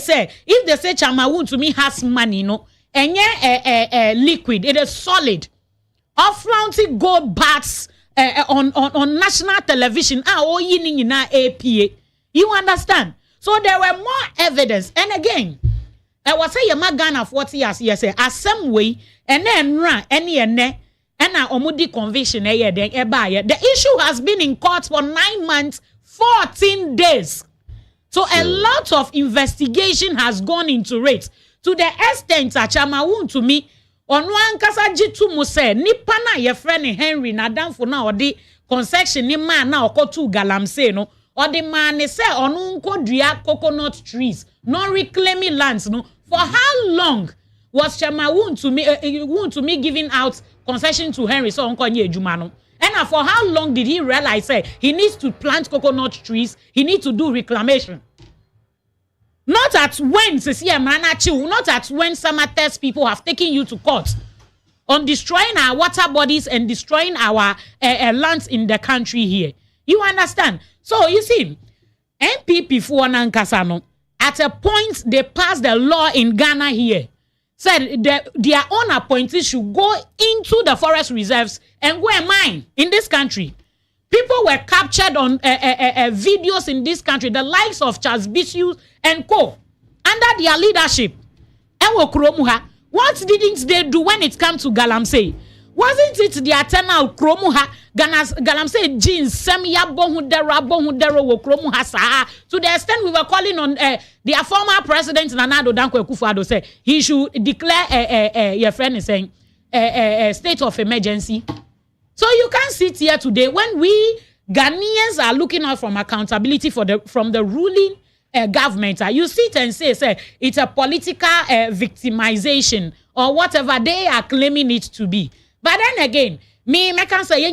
if they say Chema to me has money, and liquid, it is solid. Off-flaunting gold bats on national television. APA. You understand? So there were more evidence. And again, I was saying, Magana 40 years, yes, as some way, and then run any and omudi conviction. The issue has been in court for 9 months, 14 days. So a lot of investigation has gone into it to the extent that Chema to me. On one kasa jitu mu se nipa na ye friend Henry na danfo na odi concession ni man na okotu galamsey no odi man ne se onu nko dua coconut trees non reclaiming lands no. For how long was Chema to me giving out concession to Henry so onko nye ejuma no? And for how long did he realize he needs to plant coconut trees, he needs to do reclamation? Not at when not at when some test people have taken you to court on destroying our water bodies and destroying our lands in the country here. You understand? So you see, NPP for Nankasano, at a point they passed the law in Ghana here, said that their own appointees should go into the forest reserves and go and mine in this country. People were captured on videos in this country, the likes of Charles Bisius and co. Under their leadership. What didn't they do when it comes to Galamsey? Wasn't it the eternal Kromuha? Galamsey jeans, Semia Bohudera wo Kromuha Saha. To the extent we were calling on their former president, Nanado Danko Akufo-Addo, say he should declare your friend is saying a state of emergency. So you can't sit here today when we Ghanaians are looking out from accountability from the ruling government. You sit and say it's a political victimization or whatever they are claiming it to be. But then again, me can say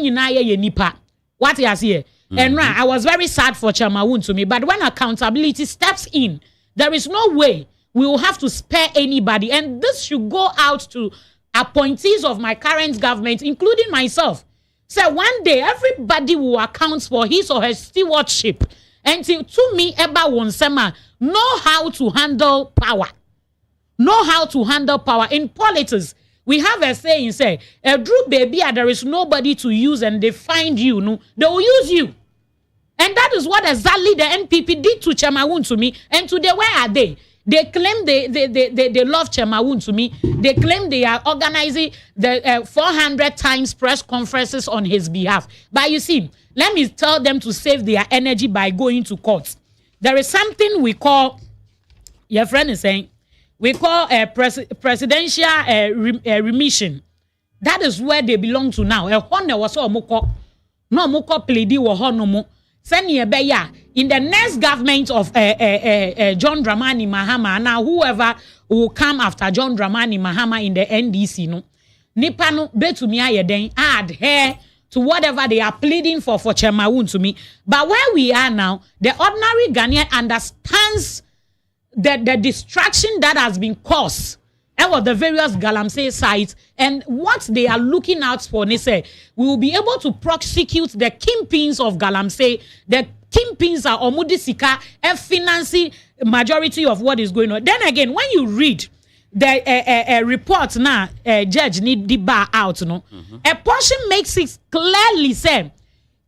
nipa. What he has here. And I was very sad for Chema to me. But when accountability steps in, there is no way we will have to spare anybody. And this should go out to appointees of my current government, including myself. So one day, everybody will account for his or her stewardship. And to me, Eba Wonsema, know how to handle power. Know how to handle power. In politics, we have a saying, say, Drew baby, there is nobody to use and they find you, no, they will use you. And that is what exactly the NPP did to Chema to me. And today, where are they? They claim they love Chema to me. They claim they are organizing the 400 times press conferences on his behalf. But you see, let me tell them to save their energy by going to court. There is something we call, your friend is saying, we call a presidential remission. That is where they belong to now. No moko pleadi wo ho no mo. Senior Beya in the next government of John Dramani Mahama, now whoever will come after John Dramani Mahama in the NDC, no, nipa no betumi ayeden adhere to whatever they are pleading for Chemawun to me. But where we are now, the ordinary Ghanaian understands the distraction that has been caused at the various Galamsey sites, and what they are looking out for. They say we will be able to prosecute the kingpins of Galamsey. The kingpins are Omudisika and financing majority of what is going on. Then again, when you read the report now, judge need the bar out, no, a portion makes it clearly say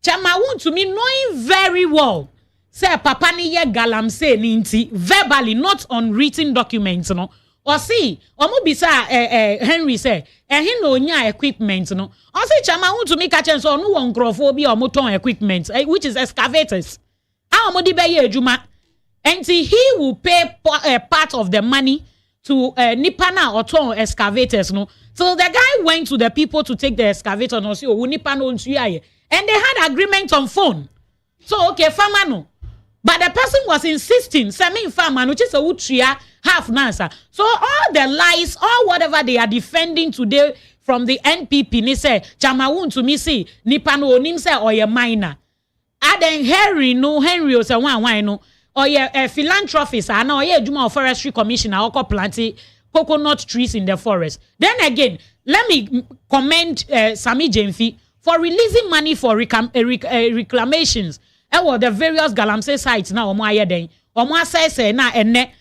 Chemawun to me knowing very well say papa ni ye Galamsey ninti verbally, not on written documents, no. Or see, bisa Henry say, he no nya equipment, no. Or say Chemawun to me catch and so no one grophobia or moton equipment, which is excavators. How modi be juma, and he will pay part of the money to Nipana or ton excavators, no. So the guy went to the people to take the excavator, no. See, Nipana and they had agreement on phone. So okay, farmer no. But the person was insisting, Sami farmer, which is a utria half nasa. So all the lies, all whatever they are defending today from the NPP, ni say Chemawun to me say Nipano nim say or ye minor. Aden Henry o say wan no. Or ye a philanthropist, and or ye Juma Forestry Commissioner or planting coconut trees in the forest. Then again, let me commend Sami Jemfi for releasing money for reclamations. The various Galamsey sites now say na ene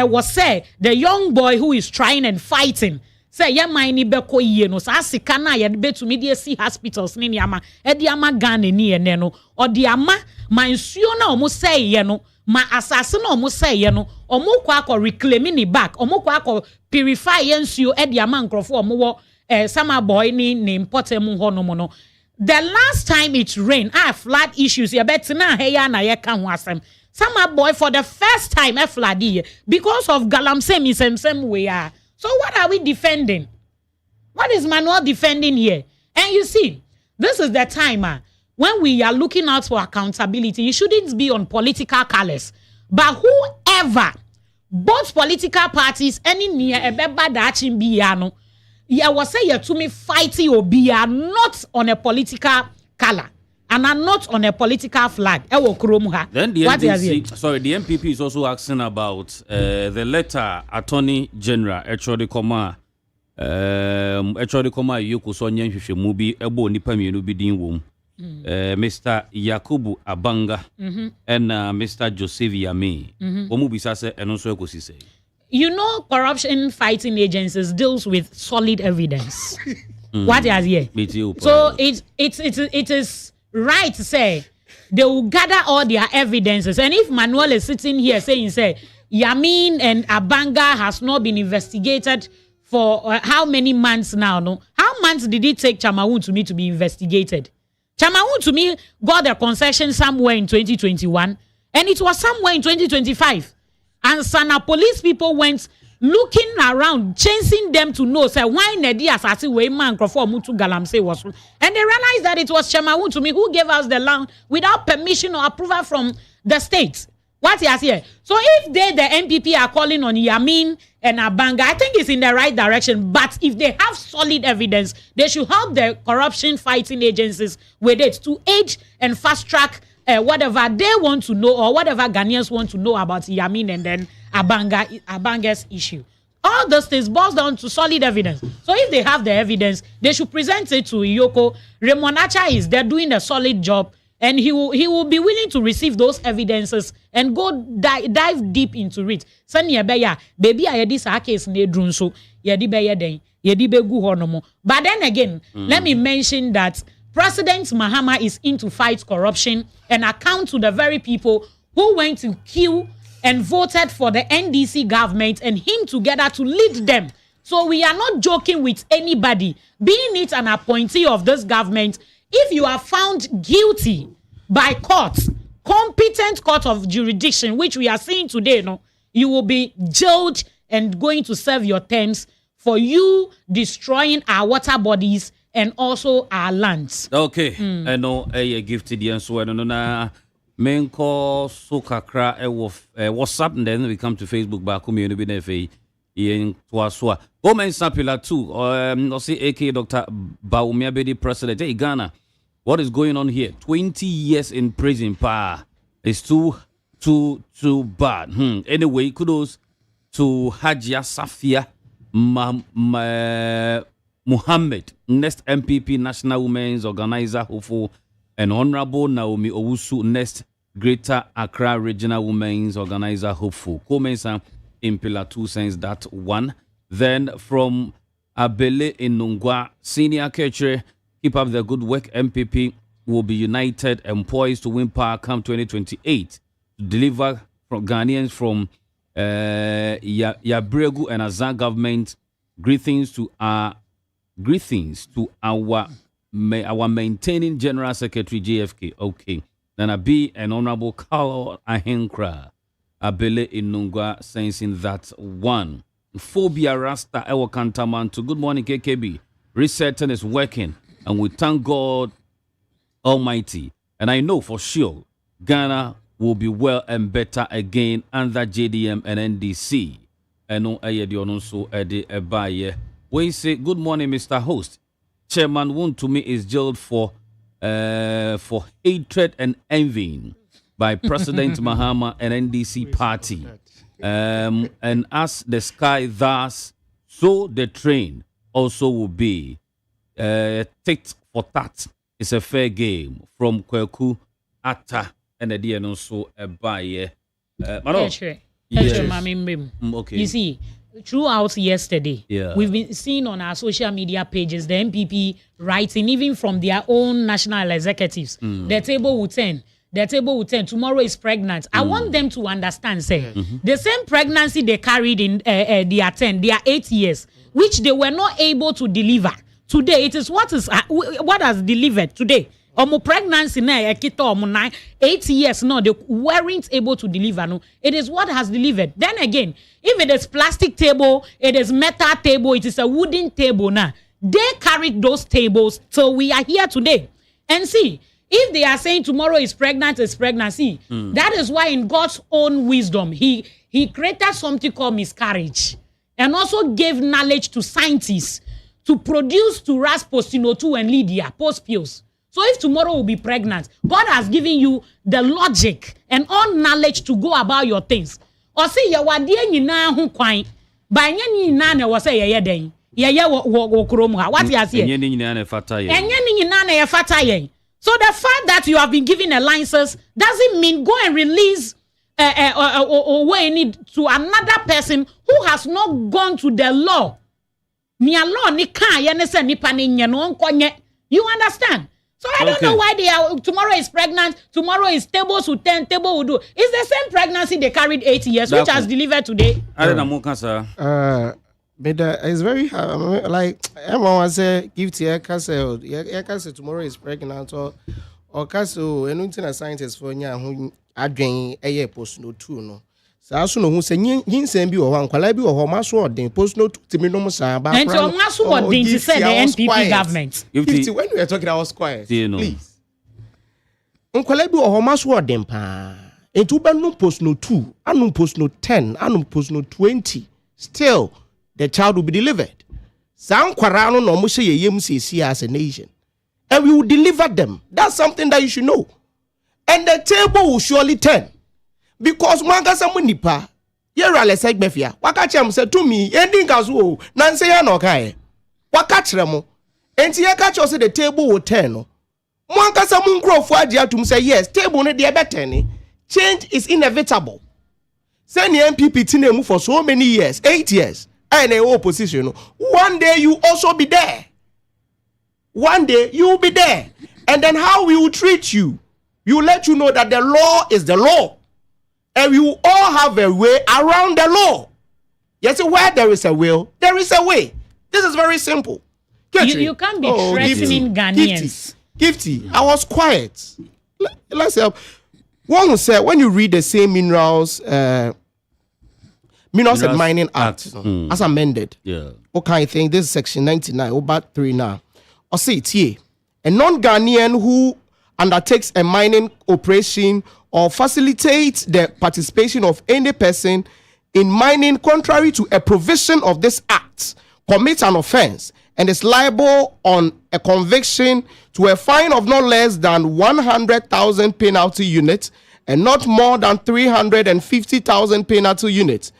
was say the young boy who is trying and fighting say ya mine beko ye no sa sika na ye betumi de see hospitals ni ama e de ama Ghana ni ene no o de ama mansuo na omo say ye no ma asase na omo say ye no omo kwa akọ reclaim ni back omo kwa akọ purify ye nsuo e de ama nkrofo omo wo sama boy ni important ho no mo no. The last time it rained, flood issues. You bet na heya na ye kan wasem. Some boy for the first time flood here because of Galamsey same way. So what are we defending? What is Manuel defending here? And you see, this is the time when we are looking out for accountability. It shouldn't be on political colors, but whoever, both political parties, any near a beba dachim biyano. I was say you to me fighting obi are not on a political color and are not on a political flag. Then the NDC, sorry, the MPP is also asking about the letter Attorney General Echode Koma Yoko Sonya Mubi Ebo Nipa Mienu Bidin Wom. Mr. Yakubu Abanga and Mr. Joseph Yame. Omubisa se and also say. You know, corruption fighting agencies deals with solid evidence. What is here? So it is right to say they will gather all their evidences. And if Manuel is sitting here saying, say, Yamin and Abanga has not been investigated for how many months now? No, how months did it take Chemawun to me to be investigated? Chemawun to me got a concession somewhere in 2021, and it was somewhere in 2025. And Sana police people went looking around, chasing them to know, say, why Nedi Asasi way man Crawford Mutu Galamsey was. And they realized that it was Chemawun to me who gave us the land without permission or approval from the state. What he has here. So if they, the MPP, are calling on Yamin and Abanga, I think it's in the right direction. But if they have solid evidence, they should help the corruption fighting agencies with it to aid and fast track whatever they want to know or whatever Ghanaians want to know about Yamin and then Abanga's issue. All those things boils down to solid evidence. So if they have the evidence, they should present it to Iyoko. Raymond Acha is there doing a solid job, and he will be willing to receive those evidences and go dive deep into it. Sani beya baby ayedi sa case ne drunso yedi beya den yedi begu honomo. But then again, let me mention that President Mahama is in to fight corruption and account to the very people who went to queue and voted for the NDC government and him together to lead them. So we are not joking with anybody, being it an appointee of this government. If you are found guilty by courts, competent court of jurisdiction, which we are seeing today, no, you will be jailed and going to serve your terms for you destroying our water bodies and also our lands. Okay, I know a gifted and so I don't know. main call so kakra WhatsApp, and then we come to Facebook back community BNFA in Twaswa. Women Sapila too. Also AK Dr. Baumiabedi President. Hey Ghana, what is going on here? 20 years in prison, pa. It's too bad. Anyway, kudos to Hajia Safia Muhammad, next MPP National Women's Organizer Hofo, and Honorable Naomi Owusu, next Greater Accra Regional Women's Organizer Hofo. Comments in Pillar 2 sense that one. Then from Abele in Nungwa, Senior Kakyire, keep up the good work. MPP will be united and poised to win power come 2028 to deliver from Ghanaians from Yabregu and Azan government. Greetings to our maintaining General Secretary JFK. Okay. Then I be an Honorable Carl Ahenkra Abele in Nungwa sensing that one. Phobia Rasta Ewa Kantaman to good morning KKB. Resetting is working and we thank God Almighty. And I know for sure Ghana will be well and better again under JDM and NDC. And no so we say good morning, Mr. Host. Chairman Woon to me is jailed for hatred and envying by President Mahama and NDC party. And as the sky thus, so the train also will be. Tit for tat is a fair game from Kweku Atta and the DN also a buyer. Okay. You see, throughout yesterday, we've been seeing on our social media pages the MPP writing, even from their own national executives, the table will turn. The table will turn. Tomorrow is pregnant. I want them to understand, say, the same pregnancy they carried in their 8 years, which they were not able to deliver. Today, it is what has delivered today. Pregnancy na 8 years no, they weren't able to deliver. No, it is what has delivered. Then again, if it is plastic table, it is metal table, it is a wooden table now. They carried those tables till we are here today. And see, if they are saying tomorrow is pregnant, it's pregnancy. That is why in God's own wisdom, he created something called miscarriage and also gave knowledge to scientists to produce to us postino2 and Lydia post-pills. So if tomorrow will be pregnant, God has given you the logic and all knowledge to go about your things. Or say ya wadie nyina ho kwan. Ba nya nyina na wo say ye den. Ye wo krom ha. What you say? Enye nyina na fata ye. Enye nyina na ye fata ye. So the fact that you have been given a license doesn't mean go and release to another person who has not gone to the law. Nia law ni kan ye ne se nipa ni nye no nkonye. You understand? So I don't know why they are. Tomorrow is pregnant. Tomorrow is tables will 10, table will do. It's the same pregnancy they carried 8 years, which has delivered today. I don't know, but it's very hard. Like everyone say, give to your castle. Your castle tomorrow is pregnant or castle. Anything a scientist for you who are doing a post no two no. So I know who say yin send be or one kwala be or home so den post no to me no more ba. And so maso what thing to say the NPP government. When we are talking I was quiet. Please. Kwala be or home so den pa. Entu ba no post no 2, anu post no 10, anu post no 20. Still the child will be delivered. San kwara no no mo say yem see as a nation. And we will deliver them. That's something that you should know. And the table will surely turn. Because mwanga sa munipa yera le segbefia waka chem say to me ending kaso na nse ya no kai waka kire mo enti ye ka cho say the table will turn no mwanga sa munkrofo ade atum say yes table no de be turn. Change is inevitable. Say the MPP tinemu for so many years 8 years and in opposition. One day you also be there. One day you will be there. And then how we will treat you, we will let you know that the law is the law. And we will all have a way around the law. Yes, where there is a will, there is a way. This is very simple. You can't be threatening Ghanaians. Gifty, I was quiet. Let's help. One who said when you read the same Minerals and Mining Act as amended, okay, I think this is section 99, about 3 now. Or say it here. A non-Ghanaian who undertakes a mining operation or facilitate the participation of any person in mining contrary to a provision of this act commits an offense and is liable on a conviction to a fine of not less than 100,000 penalty units and not more than 350,000 penalty units,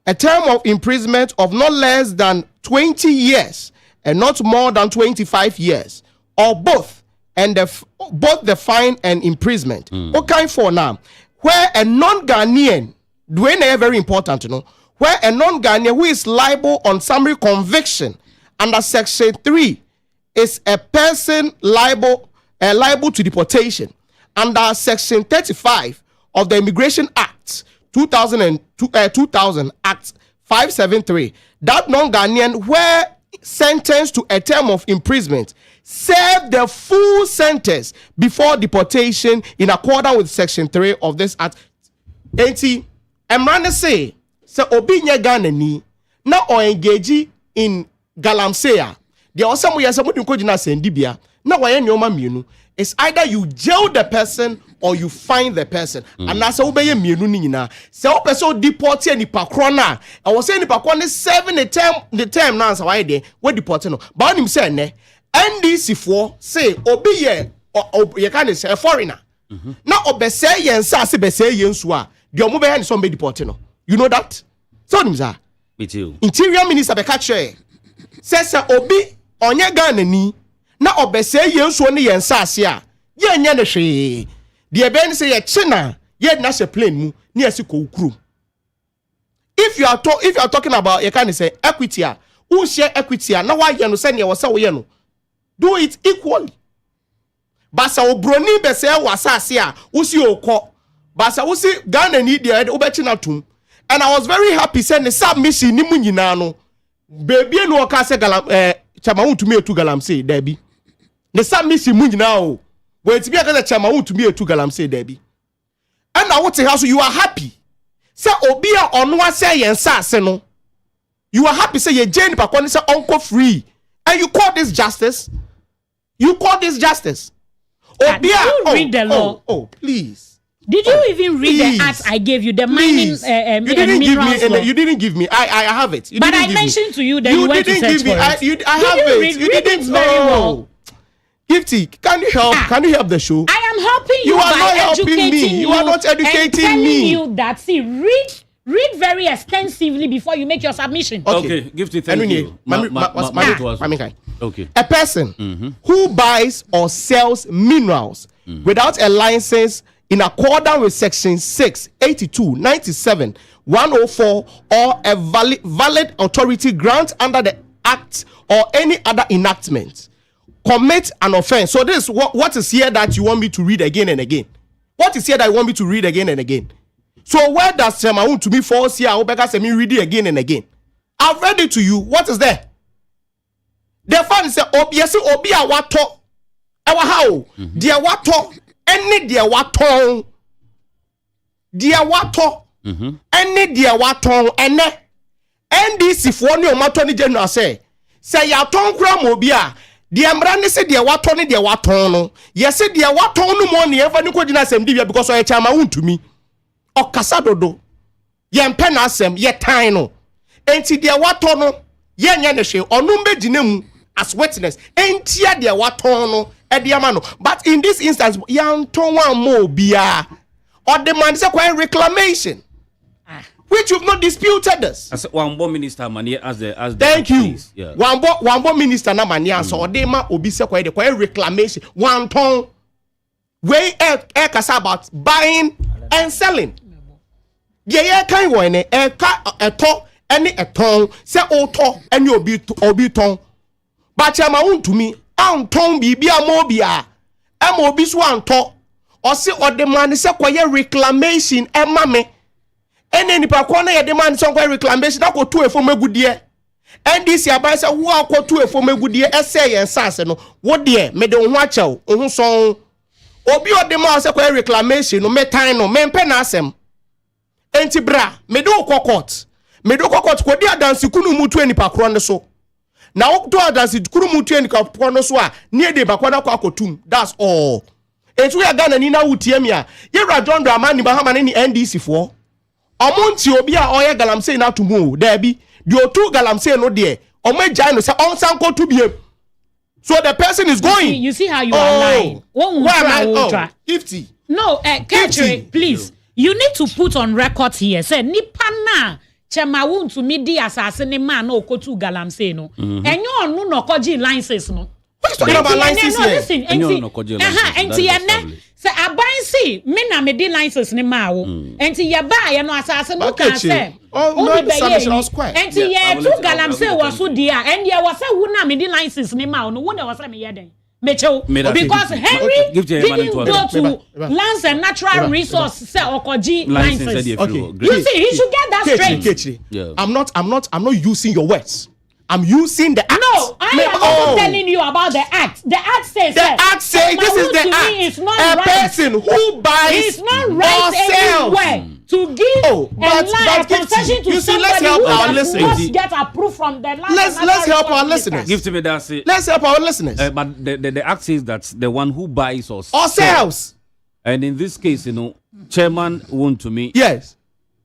a term of imprisonment of not less than 20 years and not more than 25 years, or both, and both the fine and imprisonment. Okay, for now, where a non-Ghanaian, very important to know, where a non-Ghanaian who is liable on summary conviction under Section 3 is a person liable to deportation under Section 35 of the Immigration Act 2000 Act 573. That non-Ghanaian where sentenced to a term of imprisonment serve the full sentence before deportation in accordance with Section 3 of this act. Enti, Emrane say obi nye Ghana ni na o engage in galamsey. There was some years somebody ko jina sendibia na waye nyoma mienu. It's either you jail the person or you fine the person. And that's how obeye mienu ni nyina. Se o person deport ni pakro na. I was saying ni pakro ni 7 the term na answer why dey we deport no. Ba onim say ne NDC4 say obi ye can say a foreigner. Na obese yen sa se bese yen so a de omo be yan so be deport no. You know that? So onim za. Me too. Interior Minister be Kakyire says obi onye Ghana ni na obese yen so ne yen sa ase a ye nya ne hwe. De be say ye china ye na se plane mu ne asi ko ukru. If you are talking about you can say equity a who share equity a na wa ye no say ne wo say wo ye no. Do it equally. Basa obroni be say wasa ase a wo si okọ. Basa wo si Ghana ni de obechi na tum. And I was very happy saying the submission ni mu nyina no. Baby no ka say galam chama untumi etu galam say debi. The submission mu nyina o. When ti be ka say chama untumi etu galam say debi. And now what house you are happy. Say obi a ono ase yen sase no. You are happy say ye Jane pakoni say uncle free. And you call this justice? You call this justice? Did you read the law? Oh, please. Did you even read the act I gave you? The mining you didn't give me. law? You didn't give me. I have it. But I mentioned to you that you went to search for it. I have it. You didn't very well. Gifty, can you help? Can you help the show? I am helping you. You are by not helping me. educating You are not educating and telling me. you that read very extensively before you make your submission. Okay, Gifty, thank you. Okay. A person who buys or sells minerals without a license in accordance with Section 6, 82, 97, 104, or a valid authority grant under the Act or any other enactment commit an offense. So this what is here that you want me to read again and again? What is here that you want me to read again and again? So where does Semaun to me falls here? Obeka say me read it again and again. I've read it to you. What is there? The fan say obi a wato. Ewa how? Dia wato. Any dia waton. Dia wato. Any dia waton. Ene. NDC for ni omato ni general say ya ton kura mo bi a dia mra ne se dia wato ne dia waton no. Yes dia waton no mo ne efa ni ko gina asem dibia because o ye chama wuntumi. Okasa dodo. Ye mpe na asem ye tan no. Enti dia wato no ye nya ne hwe onu mbegina mu as witness. Enti dia waton no but in this instance, young Tonwan Mo Bia or demand a reclamation, which you've not disputed this. As one more minister mania as the thank you. Yeah. One more minister na mania so they ma obisa kwa reclamation. One ton way air kasa about buying and selling. Yeah, kind one a ton any a ton say auto any obi ton. But you ma to me. Anton bibia mobia amobi so anto o se o demand se koye reclamation e mame ene nipa ko na ye demand se koye reclamation akoto efom agudie NDC aban se wo akoto efom agudie ese yen sase no wo de me de ho achew ho son obi o demand se koye reclamation no metan no mempe na asem enti bra me de court ko di adansi kunu mutu enipa kro ne so. Now, do adansi kuru mutu eni kapono so a nie de bakwana kwa akotum. That's all. Etu ya Ghana ni na wutie mi a. Yewra John Dramani Bahama ni NDC for. Omonti obi a oye galamsey na tumu there be. The otu galamsey no there. Omo jai no say on sanko to be. So the person is going. You see how you are lying. Why am I? 50. No, Kakyire, please. You need to put on record here. Say nipa na chema won to me di asase ne man no okotu galamsey no. Enyo onu no koji license no. What is talking about license here? Listen, enti ene say abansi me na me di license ne ma wo. Enti ye ba ye no asase no kan say. Oh, no, submission was quiet. Enti ye tu galamsey was so dia. And ye was say who na me di license ne ma no. Who na was say me ye den. Because Henry didn't go to lands and natural resource say okoji license. Okay. You see, he should get that straight. Kakyire. Yeah. I'm not using your words. I'm using the act. No, I am also telling you about the act. The act says this is the act. It's not a right. Person who buys it's not right anywhere to give a concession to somebody who does not get approved from the land. Let's help our listeners. Give to me that. Let's help our listeners. But the act says that the one who buys or sells. And in this case, chairman won to me. Yes.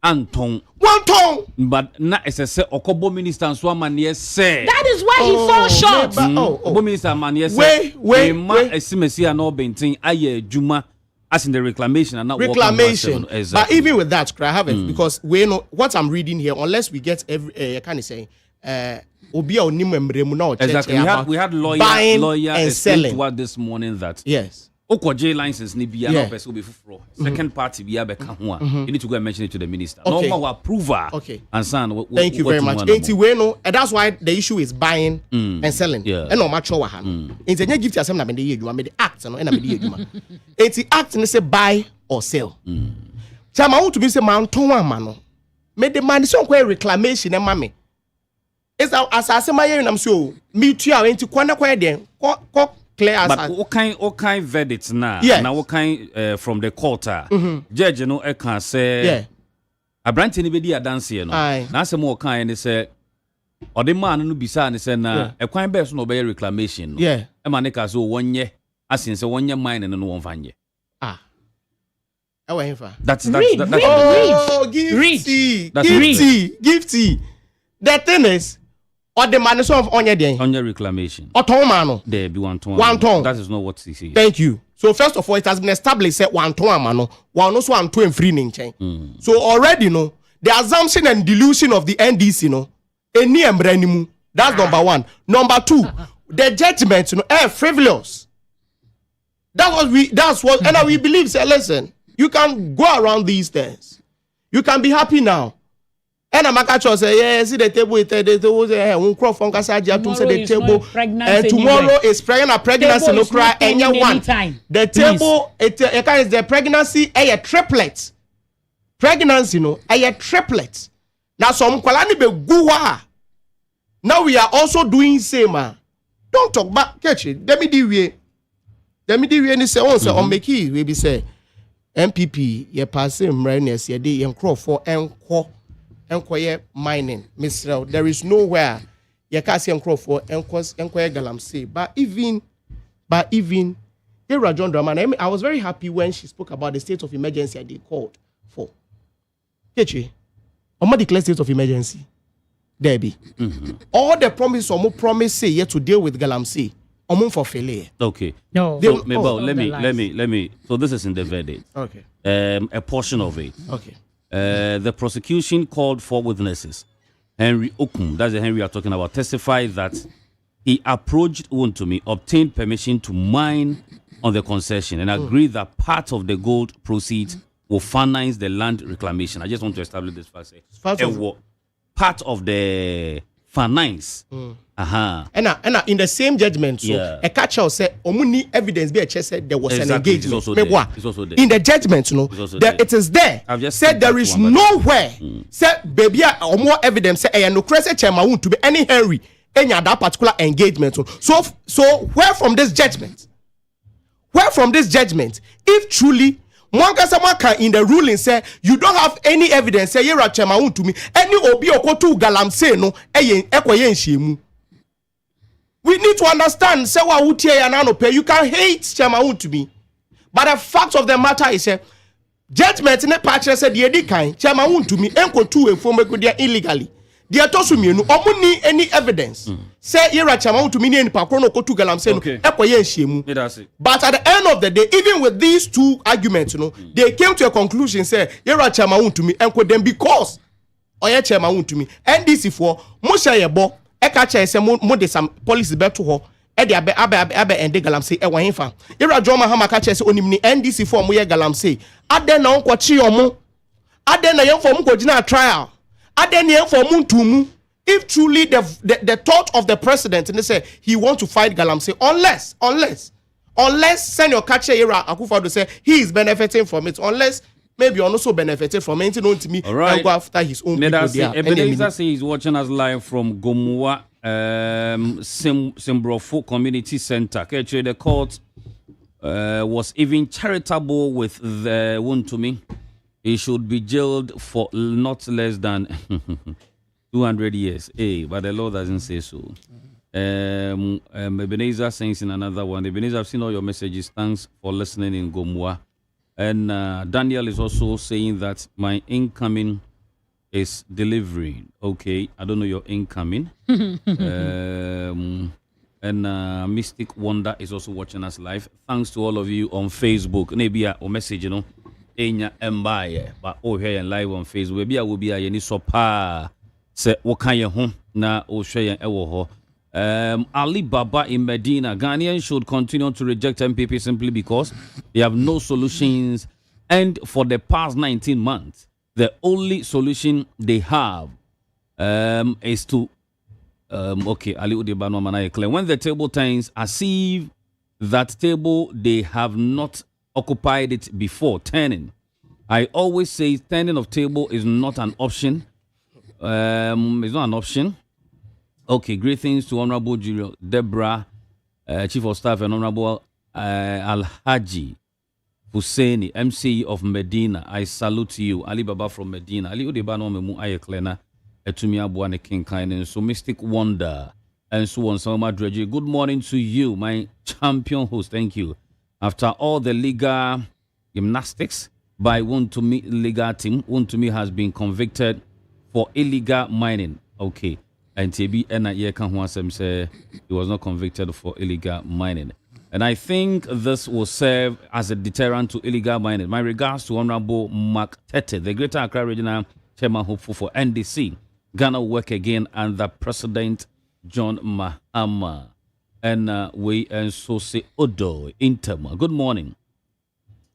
Anton. One tongue. But na say Okobo minister and Swaman yes say. That is why he fall short. Okobo minister man yes say. Wait. Esimesi and all bentin aye juma as in the reclamation and not reclamation. But even with that, I haven't because we know what I'm reading here. Unless we get every, can you say, exactly. We had lawyer and selling to us this morning that yes. Okoje license ni bia no person be fufuro. Second party bia be ka ho a. You need to go and mention it to the minister. Okay. Normal approval. Okay. And son, thank you very much. And that's why the issue is buying and selling. Yeah. And no matter what happen. Enti nya gift asem na me dey adwuma, me dey act no na me dey adwuma. Enti act ni say buy or sell. Chama want to be say man ton ama no. Me dey man so kwa reclamation e ma me. Is asase ma ye nam so me tua enti kwana kwa den. Ko but what kind verdict now? Yes. Now what kind from the court? Judge no I can say. Yeah. A branch anybody a dance here no. Now some more kind say. Or the man no bisa and say na a kind best no be reclamation. Yeah. A man ka so 1 year. As in say 1 year mine and no one fan year. That's read. Oh, gifty. The thing is. Or the man of on your reclamation. Or Tomano. There be one ton. That is not what he says. Thank you. So first of all, it has been established that one ton mano, one also 1 2 and 3 in chain. So already the assumption and delusion of the NDC any embranimu. That's number 1. Number 2, the judgment frivolous. That's what and we believe say listen, you can go around these things. You can be happy now. And I'm a say, yeah, see the table with the crop from Kasaja to say the table. And tomorrow is pregnancy, no cry, anyone. The table, is the pregnancy, a triplet. Pregnancy, a triplet. Now, some Kwalani be guwa. Now we are also doing same. Don't talk back, catch it. Let me do we any say, also, on make it, we be say, MPP, ye pass him right near, ye day, and crop for enquire mining, Mr. There is nowhere you can see for enquire galamsey. But even here, John Dramani, I was very happy when she spoke about the state of emergency they called for. Kakyire, I'm declare state of emergency. There be all the promise say yet to deal with galamsey. For failure. Okay. No. So, let me. So this is in the verdict. Okay. A portion of it. Okay. The prosecution called 4 witnesses. Henry Okum, that's the Henry we are talking about, testified that he approached Wontumi, obtained permission to mine on the concession, and agreed that part of the gold proceeds will finance the land reclamation. I just want to establish this fact. Part of the finance. And in the same judgment, so a catcher said, "Omuni evidence be a chest said there was an engagement." It's also there. In the judgment, it is there. Said there is nowhere. Said baby, or more evidence. Say no crazy chairman to be any Henry any that particular engagement. So where from this judgment? If truly someone can in the ruling say you don't have any evidence, say you're a chairman to me. Any obi okotu galamsey no ekwaye nshemu. We need to understand, say what you can hate Chairman to me, But the fact of the matter is, judgment in a patch said, the Eddie kind, Chairman won't to me, Enco 2 and 4 illegally. The Atosumian, omuni any evidence. Say, Ira Chairman to me in Pacono Kotu Galamsen, but at the end of the day, even with these two arguments, they came to a conclusion, say, Ira Chairman to me, Enco them because Oya Chairman to me, NDC for Mosha Yabo, Ekacha, some some policy better to her. Abe and de galamse e wan fa ira joma ha maka se onimni NDC for mo ye galamse ade na onko chi omo ade na yem for mo ko gina trial ade na yem for mo ntumu if truly the thought of the president and they say he want to fight galamse unless senior catch ira Akufo-Addo say he is benefiting from it unless maybe also benefited from anything on to me and go after his own people there. Ebenezer says he's watching us live from Gomuwa Simbrofo Community Center. Kakyire, the court was even charitable with the one to me. He should be jailed for not less than 200 years. Hey, but the law doesn't say so. Ebenezer saying in another one. Ebenezer, I've seen all your messages. Thanks for listening in Gomuwa. And Daniel is also saying that my incoming is delivery. Okay, I don't know your incoming. And Mystic Wonder is also watching us live. Thanks to all of you on Facebook. Maybe a message, Enya Mbaye, but here live on Facebook. Maybe I will be a yeni sopa. Say what can you home na o share ewo. Ali Baba in Medina, Ghanaians should continue to reject MPP simply because they have no solutions, and for the past 19 months the only solution they have is to okay, Ali Udebano Manai claim when the table turns as if that table they have not occupied it before turning. I always say turning of table is not an option. It's not an option. Okay, greetings to Honorable Julio Deborah, Chief of Staff, and Honorable Al-Haji Husseini, MC of Medina. I salute you. Ali Baba from Medina. Ali Udebano Memu Ayeklena, Etumia Buane King Kainen, so Mystic Wonder, and so on. Sama Dredge. Good morning to you, my champion host. Thank you. After all the legal gymnastics by Wontumi legal team, Wontumi has been convicted for illegal mining. Okay. And TB and say he was not convicted for illegal mining. And I think this will serve as a deterrent to illegal mining. My regards to Honorable Mark Tete, the Greater Accra Regional Chairman hopeful for NDC. Ghana will work again under President John Mahama. And we and so say Odo Interma. Good morning.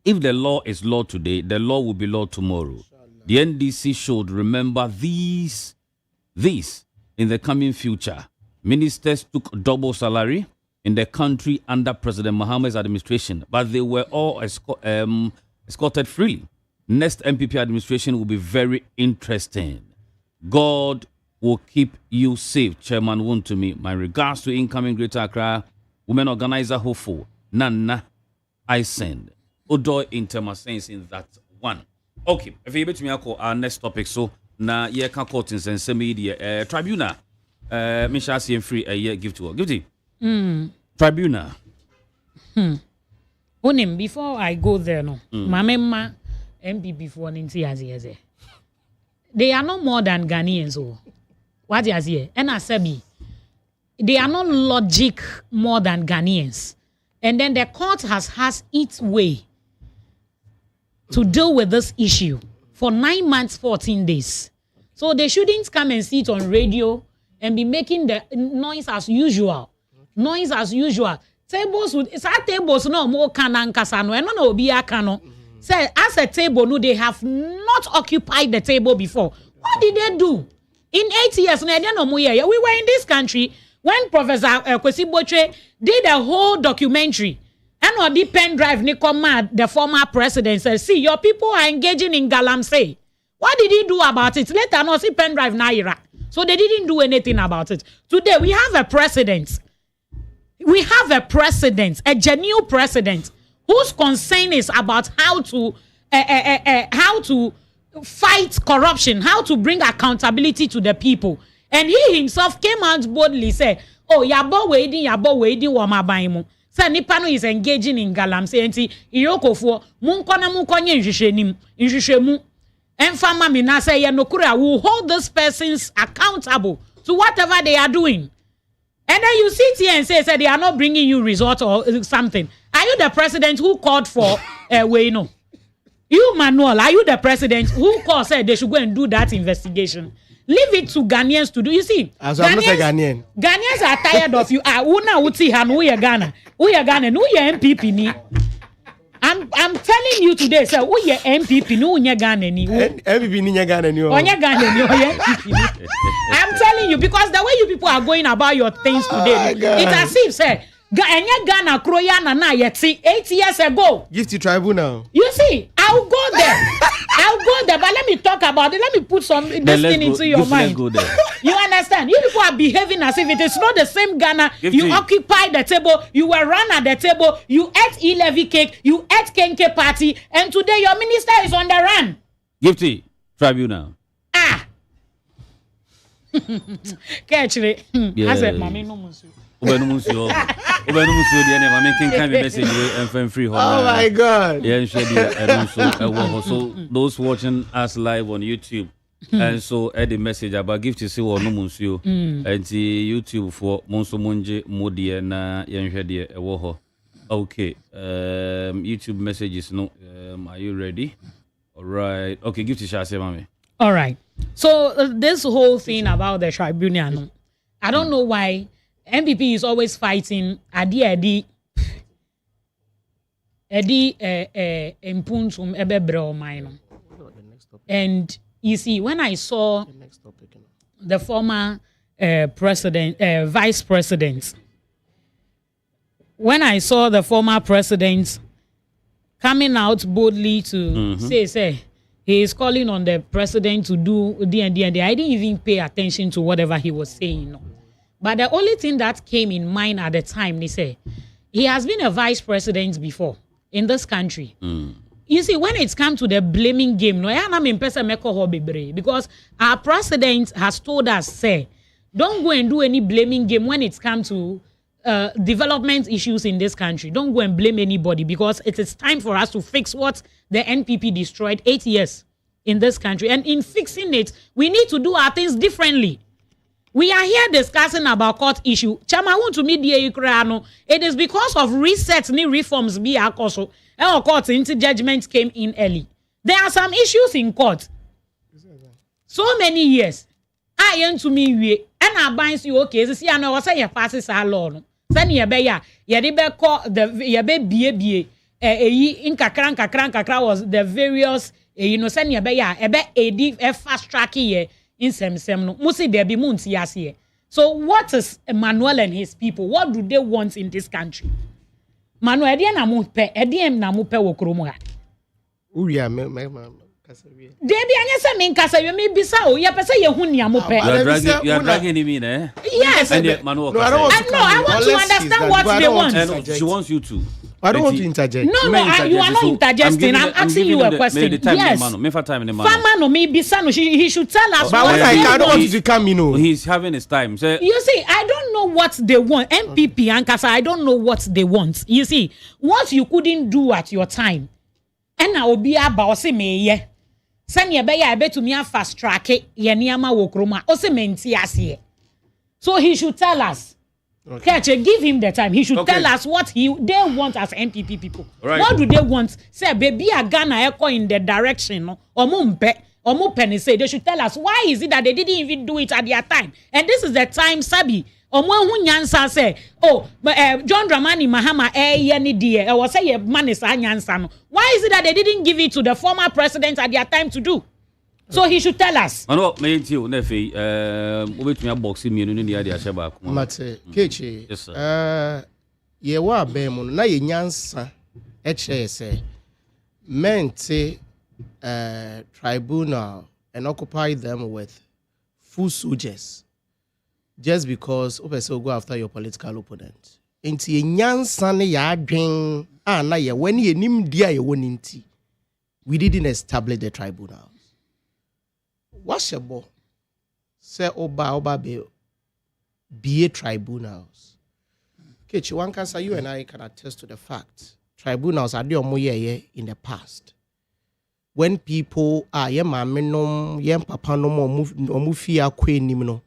If the law is law today, the law will be law tomorrow. The NDC should remember these in the coming future. Ministers took double salary in the country under President Mahama's administration, but they were all escorted freely. Next MPP administration will be very interesting. God will keep you safe, Chairman Wontumi. My regards to incoming Greater Accra Women Organizer hopeful Nana I send. Odo Interma in that one. Okay, if you bet me our next topic, so na ye can court in some media tribunal. Misha CM free a year give to her. Give it. Tribunal. Unim, before I go there, no. Mamema MP before Ninti. They are no more than Ghanaians. Oh. What is here? And I said, they are not logic more than Ghanaians. And then the court has its way to deal with this issue for 9 months, 14 days. So they shouldn't come and sit on radio and be making the noise as usual. Noise as usual. Tables with tables no more canon casano and no be a cano. Say as a table, no, they have not occupied the table before. What did they do? In 8 years, we were in this country when Professor Kwesi Botre did a whole documentary. And on the pen drive, Nikoma, the former president, said, see, your people are engaging in Galamsey. What did he do about it? Later, no, see pen drive Naira. So they didn't do anything about it. Today, we have a president. We have a president, a genuine president, whose concern is about how to fight corruption, how to bring accountability to the people. And he himself came out boldly, said, oh, yabo waiting, wama baimu. Say nipa no is engaging in galamsey enti iyokofo munko na munko nye nhwehwemu enfama me na say ye nokura will hold this persons accountable to whatever they are doing. And then you sit here and say they are not bringing you results or something. Are you the president who called for no? You, Manuel, are you the president who called said they should go and do that investigation? Leave it to Ghanaians to do. You see, as I'm not a Ghanaian. Ghanaians are tired of you. Una uti han uya Ghana, uya MPP ni. I'm telling you today, sir, uya MPP ni uya Ghana ni. MPP ni uya Ghana ni. Uya Ghana ni uya MPP ni. I'm telling you because the way you people are going about your things today, it's as if say. Ghana Kroyana na yeti 8 years ago. Give to tribunal. You see, I'll go there, but let me talk about it. Let me put some this thing into your mind. You understand? You people are behaving as if it is not the same Ghana. You occupy the table, you were run at the table, you ate E-levy cake, you ate Kenke party, and today your minister is on the run. Gifty tribunal. Catch it. I said, Mommy, no musu. Oh my God. Yeah, so those watching us live on YouTube. And so the message about gift to see what no monsieur and the YouTube for Monso Monje Modi na Yanshadi Ewoho. Okay. YouTube messages no are you ready? All right. Okay, gift to share mommy. All right. So this whole thing about the tribunal, I don't know why MPP is always fighting Adi impuntum ebebre minor. And you see, when I saw the former vice president, when I saw the former president coming out boldly to say he is calling on the president to do D&D, I didn't even pay attention to whatever he was saying. No. But the only thing that came in mind at the time, they say, he has been a vice president before in this country. You see, when it's come to the blaming game, because our president has told us, say, don't go and do any blaming game when it's come to development issues in this country. Don't go and blame anybody because it is time for us to fix what the NPP destroyed 8 years in this country. And in fixing it, we need to do our things differently. We are here discussing about court issue. Chama want to meet the Ukraino. It is because of resets ni reforms be also. Our court into judgments came in early. There are some issues in court. So many years. I am to me we and I binds you okay. See, I know what say your passes are law. Send ye be ya. Ye de be call the ye be in kakran was the various send ye be ya. Ebe fast track ye. In sem no musi there be Montie here. So what is Emmanuel and his people? What do they want in this country? Manuel edi na mu pe wo kromo ha. Uria me kasawie. Debi anya se me kasawie me bisa o ye pese ye hu nia mo pe. You are dragging him in Yes. And Manuel. No, I want to understand what they want. And she wants you to. I don't want to interject. No, you are not interjecting. I'm asking you a question. Yes. He should tell us what they want. I don't want to come, He's having his time. So, you see, I don't know what they want. MPP and Kasa, I don't know what they want. You see, what you couldn't do at your time. And I will be about me, send your bay, I bet to me a fast track it, Yaniama Wokroma, also mentias. So he should tell us. Okay. Give him the time. He should tell us what they want as MPP people. Right. What do they want? Say, baby, a Ghana echo in the direction. Or penny say they should tell us why is it that they didn't even do it at their time. And this is the time, Sabi. Nyansa say, John Dramani Mahama yani die. Or say man is nyansa. Why is it that they didn't give it to the former president at their time to do? So he should tell us. I know, me too. Nefi, wait me a boxing me no ni ade ahye ba ko. Mate, Kechi. Yes sir. Ye wa be mu na ye nyansa e che say mente tribunal and occupy them with full soldiers just because opese go after your political opponent. Enti ye nyansa ne ya adwen na ye wani enim dia ye woni nti. We didn't establish the tribunal. What's your boy? Say oba be tribunals. Chiwankasa, you and I can attest to the fact tribunals are the omoye in the past. When people are papa no omufia kwenimno,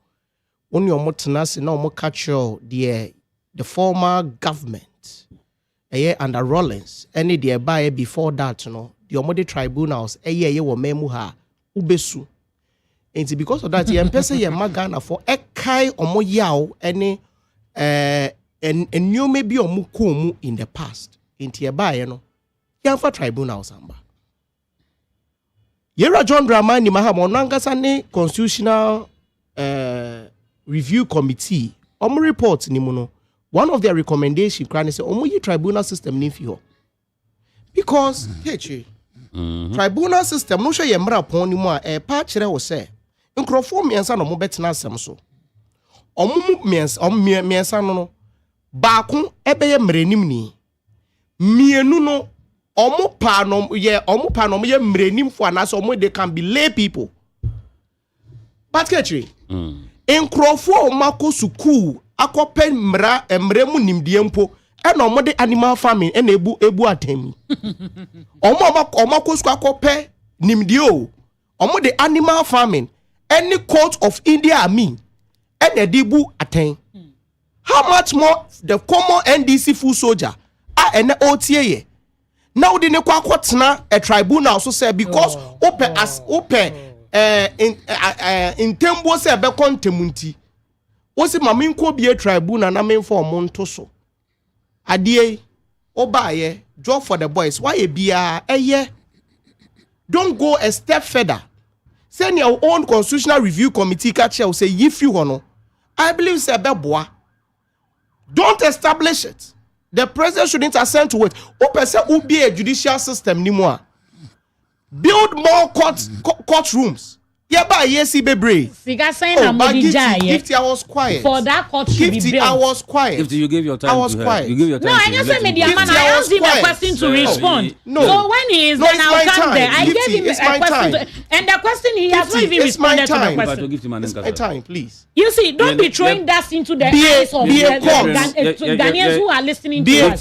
only omotenase na omokacho the former government under Rollins, any the by before that, the omode tribunals wo memu ha ubesu. And because of that, the empesa ye magana for ekai omo yaw any and you may be omukumu in the past. Into your buy, for tribunals amba. Yera John Dramani Mahamo Nangasane Constitutional Review Committee. Report nimuno. One of their recommendations can say omuyi tribunal system nifio. Because tribunal system no share yemra pon nimu a patchere wo say nkrofo miensa no mo betina asem so. Omumu miensa no Baku ebeye mrenim ni mienu no omo panom ye mrenim fo anase omo they can be lay people but ketri enkrofo mako suku akopen mremu nimdie mpo e na omo de animal farming e na ebu atem omo ko suku akope nimdie o omo de animal farming any court of India mean e na dibu atem. How much more the common NDC full soldier and OTA? Now the nekwa a tribunal so say because open in tembo say be kontemunti. Osi mamin ko be tribunal na men for monto so. Adie obaye job for the boys. Why bia don't go a step further. Send your own constitutional review committee catch say if you hono. I believe say be boa. Don't establish it. The president shouldn't assent to it. Who be a judicial system anymore. Build more courtrooms. Yeah, but yes, Bebre. Gifty, I was quiet. For that court should be built. I was quiet. Gifty, you gave your time. I was quiet. You give your time. No, I just said media man. I asked him a question to respond. No. So when he is then I'll come there. I gave him a question, and the question he has not even responded to the question. It's my time, please. You see, don't be throwing that into the eyes of Ghanaians who are listening to us.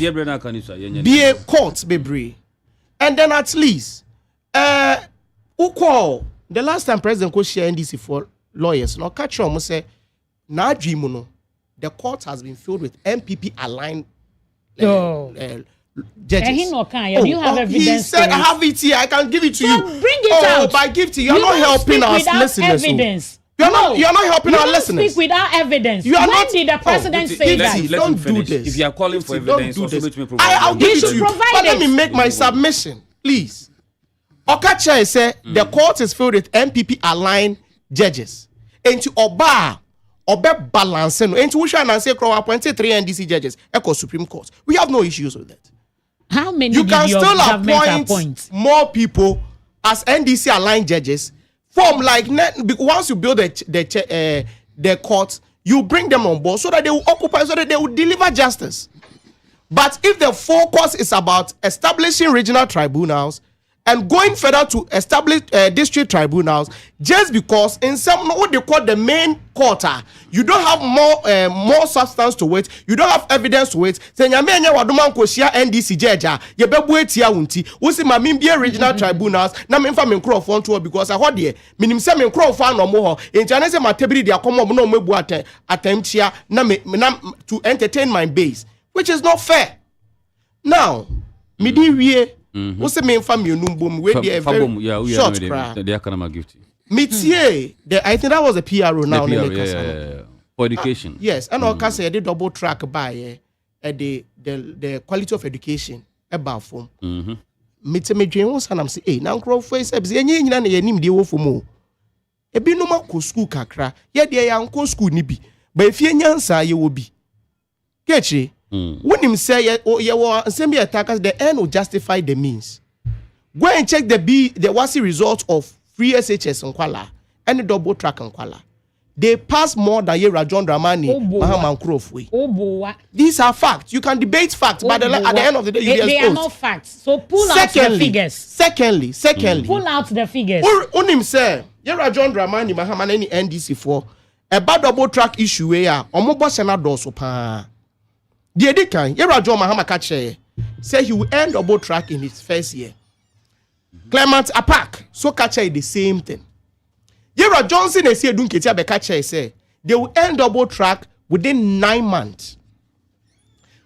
Be a court, Bebre, and then at least, the last time President Ko share NDC for lawyers, no catch on say, na dreamuno, the court has been filled with MPP aligned judges. Do you have evidence? He said, I have it here. I can give it to you. Bring it out. By gift, you're not helping us listeners. Evidence. You're not helping our listeners. Speak without evidence. You are when not, did the president say that? Don't do this. If you are calling for evidence, also let me provide. I'll give it to you. But let me make my submission, please. Okacha say the court is filled with MPP aligned judges. Enti obe balance no. Enti we shall say crow appointed 3 NDC judges echo Supreme Court. We have no issues with that. How many you can still appoint more people as NDC aligned judges. Form like once you build the court, you bring them on board so that they will occupy, so that they will deliver justice. But if the focus is about establishing regional tribunals and going further to establish district tribunals, just because in some what they call the main court, you don't have more substance to it, you don't have evidence to it. Say nyame waduman ko shia NDC jeja ye bebu etia unti wo se ma min bia regional tribunals na me mfa me nkrofo nto because I de minim se me nkrofo no mo ho entiane se matebiri dia komo no mebu atamtia na to entertain my base, which is not fair. Now me di wie wo se me mfa me numbom we dey very short cry. They can give to you. Metie, I think that was a PRO now. For education. Yes, and all say they double track by the quality of education about form. Mete me dream once and I'm say, hey, now crowd face ebs enye nyina na yanim de wo fomo. Ebi no ma ko school kakra, ye de ya nko school ni bi. Ba efie nyansa ye wo bi. Kechi, when him say ye wo nsem be attack the end will justify the means. Go and check the WASI result of free SHS Nkwala and the double track Nkwala. They pass more than Yera John Dramani, Mahaman Crowfway. These are facts. You can debate facts, but at the end of the day, they are not facts. So pull out the figures. Secondly, pull out the figures. Unim say Yera John Dramani, Mahaman any NDC for a bad double track issue where Omobo Sena doso pa. The Edikan, Yera John Mahama Kache, say he will end double track in his first year. Clement Apak, so Kache the same thing. Yera Johnson is here doing Ketia Bekache say they will end double track within 9 months.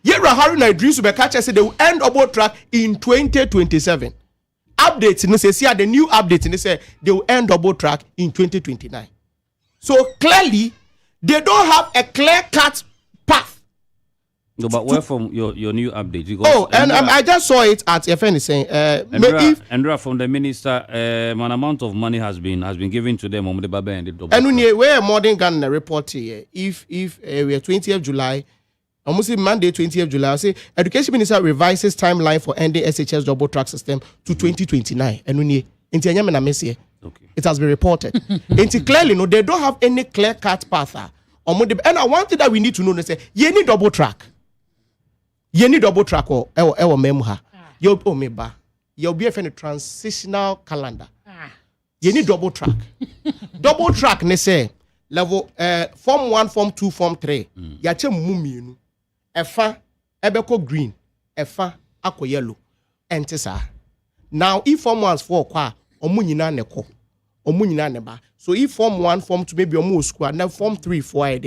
Yera Haruna Idris Bekache said they will end double track in 2027. Updates, you know, say the new update, and they say they will end double track in 2029. So clearly, they don't have a clear-cut path. No, but where from your new update? I just saw it at FN saying, Andra from the minister, an amount of money has been given to them on the Baba and the double. And we're modern Ghana report here. If we are 20th July, almost Monday 20th July, I say Education Minister revises timeline for ending SHS double track system to 2029. And we it has been reported. And clearly, no, they don't have any clear-cut path. And one thing that we need to know is that you need double track. You need double track or memoha. You'll be a transitional calendar. You need double track. Double track, ne say level form 1, form 2, form 3. Yache muminu. Efa ebeko green. Efa ako yellow. Entesa. Now if form 1 is 4 kwa omunyina neko. Omunyina neba. So if form 1, form 2 maybe omu squad, now form 3, 4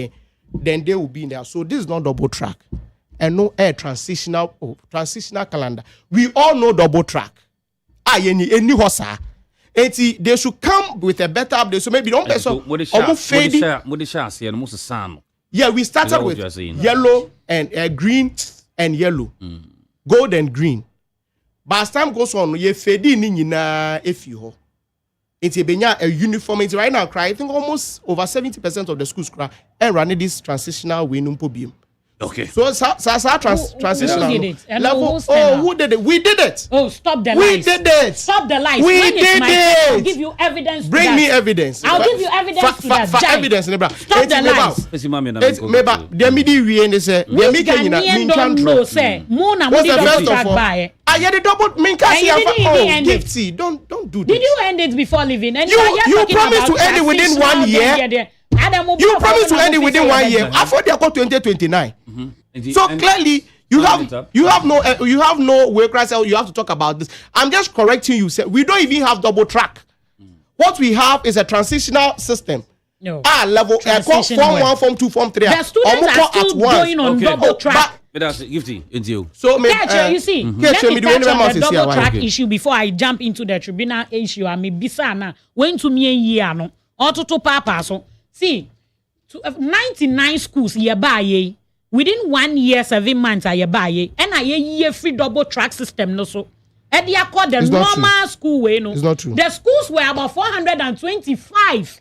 then they will be in there. So this is not double track. And no transitional calendar. We all know double track. Any hosa. They should come with a better update. So maybe don't person. Yeah, we started with yellow and green and yellow, gold and green. But as time goes on, you fade in if you ho. It's a uniform. It's right now. I think almost over 70% of the schools and running this transitional winning podium. Okay. So transitional level. Who did it? We did it. Oh, stop the lies. We did it. Stop the lies. We did it. I'll give you evidence. Bring me evidence. I'll give you evidence to that. For evidence, stop the lies. The media we say. Which Ghanaian don't know say. Mona mudi double track by. I had a double. Gifty. Don't do this. Did you end it before leaving? And you promised to end it within 1 year. You promised to end it within 1 year. I thought they are called 2029. So clearly, you have no way cry. You have to talk about this. I'm just correcting you. We don't even have double track. What we have is a transitional system. No. Level form 1, form 2, form 3. The students are still going on double track. But that's Gifty, it's you. So you see, let me touch on the double track issue before I jump into the tribunal issue. I may be sana when to me a year no or to papa so. See, 99 schools ye buy within 1 year, 7 months I buy and I year free double track system no so. And they are called the normal school way no. It's not true. The schools were about 425.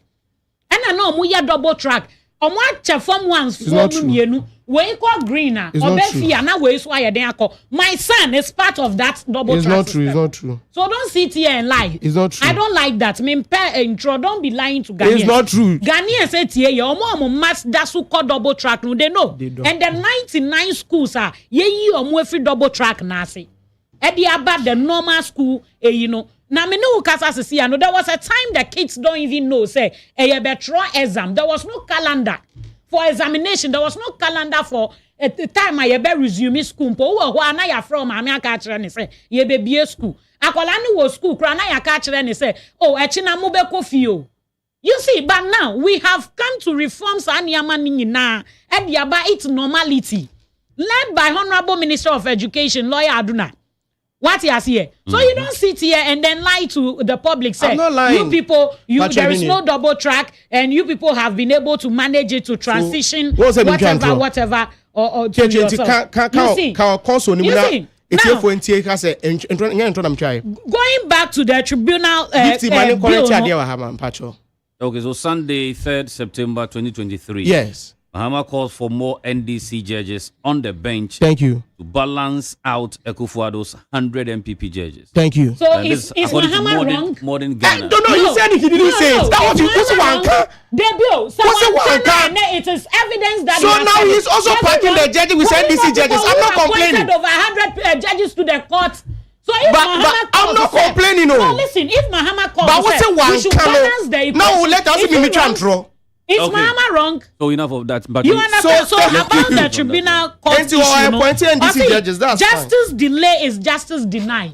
And I know we double track. On what form ones form you we call greener or Beffy and now so I call my son is part of that double track. It's not true. So don't sit here and lie. It's not true. I don't like that. Intro, don't be lying to Ghanaians. It's not true. Ghanaians say here your mom must that's who call double track. No, they know. And the 99 schools are ye or free double track nasi. Eddie about the normal school, you know. Now me know Kasa see, there was a time the kids don't even know say a better exam. There was no calendar for examination. There was no calendar for at the time I be resume school. Po who na ya from Amia catcher and say ye be school. Akolani was school. Krana ya catcher and say oh echina mo be kofio. You see, but now we have come to reform Sanyamani na and yaba its normality, led by Honorable Minister of Education, Lawyer Aduna. What he has here. So you don't sit here and then lie to the public. Say, I'm not lying. You people, there is no double track, and you people have been able to manage it to transition, so, whatever, or to yourself. You see, going back to the tribunal bill. Okay, so Sunday, 3rd September 2023. Yes. Mahama calls for more NDC judges on the bench. Thank you. To balance out Akufo-Addo's 100 MPP judges. Thank you. So is Mahama wrong? Modern Ghana. No, you said he didn't say it. That was one. It is evidence that. So now he's also packing the judges with NDC judges. I'm not complaining. Over 100 judges to the court. So if I'm not complaining. No, listen. If Mahama calls, but what's a one? we should balance the. Now let us be control. Is Mama wrong? So enough of that. But You understand? So about the tribunal court issue, justice delay is justice denied.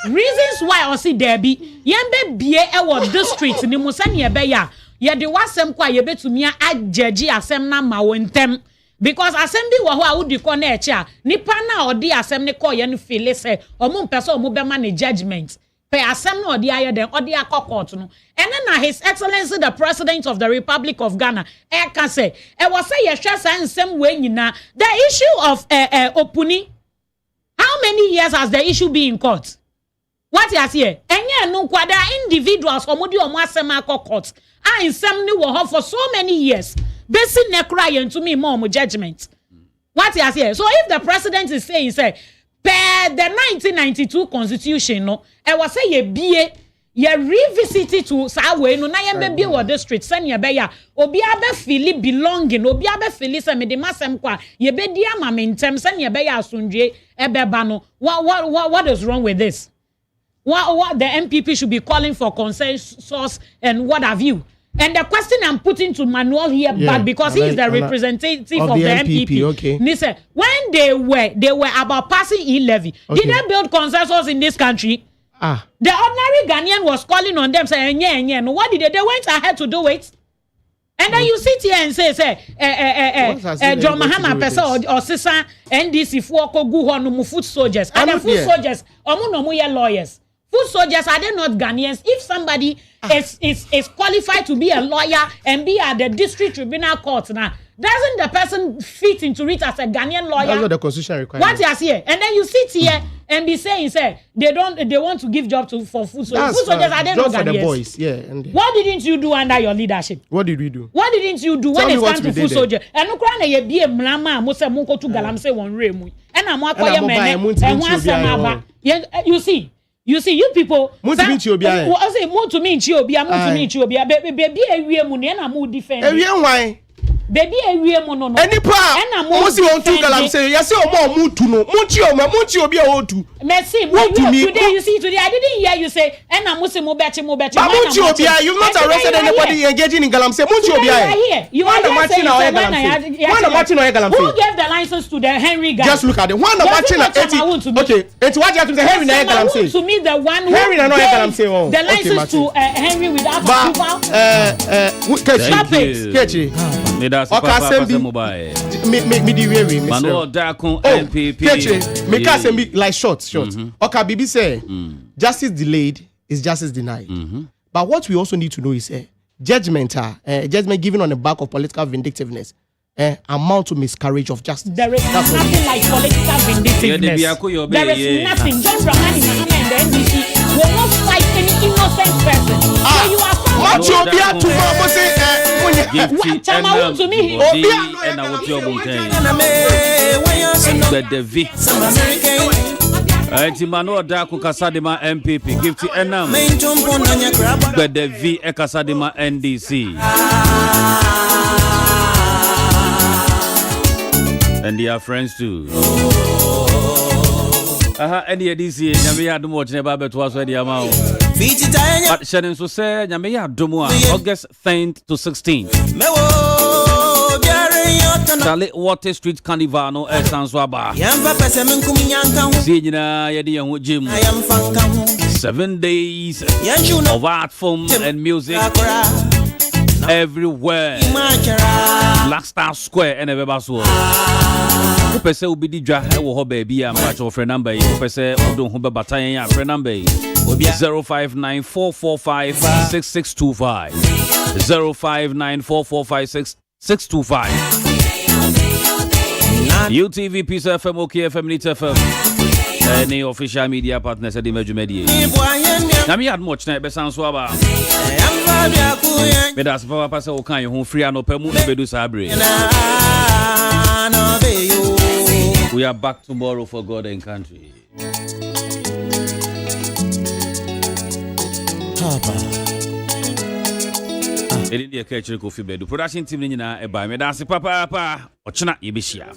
Reasons why I see Debbie, yembe bie ewo district ni musani ebeya. Ye de wasem kwa ye betumi a judge asem na ma wontem. Because asem bi wo ho a wodi ko na eche a nipa na odi asem ne ko ye no feel say omo mpese omo be ma ne judgment. Pe asem na odi aye den odi akokot no. And then His Excellency the President of the Republic of Ghana e can say e was say ye hwe san nsem we nyina the issue of Opuni. How many years has the issue been in court? What you say? Enye no kwada individuals omodi omo asem akokot. Ah nsem ni wo ho for so many years. Basi ne cry into me more judgment. What you say? So if the president is saying say per the 1992 constitution no e was say ye bie ye revisit it to sawe no na ye be wo district send ye be ya obi abe feel belonging obi abe feel say me de masem kwa ye be di ama me ntem send ye be ya asundwe e be ba no what is wrong with this? What the MPP should be calling for consensus and what have you? And the question I'm putting to Manuel here, but because he is the representative of the MPP. Okay. Listen, when they were about passing e-levy, did they build consensus in this country? The ordinary Ghanaian was calling on them saying, yeah. No, what did they? They went ahead to do it. And then you sit here and say, John Mahama Pesa or Sisa NDC Fuoko Guho no foot soldiers. And the foot soldiers, no lawyers. Food soldiers are they not Ghanaians? If somebody is qualified to be a lawyer and be at the district tribunal court now, doesn't the person fit into it as a Ghanaian lawyer? That's what the constitution requires. What you here? And then you sit here and be saying, they want to give job for food soldiers. Food soldiers are they not Ghanaians? For the boys, yeah. What didn't you do under your leadership? What did we do? What didn't you do when it comes to food soldiers? And no crane ye be a mlama mo se munko tu galamse won remu. And I'm akoye mene and one sama. You see, you people. Baby, a we no. Any pa. Most you to galam say yes or more mutu no. Montie obi a otu. Merci. Today you see today I didn't hear you say and I'm Muslim mobechi. Montie obi you've not arrested anybody engaging in galam say Montie obi here. You are matching our galam say. One matching our galam say. Who gave the license to the Henry guy? Just look at it. One matching okay. It's what you have to say Henry na galam say. To me the one who Henry na no galam say the license to Henry without approval. Kechi. Manuel Dakun MPP. Make us like short. Okay, Bibi say justice delayed is justice denied. But what we also need to know is judgment given on the back of political vindictiveness amount to miscarriage of justice. There is nothing like political vindictiveness. There is nothing. John Dramani Mahama and the NDC will not fight any innocent person. So you are to me. Manuel Daku Kasadima MPP Gift Enam Bedevi Kasadima NDC and they are friends too. Any DC Nyame Adumo Chineba Betwa so the amount. But Shannon so say Nyame Adumo August 10th to 16th. Charlie Water Street Carnival no Sanswaba. Senior Yadi Jim. 7 days of art form and music everywhere. Black Star Square and Everbasso. Who per se will be the draft or baby and match of friend number. Who per se don't have a battalion friend number 05944566625 05944566625 UTV Peace FM OKFM Lit FM any official media partners at the major media. Now me had much night be sound so about. But that's for pass o kan you free and open mu bedu sabre. We are back tomorrow for God and country. Eri the Kakyire Kofi Badu production team ni nyina e ba me dance papa ochina ye be shia.